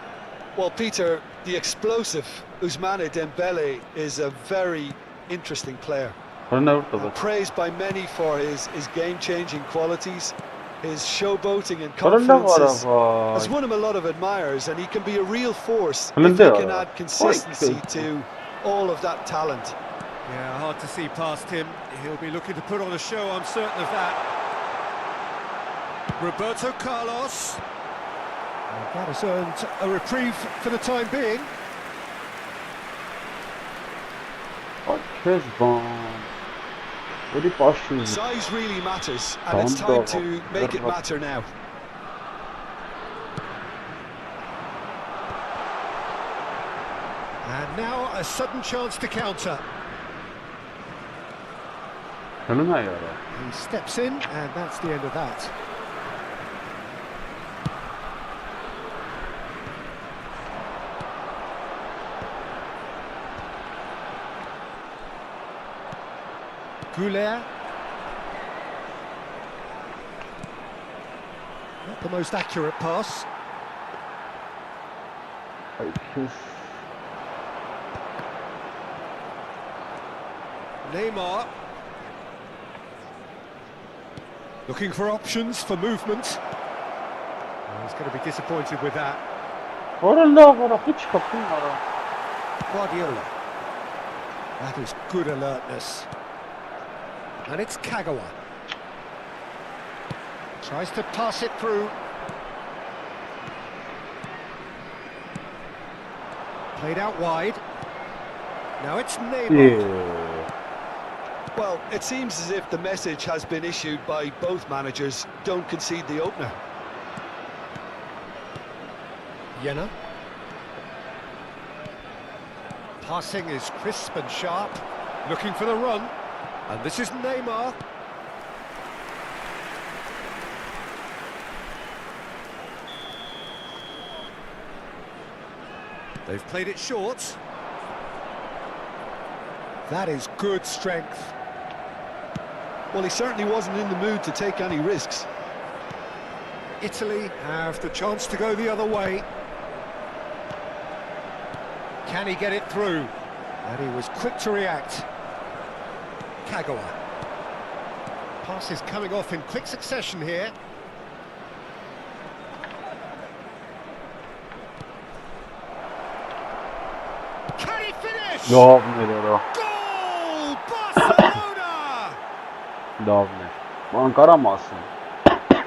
Speaker 2: Well, Peter, the explosive Ousmane Dembele is a very interesting player. Praised by many for his game-changing qualities. His showboating and confidence has won him a lot of admirers, and he can be a real force if he can add consistency to all of that talent.
Speaker 1: Yeah, hard to see past him. He'll be looking to put on a show, I'm certain of that. Roberto Carlos. And that has earned a reprieve for the time being.
Speaker 2: Size really matters, and it's time to make it matter now.
Speaker 1: And now a sudden chance to counter. He steps in, and that's the end of that. Goulet. Not the most accurate pass. Neymar. Looking for options for movement. Oh, he's going to be disappointed with that. Guardiola. That is good alertness. And it's Kagawa. Tries to pass it through. Played out wide. Now it's Neymar.
Speaker 2: Well, it seems as if the message has been issued by both managers: don't concede the opener.
Speaker 1: Jena. Passing is crisp and sharp. Looking for the run. And this is Neymar. They've played it short. That is good strength.
Speaker 2: Well, he certainly wasn't in the mood to take any risks.
Speaker 1: Italy have the chance to go the other way. Can he get it through? And he was quick to react. Kagawa. Passes coming off in quick succession here. Can he finish?
Speaker 3: Goal!
Speaker 1: Barcelona!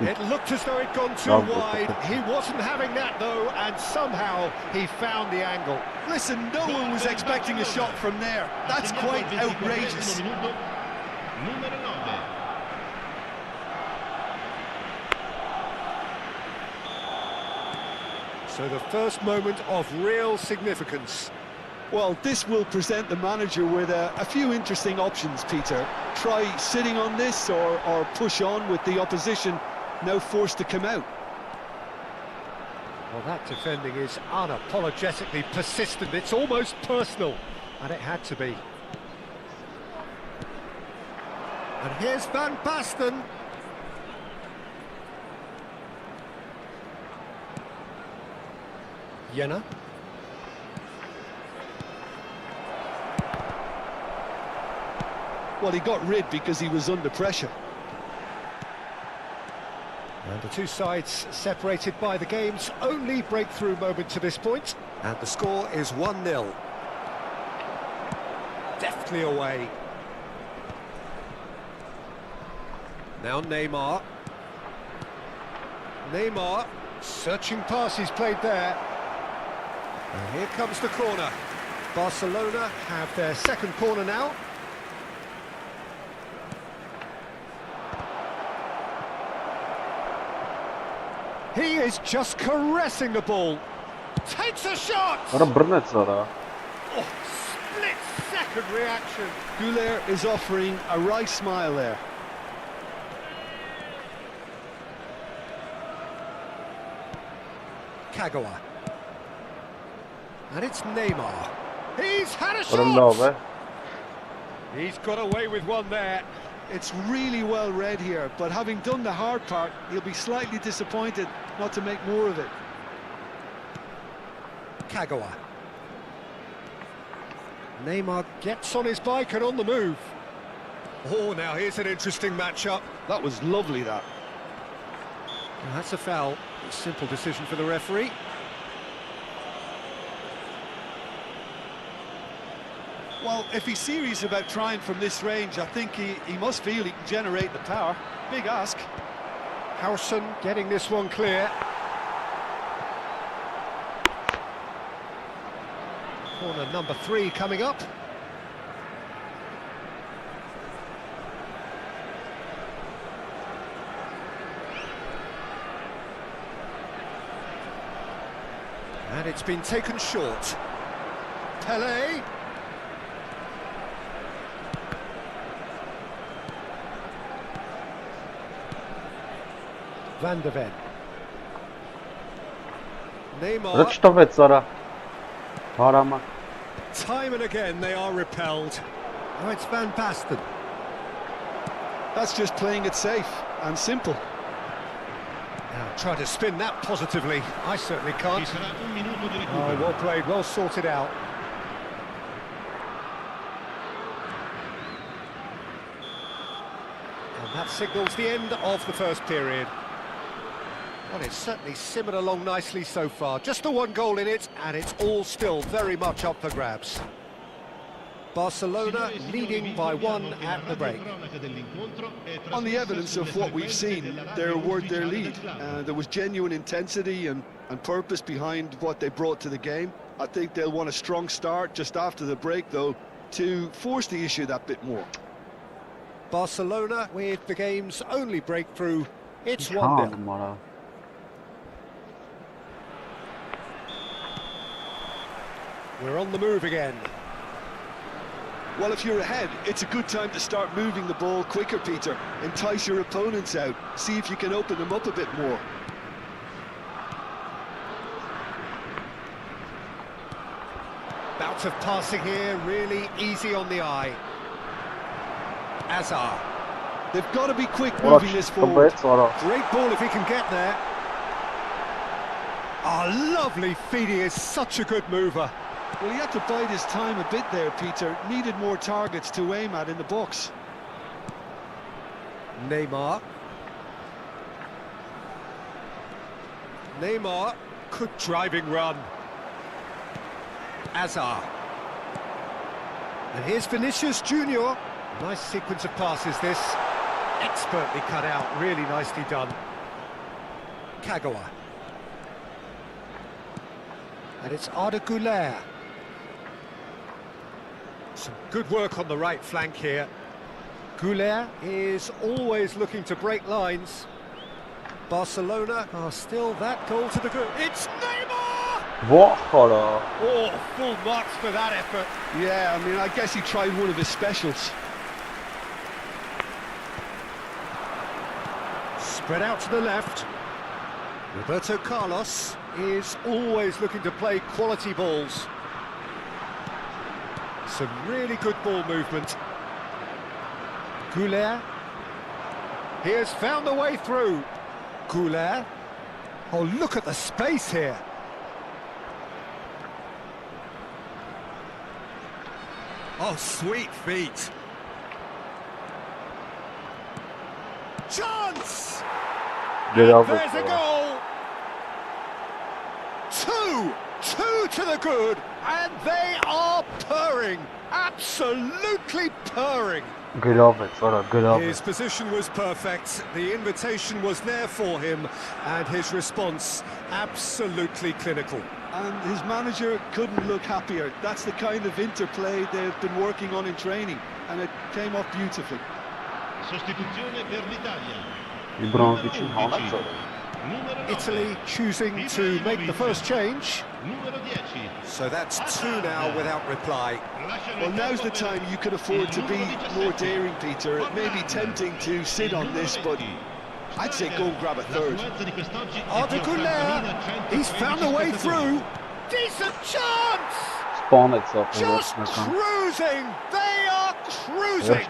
Speaker 1: It looked as though it'd gone too wide. He wasn't having that though, and somehow he found the angle.
Speaker 2: Listen, no one was expecting a shot from there. That's quite outrageous.
Speaker 1: So the first moment of real significance.
Speaker 2: Well, this will present the manager with a few interesting options, Peter. Try sitting on this or push on with the opposition now forced to come out.
Speaker 1: Well, that defending is unapologetically persistent. It's almost personal, and it had to be. And here's Van Basten. Jena.
Speaker 2: Well, he got rid because he was under pressure.
Speaker 1: And the two sides separated by the game's only breakthrough moment to this point. And the score is 1-0. Deftly away. Now Neymar. Neymar, searching pass he's played there. And here comes the corner. Barcelona have their second corner now. He is just caressing the ball. Takes a shot! Oh, split-second reaction.
Speaker 2: Goulet is offering a wry smile there.
Speaker 1: Kagawa. And it's Neymar. He's had a shot! He's got away with one there.
Speaker 2: It's really well read here, but having done the hard part, he'll be slightly disappointed not to make more of it.
Speaker 1: Kagawa. Neymar gets on his bike and on the move. Oh, now here's an interesting matchup.
Speaker 2: That was lovely, that.
Speaker 1: Well, that's a foul. A simple decision for the referee.
Speaker 2: Well, if he's serious about trying from this range, I think he must feel he can generate the power. Big ask.
Speaker 1: Howson getting this one clear. Corner number 3 coming up. And it's been taken short. Pelé. Van de Ven. Neymar. Time and again they are repelled. Oh, it's Van Basten.
Speaker 2: That's just playing it safe and simple.
Speaker 1: Now try to spin that positively. I certainly can't. Oh, well played, well sorted out. And that signals the end of the first period. Well, it's certainly simmered along nicely so far. Just the one goal in it, and it's all still very much up for grabs. Barcelona leading by 1 at the break.
Speaker 2: On the evidence of what we've seen, they're worth their lead. There was genuine intensity and purpose behind what they brought to the game. I think they'll want a strong start just after the break, though, to force the issue that bit more.
Speaker 1: Barcelona with the game's only breakthrough. It's 1-0. We're on the move again.
Speaker 2: Well, if you're ahead, it's a good time to start moving the ball quicker, Peter. Entice your opponents out. See if you can open them up a bit more.
Speaker 1: Bout of passing here, really easy on the eye. Azar.
Speaker 2: They've got to be quick moving this forward.
Speaker 1: Great ball if he can get there. Oh, lovely feed. He is such a good mover.
Speaker 2: Well, he had to bide his time a bit there, Peter. Needed more targets to aim at in the box.
Speaker 1: Neymar. Neymar, good driving run. Azar. And here's Vinicius Junior. Nice sequence of passes this. Expertly cut out, really nicely done. Kagawa. And it's Arda Güler. Some good work on the right flank here. Güler is always looking to break lines. Barcelona are still that goal to the good. It's Neymar! Oh, full marks for that effort.
Speaker 2: Yeah, I mean, I guess he tried one of his specials.
Speaker 1: Spread out to the left. Roberto Carlos is always looking to play quality balls. Some really good ball movement. Güler. He has found the way through. Güler. Oh, look at the space here. Oh, sweet feet. Chance! And there's a goal. Two to the good, and they are purring, absolutely purring. His position was perfect, the invitation was there for him, and his response absolutely clinical.
Speaker 2: And his manager couldn't look happier. That's the kind of interplay they've been working on in training, and it came off beautifully.
Speaker 8: Sostituzione per l'Italia.
Speaker 1: Italy choosing to make the first change. So that's 2 now without reply.
Speaker 2: Well, now's the time you can afford to be more daring, Peter. It may be tempting to sit on this, but I'd say go and grab a third.
Speaker 1: Arda Güler, he's found a way through. Decent chance! Just cruising! They are cruising!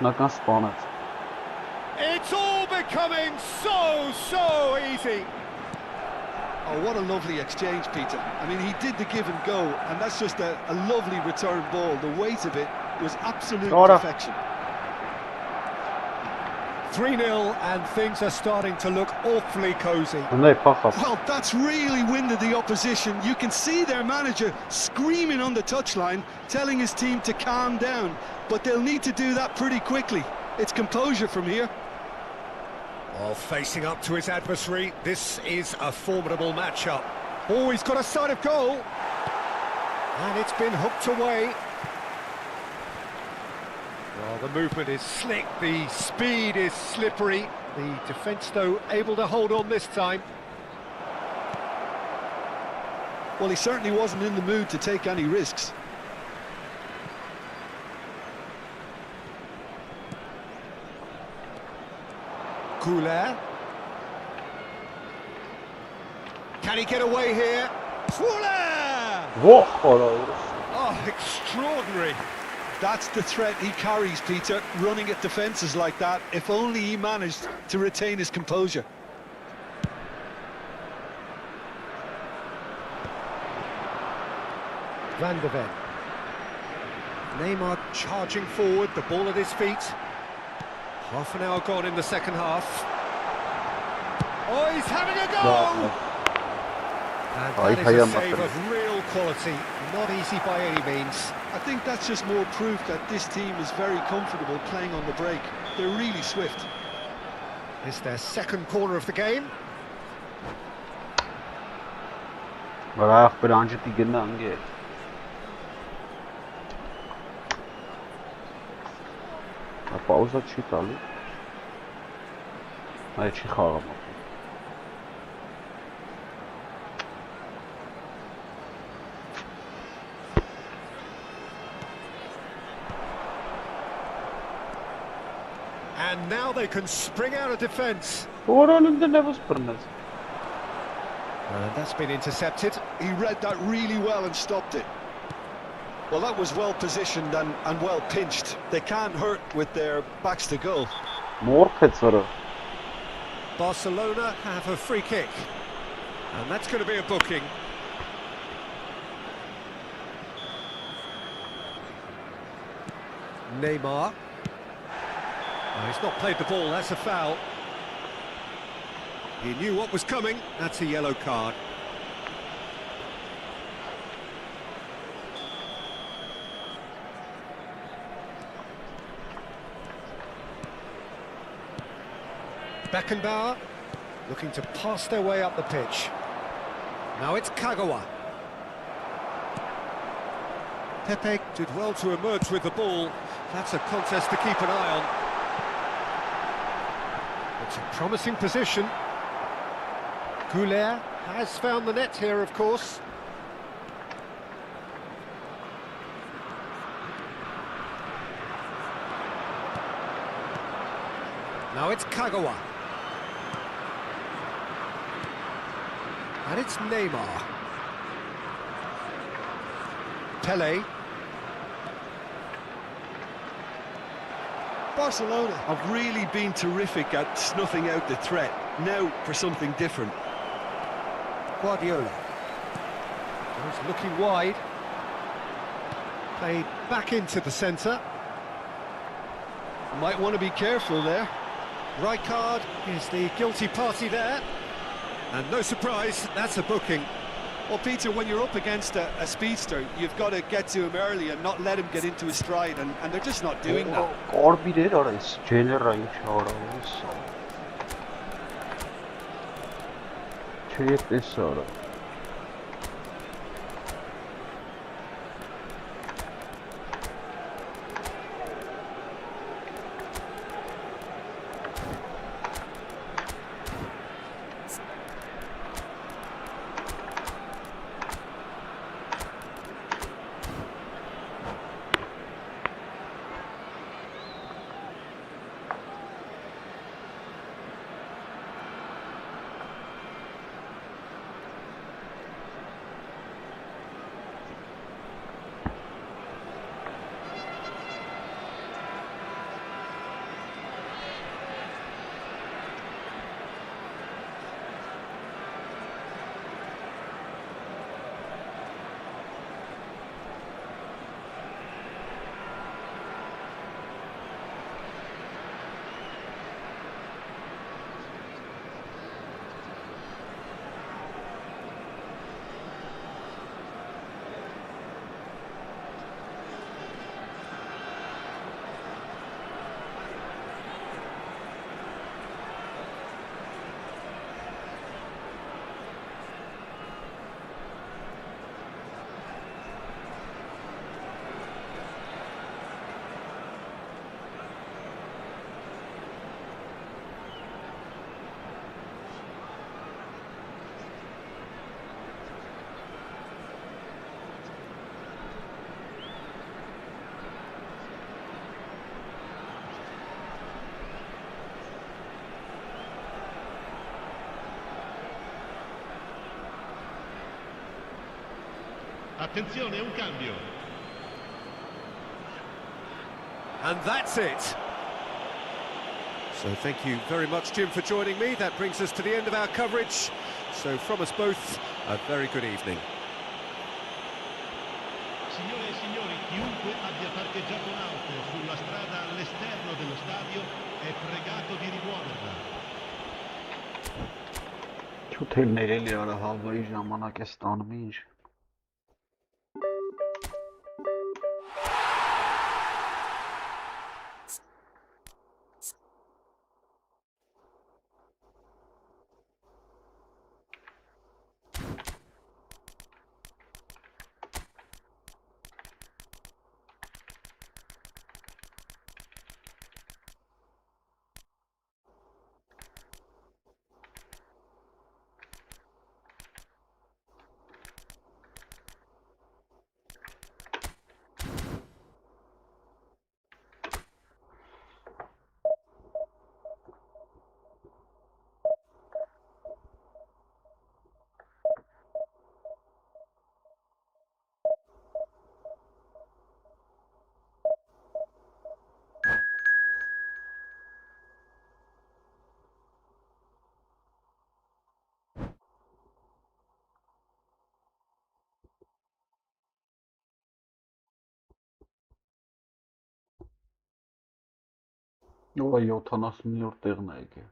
Speaker 1: It's all becoming so easy.
Speaker 2: Oh, what a lovely exchange, Peter. I mean, he did the give and go, and that's just a lovely return ball. The weight of it was absolute perfection.
Speaker 1: 3-0, and things are starting to look awfully cosy.
Speaker 2: Well, that's really winded the opposition. You can see their manager screaming on the touchline, telling his team to calm down, but they'll need to do that pretty quickly. It's composure from here.
Speaker 1: Well, facing up to his adversary, this is a formidable matchup. Oh, he's got a sight of goal. And it's been hooked away. Well, the movement is slick, the speed is slippery. The defence, though, able to hold on this time.
Speaker 2: Well, he certainly wasn't in the mood to take any risks.
Speaker 1: Goulet. Can he get away here? Goulet! Oh, extraordinary.
Speaker 2: That's the threat he carries, Peter, running at defences like that. If only he managed to retain his composure.
Speaker 1: Van de Ven. Neymar charging forward, the ball at his feet. Half an hour gone in the second half. Oh, he's having a go! And that is a save of real quality, not easy by any means.
Speaker 2: I think that's just more proof that this team is very comfortable playing on the break. They're really swift.
Speaker 1: It's their second corner of the game.
Speaker 3: Pauza չի տալի։ Այդ չի խաղում։
Speaker 1: And now they can spring out of defence.
Speaker 3: And
Speaker 1: that's been intercepted.
Speaker 2: He read that really well and stopped it. Well, that was well positioned and well pinched. They can't hurt with their backs to goal.
Speaker 1: Barcelona have a free kick. And that's going to be a booking. Neymar. Oh, he's not played the ball, that's a foul. He knew what was coming, that's a yellow card. Beckenbauer looking to pass their way up the pitch. Now it's Kagawa. Pepe did well to emerge with the ball. That's a contest to keep an eye on. It's a promising position. Goulet has found the net here, of course. Now it's Kagawa. And it's Neymar. Pele.
Speaker 2: Barcelona have really been terrific at snuffing out the threat. Now for something different.
Speaker 1: Guardiola. He's looking wide. Played back into the centre.
Speaker 2: Might want to be careful there.
Speaker 1: Right card is the guilty party there. And no surprise, that's a booking.
Speaker 2: Well, Peter, when you're up against a speedster, you've got to get to him early and not let him get into his stride, and they're just not doing that.
Speaker 8: Attenzione, un cambio.
Speaker 1: And that's it. So thank you very much, Jim, for joining me. That brings us to the end of our coverage. So from us both, a very good evening.
Speaker 8: Signore e signori, chiunque abbia parcheggiato un'auto sulla strada all'esterno dello stadio è pregato di rimuoverla.
Speaker 3: Թութելներելի արա հավայի ժամանակ է ստանում ինչ։ Ո 70-րդ տեղն է եկել։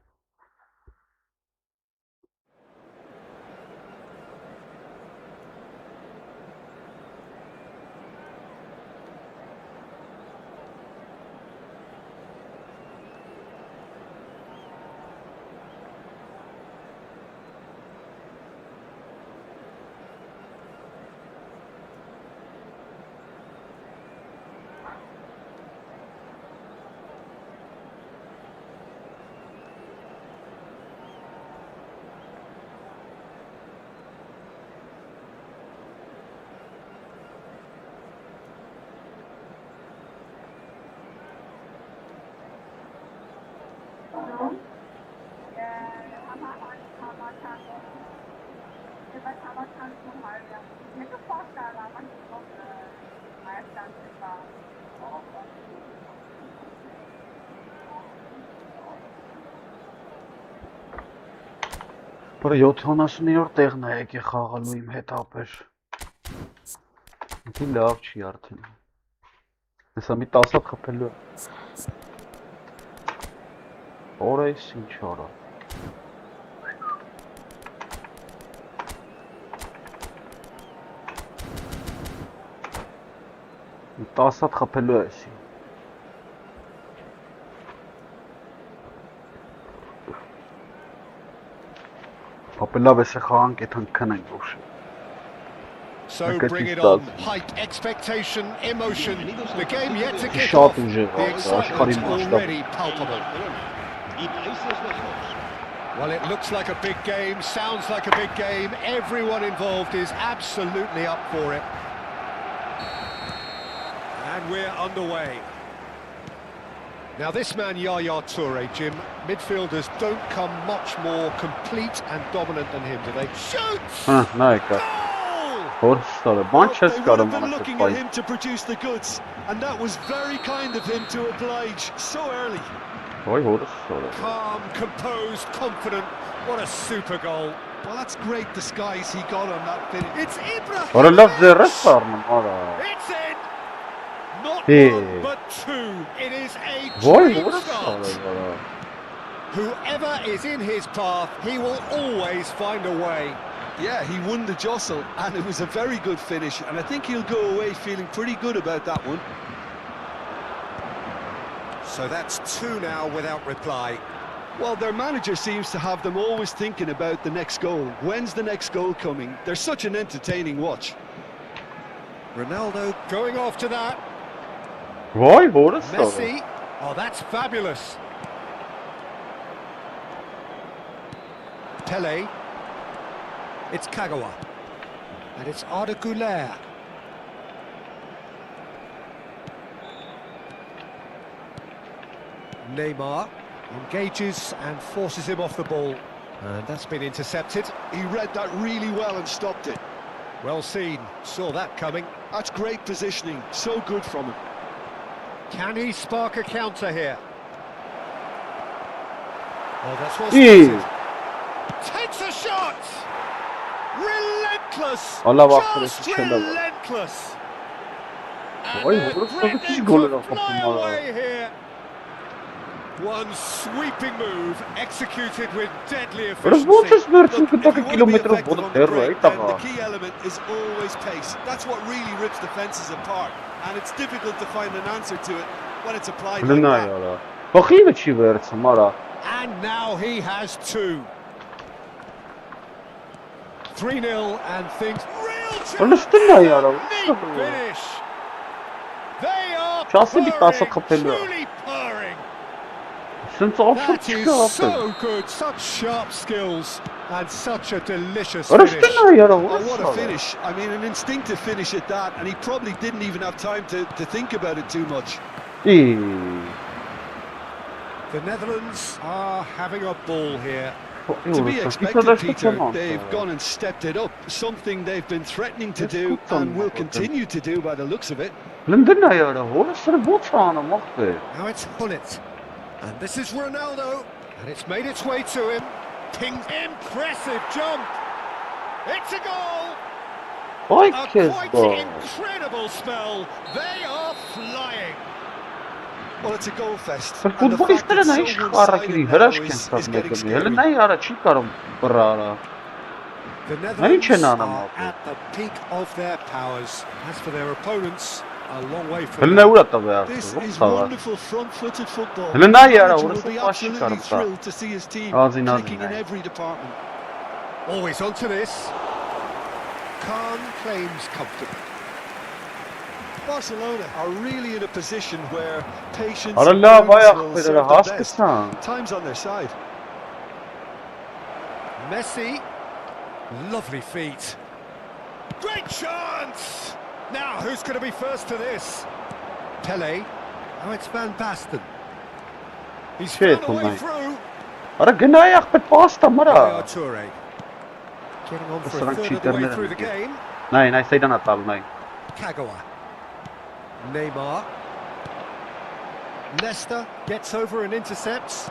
Speaker 3: Որը 70-րդ տեղն է եկել խաղալու իմ հետ ապեր։ Ինքին լավ չի արդեն։ Հեսա մի 10 հատ խփելու է։ Օրես ինչ արա։ Մի 10 հատ խփելու է էսի։
Speaker 1: So bring it on, hype, expectation, emotion, the game yet to kick off, the excitement already palpable. Well, it looks like a big game, sounds like a big game, everyone involved is absolutely up for it. And we're underway. Now this man Yaya Toure, Jim, midfielders don't come much more complete and dominant than him, do they? Shoots!
Speaker 3: No,
Speaker 1: Goal!
Speaker 2: Well, they would have been looking at him to produce the goods, and that was very kind of him to oblige so early.
Speaker 1: Calm, composed, confident. What a super goal.
Speaker 2: Well, that's great disguise he got on that finish.
Speaker 1: It's Ibrahim! It's in! Not one, but two. It is a dream start. Whoever is in his path, he will always find a way.
Speaker 2: Yeah, he won the jostle, and it was a very good finish, and I think he'll go away feeling pretty good about that one.
Speaker 1: So that's two now without reply.
Speaker 2: Well, their manager seems to have them always thinking about the next goal. When's the next goal coming? They're such an entertaining watch.
Speaker 1: Ronaldo going off to that.
Speaker 3: Messi.
Speaker 1: Oh, that's fabulous. Pele. It's Kagawa. And it's Arda Güler. Neymar engages and forces him off the ball. And that's been intercepted.
Speaker 2: He read that really well and stopped it.
Speaker 1: Well seen, saw that coming.
Speaker 2: That's great positioning, so good from him.
Speaker 1: Can he spark a counter here? Oh, that's well
Speaker 3: İyi.
Speaker 1: spotted. Takes a shot! Relentless!
Speaker 3: Allah bak,
Speaker 1: Just
Speaker 3: burası şöyle bak.
Speaker 1: relentless! And
Speaker 3: Vay,
Speaker 1: they're
Speaker 3: burası
Speaker 1: threatening
Speaker 3: hiç golü
Speaker 1: to
Speaker 3: yok
Speaker 1: fly
Speaker 3: kapımda.
Speaker 1: away here. One sweeping move executed with deadly efficiency.
Speaker 3: Rozwłączysz
Speaker 2: Look,
Speaker 3: tylko
Speaker 2: if you
Speaker 3: kilka
Speaker 2: want to be
Speaker 3: kilometrów
Speaker 2: effective
Speaker 3: wodę
Speaker 2: on the
Speaker 3: terror i
Speaker 2: break, then
Speaker 3: taka.
Speaker 2: the key element is always pace. That's what really rips defences apart, and it's difficult to find an answer to it when it's applied like
Speaker 3: Lına
Speaker 2: that.
Speaker 3: yara. Bakayım çi versin mara.
Speaker 1: And now he has two. 3-0 and things real
Speaker 3: Onun üstünden yara.
Speaker 1: Neat finish. They are
Speaker 3: Şahsi bir tasa
Speaker 1: purring,
Speaker 3: kapello.
Speaker 1: truly purring.
Speaker 3: Sen çok
Speaker 1: That is
Speaker 3: çıkıyor
Speaker 1: so
Speaker 3: abi.
Speaker 1: good, such sharp skills and such a delicious
Speaker 3: Onun
Speaker 1: finish.
Speaker 3: üstünden yara.
Speaker 2: Oh, what a finish. I mean, an instinctive finish at that, and he probably didn't even have time to think about it too much.
Speaker 3: İyi.
Speaker 1: The Netherlands are having a ball here.
Speaker 2: To be expected, Peter, they've gone and stepped it up, something they've been threatening to do and will continue to do by the looks of it.
Speaker 3: Lına yara. Orası bu çağına mahve.
Speaker 1: Now it's Hullet. And this is Ronaldo. And it's made its way to him. Ping, impressive jump. It's a goal.
Speaker 3: Ay
Speaker 1: A
Speaker 3: kez
Speaker 1: quite
Speaker 3: bu.
Speaker 1: incredible spell. They are flying.
Speaker 2: Well, it's a goal fest.
Speaker 3: Për
Speaker 2: and the fact
Speaker 3: futbolistëre
Speaker 2: it's
Speaker 3: na
Speaker 2: so
Speaker 3: ish kara
Speaker 2: one-sided
Speaker 3: kiri
Speaker 2: now
Speaker 3: hërashken
Speaker 2: is
Speaker 3: sa
Speaker 2: getting
Speaker 3: me
Speaker 2: scary.
Speaker 3: Lına yara çi karım brara.
Speaker 1: The
Speaker 3: Ay
Speaker 1: Netherlands
Speaker 3: çenana
Speaker 1: are
Speaker 3: mahve.
Speaker 1: at the peak of their powers. As for their opponents, a long way from
Speaker 3: Lına
Speaker 1: them.
Speaker 3: uğrat da be
Speaker 2: This
Speaker 3: artık.
Speaker 2: is
Speaker 3: Sağ var.
Speaker 2: wonderful front-footed football.
Speaker 3: Lına
Speaker 2: The
Speaker 3: yara
Speaker 2: manager will
Speaker 3: orası
Speaker 2: be
Speaker 3: baş
Speaker 2: absolutely
Speaker 3: çıkarım sa.
Speaker 2: thrilled to see his team
Speaker 3: Ağzın
Speaker 2: clicking in
Speaker 3: ağzın.
Speaker 2: every department.
Speaker 1: Always onto this. Khan claims comfortable.
Speaker 2: Barcelona are really in a position where patience
Speaker 3: Ara
Speaker 2: and
Speaker 3: la
Speaker 2: prudence
Speaker 3: bayağı
Speaker 2: will
Speaker 3: böyle
Speaker 2: serve them
Speaker 3: has
Speaker 2: best.
Speaker 3: kısan.
Speaker 2: Time's on their side.
Speaker 1: Messi, lovely feet. Great chance! Now, who's going to be first to this? Pele. Oh, it's Van Basten. He's
Speaker 3: Shit,
Speaker 1: found a way
Speaker 3: mate.
Speaker 1: through.
Speaker 3: Ara gına ayak bir pasta
Speaker 1: Yaya
Speaker 3: mara.
Speaker 1: Toure. Getting on for a
Speaker 3: Isıran
Speaker 1: third of the
Speaker 3: cheater
Speaker 1: way
Speaker 3: neden
Speaker 1: through the
Speaker 3: ki?
Speaker 1: game.
Speaker 3: Nay saydan atal nay.
Speaker 1: Kagawa. Neymar. Nesta gets over and intercepts.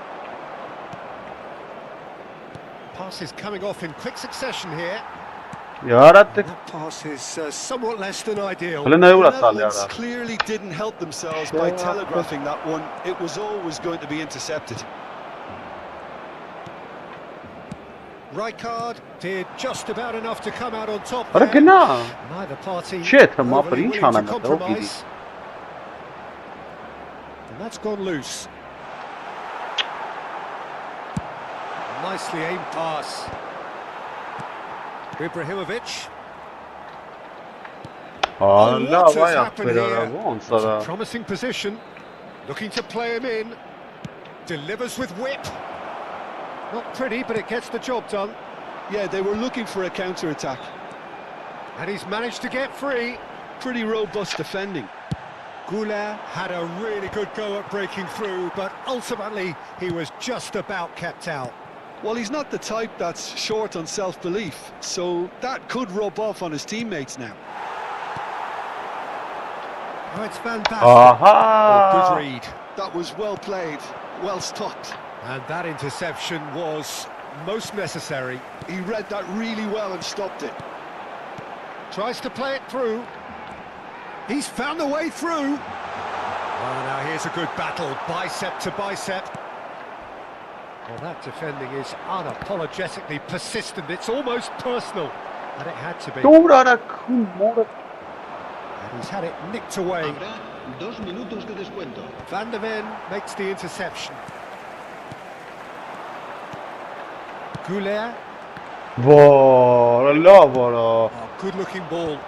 Speaker 1: Pass is coming off in quick succession here.
Speaker 3: Yarattık.
Speaker 1: That pass is somewhat less than ideal.
Speaker 3: Lına
Speaker 2: The
Speaker 3: uğrat al
Speaker 2: Netherlands
Speaker 3: yara.
Speaker 2: clearly didn't help themselves by
Speaker 3: Yeah.
Speaker 2: telegraphing that one. It was always going to be intercepted.
Speaker 1: Rijkaard did just about enough to come out on top
Speaker 3: Ara
Speaker 1: there.
Speaker 3: gına.
Speaker 1: Neither party
Speaker 3: Shit, ma
Speaker 1: overly
Speaker 3: për
Speaker 1: willing
Speaker 3: hiç
Speaker 1: to
Speaker 3: anam atë, o
Speaker 1: compromise. And that's gone loose. Nicely aimed pass. Ibrahimovic. A
Speaker 3: Allah
Speaker 1: lot has
Speaker 3: bayağı
Speaker 1: happened
Speaker 3: bir
Speaker 1: here.
Speaker 3: ara bu
Speaker 1: It's a
Speaker 3: onsara.
Speaker 1: promising position. Looking to play him in. Delivers with whip. Not pretty, but it gets the job done.
Speaker 2: Yeah, they were looking for a counter-attack.
Speaker 1: And he's managed to get free.
Speaker 2: Pretty robust defending.
Speaker 1: Goulet had a really good go at breaking through, but ultimately he was just about kept out.
Speaker 2: Well, he's not the type that's short on self-belief, so that could rub off on his teammates now.
Speaker 1: Oh, it's Van Basten. Oh, good
Speaker 3: Aha.
Speaker 1: read.
Speaker 2: That was well played, well stopped.
Speaker 1: And that interception was most necessary.
Speaker 2: He read that really well and stopped it.
Speaker 1: Tries to play it through. He's found the way through. Oh, now here's a good battle, bicep to bicep. Well, that defending is unapologetically persistent. It's almost personal, and it had to be.
Speaker 3: Doğrarak kumora.
Speaker 1: And he's had it nicked away.
Speaker 4: Habrá 2 minutos de descuento.
Speaker 1: Van der Ven makes the interception. Goulet.
Speaker 3: Var Allah var.
Speaker 1: Oh, good-looking ball.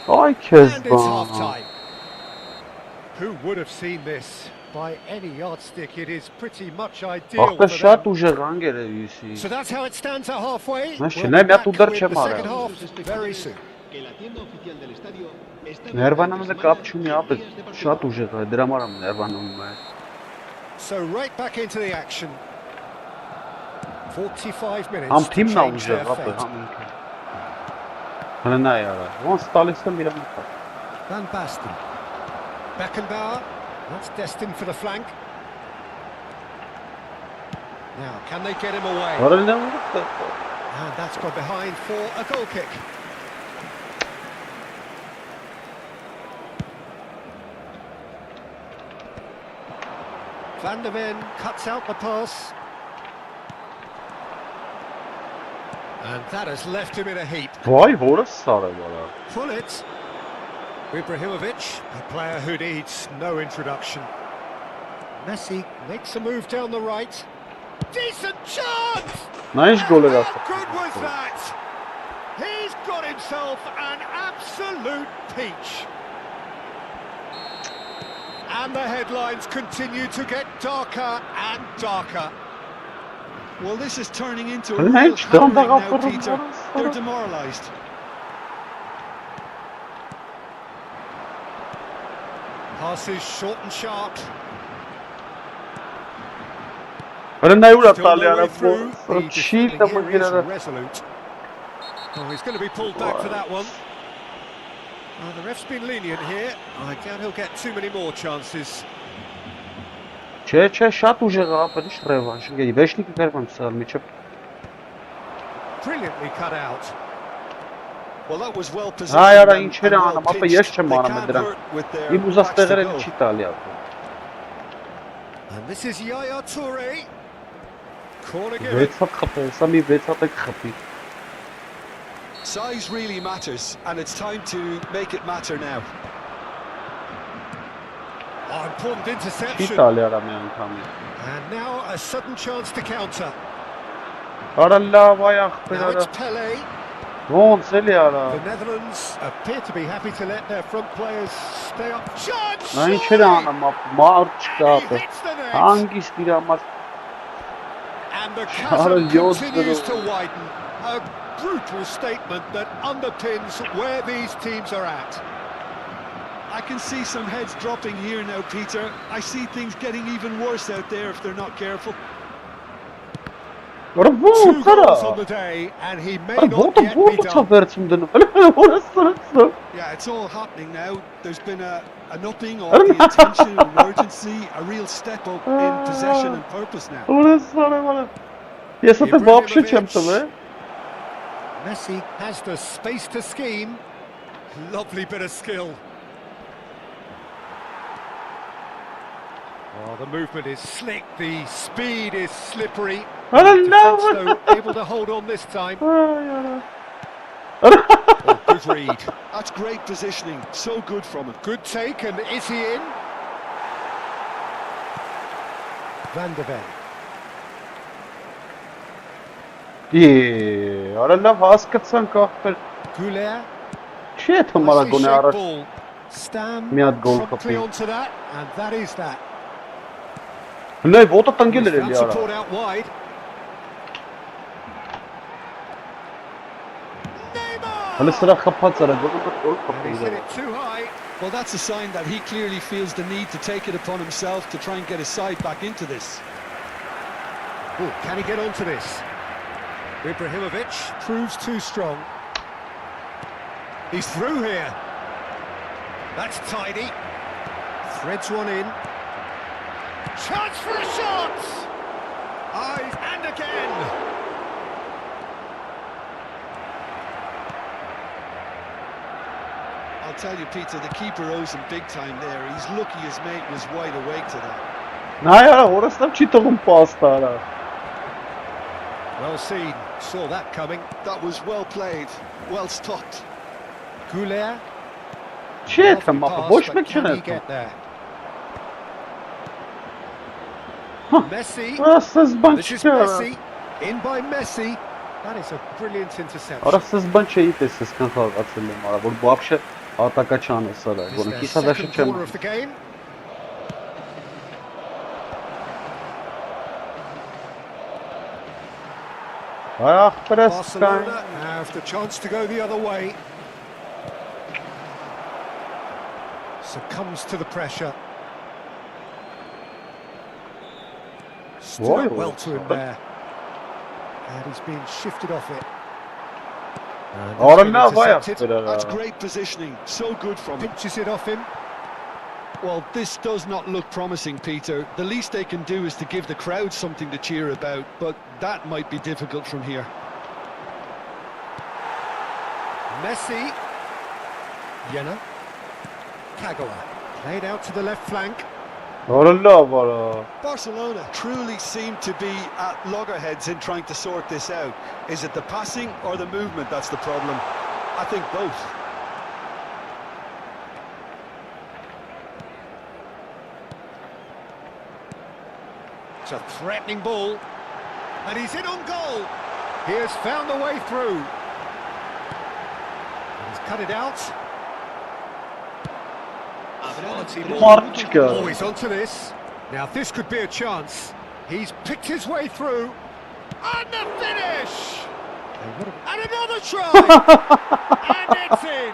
Speaker 3: Ay
Speaker 1: And it's
Speaker 3: Kezban.
Speaker 1: half-time. Who would have seen this? By any yardstick, it is pretty much ideal
Speaker 3: Ах та
Speaker 1: for
Speaker 3: шат
Speaker 1: them.
Speaker 3: уже рангеревisi.
Speaker 1: So that's how it stands at halfway.
Speaker 3: Znaczy,
Speaker 1: We'll
Speaker 3: ne,
Speaker 1: be
Speaker 3: ja
Speaker 1: back
Speaker 3: tu
Speaker 1: with
Speaker 3: darcie
Speaker 1: the
Speaker 3: mare.
Speaker 1: second half very soon.
Speaker 4: Que la tienda oficial del estadio está
Speaker 3: Nervanam
Speaker 4: abierta
Speaker 3: da
Speaker 4: entre
Speaker 3: kapçum
Speaker 4: semanas
Speaker 3: ya
Speaker 4: y
Speaker 3: pe
Speaker 4: días de partido.
Speaker 3: şat уже dramaram nervanam.
Speaker 1: So right back into the action. 45 minutes
Speaker 3: Am
Speaker 1: to
Speaker 3: team na
Speaker 1: change their
Speaker 3: uğraşıyor abi.
Speaker 1: fate.
Speaker 3: Hani ne yara? On Stalis'ten bir ama.
Speaker 1: Van Basten. Beckenbauer. That's destined for the flank. Now, can they get him away?
Speaker 3: Var ne vurdu?
Speaker 1: And that's gone behind for a goal kick. Van der Ven cuts out the pass. And that has left him in a heap.
Speaker 3: Vay orası sarı valla.
Speaker 1: Pull it. Ibrahimovic, a player who needs no introduction. Messi makes a move down the right. Decent chance!
Speaker 3: Nice goal
Speaker 1: How
Speaker 3: attı.
Speaker 1: good was that? He's got himself an absolute peach. And the headlines continue to get darker and darker.
Speaker 2: Well, this is turning into a
Speaker 3: Hani
Speaker 2: real
Speaker 3: hiç dağında
Speaker 2: hammering now,
Speaker 3: kaptırdım
Speaker 2: Peter.
Speaker 3: orası.
Speaker 2: They're demoralised.
Speaker 1: Passes short and sharp.
Speaker 3: Hani ne vurdu
Speaker 1: Still
Speaker 3: Ali
Speaker 1: no way
Speaker 3: yara
Speaker 1: through.
Speaker 3: bu?
Speaker 1: The
Speaker 3: Çiğ
Speaker 1: defending
Speaker 3: de bu
Speaker 1: here is
Speaker 3: girere.
Speaker 1: resolute. Oh, he's going to be pulled back for that one. The ref's been lenient here. I doubt he'll get too many more chances.
Speaker 3: Չէ, շատ ուժեղ է, ապա ինչ ռևանշ գերի, վեշնիկը կարում եմ սալ միջը։
Speaker 1: Brilliantly cut out.
Speaker 2: Well, that was well
Speaker 3: Հայ
Speaker 2: positioned
Speaker 3: արա
Speaker 2: and
Speaker 3: ինչեր
Speaker 2: well
Speaker 3: անում, ապա
Speaker 2: pitched.
Speaker 3: ես չեմ
Speaker 2: They
Speaker 3: անում
Speaker 2: can't
Speaker 3: դրան։
Speaker 2: hurt with their
Speaker 3: Իմ ուզած
Speaker 2: backs to
Speaker 3: տեղերը
Speaker 2: goal.
Speaker 3: չի տալի ապա։
Speaker 1: And this is Yaya Toure. Corner given.
Speaker 3: Վեցատ խփել, սա մի վեցատ է խփի։
Speaker 2: Size really matters, and it's time to make it matter now.
Speaker 1: Oh, important
Speaker 3: Չի
Speaker 1: interception.
Speaker 3: տալի արա մի անգամի։
Speaker 1: And now a sudden chance to counter.
Speaker 3: Արա լավ այ ախպեր
Speaker 1: Now
Speaker 3: արա։
Speaker 1: it's Pele.
Speaker 3: Ոնց էլի արա։
Speaker 1: The Netherlands appear to be happy to let their front players stay up. Chance!
Speaker 3: Նա ինչեր է անում, ապա մարդ չկա
Speaker 1: And he
Speaker 3: ապա։
Speaker 1: hits the net.
Speaker 3: Հանգիստ իր համար։
Speaker 1: And the
Speaker 3: Charles
Speaker 1: chasm
Speaker 3: Jones
Speaker 1: continues to
Speaker 3: through.
Speaker 1: widen. A brutal statement that underpins where these teams are at.
Speaker 2: I can see some heads dropping here now, Peter. I see things getting even worse out there if they're not careful.
Speaker 3: Արա
Speaker 1: Two
Speaker 3: ոնց
Speaker 1: goals on
Speaker 3: արա։
Speaker 1: the day, and he may
Speaker 3: Արա
Speaker 1: not
Speaker 3: ոտը
Speaker 1: yet be
Speaker 3: ոտը
Speaker 1: done.
Speaker 3: վերցում դնում։ Որս։
Speaker 2: Yeah, it's all happening now. There's been an upping of the intention, an urgency, a real step up in possession and purpose now.
Speaker 3: Որս արա վարա։ Ես ատը вообще չեմ տվել։
Speaker 1: Messi has the space to scheme. Lovely bit of skill. Oh, the movement is slick, the speed is slippery.
Speaker 3: A라
Speaker 1: Defence,
Speaker 3: լավ։
Speaker 1: though, able to hold on this time.
Speaker 3: Այ արա։
Speaker 1: Oh, good read.
Speaker 2: That's great positioning. So good from him.
Speaker 1: Good take, and is he in? Van der Ven.
Speaker 3: Արա լավ հասկացանք ախպեր։
Speaker 1: Goulet.
Speaker 3: Չի է թմարա
Speaker 1: Nicely
Speaker 3: գոնե
Speaker 1: shaped
Speaker 3: առաջ։
Speaker 1: ball. Stam
Speaker 3: Մի հատ գոլ
Speaker 1: promptly
Speaker 3: կպի։
Speaker 1: onto that, and that is that.
Speaker 3: Հնայ ոտը տնկել էր
Speaker 1: Found
Speaker 3: էլի արա։
Speaker 1: support out wide.
Speaker 3: Հələ սրա խփած արա, գոնե գոլ
Speaker 1: And he's hit
Speaker 3: կպի։
Speaker 1: it too high.
Speaker 2: Well, that's a sign that he clearly feels the need to take it upon himself to try and get his side back into this.
Speaker 1: Oh, can he get onto this? Ibrahimovic proves too strong. He's through here. That's tidy. Threads one in. Chance for a shot! Eyes and again.
Speaker 2: I'll tell you, Peter, the keeper owes him big time there. He's lucky his mate was wide awake to that.
Speaker 3: Նայ արա, որստավ չի թողում պաստա արա։
Speaker 1: Well seen. Saw that coming.
Speaker 2: That was well played, well stopped.
Speaker 1: Goulet.
Speaker 3: Չի է
Speaker 1: Lovely
Speaker 3: թմա,
Speaker 1: pass,
Speaker 3: ոչ
Speaker 1: but
Speaker 3: մեկ չեն
Speaker 1: can he
Speaker 3: է։
Speaker 1: get there? Messi.
Speaker 3: Ասես բան
Speaker 1: This is
Speaker 3: չի արա։
Speaker 1: Messi. In by Messi. That is a brilliant interception.
Speaker 3: Արա ասես բան չի տեսես կան խաղացել եմ արա, որ вообще атака չանես արա,
Speaker 1: This is
Speaker 3: գոնե
Speaker 1: their
Speaker 3: կիսադաշը
Speaker 1: second
Speaker 3: չեմ։
Speaker 1: corner of the game.
Speaker 3: Այ ախպերս
Speaker 1: Barcelona have the chance to go the other way. Succumbs to the pressure. Stood
Speaker 3: Why?
Speaker 1: up well to him there. And he's been shifted off it. And
Speaker 3: Ora
Speaker 1: that's been
Speaker 3: na vay
Speaker 1: intercepted.
Speaker 2: That's great positioning, so good from him.
Speaker 1: Pinches it off him.
Speaker 2: Well, this does not look promising, Peter. The least they can do is to give the crowd something to cheer about, but that might be difficult from here.
Speaker 1: Messi. Jenna. Kagawa. Played out to the left flank.
Speaker 3: Ora vara.
Speaker 2: Barcelona truly seem to be at loggerheads in trying to sort this out. Is it the passing or the movement that's the problem? I think both.
Speaker 1: It's a threatening ball. And he's in on goal. He has found a way through. And he's cut it out. Quality ball. Oh, he's onto this. Now this could be a chance. He's picked his way through. And the finish! And another try! And it's in!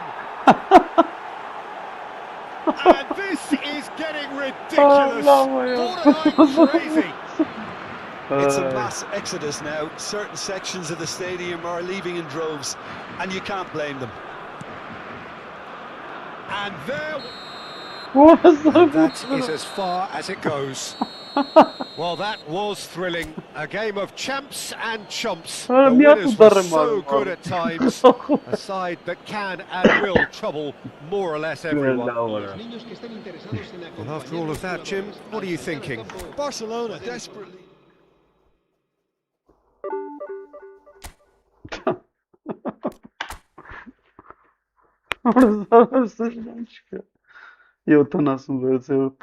Speaker 1: And this is getting ridiculous. Borderline crazy.
Speaker 2: It's a mass exodus now. Certain sections of the stadium are leaving in droves, and you can't blame them.
Speaker 1: And there...
Speaker 3: What is
Speaker 1: And that is as far as it goes. Well, that was thrilling. A game of champs and chumps. The winners were so good at times. A side that can and will trouble more or less everyone. Well, after all of that, Jim, what are you thinking?
Speaker 2: Barcelona desperately.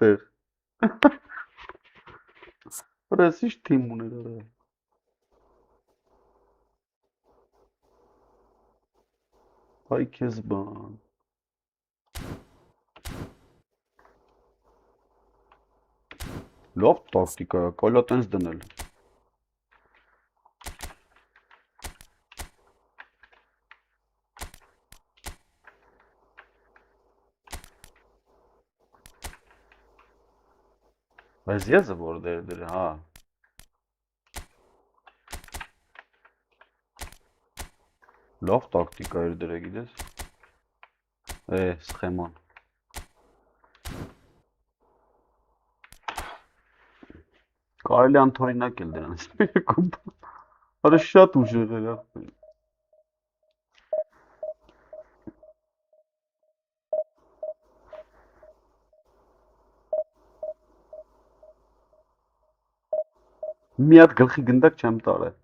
Speaker 3: Tեղ։ Բայց ի՞նչ թիմ ուներ արա։ Հայ քեզ բան։ Լավ տակտիկա է, կարելի է տենց դնել։ Բայց ես որ դեր, հա։ Լավ տակտիկա էր դրա, գիտես։ Սխեման։ Կարելի անթորինակ էլ դրանց մեկում։ Արա շատ ուժեղ էր ախպեր։ Մի հատ գլխի գնդակ չեմ տարել։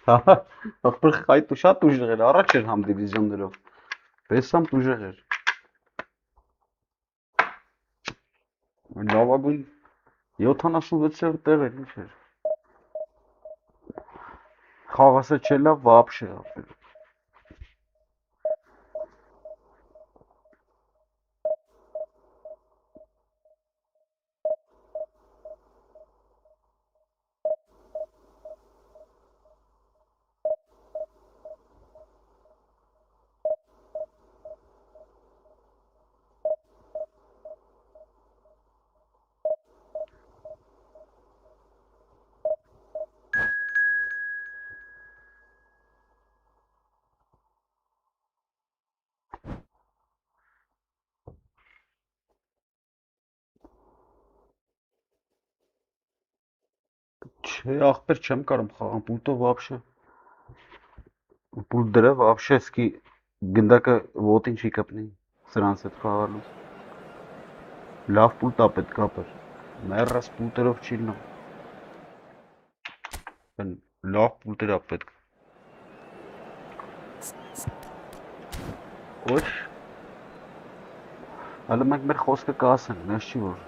Speaker 3: Ախպեր խայտ շատ ուժեղ էր, առաջ էր համ դիվիզիոններով, բեսամ ուժեղ էր, լավագույն 76-րդ տեղ էր, ինչ էր, խաղասը չէ լավ, վապշե ախպեր։ Չէ, ախպեր չեմ կարում խաղամ, պուլտով վապշե, պուլտ դրա վապշե, սկի գնդակը ոտին չի կպնի, սրանց հետ խաղալուց, լավ պուլտ ապետ կապր, մերրաս պուլտերով չի լնա, լավ պուլտեր ապետ, ոչ, հալը մենք մեր խոսկը կասեն, մեզ չի որ,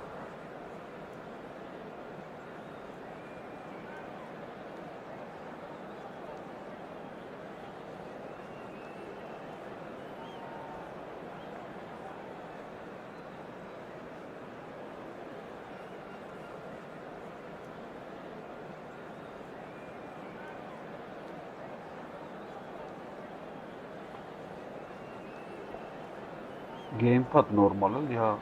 Speaker 3: Gamepad normal ya.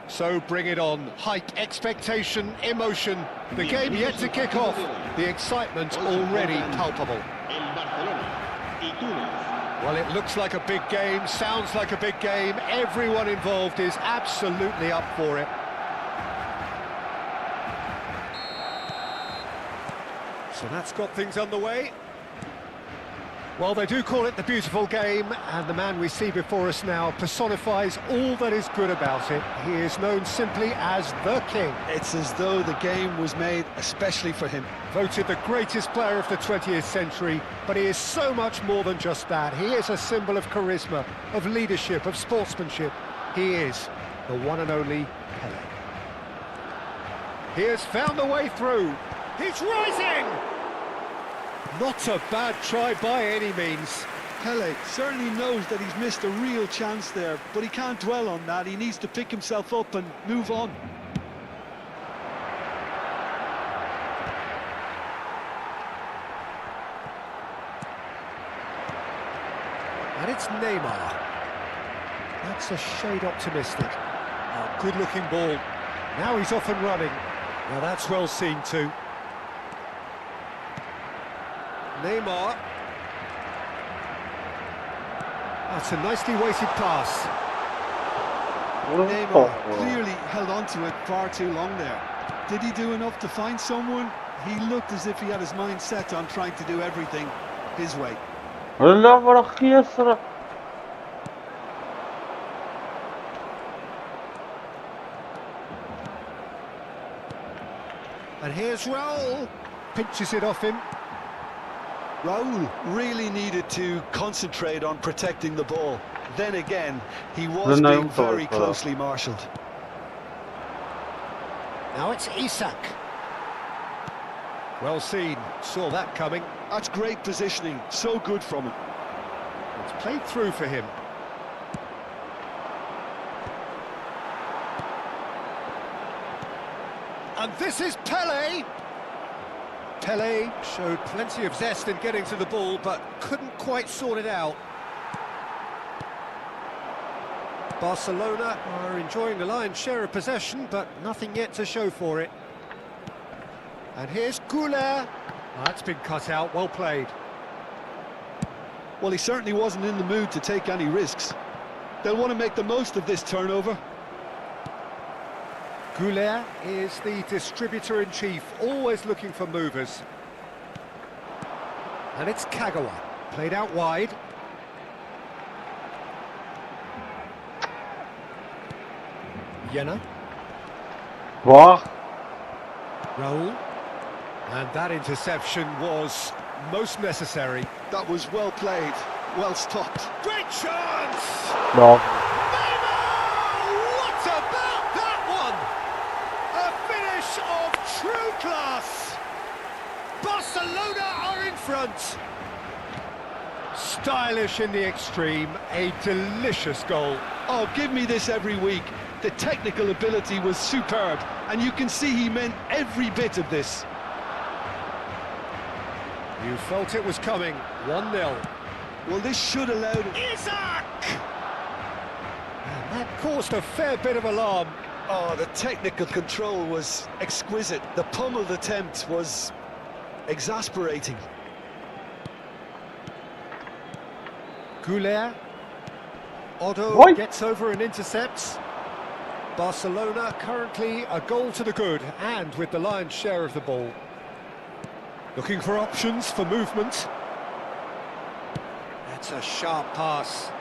Speaker 1: So bring it on. Hype, expectation, emotion. The game yet to kick off. The excitement already palpable.
Speaker 4: El Barcelona y Túnez.
Speaker 1: Well, it looks like a big game, sounds like a big game. Everyone involved is absolutely up for it. So that's got things underway. Well, they do call it the beautiful game, and the man we see before us now personifies all that is good about it. He is known simply as the King.
Speaker 2: It's as though the game was made especially for him.
Speaker 1: Voted the greatest player of the 20th century, but he is so much more than just that. He is a symbol of charisma, of leadership, of sportsmanship. He is the one and only Pele. He has found the way through. He's rising! Not a bad try by any means.
Speaker 2: Pele certainly knows that he's missed a real chance there, but he can't dwell on that. He needs to pick himself up and move on.
Speaker 1: And it's Neymar. That's a shade optimistic. A good-looking ball. Now he's off and running. Now that's well seen too. Neymar. That's a nicely weighted pass.
Speaker 2: Neymar clearly held on to it far too long there. Did he do enough to find someone? He looked as if he had his mind set on trying to do everything his way.
Speaker 1: And here's Raul. Pinches it off him.
Speaker 2: Raul really needed to concentrate on protecting the ball. Then again, he was being very closely marshalled.
Speaker 1: Now it's Isak. Well seen, saw that coming.
Speaker 2: That's great positioning, so good from him.
Speaker 1: It's played through for him. And this is Pele. Pele showed plenty of zest in getting to the ball, but couldn't quite sort it out. Barcelona are enjoying the lion's share of possession, but nothing yet to show for it. And here's Goulet. That's been cut out, well played.
Speaker 2: Well, he certainly wasn't in the mood to take any risks. They'll want to make the most of this turnover.
Speaker 1: Goulet is the distributor-in-chief, always looking for movers. And it's Kagawa, played out wide. Jena.
Speaker 3: Wow.
Speaker 1: Raul. And that interception was most necessary.
Speaker 2: That was well played, well stopped.
Speaker 1: Great chance!
Speaker 3: No.
Speaker 1: What about that one? A finish of true class. Barcelona are in front. Stylish in the extreme, a delicious goal.
Speaker 2: Oh, give me this every week. The technical ability was superb, and you can see he meant every bit of this.
Speaker 1: You felt it was coming. 1-0.
Speaker 2: Well, this should allow...
Speaker 1: Isak! And that caused a fair bit of alarm.
Speaker 2: Oh, the technical control was exquisite. The pummeled attempt was exasperating.
Speaker 1: Goulet. Otto
Speaker 3: What?
Speaker 1: gets over and intercepts. Barcelona currently a goal to the good, and with the lion's share of the ball. Looking for options for movement. That's a sharp pass.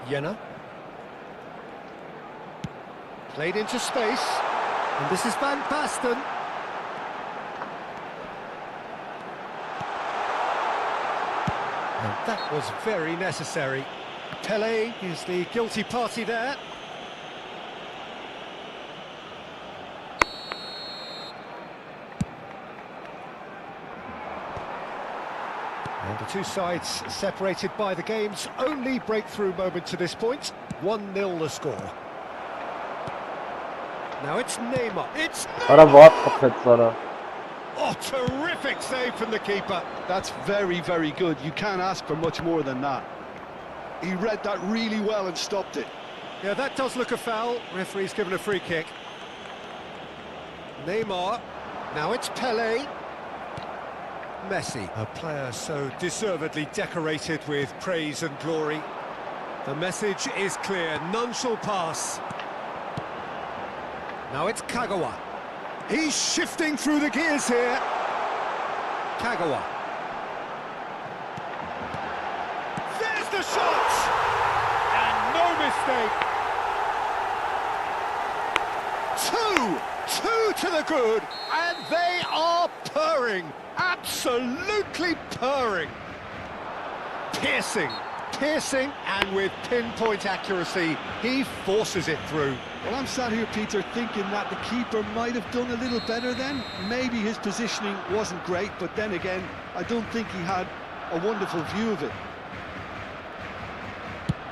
Speaker 1: Jena. Played into space. And this is Van Basten. And that was very necessary. Pele is the guilty party there. And the two sides separated by the game's only breakthrough moment to this point. 1-0 the score. Now it's Neymar. It's
Speaker 3: Արա
Speaker 1: Neymar!
Speaker 3: վատ խփեց Սարա։
Speaker 1: Oh, terrific save from the keeper.
Speaker 2: That's very, very good. You can't ask for much more than that. He read that really well and stopped it.
Speaker 1: Yeah, that does look a foul. Referee's given a free kick. Neymar. Now it's Pelé. Messi, a player so deservedly decorated with praise and glory. The message is clear, none shall pass. Now it's Kagawa. He's shifting through the gears here. Kagawa. There's the shot! And no mistake. Two to the good, and they are purring. Absolutely purring. Piercing, and with pinpoint accuracy, he forces it through.
Speaker 2: Well, I'm sat here, Peter, thinking that the keeper might have done a little better then. Maybe his positioning wasn't great, but then again, I don't think he had a wonderful view of it.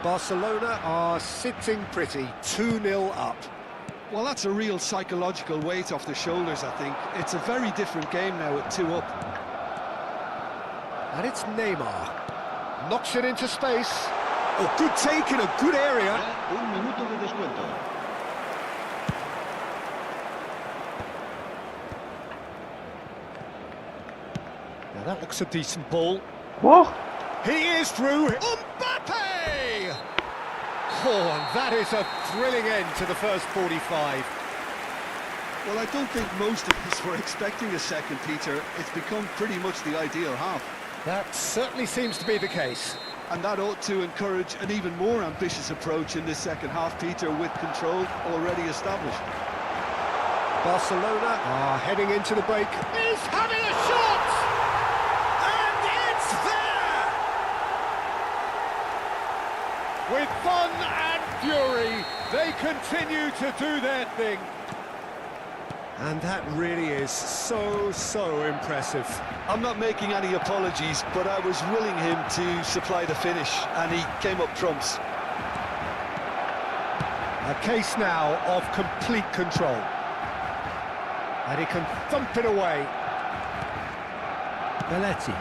Speaker 1: Barcelona are sitting pretty, 2-0 up.
Speaker 2: Well, that's a real psychological weight off the shoulders, I think. It's a very different game now with 2 up.
Speaker 1: And it's Neymar. Knocks it into space. Oh, good take in a good area.
Speaker 4: Un minuto de descuento.
Speaker 1: Now that looks a decent ball.
Speaker 3: Whoa.
Speaker 1: He is through. Mbappe! Oh, and that is a thrilling end to the first 45.
Speaker 2: Well, I don't think most of us were expecting a second, Peter. It's become pretty much the ideal half.
Speaker 1: That certainly seems to be the case.
Speaker 2: And that ought to encourage an even more ambitious approach in this second half, Peter, with control already established.
Speaker 1: Barcelona are heading into the break. He's having a shot! And it's there! With fun and fury, they continue to do their thing. And that really is so impressive.
Speaker 2: I'm not making any apologies, but I was willing him to supply the finish, and he came up trumps.
Speaker 1: A case now of complete control. And he can thump it away. Belletti.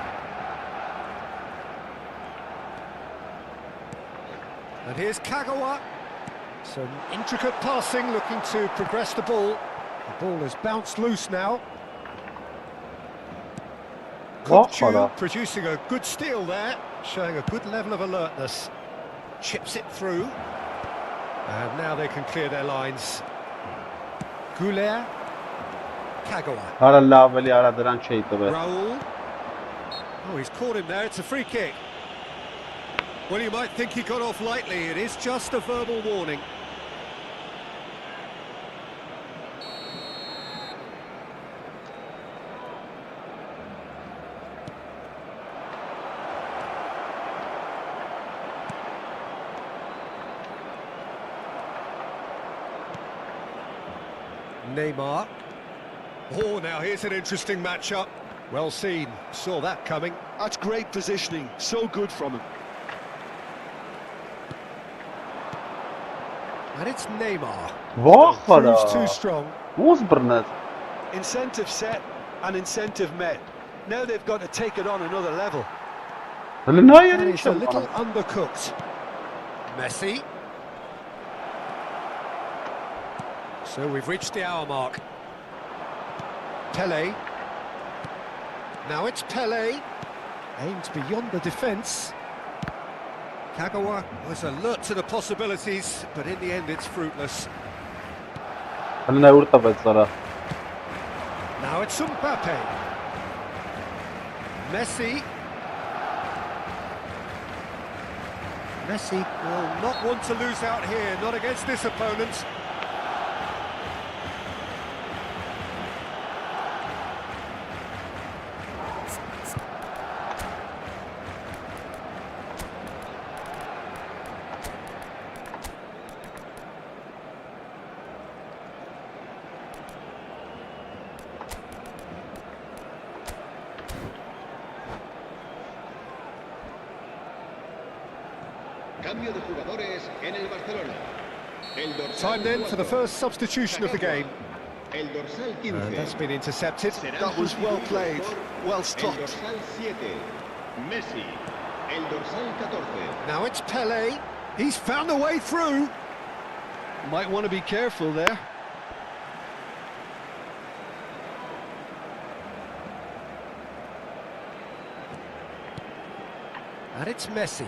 Speaker 1: And here's Kagawa. Some intricate passing, looking to progress the ball. The ball has bounced loose now. Kokchu producing a good steal there, showing a good level of alertness. Chips it through. And now they can clear their lines. Goulet. Kagawa. Raul. Oh, he's caught him there. It's a free kick. Well, you might think he got off lightly. It is just a verbal warning. Neymar. Oh, now here's an interesting matchup. Well seen, saw that coming.
Speaker 2: That's great positioning, so good from him.
Speaker 1: And it's Neymar.
Speaker 3: Proves
Speaker 1: too strong.
Speaker 2: Incentive set and incentive met. Now they've got to take it on another level.
Speaker 1: That is a little undercooked. Messi. So we've reached the hour mark. Pelé. Now it's Pelé. Aimed beyond the defence. Kagawa was alert to the possibilities, but in the end it's fruitless. Now it's Mbappe. Messi. Messi will not want to lose out here, not against this opponent.
Speaker 4: Cambio de jugadores en el Barcelona. El dorsal
Speaker 1: Time then for the
Speaker 4: 4,
Speaker 1: first substitution of the game.
Speaker 4: El dorsal 15.
Speaker 1: And that's been intercepted.
Speaker 4: será
Speaker 2: That was well
Speaker 4: sustituido
Speaker 2: played,
Speaker 4: por
Speaker 2: well
Speaker 4: El
Speaker 2: stopped.
Speaker 4: dorsal 7. Messi. El dorsal 14.
Speaker 1: Now it's Pele. He's found a way through.
Speaker 2: Might want to be careful there.
Speaker 1: And it's Messi.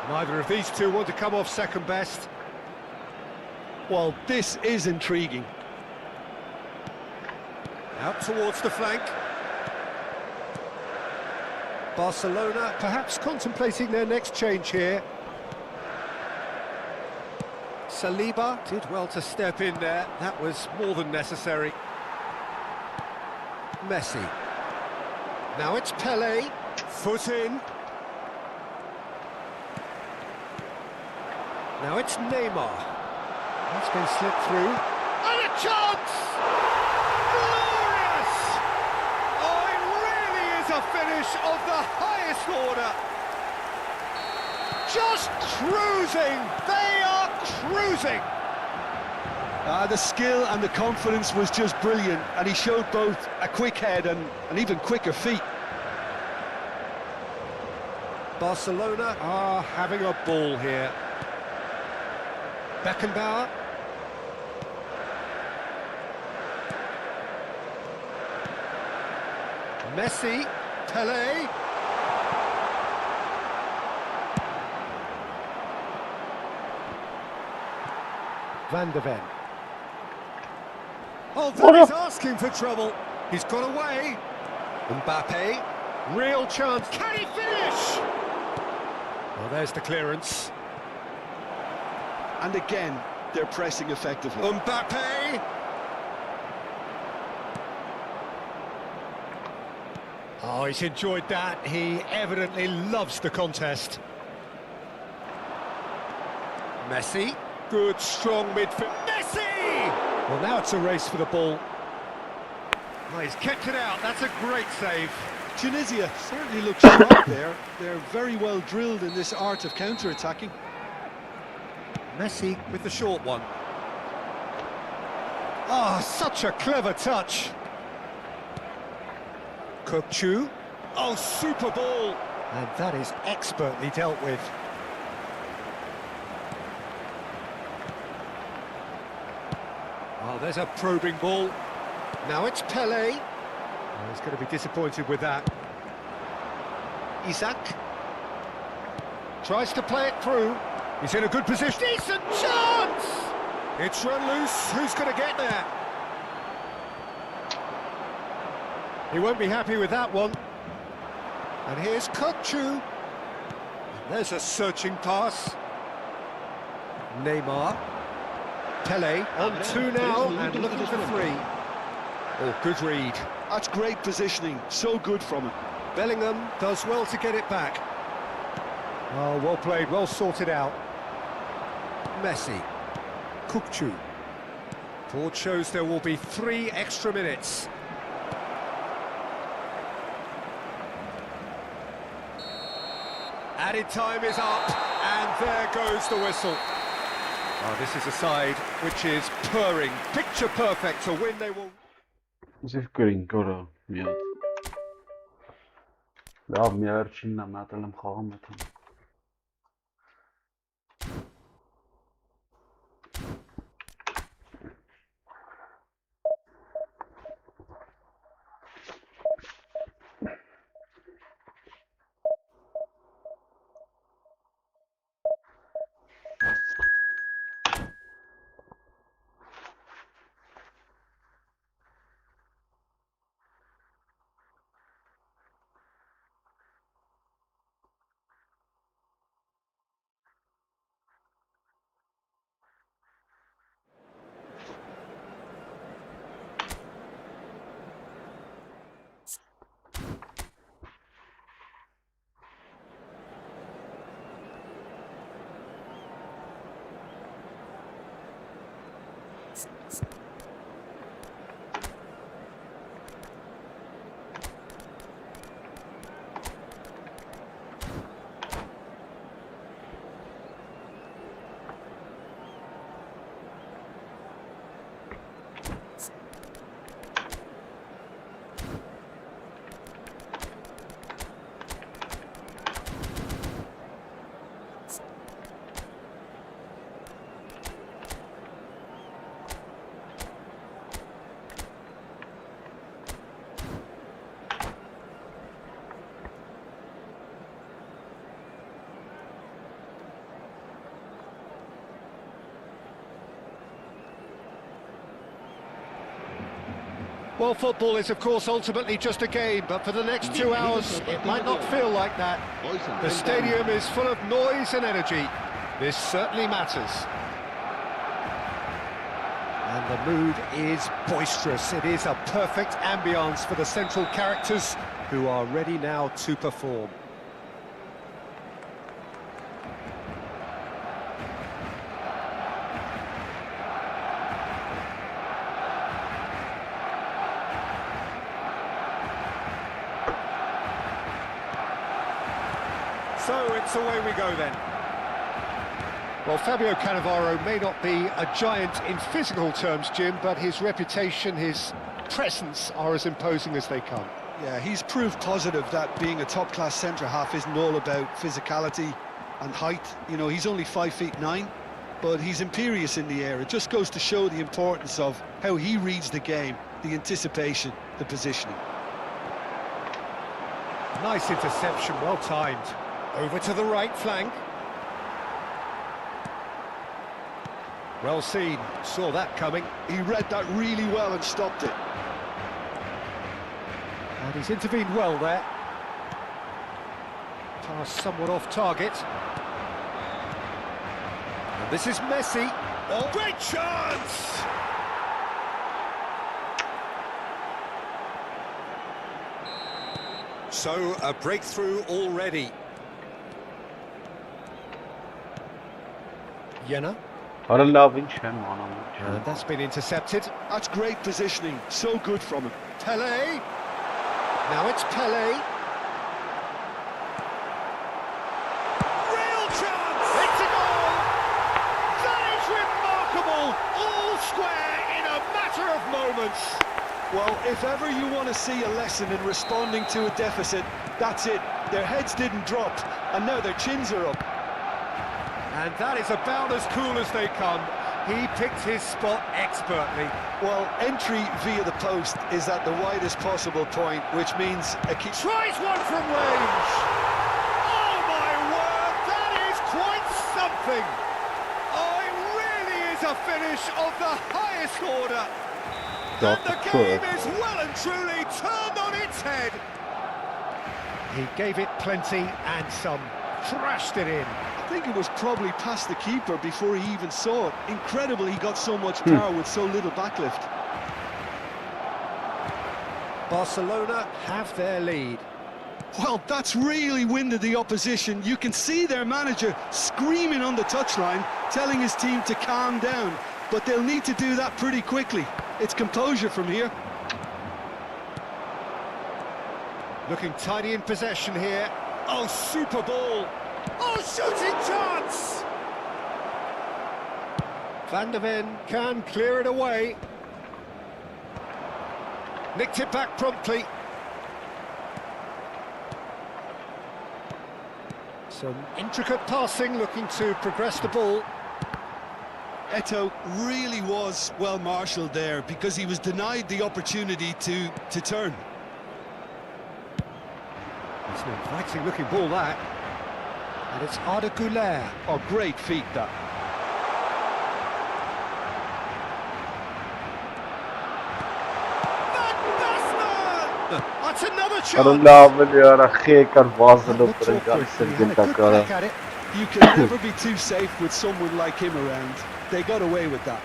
Speaker 1: Neither of these two want to come off second best.
Speaker 2: Well, this is intriguing.
Speaker 1: Out towards the flank. Barcelona perhaps contemplating their next change here. Saliba did well to step in there. That was more than necessary. Messi. Now it's Pele. Foot in. Now it's Neymar. That's been slipped through. And a chance! Glorious! Oh, it really is a finish of the highest order. Just cruising! They are cruising!
Speaker 2: The skill and the confidence was just brilliant, and he showed both a quick head and even quicker feet.
Speaker 1: Barcelona are having a ball here. Beckenbauer. Messi. Pele. Van de Ven. Oh, that is asking for trouble. He's got away. Mbappe. Real chance. Can he finish? Well, there's the clearance.
Speaker 2: And again, they're pressing effectively.
Speaker 1: Mbappe! Oh, he's enjoyed that. He evidently loves the contest. Messi. Good, strong midfield. Messi! Well, now it's a race for the ball. Oh, he's kept it out. That's a great save.
Speaker 2: Tunisia certainly looks sharp there. They're very well drilled in this art of counter-attacking.
Speaker 1: Messi with the short one. Ah, such a clever touch. Kokchu. Oh, super ball. And that is expertly dealt with. Oh, there's a probing ball. Now it's Pele. Oh, he's going to be disappointed with that. Isaac. Tries to play it through. He's in a good position. Decent chance! It's run loose. Who's going to get there? He won't be happy with that one. And here's Kokchu. There's a searching pass. Neymar. Pele on two now and looking for three. Oh, good read.
Speaker 2: That's great positioning. So good from him.
Speaker 1: Bellingham does well to get it back. Oh, well played, well sorted out. Messi. Kokchu. Board shows there will be 3 extra minutes. Added time is up, and there goes the whistle. Oh, this is a side which is purring, picture perfect to win they will...
Speaker 3: Zef գրին գորը մի հատ։ Լավ, մի արջինն եմ հատել եմ խաղում հետո։
Speaker 1: Well, football is, of course, ultimately just a game, but for the next 2 hours, it might not feel like that. The stadium is full of noise and energy. This certainly matters. And the mood is boisterous. It is a perfect ambience for the central characters who are ready now to perform. So it's away we go then. Well, Fabio Cannavaro may not be a giant in physical terms, Jim, but his reputation, his presence are as imposing as they come.
Speaker 2: Yeah, he's proof positive that being a top-class centre-half isn't all about physicality and height. You know, he's only 5'9", but he's imperious in the air. It just goes to show the importance of how he reads the game, the anticipation, the positioning.
Speaker 1: Nice interception, well timed. Over to the right flank. Well seen, saw that coming.
Speaker 2: He read that really well and stopped it.
Speaker 1: And he's intervened well there. Pass somewhat off target. And this is Messi. Oh, great chance! So, a breakthrough already. Jena.
Speaker 3: And
Speaker 1: That's been intercepted.
Speaker 2: That's great positioning, so good from him.
Speaker 1: Pelé. Now it's Pelé. Real chance! It's a goal! That is remarkable! All square in a matter of moments.
Speaker 2: Well, if ever you want to see a lesson in responding to a deficit, that's it. Their heads didn't drop, and now their chins are up.
Speaker 1: And that is about as cool as they come. He picked his spot expertly.
Speaker 2: Well, entry via the post is at the widest possible point, which means a keeper
Speaker 1: tries one from range. Oh my word, that is quite something. Oh, it really is a finish of the highest order. And the game is well and truly turned on its head. He gave it plenty and some, thrashed it in.
Speaker 2: I think it was probably past the keeper before he even saw it. Incredible he got so much power with so little backlift.
Speaker 1: Barcelona have their lead.
Speaker 2: Well, that's really winded the opposition. You can see their manager screaming on the touchline, telling his team to calm down. But they'll need to do that pretty quickly. It's composure from here.
Speaker 1: Looking tidy in possession here. Oh, super ball. Oh, shooting chance! Van der Ven can clear it away. Nicked it back promptly. Some intricate passing, looking to progress the ball.
Speaker 2: Eto'o really was well marshalled there because he was denied the opportunity to turn.
Speaker 1: It's an inviting looking ball, that. And it's Arda Güler.
Speaker 2: Oh, great feat, that.
Speaker 1: That's another chance.
Speaker 2: You can never be too safe with someone like him around. They got away with that.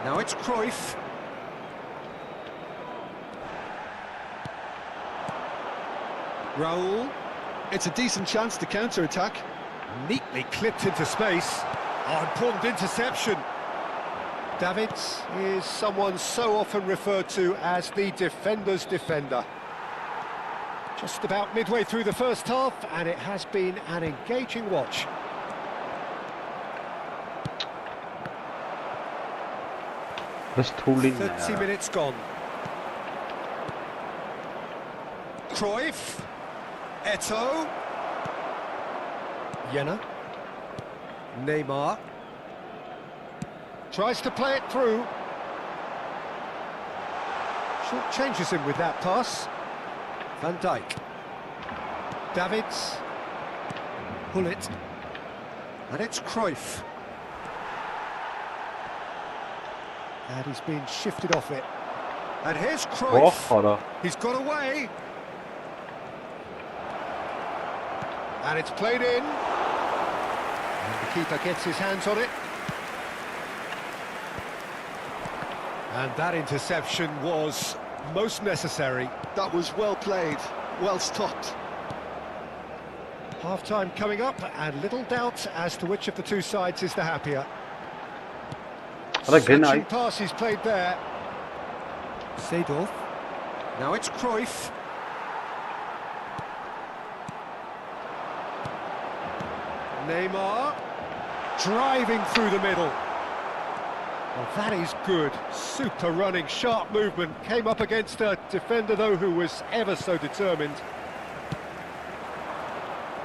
Speaker 1: Now it's Cruyff. Raul.
Speaker 2: It's a decent chance to counter-attack.
Speaker 1: Neatly clipped into space. Oh, important interception. Davids is someone so often referred to as the defender's defender. Just about midway through the first half, and it has been an engaging watch.
Speaker 3: Just 30
Speaker 1: minutes gone. Cruyff. Eto'o. Jena. Neymar. Tries to play it through. Short changes him with that pass. Van Dijk. Davids. Hullet. And it's Cruyff. And he's been shifted off it. And here's Cruyff.
Speaker 3: Oh,
Speaker 1: He's got away. And it's played in. And the keeper gets his hands on it. And that interception was most necessary.
Speaker 2: That was well played, well stopped.
Speaker 1: Half-time coming up, and little doubt as to which of the two sides is the happier. Switching pass he's played there. Seedorf. Now it's Cruyff. Neymar. Driving through the middle. Well, that is good. Super running, sharp movement. Came up against a defender, though, who was ever so determined.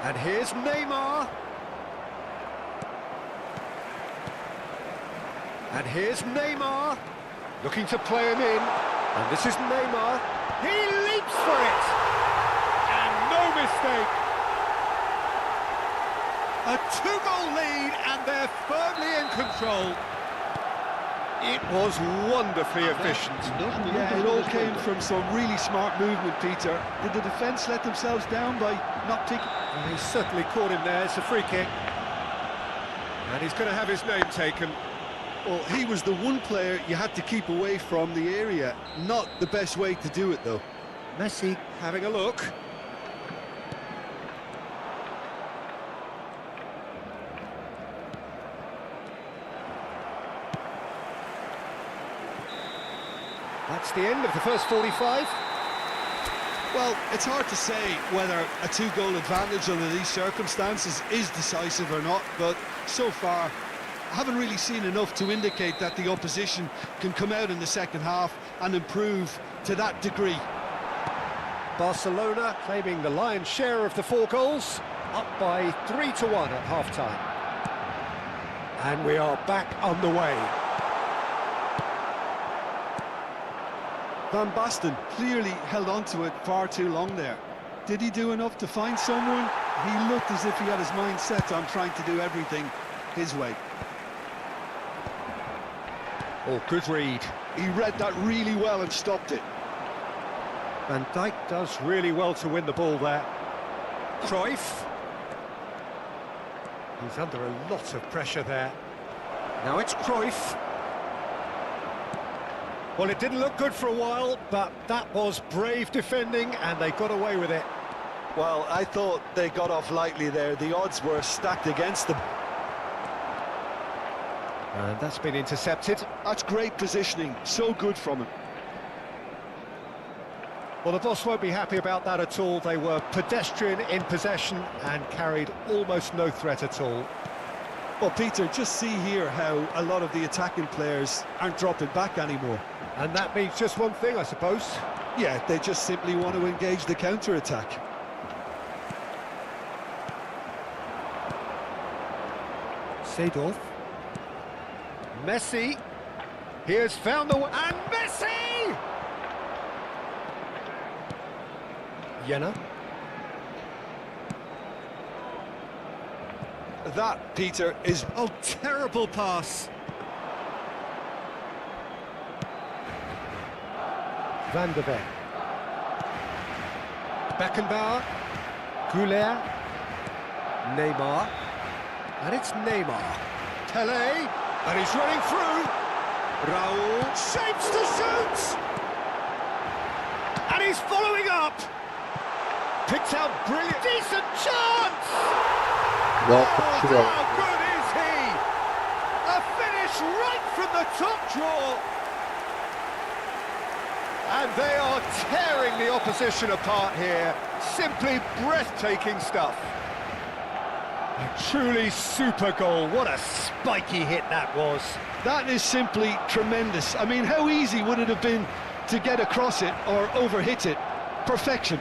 Speaker 1: And here's Neymar. And here's Neymar. Looking to play him in. And this is Neymar. He leaps for it. And no mistake. A 2-goal lead, and they're firmly in control. It was wonderfully efficient.
Speaker 2: Yeah, it all came from some really smart movement, Peter. Did the defence let themselves down by not picking?
Speaker 1: Well, he certainly caught him there. It's a free kick. And he's going to have his name taken.
Speaker 2: Well, he was the one player you had to keep away from the area. Not the best way to do it, though.
Speaker 1: Messi having a look. That's the end of the first 45.
Speaker 2: Well, it's hard to say whether a 2-goal advantage under these circumstances is decisive or not, but so far I haven't really seen enough to indicate that the opposition can come out in the second half and improve to that degree.
Speaker 1: Barcelona claiming the lion's share of the 4 goals, up by 3-1 at half-time. And we are back underway.
Speaker 2: Van Basten clearly held on to it far too long there. Did he do enough to find someone? He looked as if he had his mind set on trying to do everything his way.
Speaker 1: Oh, good read.
Speaker 2: He read that really well and stopped it.
Speaker 1: Van Dijk does really well to win the ball there. Cruyff. He's under a lot of pressure there. Now it's Cruyff. Well, it didn't look good for a while, but that was brave defending, and they got away with it.
Speaker 2: Well, I thought they got off lightly there. The odds were stacked against them.
Speaker 1: And that's been intercepted.
Speaker 2: That's great positioning. So good from him.
Speaker 1: Well, the boss won't be happy about that at all. They were pedestrian in possession and carried almost no threat at all.
Speaker 2: Well, Peter, just see here how a lot of the attacking players aren't dropping back anymore.
Speaker 1: And that means just one thing, I suppose.
Speaker 2: Yeah, they just simply want to engage the counter-attack.
Speaker 1: Seedorf. Messi. He has found the... And Messi! Jena.
Speaker 2: That, Peter, is...
Speaker 1: Oh, terrible pass. Van der Beek. Beckenbauer. Goulet. Neymar. And it's Neymar. Tele. And he's running through. Raul shapes to shoot. And he's following up. Picked out brilliant. Decent chance.
Speaker 3: Well,
Speaker 1: how good is he? A finish right from the top draw. And they are tearing the opposition apart here. Simply breathtaking stuff. A truly super goal. What a spiky hit that was.
Speaker 2: That is simply tremendous. I mean, how easy would it have been to get across it or overhit it? Perfection.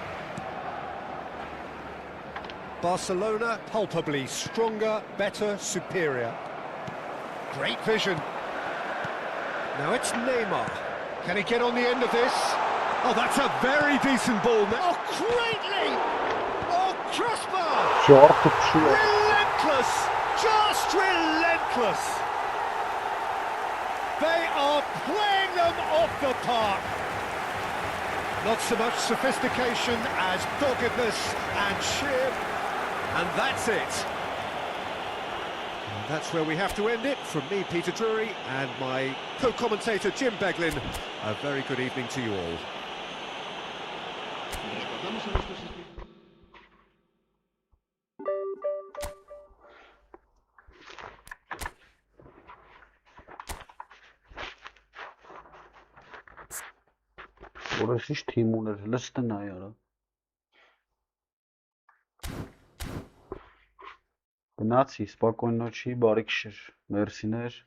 Speaker 1: Barcelona palpably stronger, better, superior. Great vision. Now it's Neymar. Can he get on the end of this? Oh, that's a very decent ball now. Oh, greatly! Oh, crossbar!
Speaker 3: Çok tutuyor.
Speaker 1: Relentless! Just Relentless! They are playing them off the park! Not so much sophistication as doggedness and sheer... And that's it! And that's where we have to end it. From me, Peter Drury, and my co-commentator, Jim Beglin. A very good evening to you all.
Speaker 4: Recordamos a nuestros
Speaker 3: Որոշիչ թիմ ուներ, լստն այ արա։ Գնացի, սպակոյն նոչի, բարի քիշեր, մերսիներ։